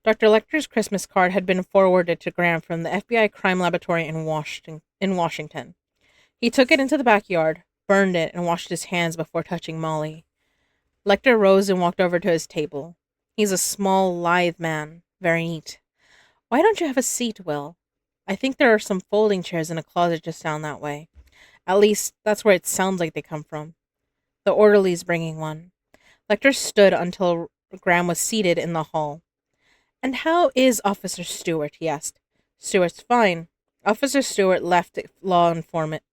A: Dr. Lecter's Christmas card had been forwarded to Graham from the FBI crime laboratory in Washington. He took it into the backyard, burned it, and washed his hands before touching Molly. Lecter rose and walked over to his table. He's a small, lithe man, very neat. Why don't you have a seat, Will? I think there are some folding chairs in a closet just down that way. At least, that's where it sounds like they come from. The orderly's bringing one. Lecter stood until Graham was seated in the hall. And how is Officer Stewart? He asked. Stewart's fine. Officer Stewart left law enforcement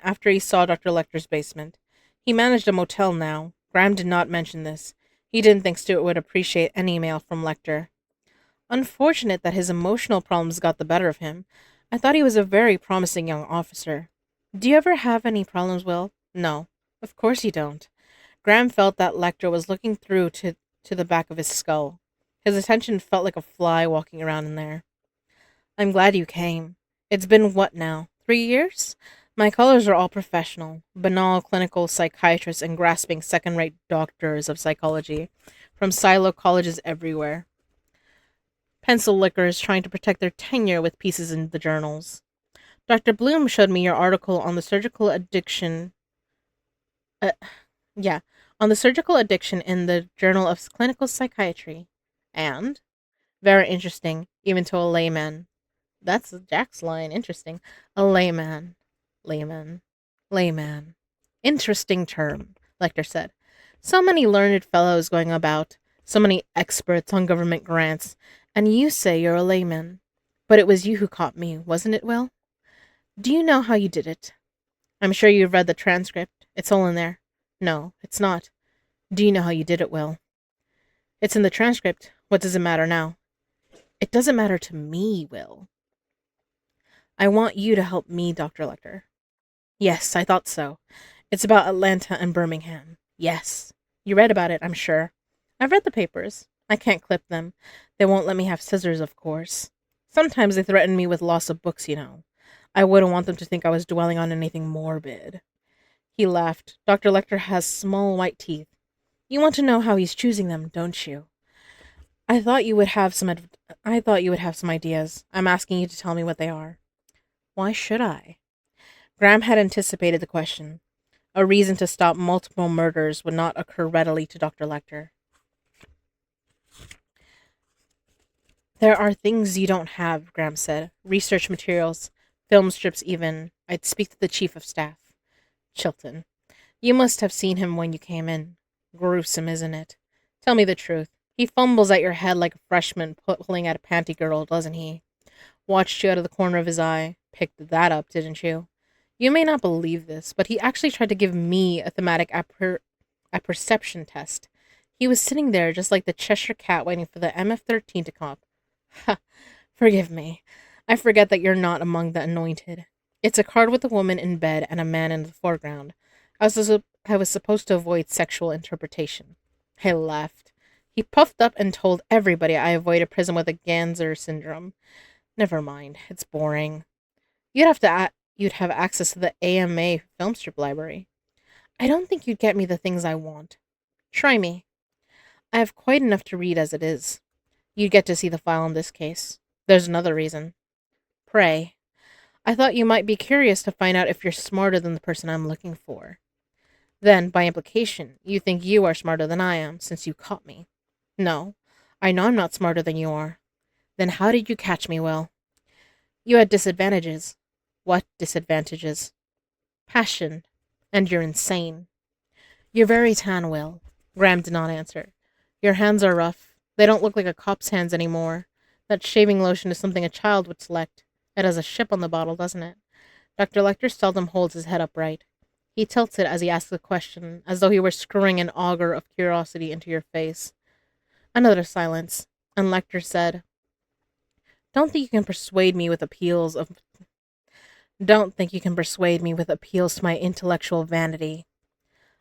A: after he saw Dr. Lecter's basement. He managed a motel now. Graham did not mention this. He didn't think Stewart would appreciate any mail from Lecter. Unfortunate that his emotional problems got the better of him. I thought he was a very promising young officer. Do you ever have any problems, Will? No. Of course you don't. Graham felt that Lecter was looking through to the back of his skull. His attention felt like a fly walking around in there. I'm glad you came. It's been what now? 3 years? My callers are all professional, banal clinical psychiatrists and grasping second-rate doctors of psychology from silo colleges everywhere. Pencil lickers trying to protect their tenure with pieces in the journals. Dr. Bloom showed me your article on the surgical addiction. On the surgical addiction in the Journal of Clinical Psychiatry. And? Very interesting, even to a layman. That's Jack's line, interesting. A layman. Layman. Interesting term, Lecter said. So many learned fellows going about, so many experts on government grants, and you say you're a layman. But it was you who caught me, wasn't it, Will? Do you know how you did it? I'm sure you've read the transcript. It's all in there. No, it's not. Do you know how you did it, Will? It's in the transcript. What does it matter now? It doesn't matter to me, Will. I want you to help me, Dr. Lecter. Yes, I thought so. It's about Atlanta and Birmingham. Yes. You read about it, I'm sure. I've read the papers. I can't clip them. They won't let me have scissors, of course. Sometimes they threaten me with loss of books, you know. I wouldn't want them to think I was dwelling on anything morbid. He laughed. Dr. Lecter has small white teeth. You want to know how he's choosing them, don't you? I thought you would have some ideas. I'm asking you to tell me what they are. Why should I? Graham had anticipated the question. A reason to stop multiple murders would not occur readily to Dr. Lecter. There are things you don't have, Graham said. Research materials, film strips even. I'd speak to the chief of staff. Chilton. You must have seen him when you came in. Gruesome, isn't it? Tell me the truth. He fumbles at your head like a freshman pulling at a panty girdle, doesn't he? Watched you out of the corner of his eye. Picked that up, didn't you? You may not believe this, but he actually tried to give me a thematic apperception test. He was sitting there just like the Cheshire Cat waiting for the MF-13 to come up. Ha! Forgive me. I forget that you're not among the anointed. It's a card with a woman in bed and a man in the foreground. I was supposed to avoid sexual interpretation. I laughed. He puffed up and told everybody I avoided prison with a Ganser syndrome. Never mind. It's boring. You'd have access to the AMA film strip library. I don't think you'd get me the things I want. Try me. I have quite enough to read as it is. You'd get to see the file in this case. There's another reason. Pray. I thought you might be curious to find out if you're smarter than the person I'm looking for. Then, by implication, you think you are smarter than I am, since you caught me. No, I know I'm not smarter than you are. Then how did you catch me, Will? You had disadvantages. What disadvantages? Passion. And you're insane. You're very tan, Will. Graham did not answer. Your hands are rough. They don't look like a cop's hands anymore. That shaving lotion is something a child would select. It has a ship on the bottle, doesn't it? Dr. Lecter seldom holds his head upright. He tilted as he asked the question, as though he were screwing an auger of curiosity into your face. Another silence, and Lecter said, Don't think you can persuade me with appeals to my intellectual vanity.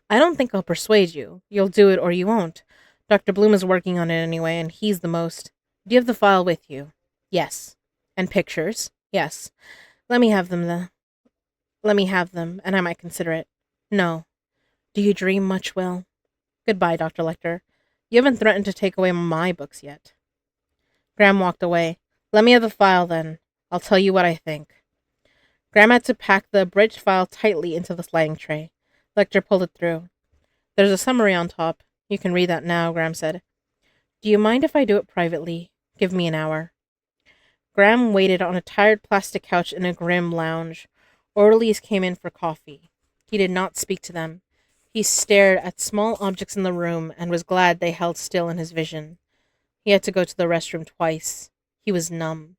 A: I don't think I'll persuade you. You'll do it or you won't. Dr. Bloom is working on it anyway, and he's the most. Do you have the file with you? Yes. And pictures? Yes. Let me have them, Let me have them, and I might consider it. No. Do you dream much, Will? Goodbye, Dr. Lecter. You haven't threatened to take away my books yet. Graham walked away. Let me have the file, then. I'll tell you what I think. Graham had to pack the abridged file tightly into the sliding tray. Lecter pulled it through. There's a summary on top. You can read that now, Graham said. Do you mind if I do it privately? Give me an hour. Graham waited on a tired plastic couch in a grim lounge. Orderlies came in for coffee. He did not speak to them. He stared at small objects in the room and was glad they held still in his vision. He had to go to the restroom twice. He was numb.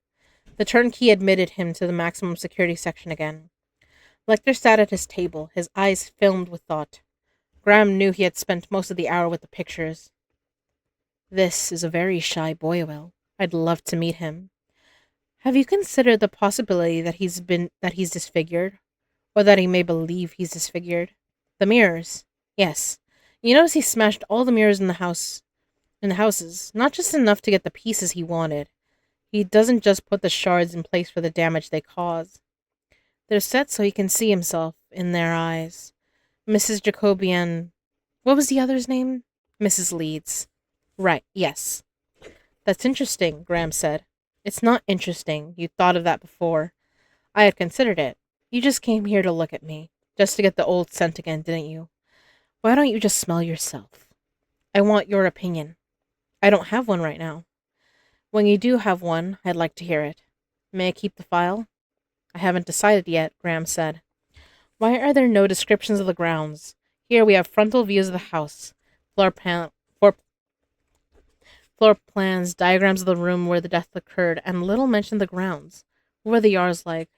A: The turnkey admitted him to the maximum security section again. Lecter sat at his table, his eyes filmed with thought. Graham knew he had spent most of the hour with the pictures. This is a very shy boy, Will. I'd love to meet him. Have you considered the possibility that he's disfigured? Or that he may believe he's disfigured? The mirrors. Yes. You notice he smashed all the mirrors in the houses, not just enough to get the pieces he wanted. He doesn't just put the shards in place for the damage they cause. They're set so he can see himself in their eyes. Mrs. Jacobi and... What was the other's name? Mrs. Leeds. Right, yes. That's interesting, Graham said. It's not interesting. You thought of that before. I had considered it. You just came here to look at me. Just to get the old scent again, didn't you? Why don't you just smell yourself? I want your opinion. I don't have one right now. When you do have one, I'd like to hear it. May I keep the file? I haven't decided yet, Graham said. Why are there no descriptions of the grounds? Here we have frontal views of the house, floor plans, diagrams of the room where the death occurred, and little mention of the grounds. What were the yards like?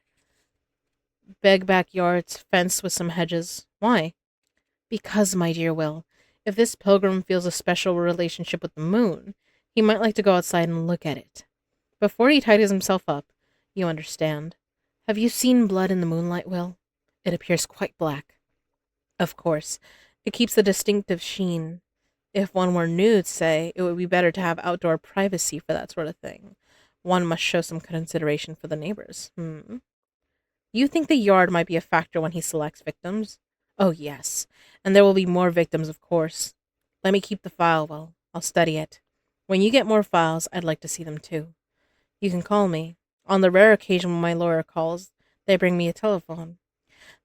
A: Big backyards, fenced with some hedges. Why? Because, my dear Will, if this pilgrim feels a special relationship with the moon, he might like to go outside and look at it. Before he tidies himself up, you understand. Have you seen blood in the moonlight, Will? It appears quite black. Of course. It keeps the distinctive sheen. If one were nude, say, it would be better to have outdoor privacy for that sort of thing. One must show some consideration for the neighbors. You think the yard might be a factor when he selects victims? Oh, yes. And there will be more victims, of course. Let me keep the file, Will. I'll study it. When you get more files, I'd like to see them too. You can call me. On the rare occasion when my lawyer calls, they bring me a telephone.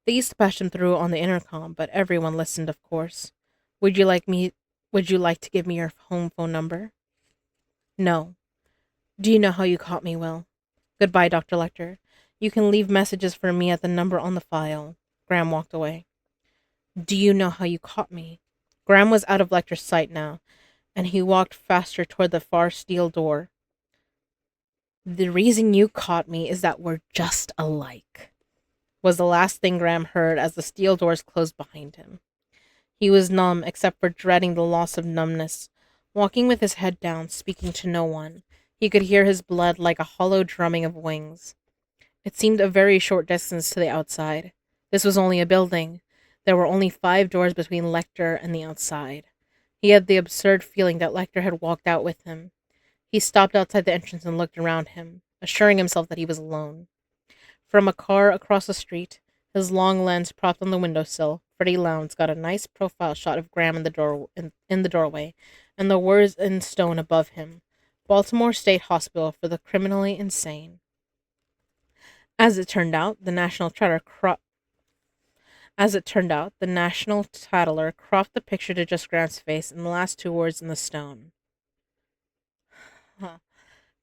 A: They used to patch them through on the intercom, but everyone listened, of course. Would you like to give me your home phone number? No. Do you know how you caught me, Will? Goodbye, Dr. Lecter. You can leave messages for me at the number on the file. Graham walked away. Do you know how you caught me? Graham was out of Lecter's sight now, and he walked faster toward the far steel door. The reason you caught me is that we're just alike, was the last thing Graham heard as the steel doors closed behind him. He was numb, except for dreading the loss of numbness. Walking with his head down, speaking to no one, he could hear his blood like a hollow drumming of wings. It seemed a very short distance to the outside. This was only a building. There were only 5 doors between Lecter and the outside. He had the absurd feeling that Lecter had walked out with him. He stopped outside the entrance and looked around him, assuring himself that he was alone. From a car across the street, his long lens propped on the windowsill, Freddie Lowndes got a nice profile shot of Graham in the doorway, and the words in stone above him, Baltimore State Hospital for the Criminally Insane. As it turned out, the National Tattler cropped the picture to just Graham's face and the last 2 words in the stone.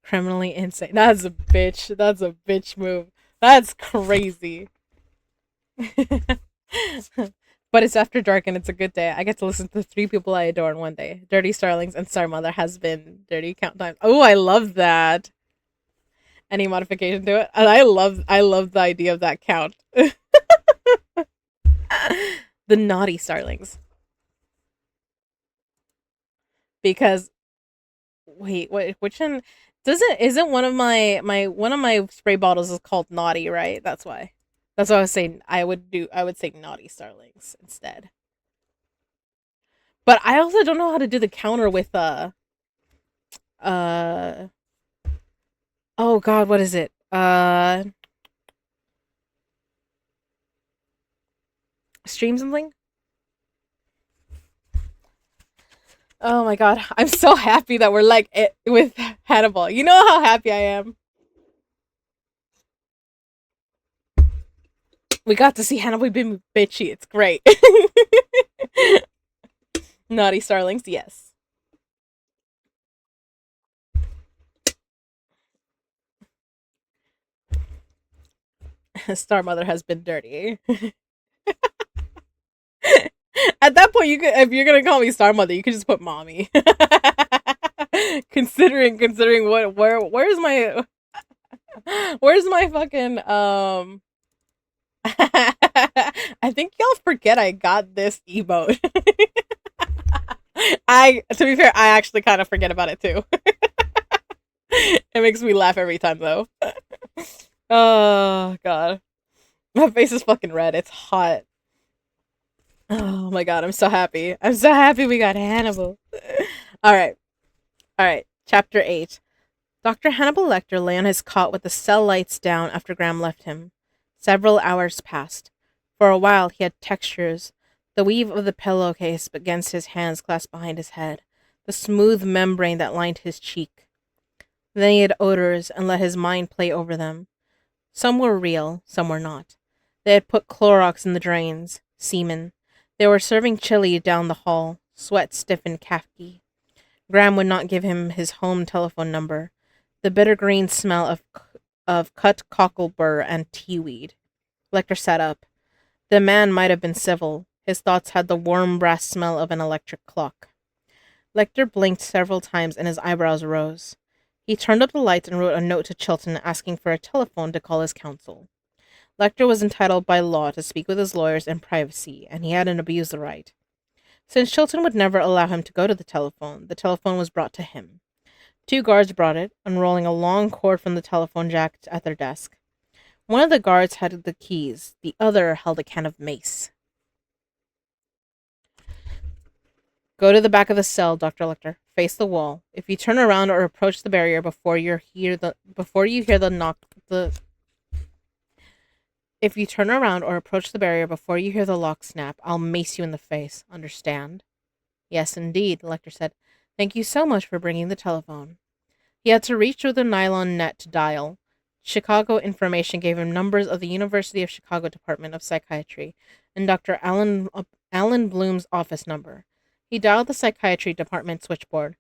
A: Criminally insane. That's a bitch. That's a bitch move. That's crazy. But it's after dark and it's a good day. I get to listen to 3 people I adore in one day. Dirty Starlings and Star Mother has been dirty count time. Oh, I love that. Any modification to it? And I love the idea of that count. The naughty Starlings. Because wait, which one isn't one of my spray bottles is called naughty, right? That's why. That's what I was saying. I would say naughty Starlings instead. But I also don't know how to do the counter with oh god, what is it? Stream something? Oh my god, I'm so happy that we're like it with Hannibal. You know how happy I am. We got to see Hannibal being bitchy. It's great. Naughty starlings, yes. Star Mother has been dirty. At that point, you could, if you're gonna call me Star Mother, you could just put mommy. considering where's my fucking I think y'all forget I got this emote. To be fair, I actually kind of forget about it too. It makes me laugh every time though. Oh god. My face is fucking red. It's hot. Oh my god, I'm so happy. I'm so happy we got Hannibal. Alright. Alright. Chapter 8. Dr. Hannibal Lecter lay on his cot with the cell lights down after Graham left him. Several hours passed. For a while he had textures, the weave of the pillowcase against his hands clasped behind his head, the smooth membrane that lined his cheek. Then he had odors and let his mind play over them. Some were real, some were not. They had put Clorox in the drains, semen. They were serving chili down the hall, sweat stiffened khaki. Graham would not give him his home telephone number. The bitter green smell of cut cocklebur and teaweed. Lecter sat up. The man might have been civil. His thoughts had the warm brass smell of an electric clock. Lecter blinked several times and his eyebrows rose. He turned up the lights and wrote a note to Chilton asking for a telephone to call his counsel. Lecter was entitled by law to speak with his lawyers in privacy, and he hadn't abused the right. Since Chilton would never allow him to go to the telephone was brought to him. 2 guards brought it, unrolling a long cord from the telephone jack at their desk. One of the guards had the keys, the other held a can of mace. Go to the back of the cell, Dr. Lecter. Face the wall. If you turn around or approach the barrier before you hear the lock snap, I'll mace you in the face. Understand? Yes, indeed, Lecter said. Thank you so much for bringing the telephone. He had to reach through the nylon net to dial. Chicago information gave him numbers of the University of Chicago Department of Psychiatry and Dr. Alan Bloom's office number. He dialed the psychiatry department switchboard.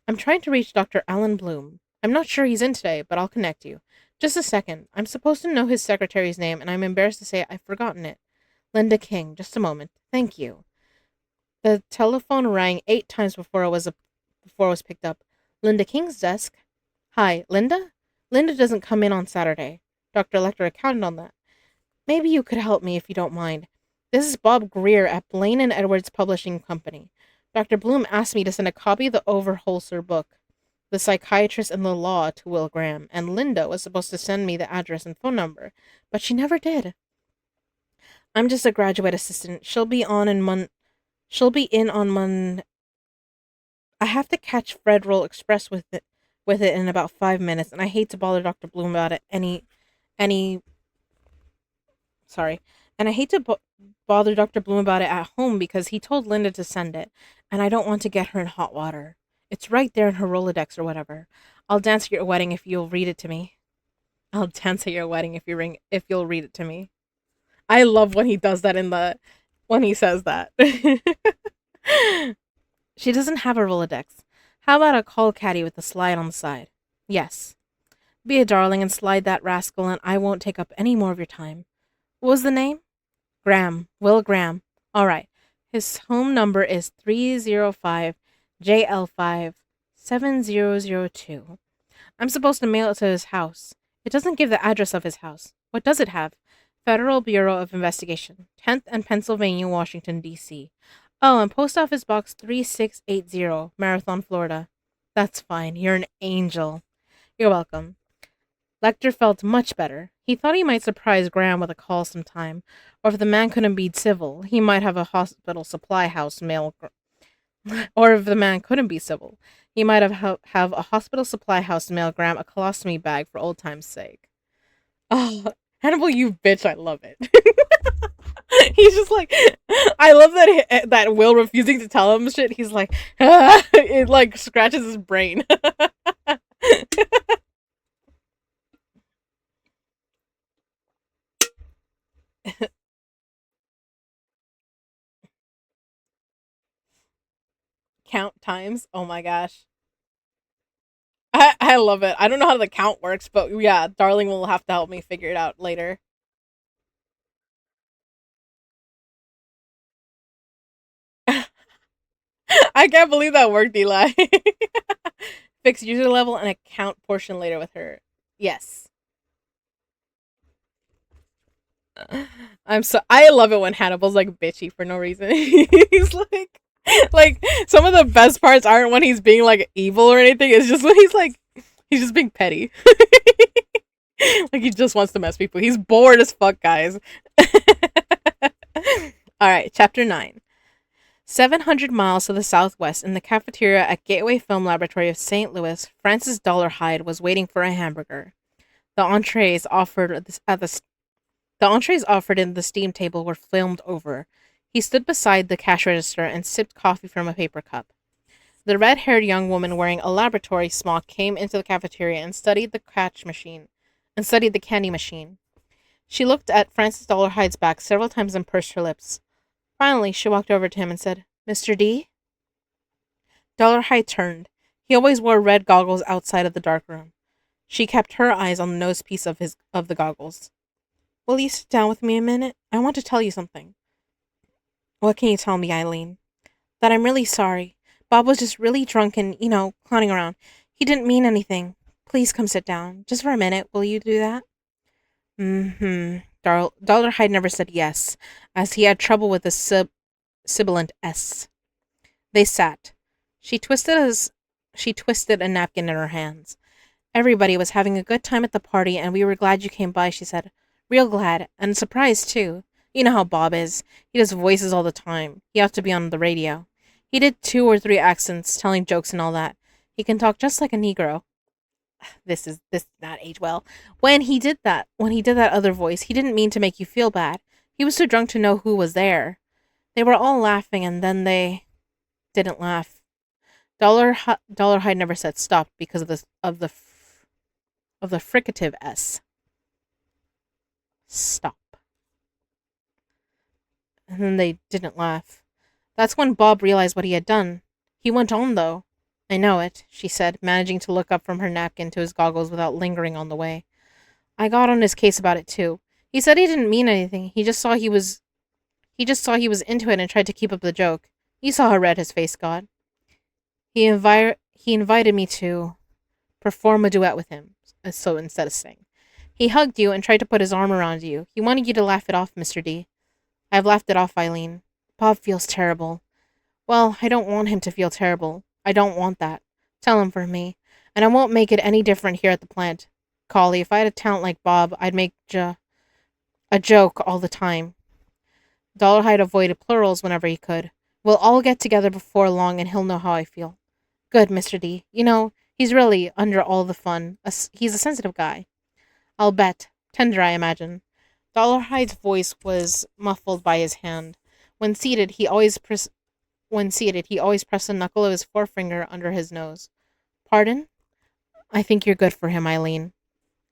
A: I'm trying to reach Dr. Alan Bloom. I'm not sure he's in today, but I'll connect you. Just a second. I'm supposed to know his secretary's name, and I'm embarrassed to say I've forgotten it. Linda King. Just a moment. Thank you. The telephone rang 8 times before it was picked up. Linda King's desk. Hi, Linda? Linda doesn't come in on Saturday. Dr. Lecter counted on that. Maybe you could help me if you don't mind. This is Bob Greer at Blaine and Edwards Publishing Company. Dr. Bloom asked me to send a copy of the Overholser book, The Psychiatrist and the Law, to Will Graham, and Linda was supposed to send me the address and phone number, but she never did. I'm just a graduate assistant. She'll be in on I have to catch Federal Express with it in about 5 minutes, and I hate to bother Dr. Bloom about it and I hate to bother Dr. Bloom about it at home because he told Linda to send it, and I don't want to get her in hot water. It's right there in her Rolodex or whatever. I'll dance at your wedding if you'll read it to me. I'll dance at your wedding if you'll read it to me. I love when he does that when he says that. She doesn't have a Rolodex. How about a call caddy with a slide on the side? Yes. Be a darling and slide that rascal, and I won't take up any more of your time. What was the name? Graham. Will Graham. All right. His home number is 305 JL5 7002. I'm supposed to mail it to his house. It doesn't give the address of his house. What does it have? Federal Bureau of Investigation, 10th and Pennsylvania, Washington, D.C. Oh, and Post Office Box 3680, Marathon, Florida. That's fine. You're an angel. You're welcome. Lecter felt much better. He thought he might surprise Graham with a call sometime, or if the man couldn't be civil, he might have a hospital supply house mail Or if the man couldn't be civil, he might have a hospital supply house mail Graham a colostomy bag for old time's sake. Oh, Hannibal, you bitch! I love it. He's just like, I love that Will refusing to tell him shit. He's like, it like scratches his brain. Count times. Oh my gosh. I love it. I don't know how the count works, but yeah, Darling will have to help me figure it out later. I can't believe that worked, Eli. Fix user level and account portion later with her. Yes. I love it when Hannibal's like bitchy for no reason. He's like some of the best parts aren't when he's being like evil or anything. It's just when he's just being petty. Like he just wants to mess people. He's bored as fuck, guys. All right, chapter 9. 700 miles to the southwest, in the cafeteria at Gateway Film Laboratory of St. Louis, Francis Dollarhide was waiting for a hamburger. The entrees offered in the steam table were filmed over. He stood beside the cash register and sipped coffee from a paper cup. The red-haired young woman wearing a laboratory smock came into the cafeteria and studied the candy machine. She looked at Francis Dollarhide's back several times and pursed her lips. Finally, she walked over to him and said, "Mr. D?" Dollarhide turned. He always wore red goggles outside of the dark room. She kept her eyes on the nosepiece of the goggles. "Will you sit down with me a minute? I want to tell you something." "What can you tell me, Eileen?" "That I'm really sorry. Bob was just really drunk and, clowning around. He didn't mean anything. Please come sit down. Just for a minute, will you do that?" Mm-hmm. Dollarhide never said yes, as he had trouble with the sibilant S. They sat. She twisted a napkin in her hands. "Everybody was having a good time at the party, and we were glad you came by," she said. "Real glad, and surprised, too. You know how Bob is. He does voices all the time. He ought to be on the radio. He did 2 or 3 accents, telling jokes and all that. He can talk just like a Negro." This did not age well. When he did that other voice, he didn't mean to make you feel bad. He was too drunk to know who was there. They were all laughing, and then they didn't laugh. Dollarhide never said stop because of the fricative S. Stop. And then they didn't laugh. That's when Bob realized what he had done. He went on, though. "I know it," she said, managing to look up from her napkin to his goggles without lingering on the way. "I got on his case about it, too. He said he didn't mean anything. He just saw he was into it and tried to keep up the joke. You saw how red his face got. He invited me to perform a duet with him, so instead of sing. He hugged you and tried to put his arm around you. He wanted you to laugh it off, Mr. D. I've laughed it off, Eileen. Bob feels terrible. Well, I don't want him to feel terrible. I don't want that. Tell him for me. And I won't make it any different here at the plant. Collie, if I had a talent like Bob, I'd make a joke all the time." Dollarhide avoided plurals whenever he could. "We'll all get together before long and he'll know how I feel." "Good, Mr. D. He's really, under all the fun, he's a sensitive guy." "I'll bet. Tender, I imagine." Dollarhide's voice was muffled by his hand. When seated, he always pressed the knuckle of his forefinger under his nose. "Pardon?" "I think you're good for him, Eileen."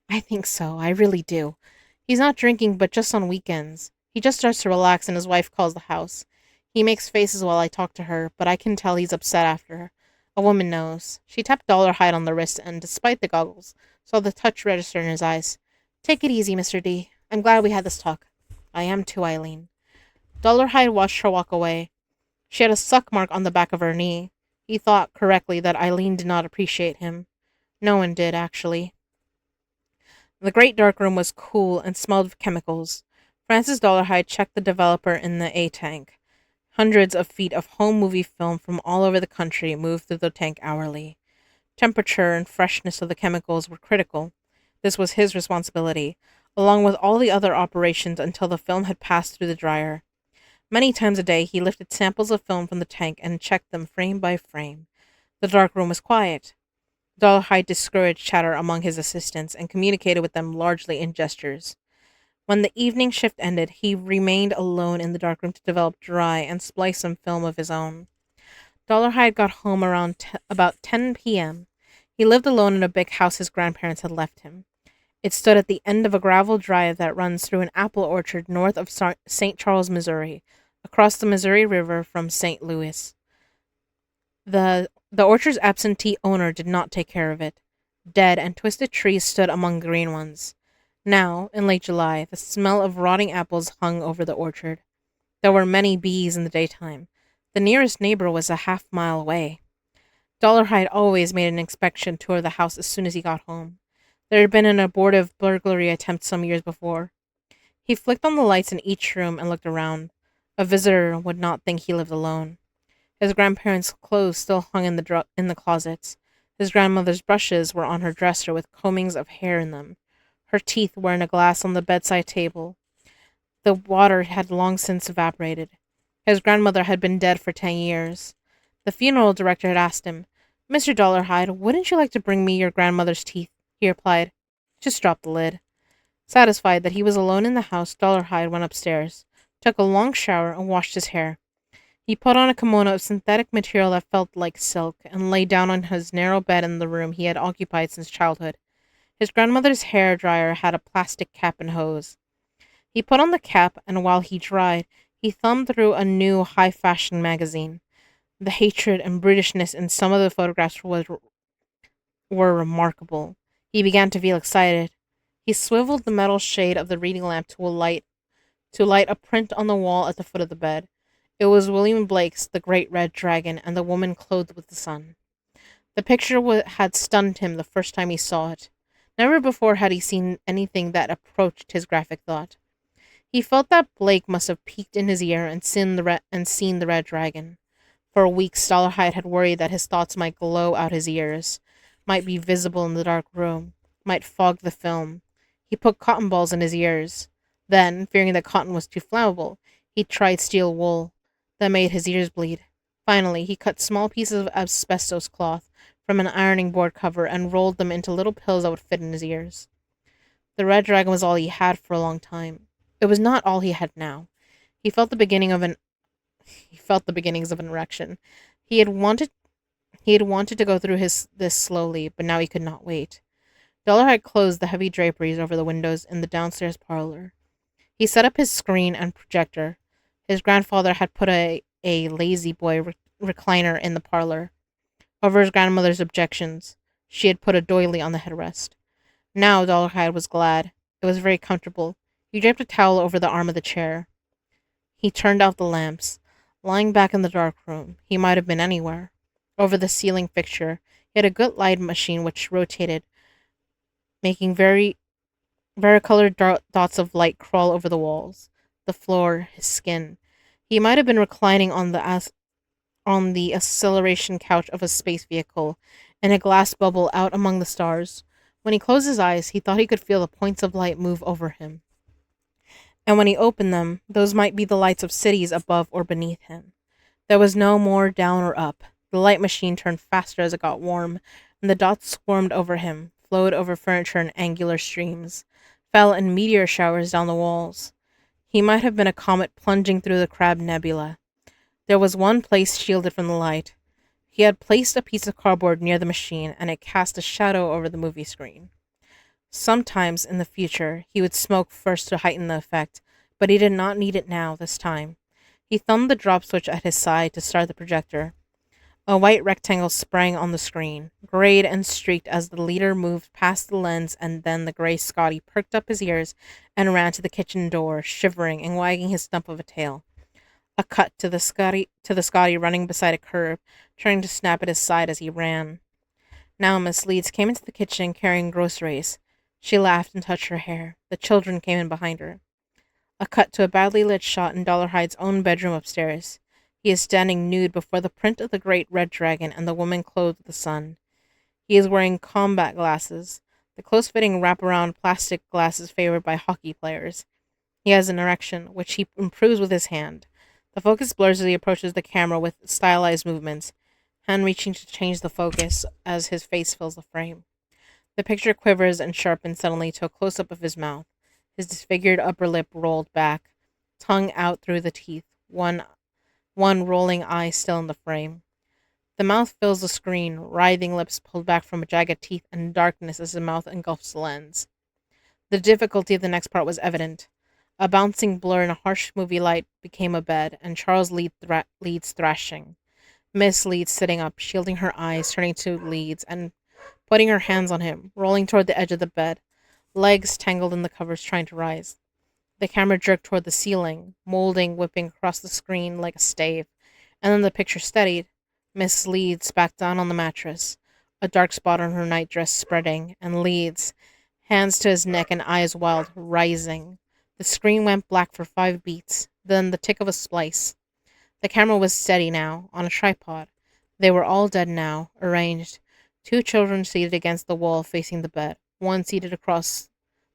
A: "I think so. I really do. He's not drinking, but just on weekends. He just starts to relax and his wife calls the house. He makes faces while I talk to her, but I can tell he's upset after her. A woman knows." She tapped Dollarhide on the wrist and, despite the goggles, saw the touch register in his eyes. "Take it easy, Mr. D. I'm glad we had this talk." "I am too, Eileen." Dollarhide watched her walk away. She had a suck mark on the back of her knee. He thought, correctly, that Eileen did not appreciate him. No one did, actually. The great dark room was cool and smelled of chemicals. Francis Dollarhide checked the developer in the A-tank. Hundreds of feet of home movie film from all over the country moved through the tank hourly. Temperature and freshness of the chemicals were critical. This was his responsibility, along with all the other operations until the film had passed through the dryer. Many times a day, he lifted samples of film from the tank and checked them frame by frame. The dark room was quiet. Dolarhyde discouraged chatter among his assistants and communicated with them largely in gestures. When the evening shift ended, he remained alone in the darkroom to develop dry and splice some film of his own. Dolarhyde got home around about 10 p.m. He lived alone in a big house his grandparents had left him. It stood at the end of a gravel drive that runs through an apple orchard north of St. Charles, Missouri, across the Missouri River from St. Louis. The orchard's absentee owner did not take care of it. Dead and twisted trees stood among green ones. Now, in late July, the smell of rotting apples hung over the orchard. There were many bees in the daytime. The nearest neighbor was a half-mile away. Dolarhyde always made an inspection tour of the house as soon as he got home. There had been an abortive burglary attempt some years before. He flicked on the lights in each room and looked around. A visitor would not think he lived alone. His grandparents' clothes still hung in the closets. His grandmother's brushes were on her dresser with combings of hair in them. Her teeth were in a glass on the bedside table. The water had long since evaporated. His grandmother had been dead for 10 years. The funeral director had asked him, "Mr. Dolarhyde, wouldn't you like to bring me your grandmother's teeth?" He replied, "Just drop the lid." Satisfied that he was alone in the house, Dolarhyde went upstairs, took a long shower, and washed his hair. He put on a kimono of synthetic material that felt like silk, and lay down on his narrow bed in the room he had occupied since childhood. His grandmother's hair dryer had a plastic cap and hose. He put on the cap, and while he dried, he thumbed through a new high-fashion magazine. The hatred and brutishness in some of the photographs were remarkable. He began to feel excited. He swiveled the metal shade of the reading lamp to light a print on the wall at the foot of the bed. It was William Blake's The Great Red Dragon and the Woman Clothed with the Sun. The picture had stunned him the first time he saw it. Never before had he seen anything that approached his graphic thought. He felt that Blake must have peeked in his ear and seen the red dragon. For a week, Dolarhyde had worried that his thoughts might glow out his ears, might be visible in the dark room, might fog the film. He put cotton balls in his ears. Then, fearing that cotton was too flammable, he tried steel wool. That made his ears bleed. Finally, he cut small pieces of asbestos cloth from an ironing board cover and rolled them into little pills that would fit in his ears. The red dragon was all he had for a long time. It was not all he had now. He felt the beginnings of an erection. He had wanted to go through this slowly, but now he could not wait. Dollar had closed the heavy draperies over the windows in the downstairs parlor. He set up his screen and projector. His grandfather had put a lazy boy recliner in the parlor. Over his grandmother's objections, she had put a doily on the headrest. Now Dolarhyde was glad. It was very comfortable. He draped a towel over the arm of the chair. He turned out the lamps. Lying back in the dark room, he might have been anywhere. Over the ceiling fixture, he had a good light machine which rotated, making varicolored dots of light crawl over the walls, the floor, his skin. He might have been reclining on the acceleration couch of a space vehicle, in a glass bubble out among the stars. When he closed his eyes, he thought he could feel the points of light move over him. And when he opened them, those might be the lights of cities above or beneath him. There was no more down or up. The light machine turned faster as it got warm, and the dots swarmed over him, flowed over furniture in angular streams, fell in meteor showers down the walls. He might have been a comet plunging through the Crab Nebula. There was one place shielded from the light. He had placed a piece of cardboard near the machine, and it cast a shadow over the movie screen. Sometimes in the future, he would smoke first to heighten the effect, but he did not need it now, this time. He thumbed the drop switch at his side to start the projector. A white rectangle sprang on the screen, grayed and streaked as the leader moved past the lens, and then the gray Scotty perked up his ears and ran to the kitchen door, shivering and wagging his stump of a tail. A cut to the Scotty running beside a curb, trying to snap at his side as he ran. Now Miss Leeds came into the kitchen carrying groceries. She laughed and touched her hair. The children came in behind her. A cut to a badly lit shot in Dolarhyde's own bedroom upstairs. He is standing nude before the print of the great red dragon and the woman clothed with the sun. He is wearing combat glasses, the close-fitting wraparound plastic glasses favored by hockey players. He has an erection, which he improves with his hand. The focus blurs as he approaches the camera with stylized movements, hand reaching to change the focus as his face fills the frame. The picture quivers and sharpens suddenly to a close-up of his mouth, his disfigured upper lip rolled back, tongue out through the teeth, one rolling eye still in the frame. The mouth fills the screen, writhing lips pulled back from jagged teeth and darkness as the mouth engulfs the lens. The difficulty of the next part was evident. A bouncing blur in a harsh movie light became a bed, and Charles Leeds thrashing. Miss Leeds sitting up, shielding her eyes, turning to Leeds, and putting her hands on him, rolling toward the edge of the bed, legs tangled in the covers trying to rise. The camera jerked toward the ceiling, molding, whipping across the screen like a stave, and then the picture steadied. Miss Leeds back down on the mattress, a dark spot on her nightdress spreading, and Leeds, hands to his neck and eyes wild, rising. The screen went black for 5 beats, then the tick of a splice. The camera was steady now, on a tripod. They were all dead now, arranged. 2 children seated against the wall facing the bed, one seated across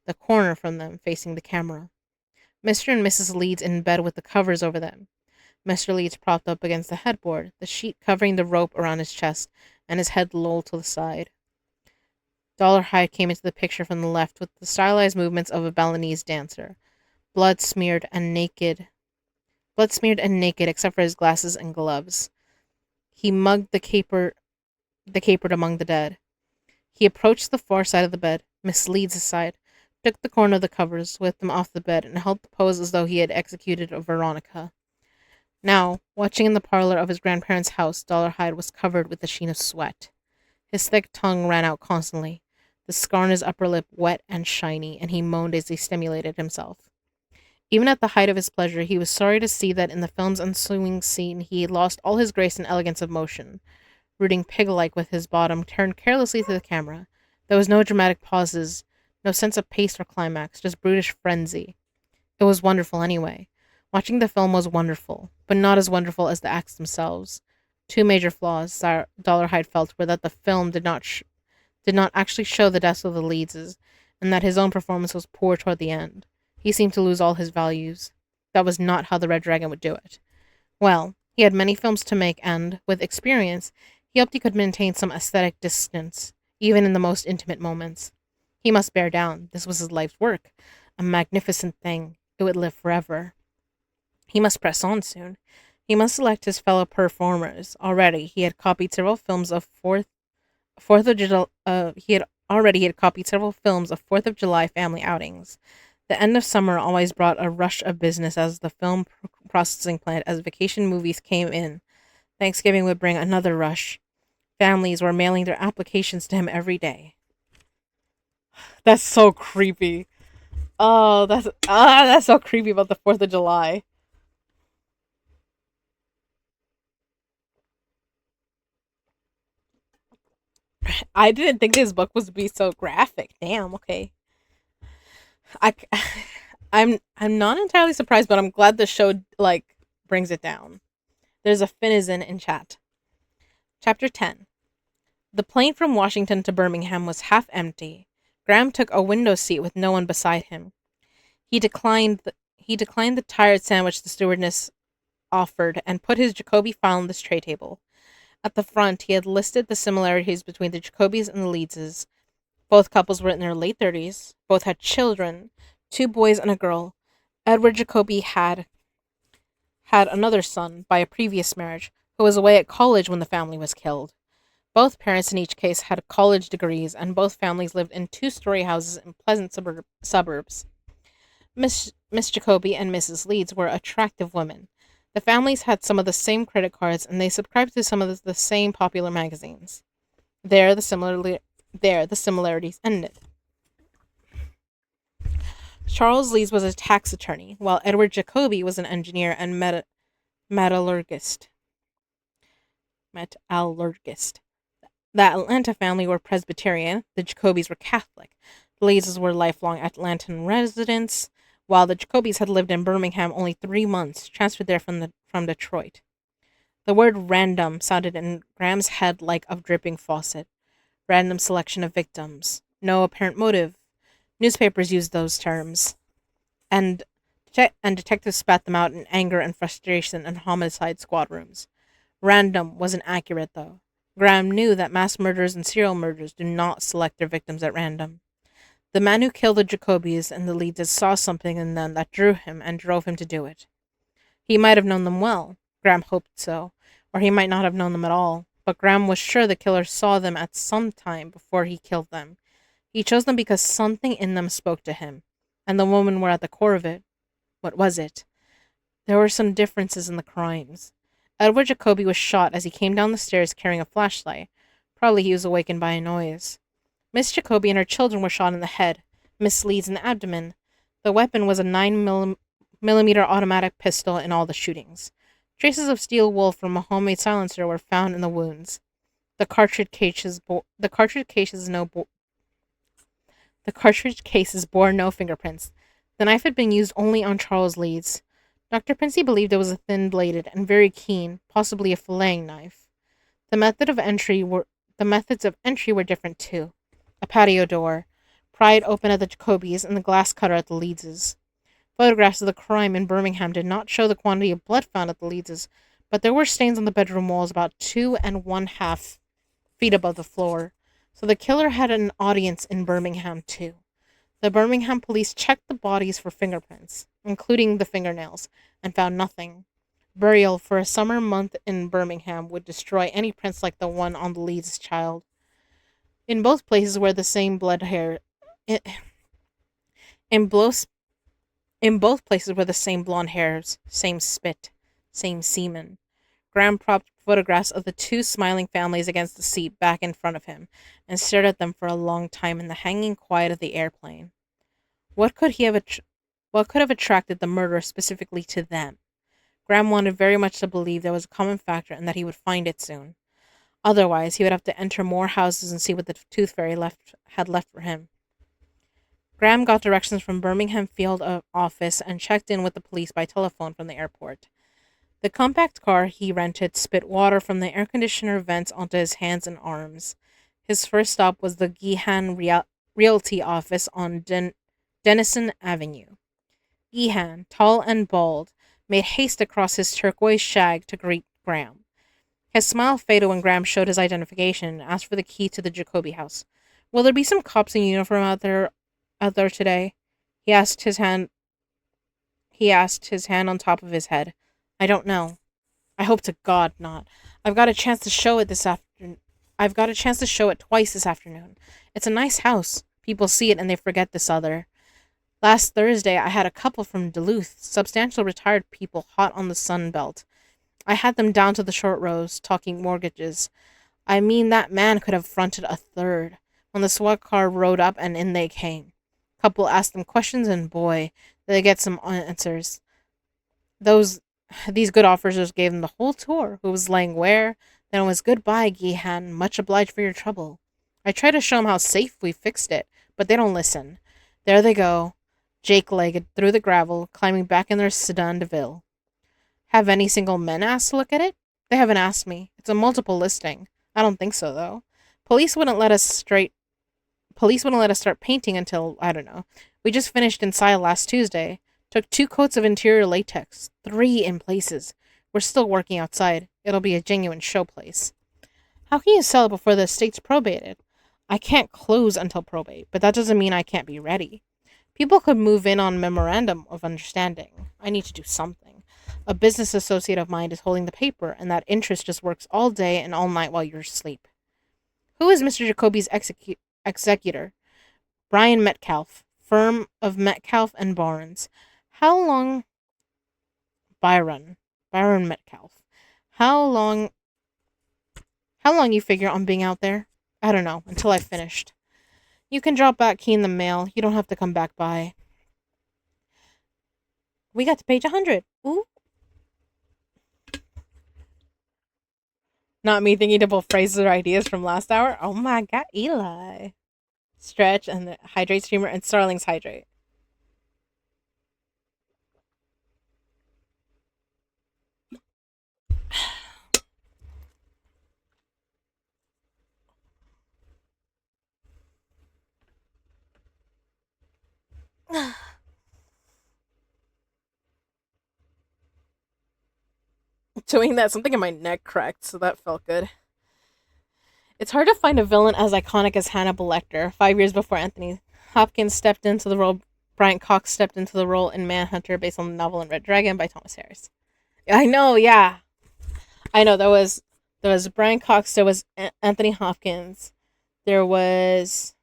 A: the corner from them, facing the camera. Mr. and Mrs. Leeds in bed with the covers over them. Mr. Leeds propped up against the headboard, the sheet covering the rope around his chest, and his head lolled to the side. Dollarhide came into the picture from the left with the stylized movements of a Balinese dancer, blood smeared and naked except for his glasses and gloves. He mugged the capered among the dead. He approached the far side of the bed, Miss Leeds' side, took the corner of the covers, whipped them off the bed, and held the pose as though he had executed a Veronica. Now, watching in the parlor of his grandparents' house, Dollarhide was covered with a sheen of sweat. His thick tongue ran out constantly, the scar on his upper lip wet and shiny, and he moaned as he stimulated himself. Even at the height of his pleasure, he was sorry to see that in the film's ensuing scene he had lost all his grace and elegance of motion, rooting pig-like with his bottom turned carelessly to the camera. There was no dramatic pauses, no sense of pace or climax, just brutish frenzy. It was wonderful anyway. Watching the film was wonderful, but not as wonderful as the acts themselves. 2 major flaws, Dollarhide felt, were that the film did not actually show the deaths of the Leedses, and that his own performance was poor toward the end. He seemed to lose all his values. That was not how the Red Dragon would do it. Well, he had many films to make, and, with experience, he hoped he could maintain some aesthetic distance, even in the most intimate moments. He must bear down. This was his life's work. A magnificent thing. It would live forever. He must press on soon. He must select his fellow performers. Already, he had copied several films of Fourth of July. He had copied several films of 4th of July family outings. The end of summer always brought a rush of business as the film processing plant as vacation movies came in. Thanksgiving would bring another rush. Families were mailing their applications to him every day. That's so creepy. Oh, that's so creepy about the 4th of July. I didn't think this book was to be so graphic. Damn, okay. I, I'm not entirely surprised, but I'm glad the show brings it down. There's a finizen in chat. Chapter 10. The plane from Washington to Birmingham was half empty. Graham took a window seat with no one beside him. He declined the tired sandwich the stewardess offered and put his Jacoby file on the tray table. At the front, he had listed the similarities between the Jacobys and the Leedses. Both couples were in their late 30s. Both had children, 2 boys and a girl. Edward Jacoby had another son by a previous marriage, who was away at college when the family was killed. Both parents in each case had college degrees, and both families lived in 2-story houses in pleasant suburbs. Miss Jacoby and Mrs. Leeds were attractive women. The families had some of the same credit cards, and they subscribed to some of the same popular magazines. There, the similarities ended. Charles Leeds was a tax attorney, while Edward Jacoby was an engineer and metallurgist. The Atlanta family were Presbyterian, the Jacobys were Catholic. The Leedses were lifelong Atlantan residents, while the Jacobys had lived in Birmingham only 3 months, transferred there from Detroit. The word random sounded in Graham's head like a dripping faucet. Random selection of victims. No apparent motive. Newspapers used those terms. And and detectives spat them out in anger and frustration in homicide squad rooms. Random wasn't accurate, though. Graham knew that mass murderers and serial murderers do not select their victims at random. The man who killed the Jacobys and the Leeds saw something in them that drew him and drove him to do it. He might have known them well. Graham hoped so. Or he might not have known them at all. But Graham was sure the killer saw them at some time before he killed them. He chose them because something in them spoke to him. And the women were at the core of it. What was it? There were some differences in the crimes. Edward Jacoby was shot as he came down the stairs carrying a flashlight. Probably he was awakened by a noise. Miss Jacoby and her children were shot in the head. Miss Leeds in the abdomen. The weapon was a 9mm automatic pistol in all the shootings. Traces of steel wool from a homemade silencer were found in the wounds. The cartridge cases bore no fingerprints. The knife had been used only on Charles Leeds. Dr. Princey believed it was a thin-bladed and very keen, possibly a filleting knife. The methods of entry were different too. A patio door, pried open at the Jacobys, and the glass cutter at the Leedses. Photographs of the crime in Birmingham did not show the quantity of blood found at the Leedses, but there were stains on the bedroom walls about 2½ feet above the floor. So the killer had an audience in Birmingham too. The Birmingham police checked the bodies for fingerprints, including the fingernails, and found nothing. Burial for a summer month in Birmingham would destroy any prints like the one on the Leeds child. In both places were the same blood hair. In both places were the same blonde hairs, same spit, same semen. Graham propped photographs of the two smiling families against the seat back in front of him, and stared at them for a long time in the hanging quiet of the airplane. What could have attracted the murderer specifically to them? Graham wanted very much to believe there was a common factor and that he would find it soon. Otherwise, he would have to enter more houses and see what the Tooth Fairy had left for him. Graham got directions from Birmingham field office and checked in with the police by telephone from the airport. The compact car he rented spit water from the air conditioner vents onto his hands and arms. His first stop was the Gehan Realty office on Denison Avenue. Gehan, tall and bald, made haste across his turquoise shag to greet Graham. His smile faded when Graham showed his identification and asked for the key to the Jacoby house. "Will there be some cops in uniform out there today?" He asked his hand on top of his head. "I don't know. I hope to God not. I've got a chance to show it twice this afternoon. It's a nice house. People see it and they forget this other. Last Thursday, I had a couple from Duluth, substantial retired people hot on the Sun Belt. I had them down to the short rows, talking mortgages. I mean, that man could have fronted a third. When the SWAT car rode up and in they came. Couple asked them questions and boy, did they get some answers. These good officers gave them the whole tour, who was laying where, then it was goodbye, Gehan, much obliged for your trouble. I try to show them how safe we fixed it, but they don't listen. There they go, Jake-legged through the gravel, climbing back in their sedan de ville. Have any single men asked to look at it? They haven't asked me. It's a multiple listing. I don't think so, though. Police wouldn't let us start painting until, I don't know. We just finished inside last Tuesday. Took 2 coats of interior latex. 3 in places. We're still working outside. It'll be a genuine showplace. How can you sell it before the estate's probated? I can't close until probate, but that doesn't mean I can't be ready. People could move in on memorandum of understanding. I need to do something. A business associate of mine is holding the paper, and that interest just works all day and all night while you're asleep. Who is Mr. Jacoby's executor? Brian Metcalf, firm of Metcalf and Barnes. How long... Byron Metcalf. How long you figure on being out there? I don't know, until I've finished. You can drop that key in the mail. You don't have to come back by. We got to page 100. Ooh. Not me thinking to pull phrases or ideas from last hour. Oh my god, Eli. Stretch and the hydrate streamer and starlings hydrate. Doing that, something in my neck cracked, so that felt good. It's hard to find a villain as iconic as Hannibal Lecter. 5 years before Anthony Hopkins stepped into the role, Brian Cox stepped into the role in Manhunter, based on the novel in Red Dragon by Thomas Harris. I know, yeah. I know, there was Brian Cox, there was Anthony Hopkins, there was...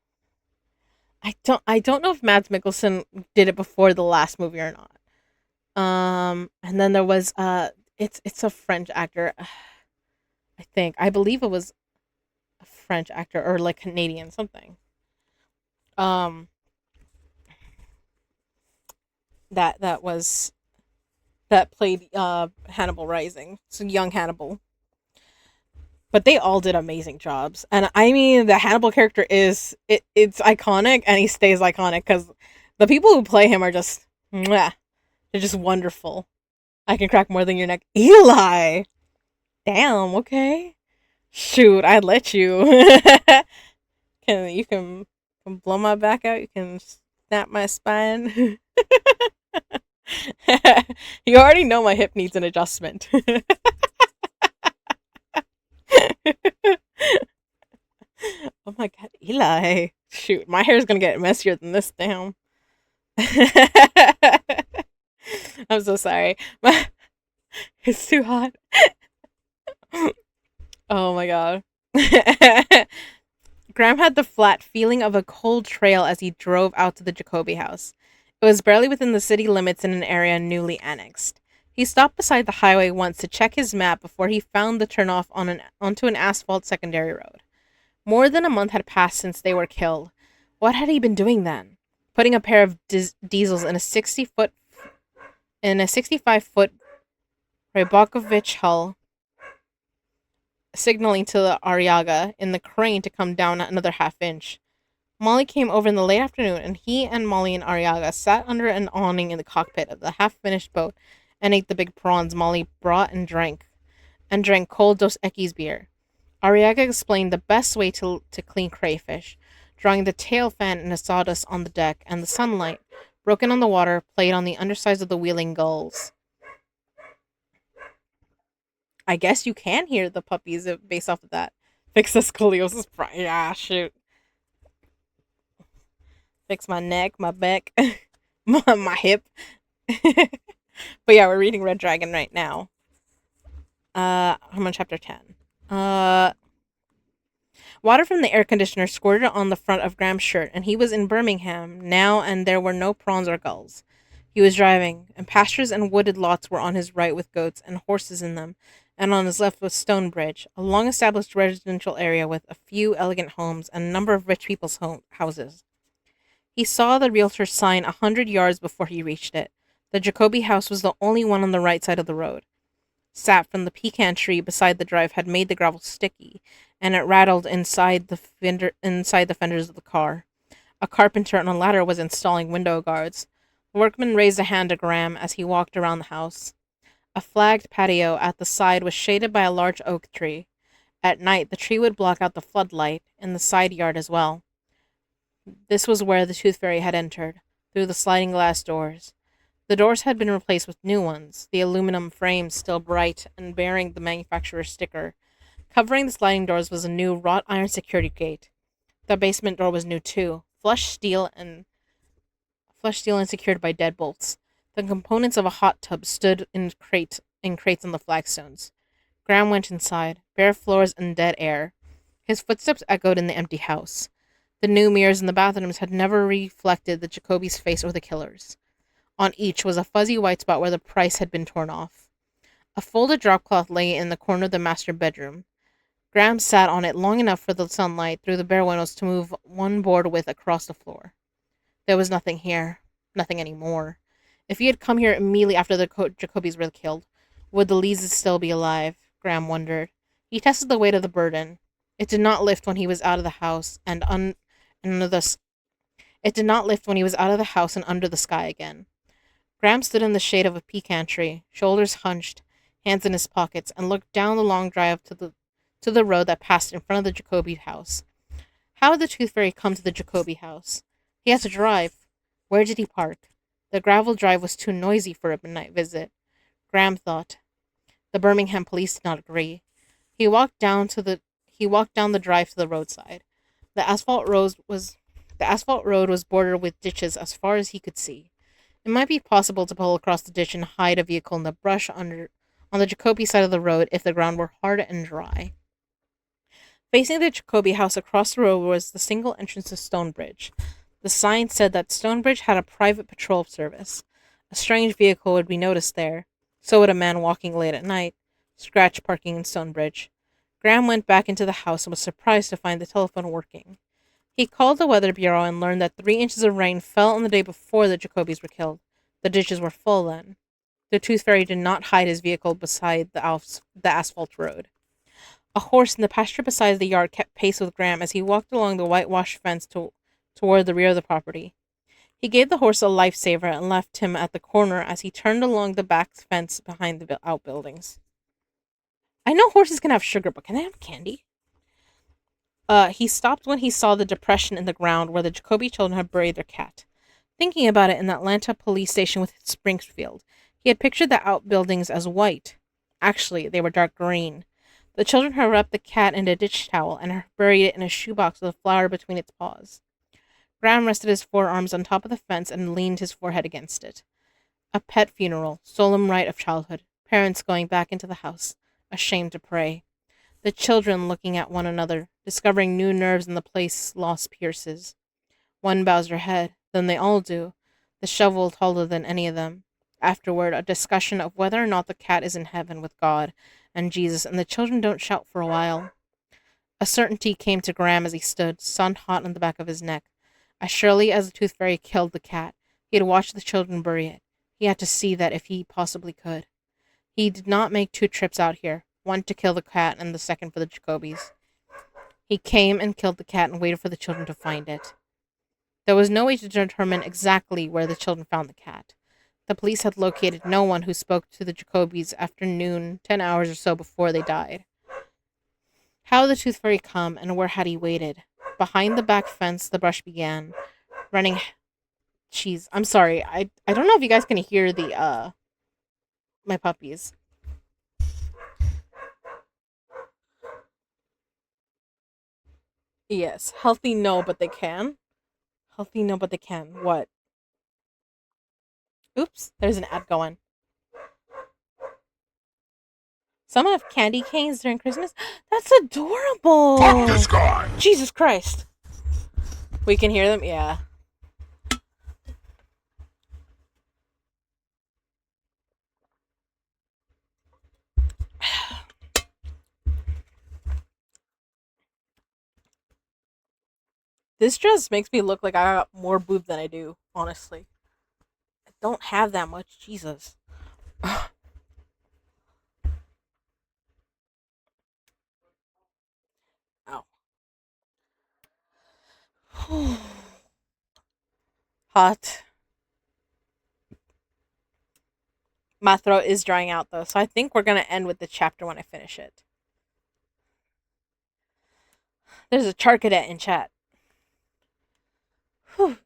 A: I don't know if Mads Mikkelsen did it before the last movie or not. And then there was it's a French actor. I believe it was a French actor or like Canadian something. Um, that was that played Hannibal Rising, so young Hannibal. But they all did amazing jobs, and I mean the Hannibal character it's iconic, and he stays iconic because the people who play him are just mwah, they're just wonderful. I can crack more than your neck, Eli. Damn, okay. Shoot, I'd let you. You can blow my back out. You can snap my spine. You already know my hip needs an adjustment. Oh my god, Eli. Shoot, my hair is gonna get messier than this, damn. I'm so sorry. It's too hot. Oh my god. Graham had the flat feeling of a cold trail as he drove out to the Jacoby house. It was barely within the city limits in an area newly annexed. He stopped beside the highway once to check his map before he found the turnoff onto an asphalt secondary road. More than a month had passed since they were killed. What had he been doing then? Putting a pair of diesels in a 65-foot Rybakovich hull, signaling to the Ariaga in the crane to come down another half-inch. Molly came over in the late afternoon, and he and Molly and Ariaga sat under an awning in the cockpit of the half-finished boat and ate the big prawns Molly brought and drank cold Dos Equis beer. Ariaga explained the best way to clean crayfish, drawing the tail fan in a sawdust on the deck, and the sunlight, broken on the water, played on the undersides of the wheeling gulls. I guess you can hear the puppies based off of that. Fix the scoliosis. Yeah, shoot. Fix my neck, my back, my hip. But yeah, we're reading Red Dragon right now. I'm on chapter 10. Water from the air conditioner squirted on the front of Graham's shirt, and he was in Birmingham now, and there were no prawns or gulls. He was driving, and pastures and wooded lots were on his right with goats and horses in them, and on his left was Stonebridge, a long-established residential area with a few elegant homes and a number of rich people's houses. He saw the realtor's sign 100 yards before he reached it. The Jacoby house was the only one on the right side of the road. Sap from the pecan tree beside the drive had made the gravel sticky, and it rattled inside the fenders of the car. A carpenter on a ladder was installing window guards. The workman raised a hand to Graham as he walked around the house. A flagged patio at the side was shaded by a large oak tree. At night, the tree would block out the floodlight in the side yard as well. This was where the Tooth Fairy had entered, through the sliding glass doors. The doors had been replaced with new ones, the aluminum frames still bright and bearing the manufacturer's sticker. Covering the sliding doors was a new wrought iron security gate. The basement door was new too, flush steel and secured by deadbolts. The components of a hot tub stood in crates on the flagstones. Graham went inside, bare floors and dead air. His footsteps echoed in the empty house. The new mirrors in the bathrooms had never reflected the Jacoby's face or the killer's. On each was a fuzzy white spot where the price had been torn off. A folded dropcloth lay in the corner of the master bedroom. Graham sat on it long enough for the sunlight through the bare windows to move one board width across the floor. There was nothing here. Nothing anymore. If he had come here immediately after the Jacobys were killed, would the Leeses still be alive? Graham wondered. He tested the weight of the burden. It did not lift when he was out of the house and under the sky again. Graham stood in the shade of a pecan tree, shoulders hunched, hands in his pockets, and looked down the long drive to the road that passed in front of the Jacoby house. How had the Tooth Fairy come to the Jacoby house? He had to drive. Where did he park? The gravel drive was too noisy for a midnight visit. Graham thought. The Birmingham police did not agree. He walked down the drive to the roadside. The asphalt road was bordered with ditches as far as he could see. It might be possible to pull across the ditch and hide a vehicle in the brush on the Jacoby side of the road if the ground were hard and dry. Facing the Jacoby house across the road was the single entrance to Stonebridge. The sign said that Stonebridge had a private patrol service. A strange vehicle would be noticed there. So would a man walking late at night. Scratch parking in Stonebridge. Graham went back into the house and was surprised to find the telephone working. He called the Weather Bureau and learned that 3 inches of rain fell on the day before the Jacobys were killed. The ditches were full then. The Tooth Fairy did not hide his vehicle beside the asphalt road. A horse in the pasture beside the yard kept pace with Graham as he walked along the whitewashed fence toward the rear of the property. He gave the horse a lifesaver and left him at the corner as he turned along the back fence behind the outbuildings. I know horses can have sugar, but can they have candy? He stopped when he saw the depression in the ground where the Jacoby children had buried their cat. Thinking about it in the Atlanta police station with Springfield, he had pictured the outbuildings as white. Actually, they were dark green. The children had wrapped the cat in a dish towel and buried it in a shoebox with a flower between its paws. Graham rested his forearms on top of the fence and leaned his forehead against it. A pet funeral, solemn rite of childhood, parents going back into the house, ashamed to pray. The children looking at one another, discovering new nerves in the place loss pierces. One bows her head, then they all do, the shovel taller than any of them. Afterward, a discussion of whether or not the cat is in heaven with God and Jesus, and the children don't shout for a while. A certainty came to Graham as he stood, sun hot on the back of his neck. As surely as the Tooth Fairy killed the cat, he had watched the children bury it. He had to see that if he possibly could. He did not make 2 trips out here, one to kill the cat and the second for the Jacobys. He came and killed the cat and waited for the children to find it. There was no way to determine exactly where the children found the cat. The police had located no one who spoke to the Jacobys after noon, 10 hours or so before they died. How had the Tooth Fairy come, and where had he waited? Behind the back fence, the brush began. Running... Jeez, I'm sorry. I don't know if you guys can hear my puppies. Yes, healthy no, but they can. Healthy no, but they can. What? Oops, there's an ad going. Some have candy canes during Christmas. That's adorable.
D: Fuck this guy.
A: Jesus Christ. We can hear them? Yeah. This dress makes me look like I got more boob than I do, honestly. I don't have that much. Jesus. Ow. Hot. My throat is drying out though, so I think we're gonna end with the chapter when I finish it. There's a chart cadet in chat. Whew.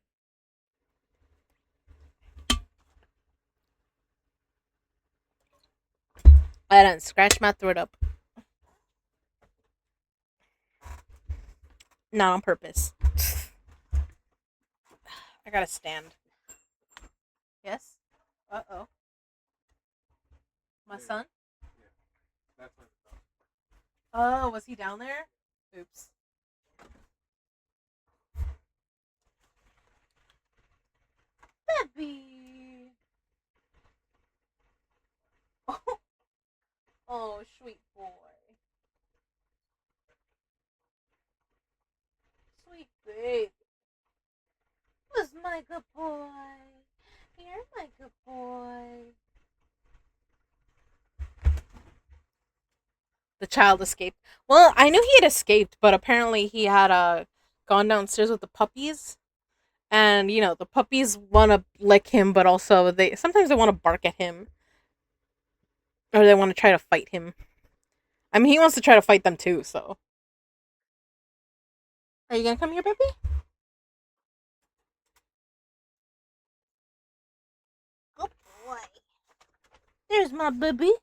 A: I done scratch my throat up. Not on purpose. I gotta stand. Yes? Uh-oh. My son? Oh, was he down there? Oops. Baby. Oh, sweet boy. Sweet baby. Who's my good boy? You're my good boy. The child escaped. Well, I knew he had escaped, but apparently he had gone downstairs with the puppies. And, you know, the puppies want to lick him, but also sometimes they want to bark at him. Or they want to try to fight him. I mean, he wants to try to fight them too, so. Are you gonna come here, baby? Good boy. There's my baby.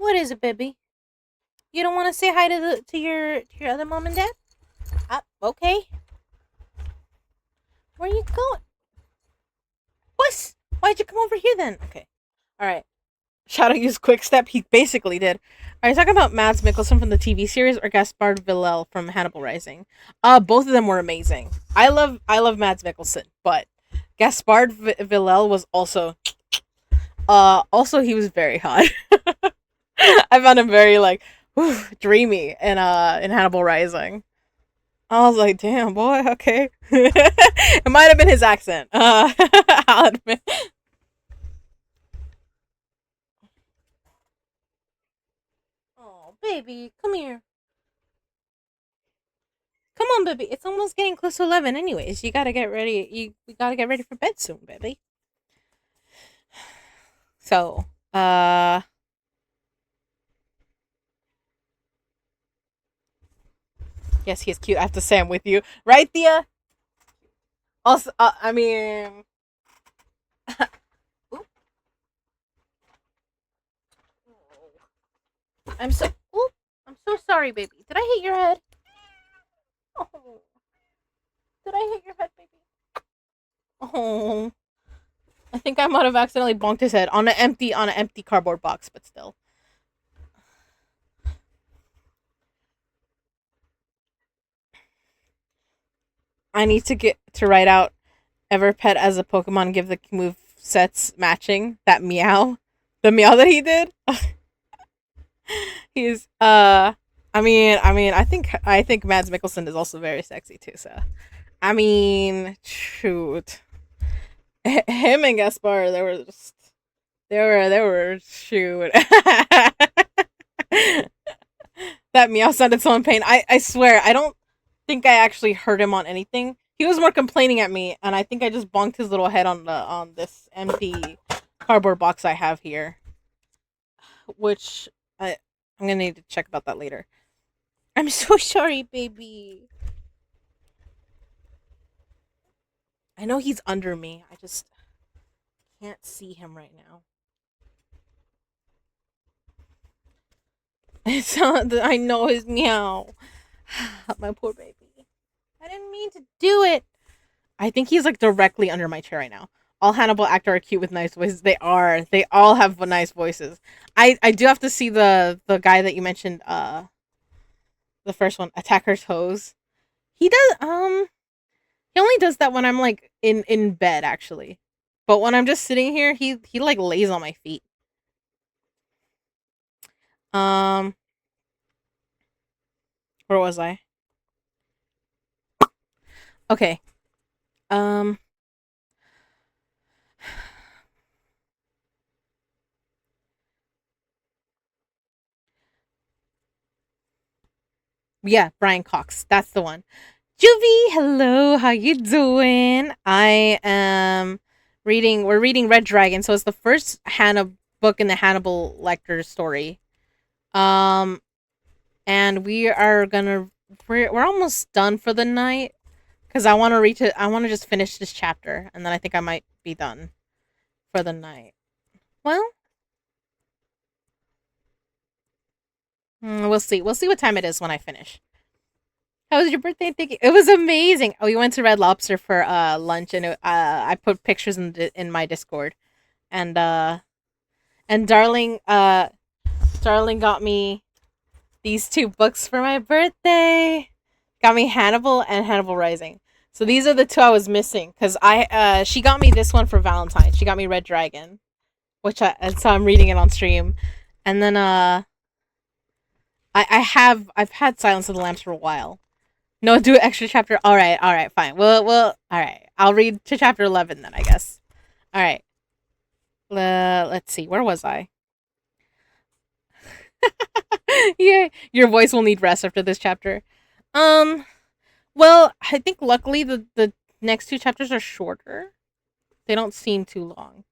A: What is it, baby? You don't want to say hi to your other mom and dad? Okay. Where you going? What? Why'd you come over here then? Okay. All right. Shadow used Quick Step. He basically did. Are you talking about Mads Mikkelsen from the TV series or Gaspard Villel from Hannibal Rising? Both of them were amazing. I love Mads Mikkelsen, but Gaspard Villel was also he was very hot. I found him very like dreamy in Hannibal Rising. I was like, damn boy, okay. It might have been his accent. I'll admit. Oh, baby, come here. Come on, baby. It's almost getting close to 11 anyways. You gotta get ready. We gotta get ready for bed soon, baby. So, yes, he is cute. I have to say I'm with you. Right, Thea? Also, I mean... I'm so sorry, baby. Did I hit your head? Oh. Did I hit your head, baby? Oh. I think I might have accidentally bonked his head on an empty cardboard box, but still. I need to get to write out Everpet as a Pokemon, give the move sets matching that meow. The meow that he did. He's I think Mads Mikkelsen is also very sexy too, so I mean, shoot. Him and Gaspar, they were shoot. That meow sounded so in pain. I swear, I don't think I actually hurt him on anything. He was more complaining at me, and I think I just bonked his little head on this empty cardboard box I have here. Which I'm gonna need to check about that later. I'm so sorry, baby. I know he's under me. I just can't see him right now. It's not that I know his meow. My poor baby. I didn't mean to do it. I think he's like directly under my chair right now. All Hannibal actors are cute with nice voices. They are. They all have nice voices. I do have to see the guy that you mentioned, the first one, Attacker's Hose. He does he only does that when I'm like in bed actually. But when I'm just sitting here, he like lays on my feet. Where was I? Okay. Yeah, Brian Cox. That's the one. Juvie, hello, how you doing? I am we're reading Red Dragon, so it's the first book in the Hannibal Lecter story. And we're almost done for the night because I want to just finish this chapter, and then I think I might be done for the night. Well, we'll see. We'll see what time it is when I finish. How was your birthday? Thank you. It was amazing. Oh, we went to Red Lobster for lunch, and I put pictures in my Discord, and Darling got me these two books for my birthday. Got me Hannibal and Hannibal Rising. So these are the two I was missing because she got me this one for Valentine's. She got me Red Dragon, and so I'm reading it on stream, and then I've had Silence of the Lambs for a while. No, do an extra chapter. All right, fine. Well, all right. I'll read to chapter 11 then, I guess. All right. Let's see. Where was I? Yeah, your voice will need rest after this chapter. Well, I think luckily the next two chapters are shorter. They don't seem too long.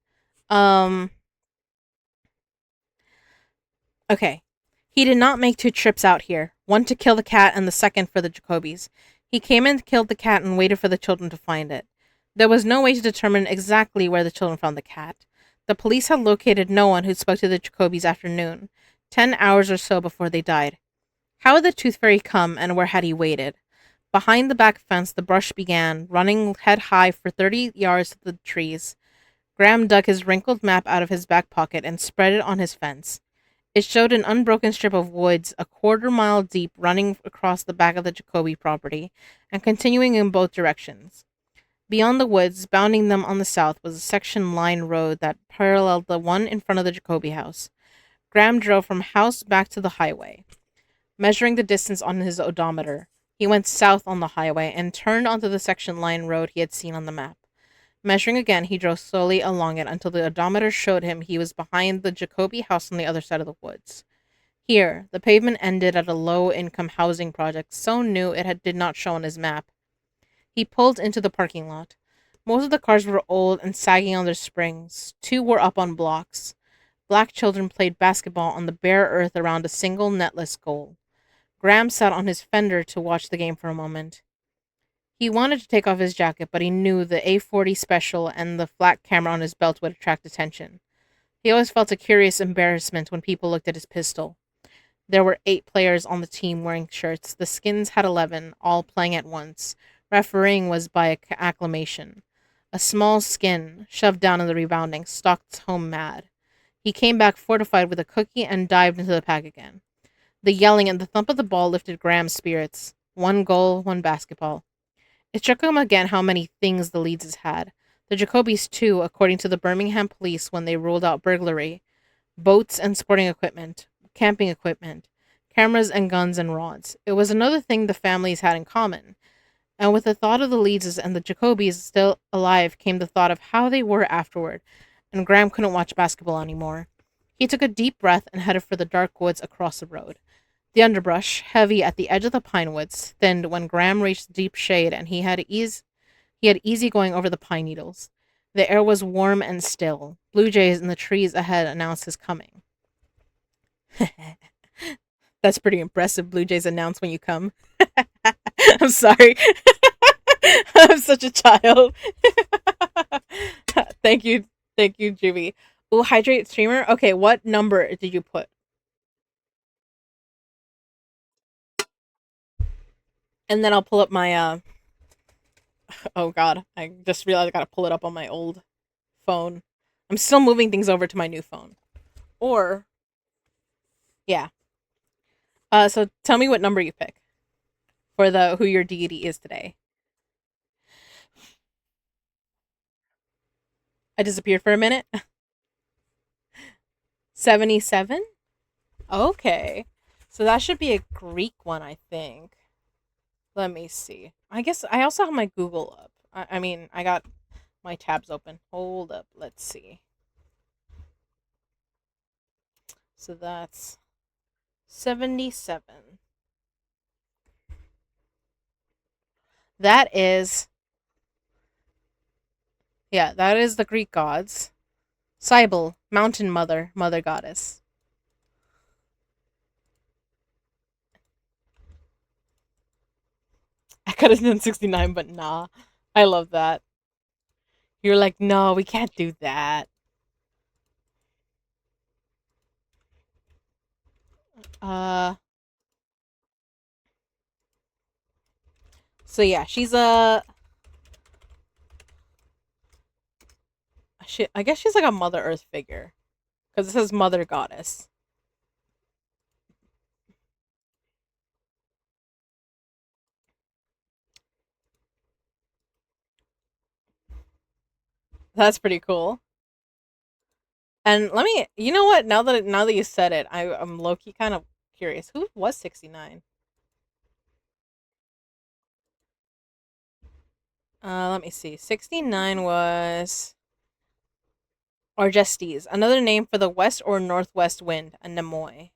A: Okay. He did not make two trips out here, one to kill the cat and the second for the Jacobys. He came and killed the cat and waited for the children to find it. There was no way to determine exactly where the children found the cat. The police had located no one who spoke to the Jacobys after noon. 10 hours or so before they died. How had the Tooth Fairy come, and where had he waited? Behind the back fence, the brush began, running head high for 30 yards to the trees. Graham dug his wrinkled map out of his back pocket and spread it on his fence. It showed an unbroken strip of woods a quarter-mile deep running across the back of the Jacoby property and continuing in both directions. Beyond the woods, bounding them on the south, was a section line road that paralleled the one in front of the Jacoby house. Graham drove from house back to the highway, measuring the distance on his odometer. He went south on the highway and turned onto the section line road he had seen on the map. Measuring again, he drove slowly along it until the odometer showed him he was behind the Jacoby house on the other side of the woods. Here, the pavement ended at a low-income housing project so new did not show on his map. He pulled into the parking lot. Most of the cars were old and sagging on their springs. 2 were up on blocks. Black children played basketball on the bare earth around a single netless goal. Graham sat on his fender to watch the game for a moment. He wanted to take off his jacket, but he knew the A40 special and the flat camera on his belt would attract attention. He always felt a curious embarrassment when people looked at his pistol. There were 8 players on the team wearing shirts. The Skins had 11, all playing at once. Refereeing was by acclamation. A small Skin, shoved down in the rebounding, stalked home mad. He came back fortified with a cookie and dived into the pack again. The yelling and the thump of the ball lifted Graham's spirits. 1 goal, 1 basketball. It struck him again how many things the Leedses had. The Jacobys, too, according to the Birmingham police when they ruled out burglary. Boats and sporting equipment, camping equipment, cameras and guns and rods. It was another thing the families had in common. And with the thought of the Leedses and the Jacobys still alive came the thought of how they were afterward, and Graham couldn't watch basketball anymore. He took a deep breath and headed for the dark woods across the road. The underbrush, heavy at the edge of the pine woods, thinned when Graham reached deep shade, and he had easy going over the pine needles. The air was warm and still. Blue jays in the trees ahead announced his coming. That's pretty impressive. Blue jays announce when you come. I'm sorry. I'm such a child. Thank you, Juvie. Ooh, hydrate streamer. Okay, what number did you put? And then I'll pull up my oh god, I just realized I gotta pull it up on my old phone. I'm still moving things over to my new phone. Or yeah. So tell me what number you pick for the who your deity is today. I disappeared for a minute. 77? Okay. So that should be a Greek one, I think. Let me see. I guess I also have my Google up. I mean, I got my tabs open. Hold up. Let's see. So that's 77. That is... Yeah, that is the Greek gods. Cybele, mountain mother, mother goddess. I could have done 69, but nah. I love that. You're like, no, we can't do that. So yeah, she's a... I guess she's like a Mother Earth figure. Because it says Mother Goddess. That's pretty cool. And let me, you know what? Now that you said it, I'm low key kind of curious. Who was 69? Let me see. 69 was Argestes, another name for the west or northwest wind, a Nemoi.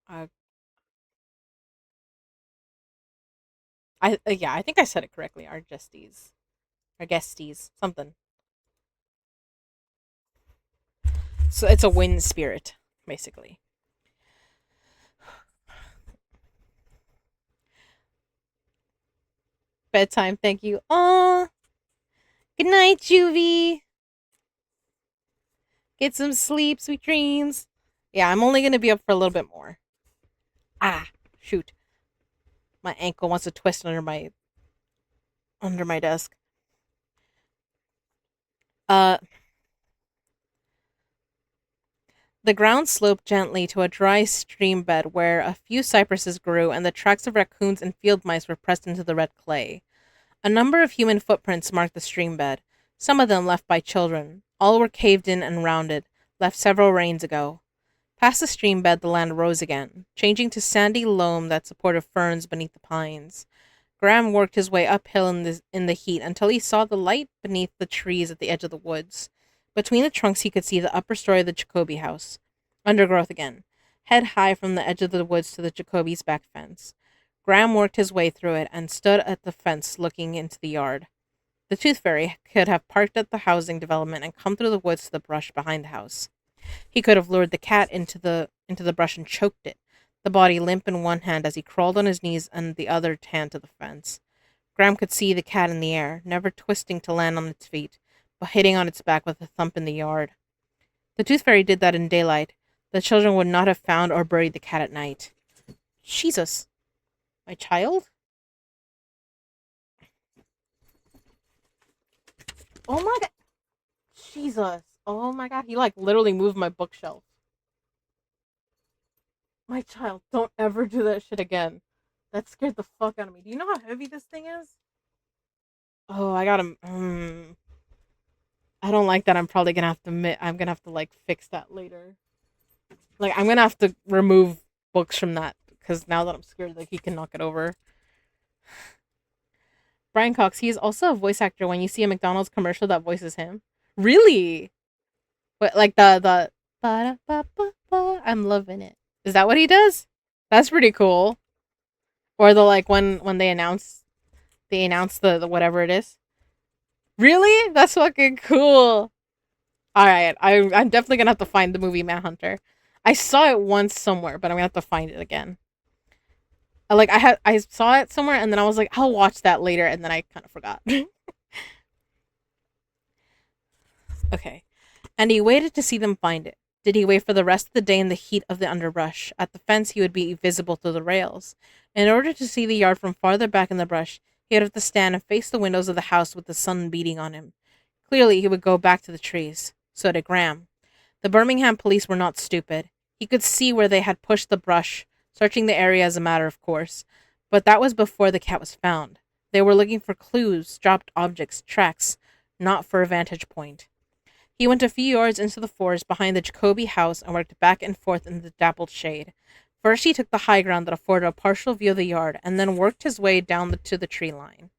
A: Uh, yeah, I think I said it correctly. Argestes, something. So it's a wind spirit, basically. Bedtime, thank you. Aw. Good night, Juvie. Get some sleep, sweet dreams. Yeah, I'm only gonna be up for a little bit more. Ah, shoot. My ankle wants to twist under my desk. Uh, the ground sloped gently to a dry stream bed where a few cypresses grew and the tracks of raccoons and field mice were pressed into the red clay. A number of human footprints marked the stream bed, some of them left by children. All were caved in and rounded, left several rains ago. Past the stream bed, the land rose again, changing to sandy loam that supported ferns beneath the pines. Graham worked his way uphill in the heat until he saw the light beneath the trees at the edge of the woods. Between the trunks, he could see the upper story of the Jacoby house. Undergrowth again, head high from the edge of the woods to the Jacoby's back fence. Graham worked his way through it and stood at the fence looking into the yard. The Tooth Fairy could have parked at the housing development and come through the woods to the brush behind the house. He could have lured the cat into the brush and choked it, the body limp in one hand as he crawled on his knees and the other hand to the fence. Graham could see the cat in the air, never twisting to land on its feet, but hitting on its back with a thump in the yard. The Tooth Fairy did that in daylight. The children would not have found or buried the cat at night. Jesus. My child? Oh my god. Jesus. Oh my god. He literally moved my bookshelf. My child, don't ever do that shit again. That scared the fuck out of me. Do you know how heavy this thing is? Oh, I gotta. I don't like that. I'm probably gonna have to. I'm gonna have to fix that later. I'm gonna have to remove books from that because now that I'm scared, he can knock it over. Brian Cox. He is also a voice actor. When you see a McDonald's commercial that voices him, really? But the ba-da-ba-ba-ba, I'm loving it. Is that what he does? That's pretty cool. Or when they announce the whatever it is. Really? That's fucking cool. All right, I'm definitely gonna have to find the movie Manhunter. I saw it once somewhere, but I'm gonna have to find it again. I saw it somewhere, and then I was like, I'll watch that later, and then I kind of forgot. Okay, and he waited to see them find it. Did he wait for the rest of the day in the heat of the underbrush? At the fence, he would be visible through the rails. In order to see the yard from farther back in the brush, he would have to stand and face the windows of the house with the sun beating on him. Clearly, he would go back to the trees. So did Graham. The Birmingham police were not stupid. He could see where they had pushed the brush, searching the area as a matter of course. But that was before the cat was found. They were looking for clues, dropped objects, tracks, not for a vantage point. He went a few yards into the forest behind the Jacoby house and worked back and forth in the dappled shade. First, he took the high ground that afforded a partial view of the yard, and then worked his way down to the tree line.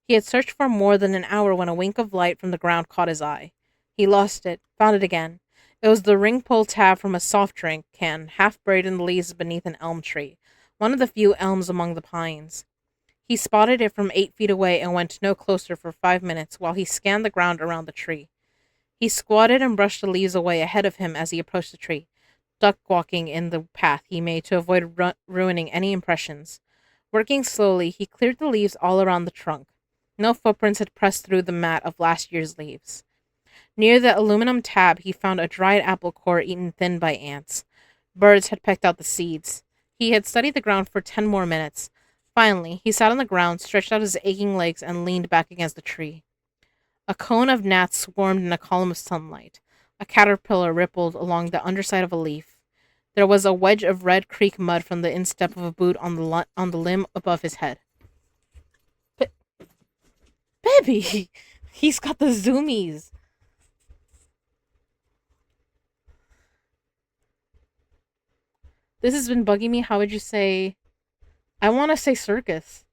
A: He had searched for more than an hour when a wink of light from the ground caught his eye. He lost it, found it again. It was the ring-pull tab from a soft drink can, half buried in the leaves beneath an elm tree, one of the few elms among the pines. He spotted it from 8 feet away and went no closer for 5 minutes while he scanned the ground around the tree. He squatted and brushed the leaves away ahead of him as he approached the tree, duck-walking in the path he made to avoid ruining any impressions. Working slowly, he cleared the leaves all around the trunk. No footprints had pressed through the mat of last year's leaves. Near the aluminum tab, he found a dried apple core eaten thin by ants. Birds had pecked out the seeds. He had studied the ground for 10 more minutes. Finally, he sat on the ground, stretched out his aching legs, and leaned back against the tree. A cone of gnats swarmed in a column of sunlight. A caterpillar rippled along the underside of a leaf. There was a wedge of red creek mud from the instep of a boot on the limb above his head. Baby! He's got the zoomies! This has been bugging me. How would you say... I want to say circus.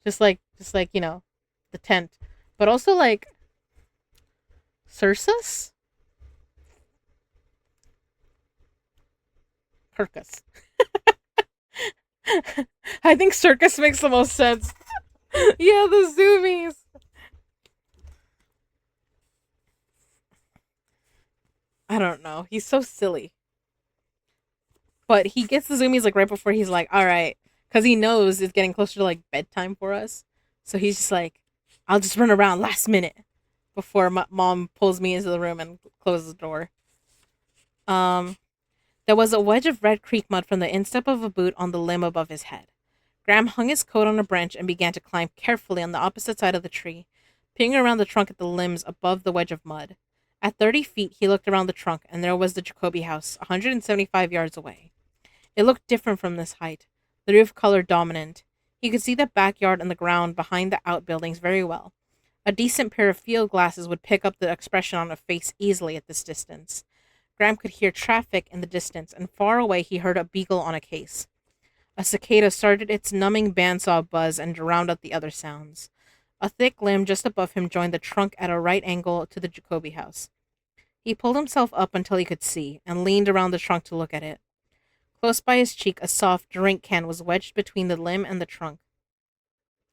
A: Just like, the tent. But also Circus? Circus. I think circus makes the most sense. Yeah, the zoomies. I don't know. He's so silly. But he gets the zoomies right before he's like, all right. Because he knows it's getting closer to bedtime for us. So he's just like, I'll just run around last minute before my mom pulls me into the room and closes the door. There There was a wedge of red creek mud from the instep of a boot on the limb above his head. Graham hung his coat on a branch and began to climb carefully on the opposite side of the tree, peering around the trunk at the limbs above the wedge of mud. At 30 feet, he looked around the trunk, and there was the Jacoby house, 175 yards away. It looked different from this height, the roof color dominant. He could see the backyard and the ground behind the outbuildings very well. A decent pair of field glasses would pick up the expression on a face easily at this distance. Graham could hear traffic in the distance, and far away he heard a beagle on a case. A cicada started its numbing bandsaw buzz and drowned out the other sounds. A thick limb just above him joined the trunk at a right angle to the Jacoby house. He pulled himself up until he could see, and leaned around the trunk to look at it. Close by his cheek, a soft drink can was wedged between the limb and the trunk.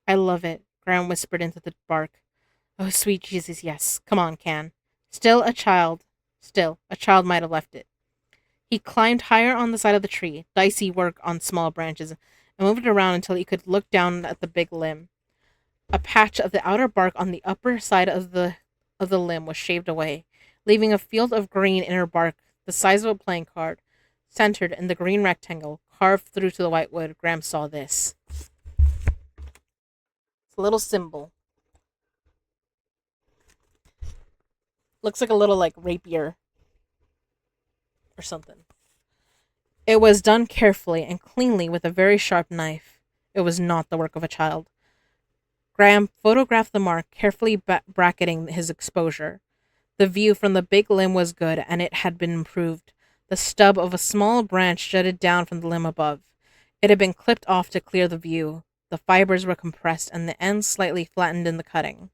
A: "I love it," Graham whispered into the bark. "Oh, sweet Jesus, yes. Come on, can." Still, a child might have left it. He climbed higher on the side of the tree, dicey work on small branches, and moved it around until he could look down at the big limb. A patch of the outer bark on the upper side of the limb was shaved away, leaving a field of green inner bark the size of a playing card, centered in the green rectangle, carved through to the white wood. Graham saw this. It's a little symbol. Looks like a little, rapier or something. It was done carefully and cleanly with a very sharp knife. It was not the work of a child. Graham photographed the mark, carefully bracketing his exposure. The view from the big limb was good, and it had been improved. The stub of a small branch jutted down from the limb above. It had been clipped off to clear the view. The fibers were compressed, and the ends slightly flattened in the cutting.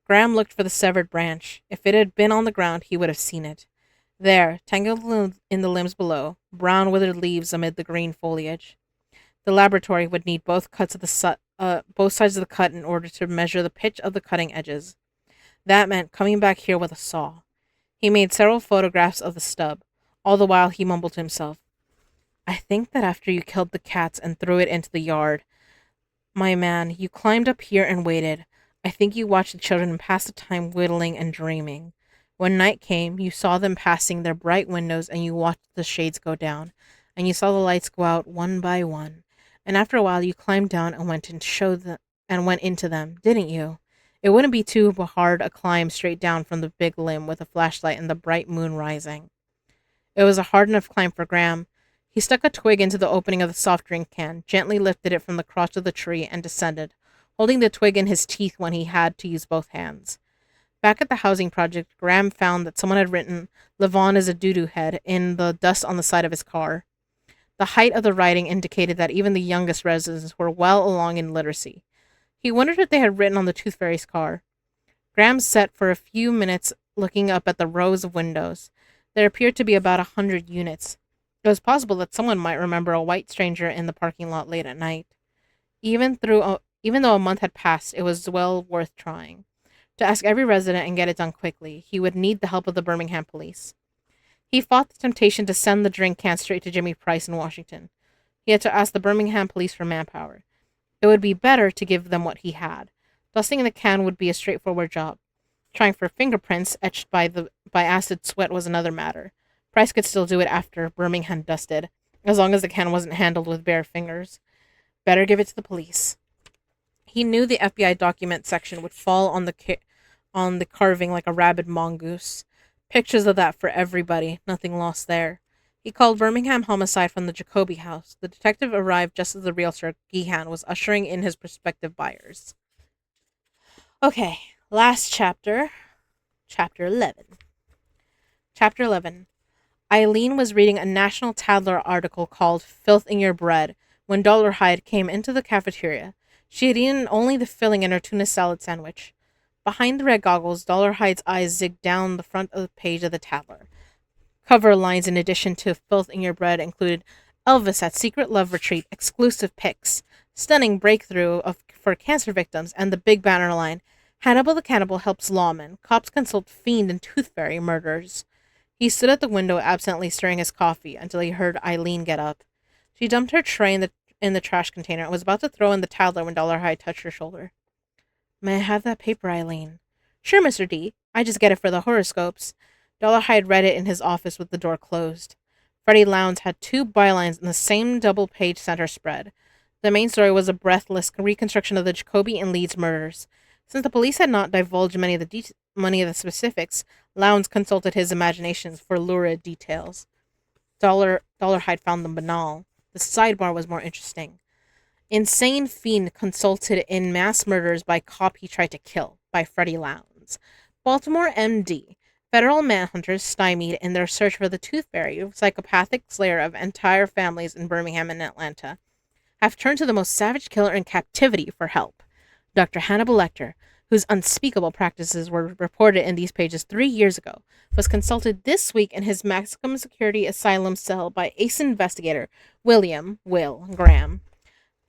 A: Graham looked for the severed branch. If it had been on the ground, he would have seen it. There, tangled in the limbs below, brown withered leaves amid the green foliage. The laboratory would need both sides of the cut in order to measure the pitch of the cutting edges. That meant coming back here with a saw. He made several photographs of the stub. All the while he mumbled to himself, "I think that after you killed the cats and threw it into the yard, my man, you climbed up here and waited. I think you watched the children pass the time whittling and dreaming. When night came, you saw them passing their bright windows, and you watched the shades go down, and you saw the lights go out one by one. And after a while, you climbed down and went into them, didn't you? It wouldn't be too hard a climb straight down from the big limb with a flashlight and the bright moon rising." It was a hard enough climb for Graham. He stuck a twig into the opening of the soft drink can, gently lifted it from the crotch of the tree, and descended, holding the twig in his teeth when he had to use both hands. Back at the housing project, Graham found that someone had written, "Levon is a doo-doo head," in the dust on the side of his car. The height of the writing indicated that even the youngest residents were well along in literacy. He wondered if they had written on the Tooth Fairy's car. Graham sat for a few minutes looking up at the rows of windows. There appeared to be about 100 units. It was possible that someone might remember a white stranger in the parking lot late at night. Even though a month had passed, it was well worth trying. To ask every resident and get it done quickly, he would need the help of the Birmingham police. He fought the temptation to send the drink can straight to Jimmy Price in Washington. He had to ask the Birmingham police for manpower. It would be better to give them what he had. Dusting in the can would be a straightforward job. Trying for fingerprints etched by acid sweat was another matter. Price could still do it after Birmingham dusted, as long as the can wasn't handled with bare fingers. Better give it to the police. He knew the FBI document section would fall on the carving like a rabid mongoose. Pictures of that for everybody, nothing lost there. He called Birmingham Homicide from the Jacoby house. The detective arrived just as the realtor, Geehan, was ushering in his prospective buyers. Okay, last chapter. Chapter 11. Chapter 11. Eileen was reading a National Tattler article called "Filth in Your Bread" when Dollarhide came into the cafeteria. She had eaten only the filling in her tuna salad sandwich. Behind the red goggles, Dollarhide's eyes zigged down the front of the page of the Tattler. Cover lines in addition to "Filth in Your Bread" included "Elvis at Secret Love Retreat, exclusive pics, stunning breakthrough for cancer victims," and the big banner line, "Hannibal the Cannibal helps lawmen, cops consult fiend and tooth fairy murders." He stood at the window, absently stirring his coffee, until he heard Eileen get up. She dumped her tray in the trash container and was about to throw in the Tattler when Dollarhide touched her shoulder. "May I have that paper, Eileen?" "Sure, Mr. D. I just get it for the horoscopes." Dollarhide read it in his office with the door closed. Freddie Lowndes had 2 bylines in the same double-page center spread. The main story was a breathless reconstruction of the Jacoby and Leeds murders. Since the police had not divulged many of the specifics, Lowndes consulted his imaginations for lurid details. Dollarhide found them banal. The sidebar was more interesting. Insane fiend consulted in mass murders by cop he tried to kill, by Freddie Lowndes. Baltimore MD. Federal manhunters stymied in their search for the Tooth Fairy, psychopathic slayer of entire families in Birmingham and Atlanta, have turned to the most savage killer in captivity for help. Dr. Hannibal Lecter, whose unspeakable practices were reported in these pages 3 years ago, was consulted this week in his maximum security asylum cell by ace investigator William Will Graham.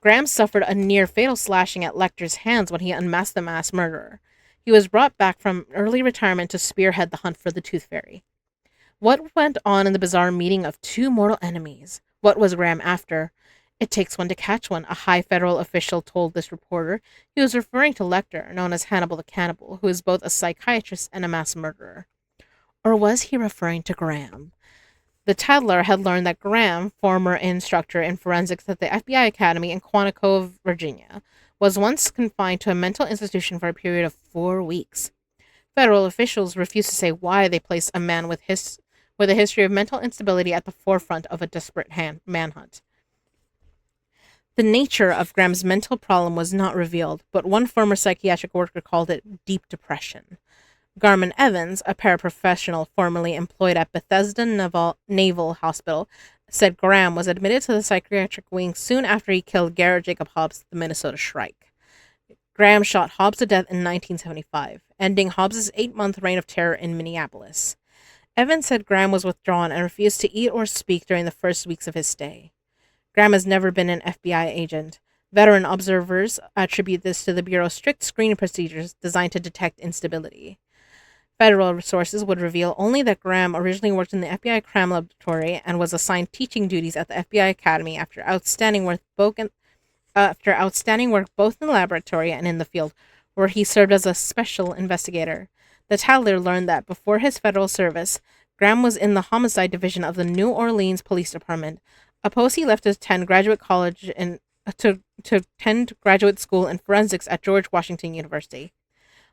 A: Graham suffered a near-fatal slashing at Lecter's hands when he unmasked the mass murderer. He was brought back from early retirement to spearhead the hunt for the Tooth Fairy. What went on in the bizarre meeting of 2 mortal enemies? What was Graham after? It takes one to catch one, a high federal official told this reporter. He was referring to Lecter, known as Hannibal the Cannibal, who is both a psychiatrist and a mass murderer. Or was he referring to Graham? The tattler had learned that Graham, former instructor in forensics at the FBI Academy in Quantico, Virginia, was once confined to a mental institution for a period of 4 weeks. Federal officials refused to say why they placed a man with a history of mental instability at the forefront of a desperate manhunt. The nature of Graham's mental problem was not revealed, but one former psychiatric worker called it deep depression. Garman Evans, a paraprofessional formerly employed at Bethesda Naval Hospital, said Graham was admitted to the psychiatric wing soon after he killed Garrett Jacob Hobbs at the Minnesota Shrike. Graham shot Hobbs to death in 1975, ending Hobbs' 8-month reign of terror in Minneapolis. Evans said Graham was withdrawn and refused to eat or speak during the first weeks of his stay. Graham has never been an FBI agent. Veteran observers attribute this to the Bureau's strict screening procedures designed to detect instability. Federal sources would reveal only that Graham originally worked in the FBI crime laboratory and was assigned teaching duties at the FBI Academy after outstanding work both in the laboratory and in the field, where he served as a special investigator. The tattler learned that before his federal service, Graham was in the homicide division of the New Orleans Police Department, a post he left to attend graduate college and to attend graduate school in forensics at George Washington University.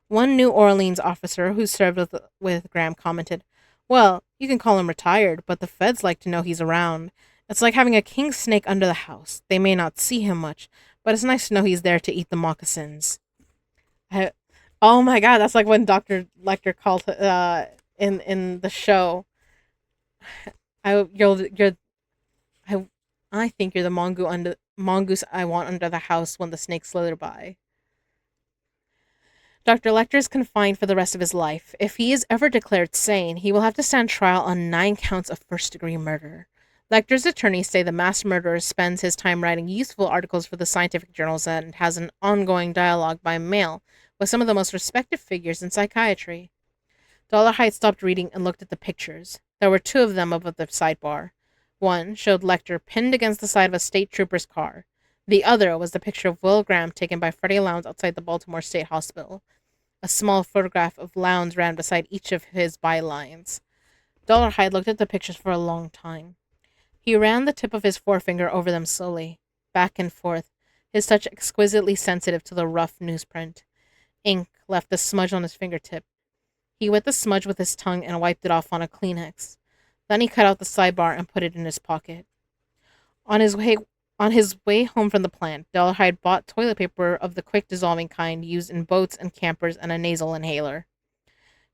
A: One New Orleans officer who served with Graham commented, "Well, you can call him retired, but the feds like to know he's around. It's like having a king snake under the house. They may not see him much, but it's nice to know he's there to eat the moccasins." Oh my god, that's like when Dr. Lecter called in the show. I think you're the mongoose I want under the house when the snakes slither by. Dr. Lecter is confined for the rest of his life. If he is ever declared sane, he will have to stand trial on 9 counts of first-degree murder. Lecter's attorneys say the mass murderer spends his time writing useful articles for the scientific journals and has an ongoing dialogue by mail with some of the most respected figures in psychiatry. Dollarhide stopped reading and looked at the pictures. There were 2 of them above the sidebar. One showed Lecter pinned against the side of a state trooper's car. The other was the picture of Will Graham taken by Freddie Lowndes outside the Baltimore State Hospital. A small photograph of Lowndes ran beside each of his bylines. Dollarhide looked at the pictures for a long time. He ran the tip of his forefinger over them slowly, back and forth, his touch exquisitely sensitive to the rough newsprint. Ink left a smudge on his fingertip. He wet the smudge with his tongue and wiped it off on a Kleenex. Then he cut out the sidebar and put it in his pocket. On his way home from the plant, Dollarhide bought toilet paper of the quick-dissolving kind used in boats and campers and a nasal inhaler.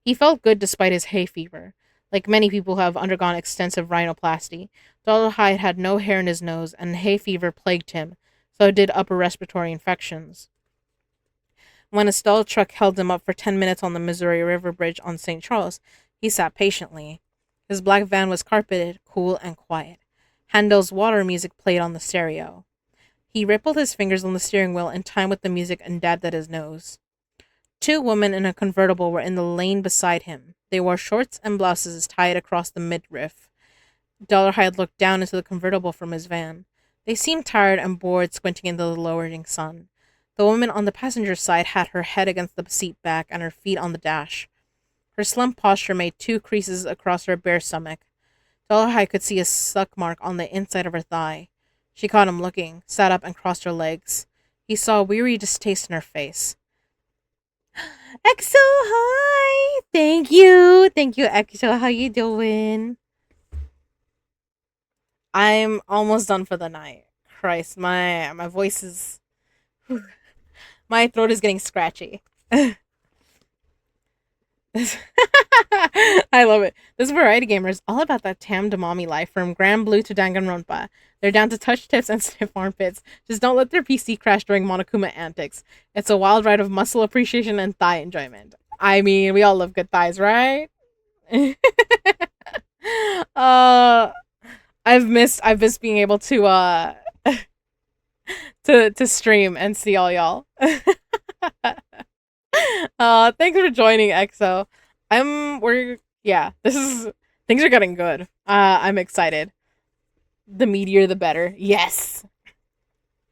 A: He felt good despite his hay fever. Like many people who have undergone extensive rhinoplasty, Dollarhide had no hair in his nose, and hay fever plagued him, so did upper respiratory infections. When a stall truck held him up for 10 minutes on the Missouri River Bridge on St. Charles, he sat patiently. His black van was carpeted, cool, and quiet. Handel's water music played on the stereo. He rippled his fingers on the steering wheel in time with the music and dabbed at his nose. 2 women in a convertible were in the lane beside him. They wore shorts and blouses tied across the midriff. Dollarhide looked down into the convertible from his van. They seemed tired and bored, squinting into the lowering sun. The woman on the passenger side had her head against the seat back and her feet on the dash. Her slumped posture made 2 creases across her bare stomach. Dollarhide could see a suck mark on the inside of her thigh. She caught him looking, sat up and crossed her legs. He saw a weary distaste in her face. EXO, hi! Thank you, EXO. How you doing? I'm almost done for the night. Christ, my voice is... my throat is getting scratchy. I love it. This Variety Gamer is all about that Tam Damami life, from Grand Blue to Danganronpa. They're down to touch tips and sniff armpits. Just don't let their PC crash during Monokuma antics. It's a wild ride of muscle appreciation and thigh enjoyment. I mean, we all love good thighs, right? I've missed being able to to stream and see all y'all. Thanks for joining, EXO. Things are getting good. I'm excited. The meatier the better. Yes.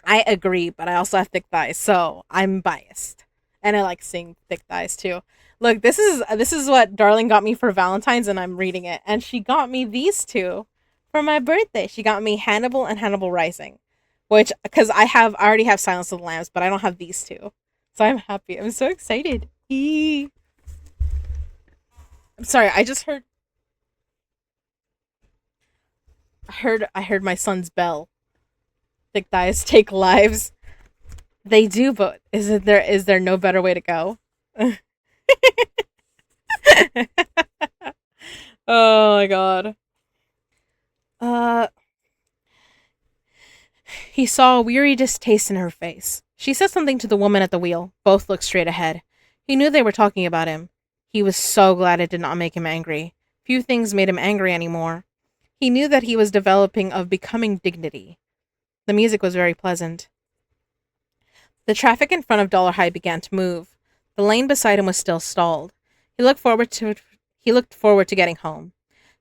A: I agree, but I also have thick thighs, so I'm biased. And I like seeing thick thighs too. Look, this is what Darling got me for Valentine's, and I'm reading it. And she got me these two for my birthday. She got me Hannibal and Hannibal Rising, which, because I already have Silence of the Lambs, but I don't have these two. So I'm happy. I'm so excited. I'm sorry, I just heard my son's bell. Thick thighs take lives. They do, but is there no better way to go? Oh my god. He saw a weary distaste in her face. She said something to the woman at the wheel. Both looked straight ahead. He knew they were talking about him. He was so glad it did not make him angry. Few things made him angry anymore. He knew that he was becoming dignity. The music was very pleasant. The traffic in front of Dollarhide began to move. The lane beside him was still stalled. He looked forward to getting home.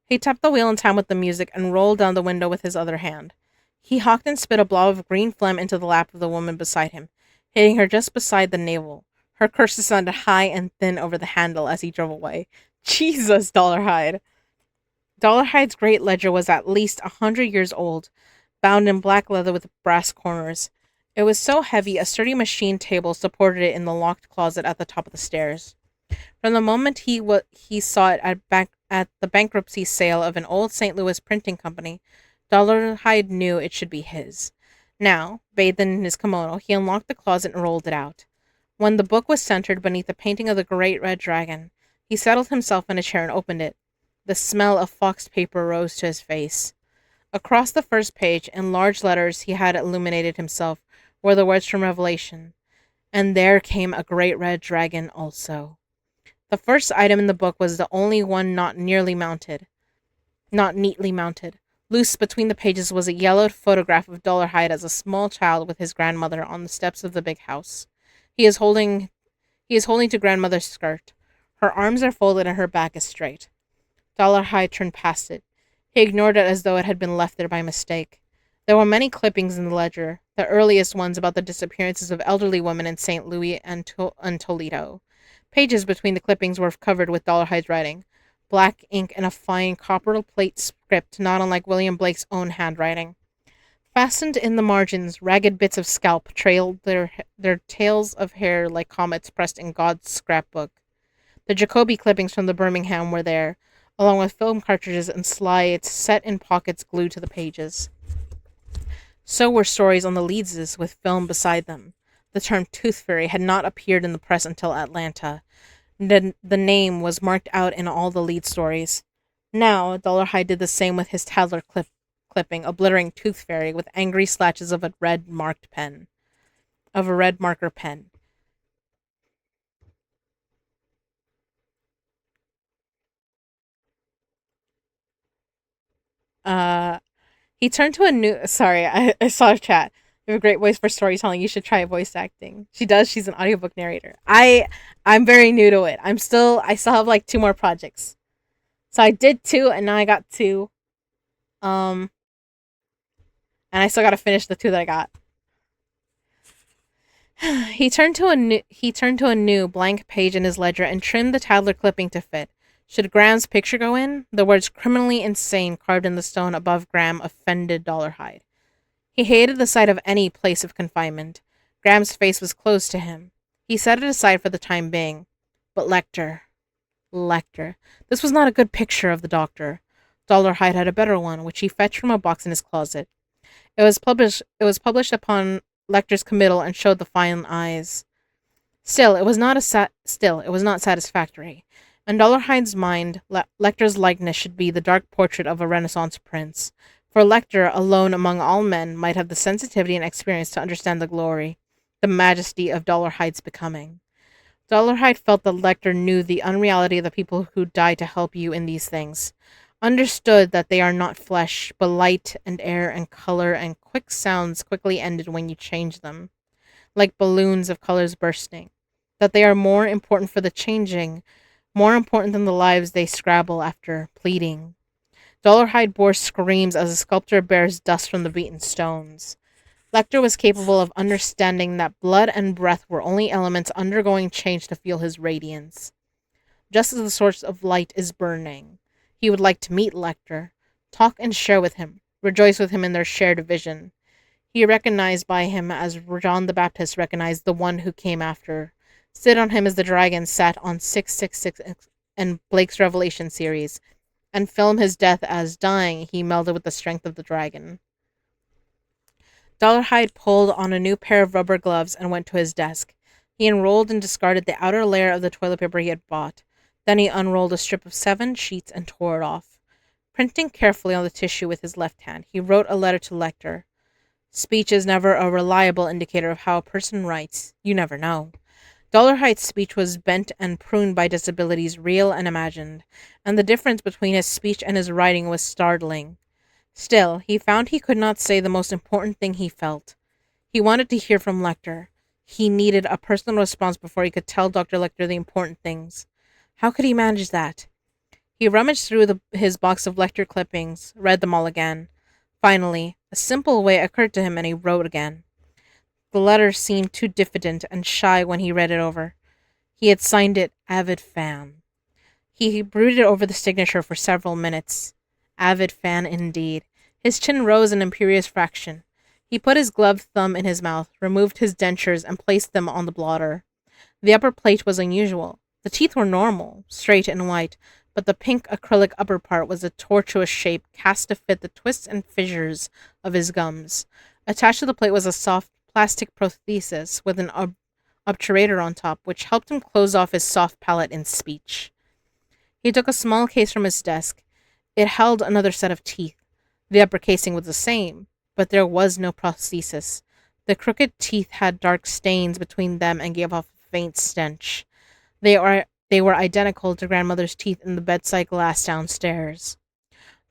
A: He tapped the wheel in time with the music and rolled down the window with his other hand. He hawked and spit a blob of green phlegm into the lap of the woman beside him, hitting her just beside the navel. Her curses sounded high and thin over the handle as he drove away. Jesus, Dollarhide. Dollarhide's great ledger was at least 100 years old, bound in black leather with brass corners. It was so heavy, a sturdy machine table supported it in the locked closet at the top of the stairs. From the moment he saw it at the bankruptcy sale of an old St. Louis printing company, Dollarhide knew it should be his. Now, bathed in his kimono, he unlocked the closet and rolled it out. When the book was centered beneath the painting of the great red dragon, he settled himself in a chair and opened it. The smell of foxed paper rose to his face. Across the first page, in large letters he had illuminated himself, were the words from Revelation. And there came a great red dragon also. The first item in the book was the only one not neatly mounted. Loose between the pages was a yellowed photograph of Dollarhide as a small child with his grandmother on the steps of the big house. He is holding to grandmother's skirt. Her arms are folded and her back is straight. Dollarhide turned past it. He ignored it as though it had been left there by mistake. There were many clippings in the ledger, the earliest ones about the disappearances of elderly women in St. Louis and Toledo. Pages between the clippings were covered with Dollarhide's writing, black ink in a fine copper plate script not unlike William Blake's own handwriting. Fastened in the margins, ragged bits of scalp trailed their tails of hair like comets pressed in God's scrapbook. The Jacoby clippings from the Birmingham were there, along with film cartridges and slides set in pockets glued to the pages. So were stories on the Leedses with film beside them. The term Tooth Fairy had not appeared in the press until Atlanta. The name was marked out in all the lead stories. Now, Dollarhide did the same with his Tadler clipping, a glittering Tooth Fairy with angry slashes of a red marker pen. He turned to a new... Sorry, I saw a chat. You have a great voice for storytelling. You should try voice acting. She does. She's an audiobook narrator. I'm very new to it. I still have like 2 more projects. So I did 2 and now I got 2. And I still got to finish the 2 that I got. He turned to a new blank page in his ledger and trimmed the Tadler clipping to fit. Should Graham's picture go in? The words criminally insane carved in the stone above Graham offended Dollarhide. He hated the sight of any place of confinement. Graham's face was closed to him. He set it aside for the time being. But Lecter. This was not a good picture of the doctor. Dollarhide had a better one, which he fetched from a box in his closet. It was published upon Lecter's committal and showed the fine eyes. Still, it was not satisfactory. In Dollarhide's mind, Lecter's likeness should be the dark portrait of a Renaissance prince. For Lecter, alone among all men, might have the sensitivity and experience to understand the glory, the majesty of Dollarhide's becoming. Dollarhide felt that Lecter knew the unreality of the people who die to help you in these things, understood that they are not flesh, but light and air and color and quick sounds quickly ended when you change them, like balloons of colors bursting, that they are more important for the changing, more important than the lives they scrabble after pleading. Dollarhide bore screams as a sculptor bears dust from the beaten stones. Lecter was capable of understanding that blood and breath were only elements undergoing change to feel his radiance. Just as the source of light is burning, he would like to meet Lecter, talk and share with him, rejoice with him in their shared vision. He recognized by him as John the Baptist recognized the one who came after, sit on him as the dragon sat on 666 and Blake's Revelation series, and film his death as dying he melded with the strength of the dragon. Dollarhide pulled on a new pair of rubber gloves and went to his desk. He unrolled and discarded the outer layer of the toilet paper he had bought. Then he unrolled a strip of 7 sheets and tore it off. Printing carefully on the tissue with his left hand, he wrote a letter to Lecter. Speech is never a reliable indicator of how a person writes. You never know. Dollarhide's speech was bent and pruned by disabilities real and imagined, and the difference between his speech and his writing was startling. Still, he found he could not say the most important thing he felt. He wanted to hear from Lecter. He needed a personal response before he could tell Dr. Lecter the important things. How could he manage that? He rummaged through his box of Lecter clippings, read them all again. Finally, a simple way occurred to him and he wrote again. The letter seemed too diffident and shy when he read it over. He had signed it Avid Fan. He brooded over the signature for several minutes. Avid Fan indeed. His chin rose an imperious fraction. He put his gloved thumb in his mouth, removed his dentures, and placed them on the blotter. The upper plate was unusual. The teeth were normal, straight and white, but the pink acrylic upper part was a tortuous shape cast to fit the twists and fissures of his gums. Attached to the plate was a soft plastic prosthesis with an obturator on top, which helped him close off his soft palate in speech. He took a small case from his desk. It held another set of teeth. The upper casing was the same, but there was no prosthesis. The crooked teeth had dark stains between them and gave off a faint stench. They were identical to grandmother's teeth in the bedside glass downstairs.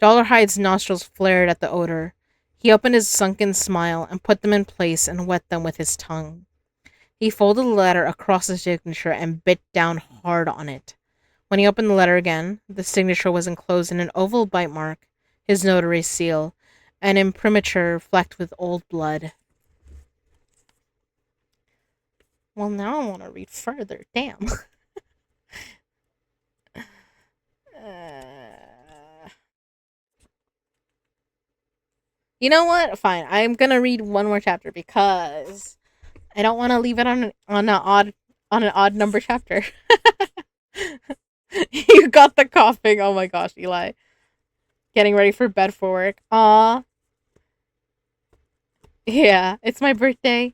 A: Dollarhide's nostrils flared at the odor. He opened his sunken smile and put them in place and wet them with his tongue. He folded the letter across the signature and bit down hard on it. When he opened the letter again, the signature was enclosed in an oval bite mark, his notary's seal, an imprimatur flecked with old blood. Well, now I want to read further. Damn. You know what? Fine. I'm gonna read one more chapter because I don't want to leave it on an odd number chapter. You got the coughing. Oh my gosh, Eli. Getting ready for bed for work. Aw. Yeah, it's my birthday.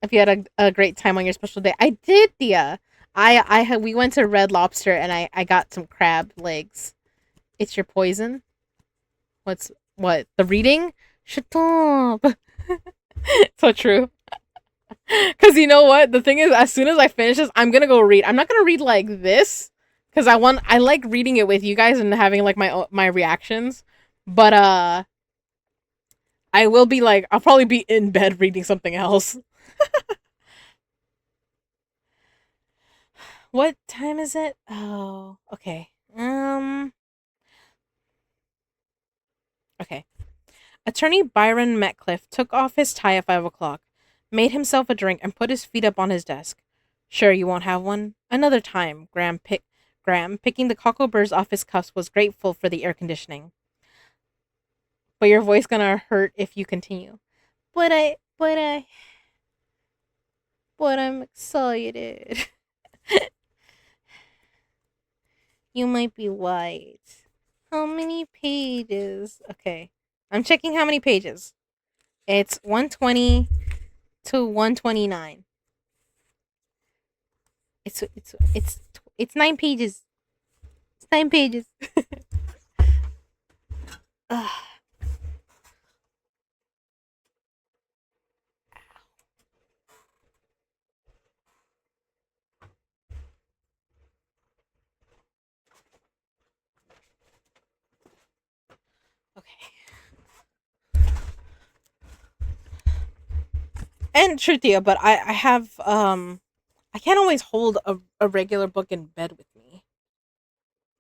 A: If you had a great time on your special day. I did, Dia. We went to Red Lobster and I got some crab legs. It's your poison? What? The reading? Shut up. So true. Because you know what? The thing is, as soon as I finish this, I'm going to go read. I'm not going to read like this. Because I like reading it with you guys and having like my reactions. But, I will be like, I'll probably be in bed reading something else. What time is it? Oh, okay. Okay. Attorney Byron Metcalfe took off his tie at 5 o'clock, made himself a drink, and put his feet up on his desk. Sure you won't have one? Another time, Graham Graham. Picking the cockleburrs off his cuffs was grateful for the air conditioning. But your voice gonna hurt if you continue. But I'm excited. You might be white. How many pages? Okay. I'm checking how many pages. It's 120 to 129. It's 9 pages. It's 9 pages. Ugh. Okay. And Truthia, but I have I can't always hold a regular book in bed with me.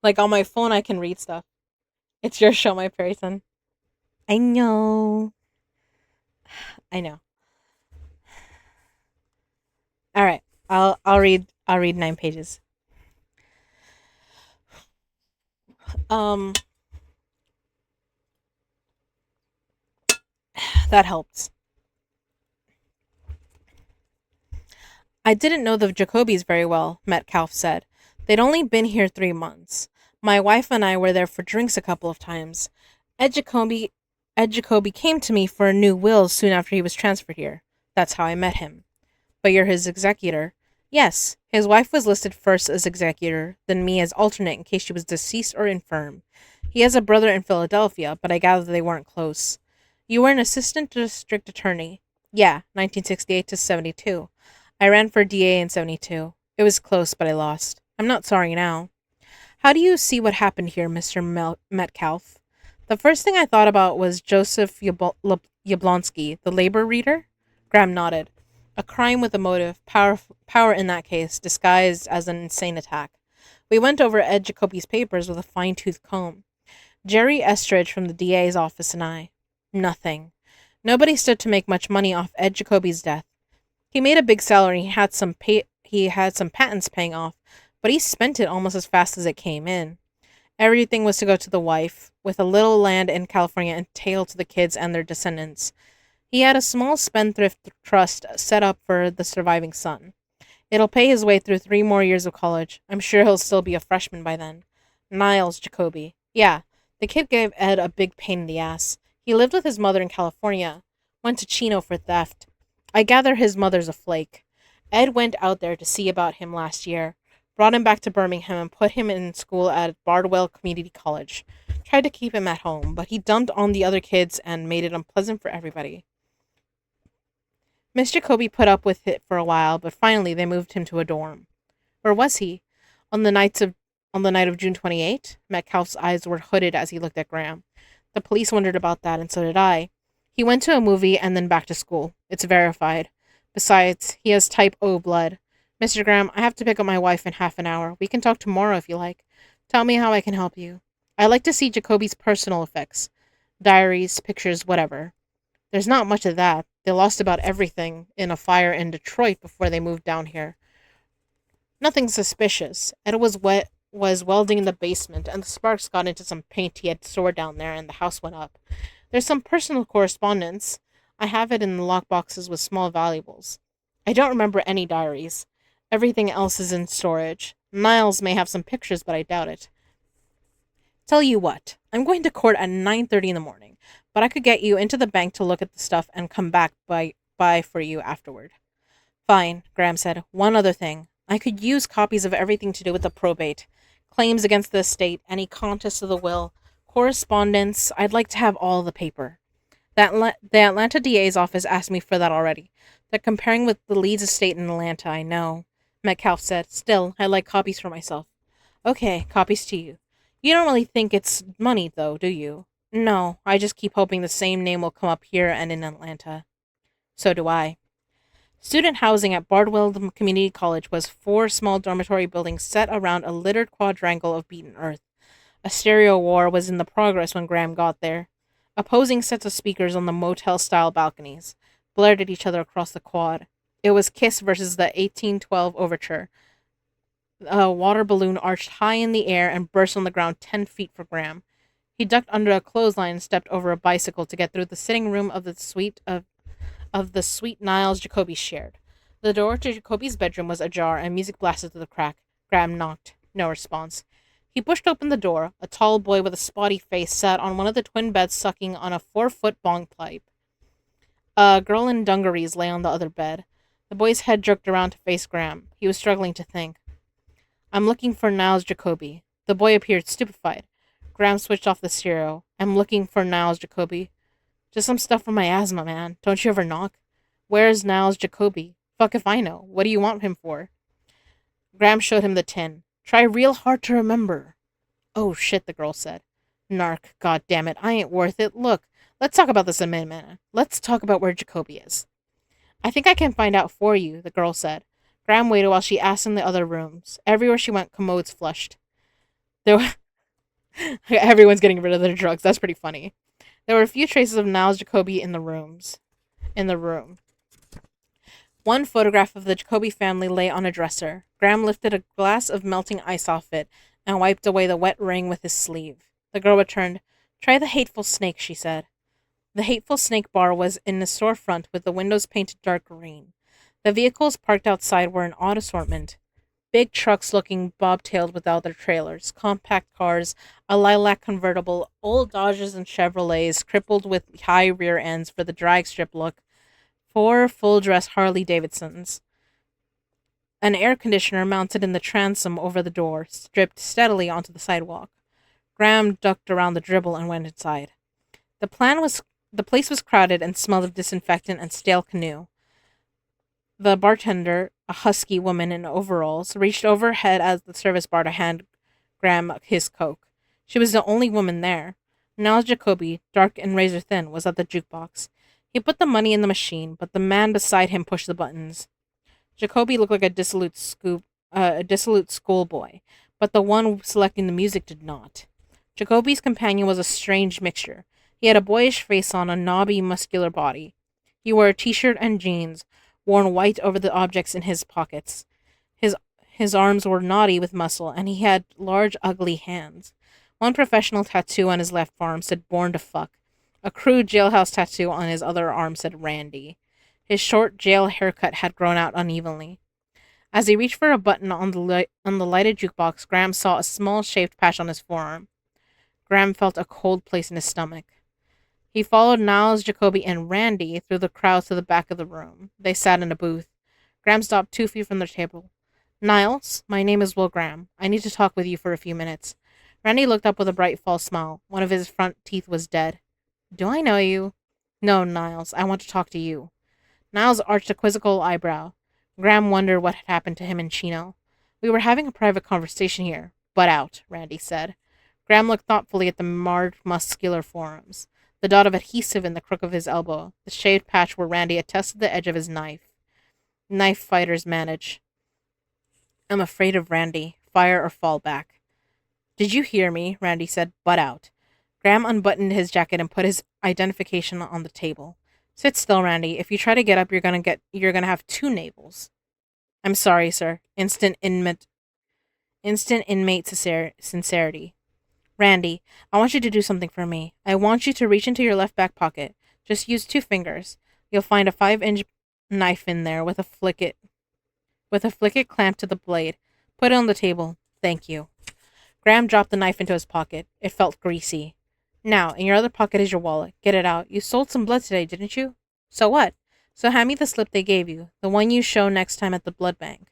A: Like on my phone I can read stuff. It's your show, my person. I know. I know. All right. I'll read 9 pages. That helps. I didn't know the Jacobys very well, Metcalf said. They'd only been here 3 months. My wife and I were there for drinks a couple of times. Ed Jacoby came to me for a new will soon after he was transferred here. That's how I met him. But you're his executor. Yes, his wife was listed first as executor, then me as alternate in case she was deceased or infirm. He has a brother in Philadelphia, but I gather they weren't close. You were an assistant district attorney. Yeah, 1968 to 72. I ran for DA in 72. It was close, but I lost. I'm not sorry now. How do you see what happened here, Mr. Metcalf? The first thing I thought about was Joseph Yablonsky, the labor reader. Graham nodded. A crime with a motive, power in that case, disguised as an insane attack. We went over Ed Jacoby's papers with a fine-tooth comb. Jerry Estridge from the DA's office and I. Nothing. Nobody stood to make much money off Ed Jacoby's death. He made a big salary. He had some patents paying off, but he spent it almost as fast as it came in. Everything was to go to the wife, with a little land in California entailed to the kids and their descendants. He had a small spendthrift trust set up for the surviving son. It'll pay his way through 3 more years of college. I'm sure he'll still be a freshman by then. Niles Jacoby. Yeah, the kid gave Ed a big pain in the ass. He lived with his mother in California. Went to Chino for theft. I gather his mother's a flake. Ed went out there to see about him last year. Brought him back to Birmingham and put him in school at Bardwell Community College. Tried to keep him at home, but he dumped on the other kids and made it unpleasant for everybody. Miss Jacoby put up with it for a while, but finally they moved him to a dorm. Where was he? On the night of June 28? Metcalf's eyes were hooded as he looked at Graham. The police wondered about that, and so did I. He went to a movie and then back to school. It's verified. Besides, he has type O blood. Mr. Graham, I have to pick up my wife in half an hour. We can talk tomorrow if you like. Tell me how I can help you. I like to see Jacoby's personal effects. Diaries, pictures, whatever. There's not much of that. They lost about everything in a fire in Detroit before they moved down here. Nothing suspicious. Ed was welding in the basement, and the sparks got into some paint he had stored down there, and the house went up. There's some personal correspondence. I have it in the lockboxes with small valuables. I don't remember any diaries. Everything else is in storage. Niles may have some pictures, but I doubt it. Tell you what, I'm going to court at 9:30 in the morning, but I could get you into the bank to look at the stuff and come back by for you afterward. Fine, Graham said. One other thing. I could use copies of everything to do with the probate. Claims against the estate, any contest of the will, correspondence. I'd like to have all the paper. The Atlanta DA's office asked me for that already. They're comparing with the Leeds estate in Atlanta, I know. Metcalf said. Still, I'd like copies for myself. Okay, copies to you. You don't really think it's money, though, do you? No, I just keep hoping the same name will come up here and in Atlanta. So do I. Student housing at Bardwell Community College was 4 small dormitory buildings set around a littered quadrangle of beaten earth. A stereo war was in the progress when Graham got there. Opposing sets of speakers on the motel-style balconies blared at each other across the quad. It was Kiss versus the 1812 Overture. A water balloon arched high in the air and burst on the ground 10 feet from Graham. He ducked under a clothesline and stepped over a bicycle to get through the sitting room of the suite Niles Jacoby shared. The door to Jacoby's bedroom was ajar and music blasted through the crack. Graham knocked. No response. He pushed open the door. A tall boy with a spotty face sat on one of the twin beds sucking on a 4-foot bong pipe. A girl in dungarees lay on the other bed. The boy's head jerked around to face Graham. He was struggling to think. I'm looking for Niles Jacoby. The boy appeared stupefied. Graham switched off the stereo. I'm looking for Niles Jacoby. Just some stuff for my asthma, man. Don't you ever knock? Where's Niles Jacoby? Fuck if I know. What do you want him for? Graham showed him the tin. Try real hard to remember. Oh shit, the girl said. Narc, god damn it, I ain't worth it. Look, let's talk about this in a minute. Let's talk about where Jacoby is. I think I can find out for you, the girl said. Graham waited while she asked in the other rooms. Everywhere she went, commodes flushed. Everyone's getting rid of their drugs. That's pretty funny. There were a few traces of Niles Jacoby in the room. One photograph of the Jacoby family lay on a dresser. Graham lifted a glass of melting ice off it and wiped away the wet ring with his sleeve. The girl returned. Try the hateful snake, she said. The hateful snake bar was in the storefront with the windows painted dark green. The vehicles parked outside were an odd assortment. Big trucks looking bobtailed without their trailers, compact cars, a lilac convertible, old Dodges and Chevrolets crippled with high rear ends for the drag strip look, 4 full-dress Harley-Davidsons. An air conditioner mounted in the transom over the door dripped steadily onto the sidewalk. Graham ducked around the dribble and went inside. The place was crowded and smelled of disinfectant and stale canoe. The bartender, a husky woman in overalls, reached overhead at the service bar to hand Graham his Coke. She was the only woman there. Niles Jacoby, dark and razor thin, was at the jukebox. He put the money in the machine, but the man beside him pushed the buttons. Jacoby looked like a dissolute schoolboy, but the one selecting the music did not. Jacoby's companion was a strange mixture. He had a boyish face on a knobby, muscular body. He wore a t-shirt and jeans, worn white over the objects in his pockets. His arms were knotty with muscle, and he had large, ugly hands. One professional tattoo on his left arm said "Born to Fuck." A crude jailhouse tattoo on his other arm said "Randy." His short jail haircut had grown out unevenly. As he reached for a button on the lighted jukebox, Graham saw a small shaved patch on his forearm. Graham felt a cold place in his stomach. He followed Niles, Jacoby, and Randy through the crowd to the back of the room. They sat in a booth. Graham stopped 2 feet from their table. Niles, my name is Will Graham. I need to talk with you for a few minutes. Randy looked up with a bright false smile. One of his front teeth was dead. Do I know you? No, Niles. I want to talk to you. Niles arched a quizzical eyebrow. Graham wondered what had happened to him and Chino. We were having a private conversation here. Butt out, Randy said. Graham looked thoughtfully at the marred, muscular forearms, the dot of adhesive in the crook of his elbow, the shaved patch where Randy had tested the edge of his knife. Knife fighters manage. I'm afraid of Randy. Fire or fall back. Did you hear me? Randy said. Butt out. Graham unbuttoned his jacket and put his identification on the table. Sit still, Randy. If you try to get up, you're gonna have 2 navels. I'm sorry, sir. Instant inmate sincerity. Randy, I want you to do something for me. I want you to reach into your left back pocket. Just use 2 fingers. You'll find a 5-inch knife in there with a flicket clamped to the blade. Put it on the table. Thank you. Graham dropped the knife into his pocket. It felt greasy. Now, in your other pocket is your wallet. Get it out. You sold some blood today, didn't you? So what? So hand me the slip they gave you, the one you show next time at the blood bank.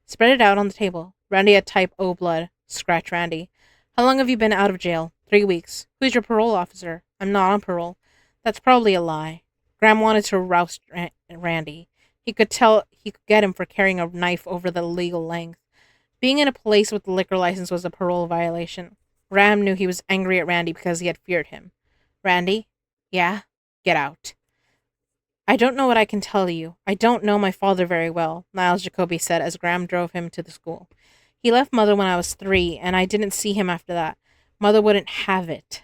A: Spread it out on the table. Randy had type O blood. Scratch Randy. How long have you been out of jail? 3 weeks. Who's your parole officer? I'm not on parole. That's probably a lie. Graham wanted to roust Randy. He could tell he could get him for carrying a knife over the legal length. Being in a place with a liquor license was a parole violation. Graham knew he was angry at Randy because he had feared him. Randy? Yeah? Get out. I don't know what I can tell you. I don't know my father very well, Niles Jacoby said as Graham drove him to the school. He left Mother when I was 3, and I didn't see him after that. Mother wouldn't have it.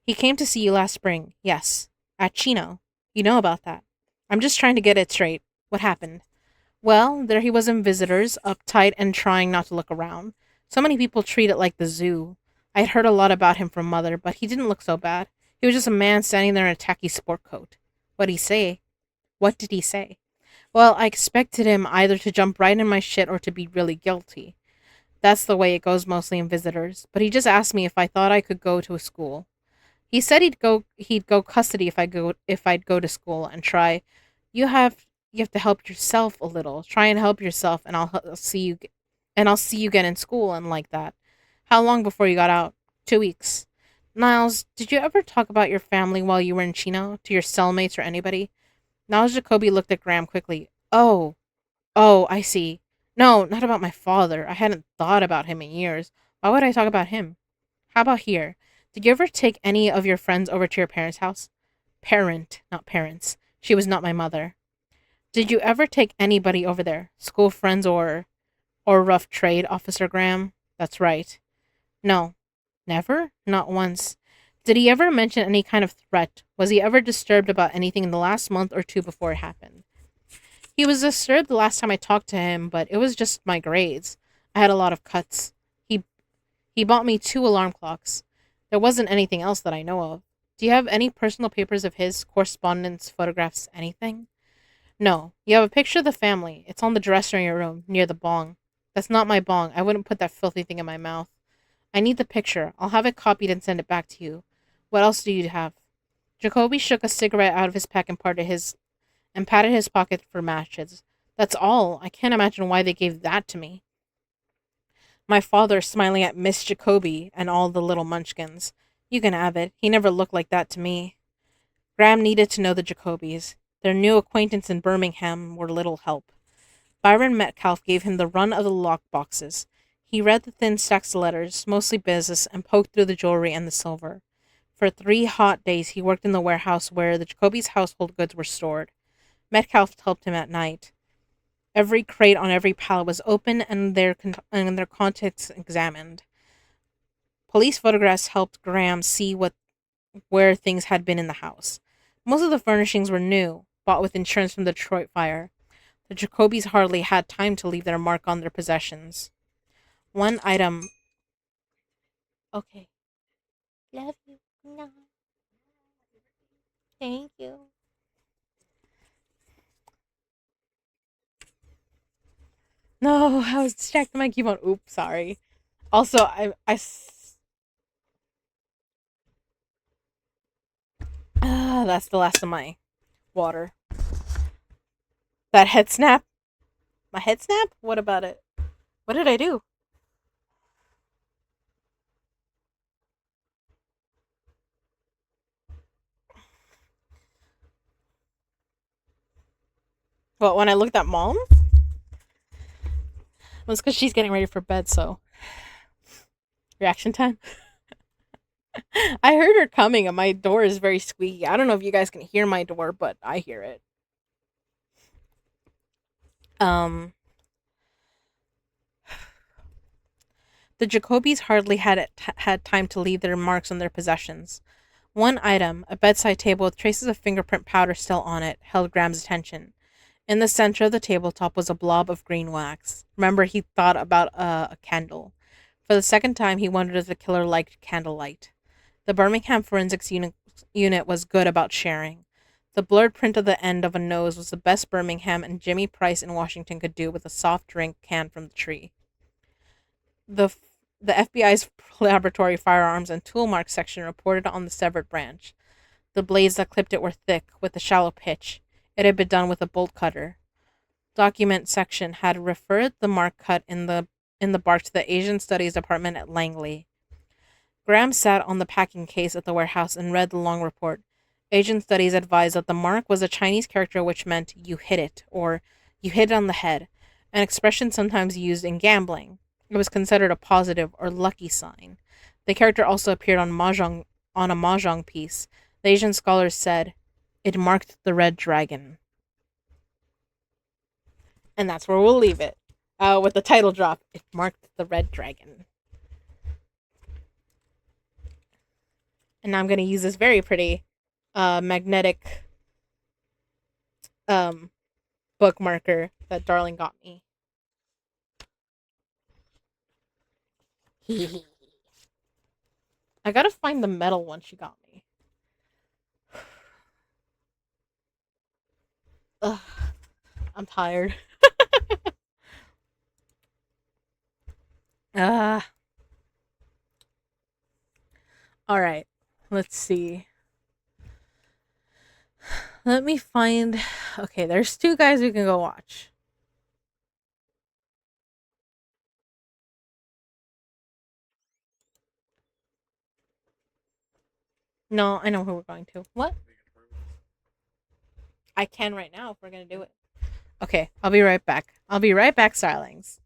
A: He came to see you last spring. Yes. At Chino. You know about that. I'm just trying to get it straight. What happened? Well, there he was in visitors, uptight and trying not to look around. So many people treat it like the zoo. I had heard a lot about him from Mother, but he didn't look so bad. He was just a man standing there in a tacky sport coat. What'd he say? What did he say? Well, I expected him either to jump right in my shit or to be really guilty. That's the way it goes mostly in visitors. But he just asked me if I thought I could go to a school. He said he'd go custody if I'd go to school and try. You have you have to help yourself a little. Try and help yourself and I'll see you get in school and like that. How long before you got out? 2 weeks. Niles, did you ever talk about your family while you were in Chino to your cellmates or anybody? Niles Jacoby looked at Graham quickly. Oh, I see. No, not about my father. I hadn't thought about him in years. Why would I talk about him? How about here? Did you ever take any of your friends over to your parents' house? Parent, not parents. She was not my mother. Did you ever take anybody over there? School friends or rough trade, Officer Graham? That's right. No. Never? Not once. Did he ever mention any kind of threat? Was he ever disturbed about anything in the last month or two before it happened? He was disturbed the last time I talked to him, but it was just my grades. I had a lot of cuts. He bought me 2 alarm clocks. There wasn't anything else that I know of. Do you have any personal papers of his, correspondence, photographs, anything? No. You have a picture of the family. It's on the dresser in your room, near the bong. That's not my bong. I wouldn't put that filthy thing in my mouth. I need the picture. I'll have it copied and send it back to you. What else do you have? Jacoby shook a cigarette out of his pack and patted his pocket for matches. That's all. I can't imagine why they gave that to me. My father smiling at Miss Jacoby and all the little munchkins. You can have it. He never looked like that to me. Graham needed to know the Jacobys. Their new acquaintance in Birmingham were little help. Byron Metcalf gave him the run of the lock boxes. He read the thin stacks of letters, mostly business, and poked through the jewelry and the silver. For 3 hot days he worked in the warehouse where the Jacobys' household goods were stored. Metcalf helped him at night. Every crate on every pallet was open and their contents examined. Police photographs helped Graham see where things had been in the house. Most of the furnishings were new, bought with insurance from the Detroit fire. The Jacobys hardly had time to leave their mark on their possessions. One item. Okay. Love you. No. Thank you. No, I was distracted by my keyboard. Oops, sorry. Also, that's the last of my water. That head snap? My head snap? What about it? What did I do? Well, when I looked at mom, it was because she's getting ready for bed, so. Reaction time? I heard her coming and my door is very squeaky. I don't know if you guys can hear my door, but I hear it. Um, the Jacobys hardly had time to leave their marks on their possessions. One item, a bedside table with traces of fingerprint powder still on it, held Graham's attention. In the center of the tabletop was a blob of green wax. Remember, he thought about a candle. For the second time, he wondered if the killer liked candlelight. The Birmingham Forensics unit was good about sharing. The blurred print of the end of a nose was the best Birmingham and Jimmy Price in Washington could do with a soft drink can from the tree. The the FBI's laboratory firearms and tool marks section reported on the severed branch. The blades that clipped it were thick, with a shallow pitch. It had been done with a bolt cutter. Document section had referred the mark cut in the bark to the Asian Studies Department at Langley. Graham sat on the packing case at the warehouse and read the long report. Asian Studies advised that the mark was a Chinese character which meant you hit it, or you hit it on the head, an expression sometimes used in gambling. It was considered a positive or lucky sign. The character also appeared on a mahjong piece. The Asian scholars said, it marked the red dragon. And that's where we'll leave it. With the title drop, it marked the red dragon. And now I'm going to use this very pretty magnetic bookmarker that Darling got me. I gotta find the metal one she got me. Ugh, I'm tired. Uh, all right. Let's see. Let me find. Okay, there's 2 guys we can go watch. No, I know who we're going to. What? I can right now if we're gonna do it. Okay, I'll be right back. I'll be right back, Starlings.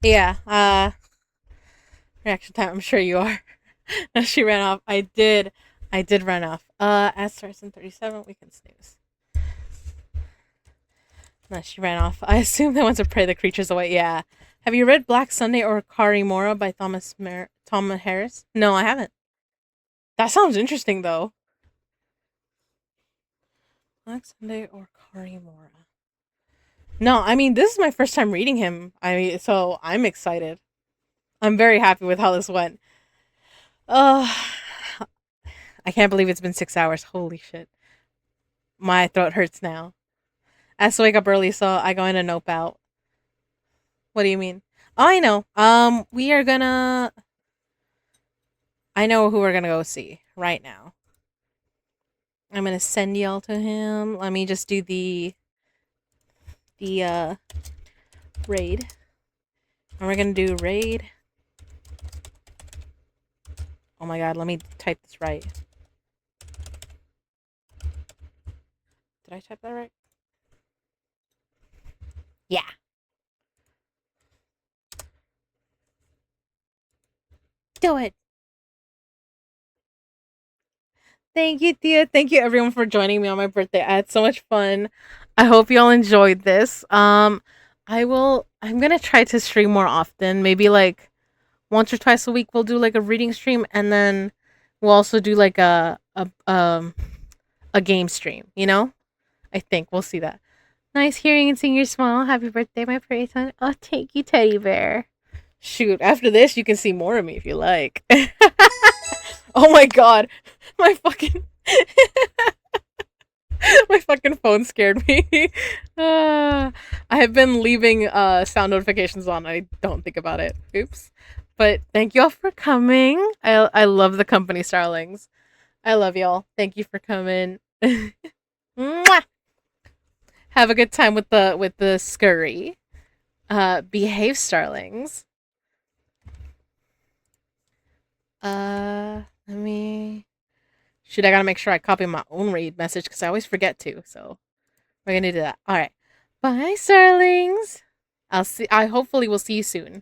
A: Yeah. Reaction time. I'm sure you are. No, she ran off. I did run off. As starts in 37, we can snooze. No, she ran off. I assume they want to pray the creatures away. Yeah. Have you read Black Sunday or Karimora by Thomas Harris? No, I haven't. That sounds interesting though. Black Sunday or Karimora. No, I mean this is my first time reading him. So I'm excited. I'm very happy with how this went. I can't believe it's been 6 hours. Holy shit. My throat hurts now. I have to wake up early, so I go in and nope out. What do you mean? Oh, I know. We are gonna. I know who we're gonna go see right now. I'm gonna send y'all to him. Let me just do the raid. And we're gonna do raid. Oh my god, let me type this right. Did I type that right? Yeah. Do it. Thank you, Thea. Thank you everyone for joining me on my birthday. I had so much fun. I hope y'all enjoyed this. I'm gonna try to stream more often. Maybe like once or twice a week we'll do like a reading stream, and then we'll also do like a game stream, you know? I think we'll see that. Nice hearing and seeing your smile. Happy birthday, my pretty son. Oh, thank you, teddy bear. Shoot, after this you can see more of me if you like. Oh my god. My fucking my fucking phone scared me. I have been leaving sound notifications on. I don't think about it. Oops. But thank you all for coming. I love the company, starlings. I love y'all. Thank you for coming. Mwah! Have a good time with the scurry. Behave, starlings. Let me. Shoot, I gotta make sure I copy my own read message because I always forget to. So we're gonna do that. All right. Bye, starlings. I hopefully will see you soon.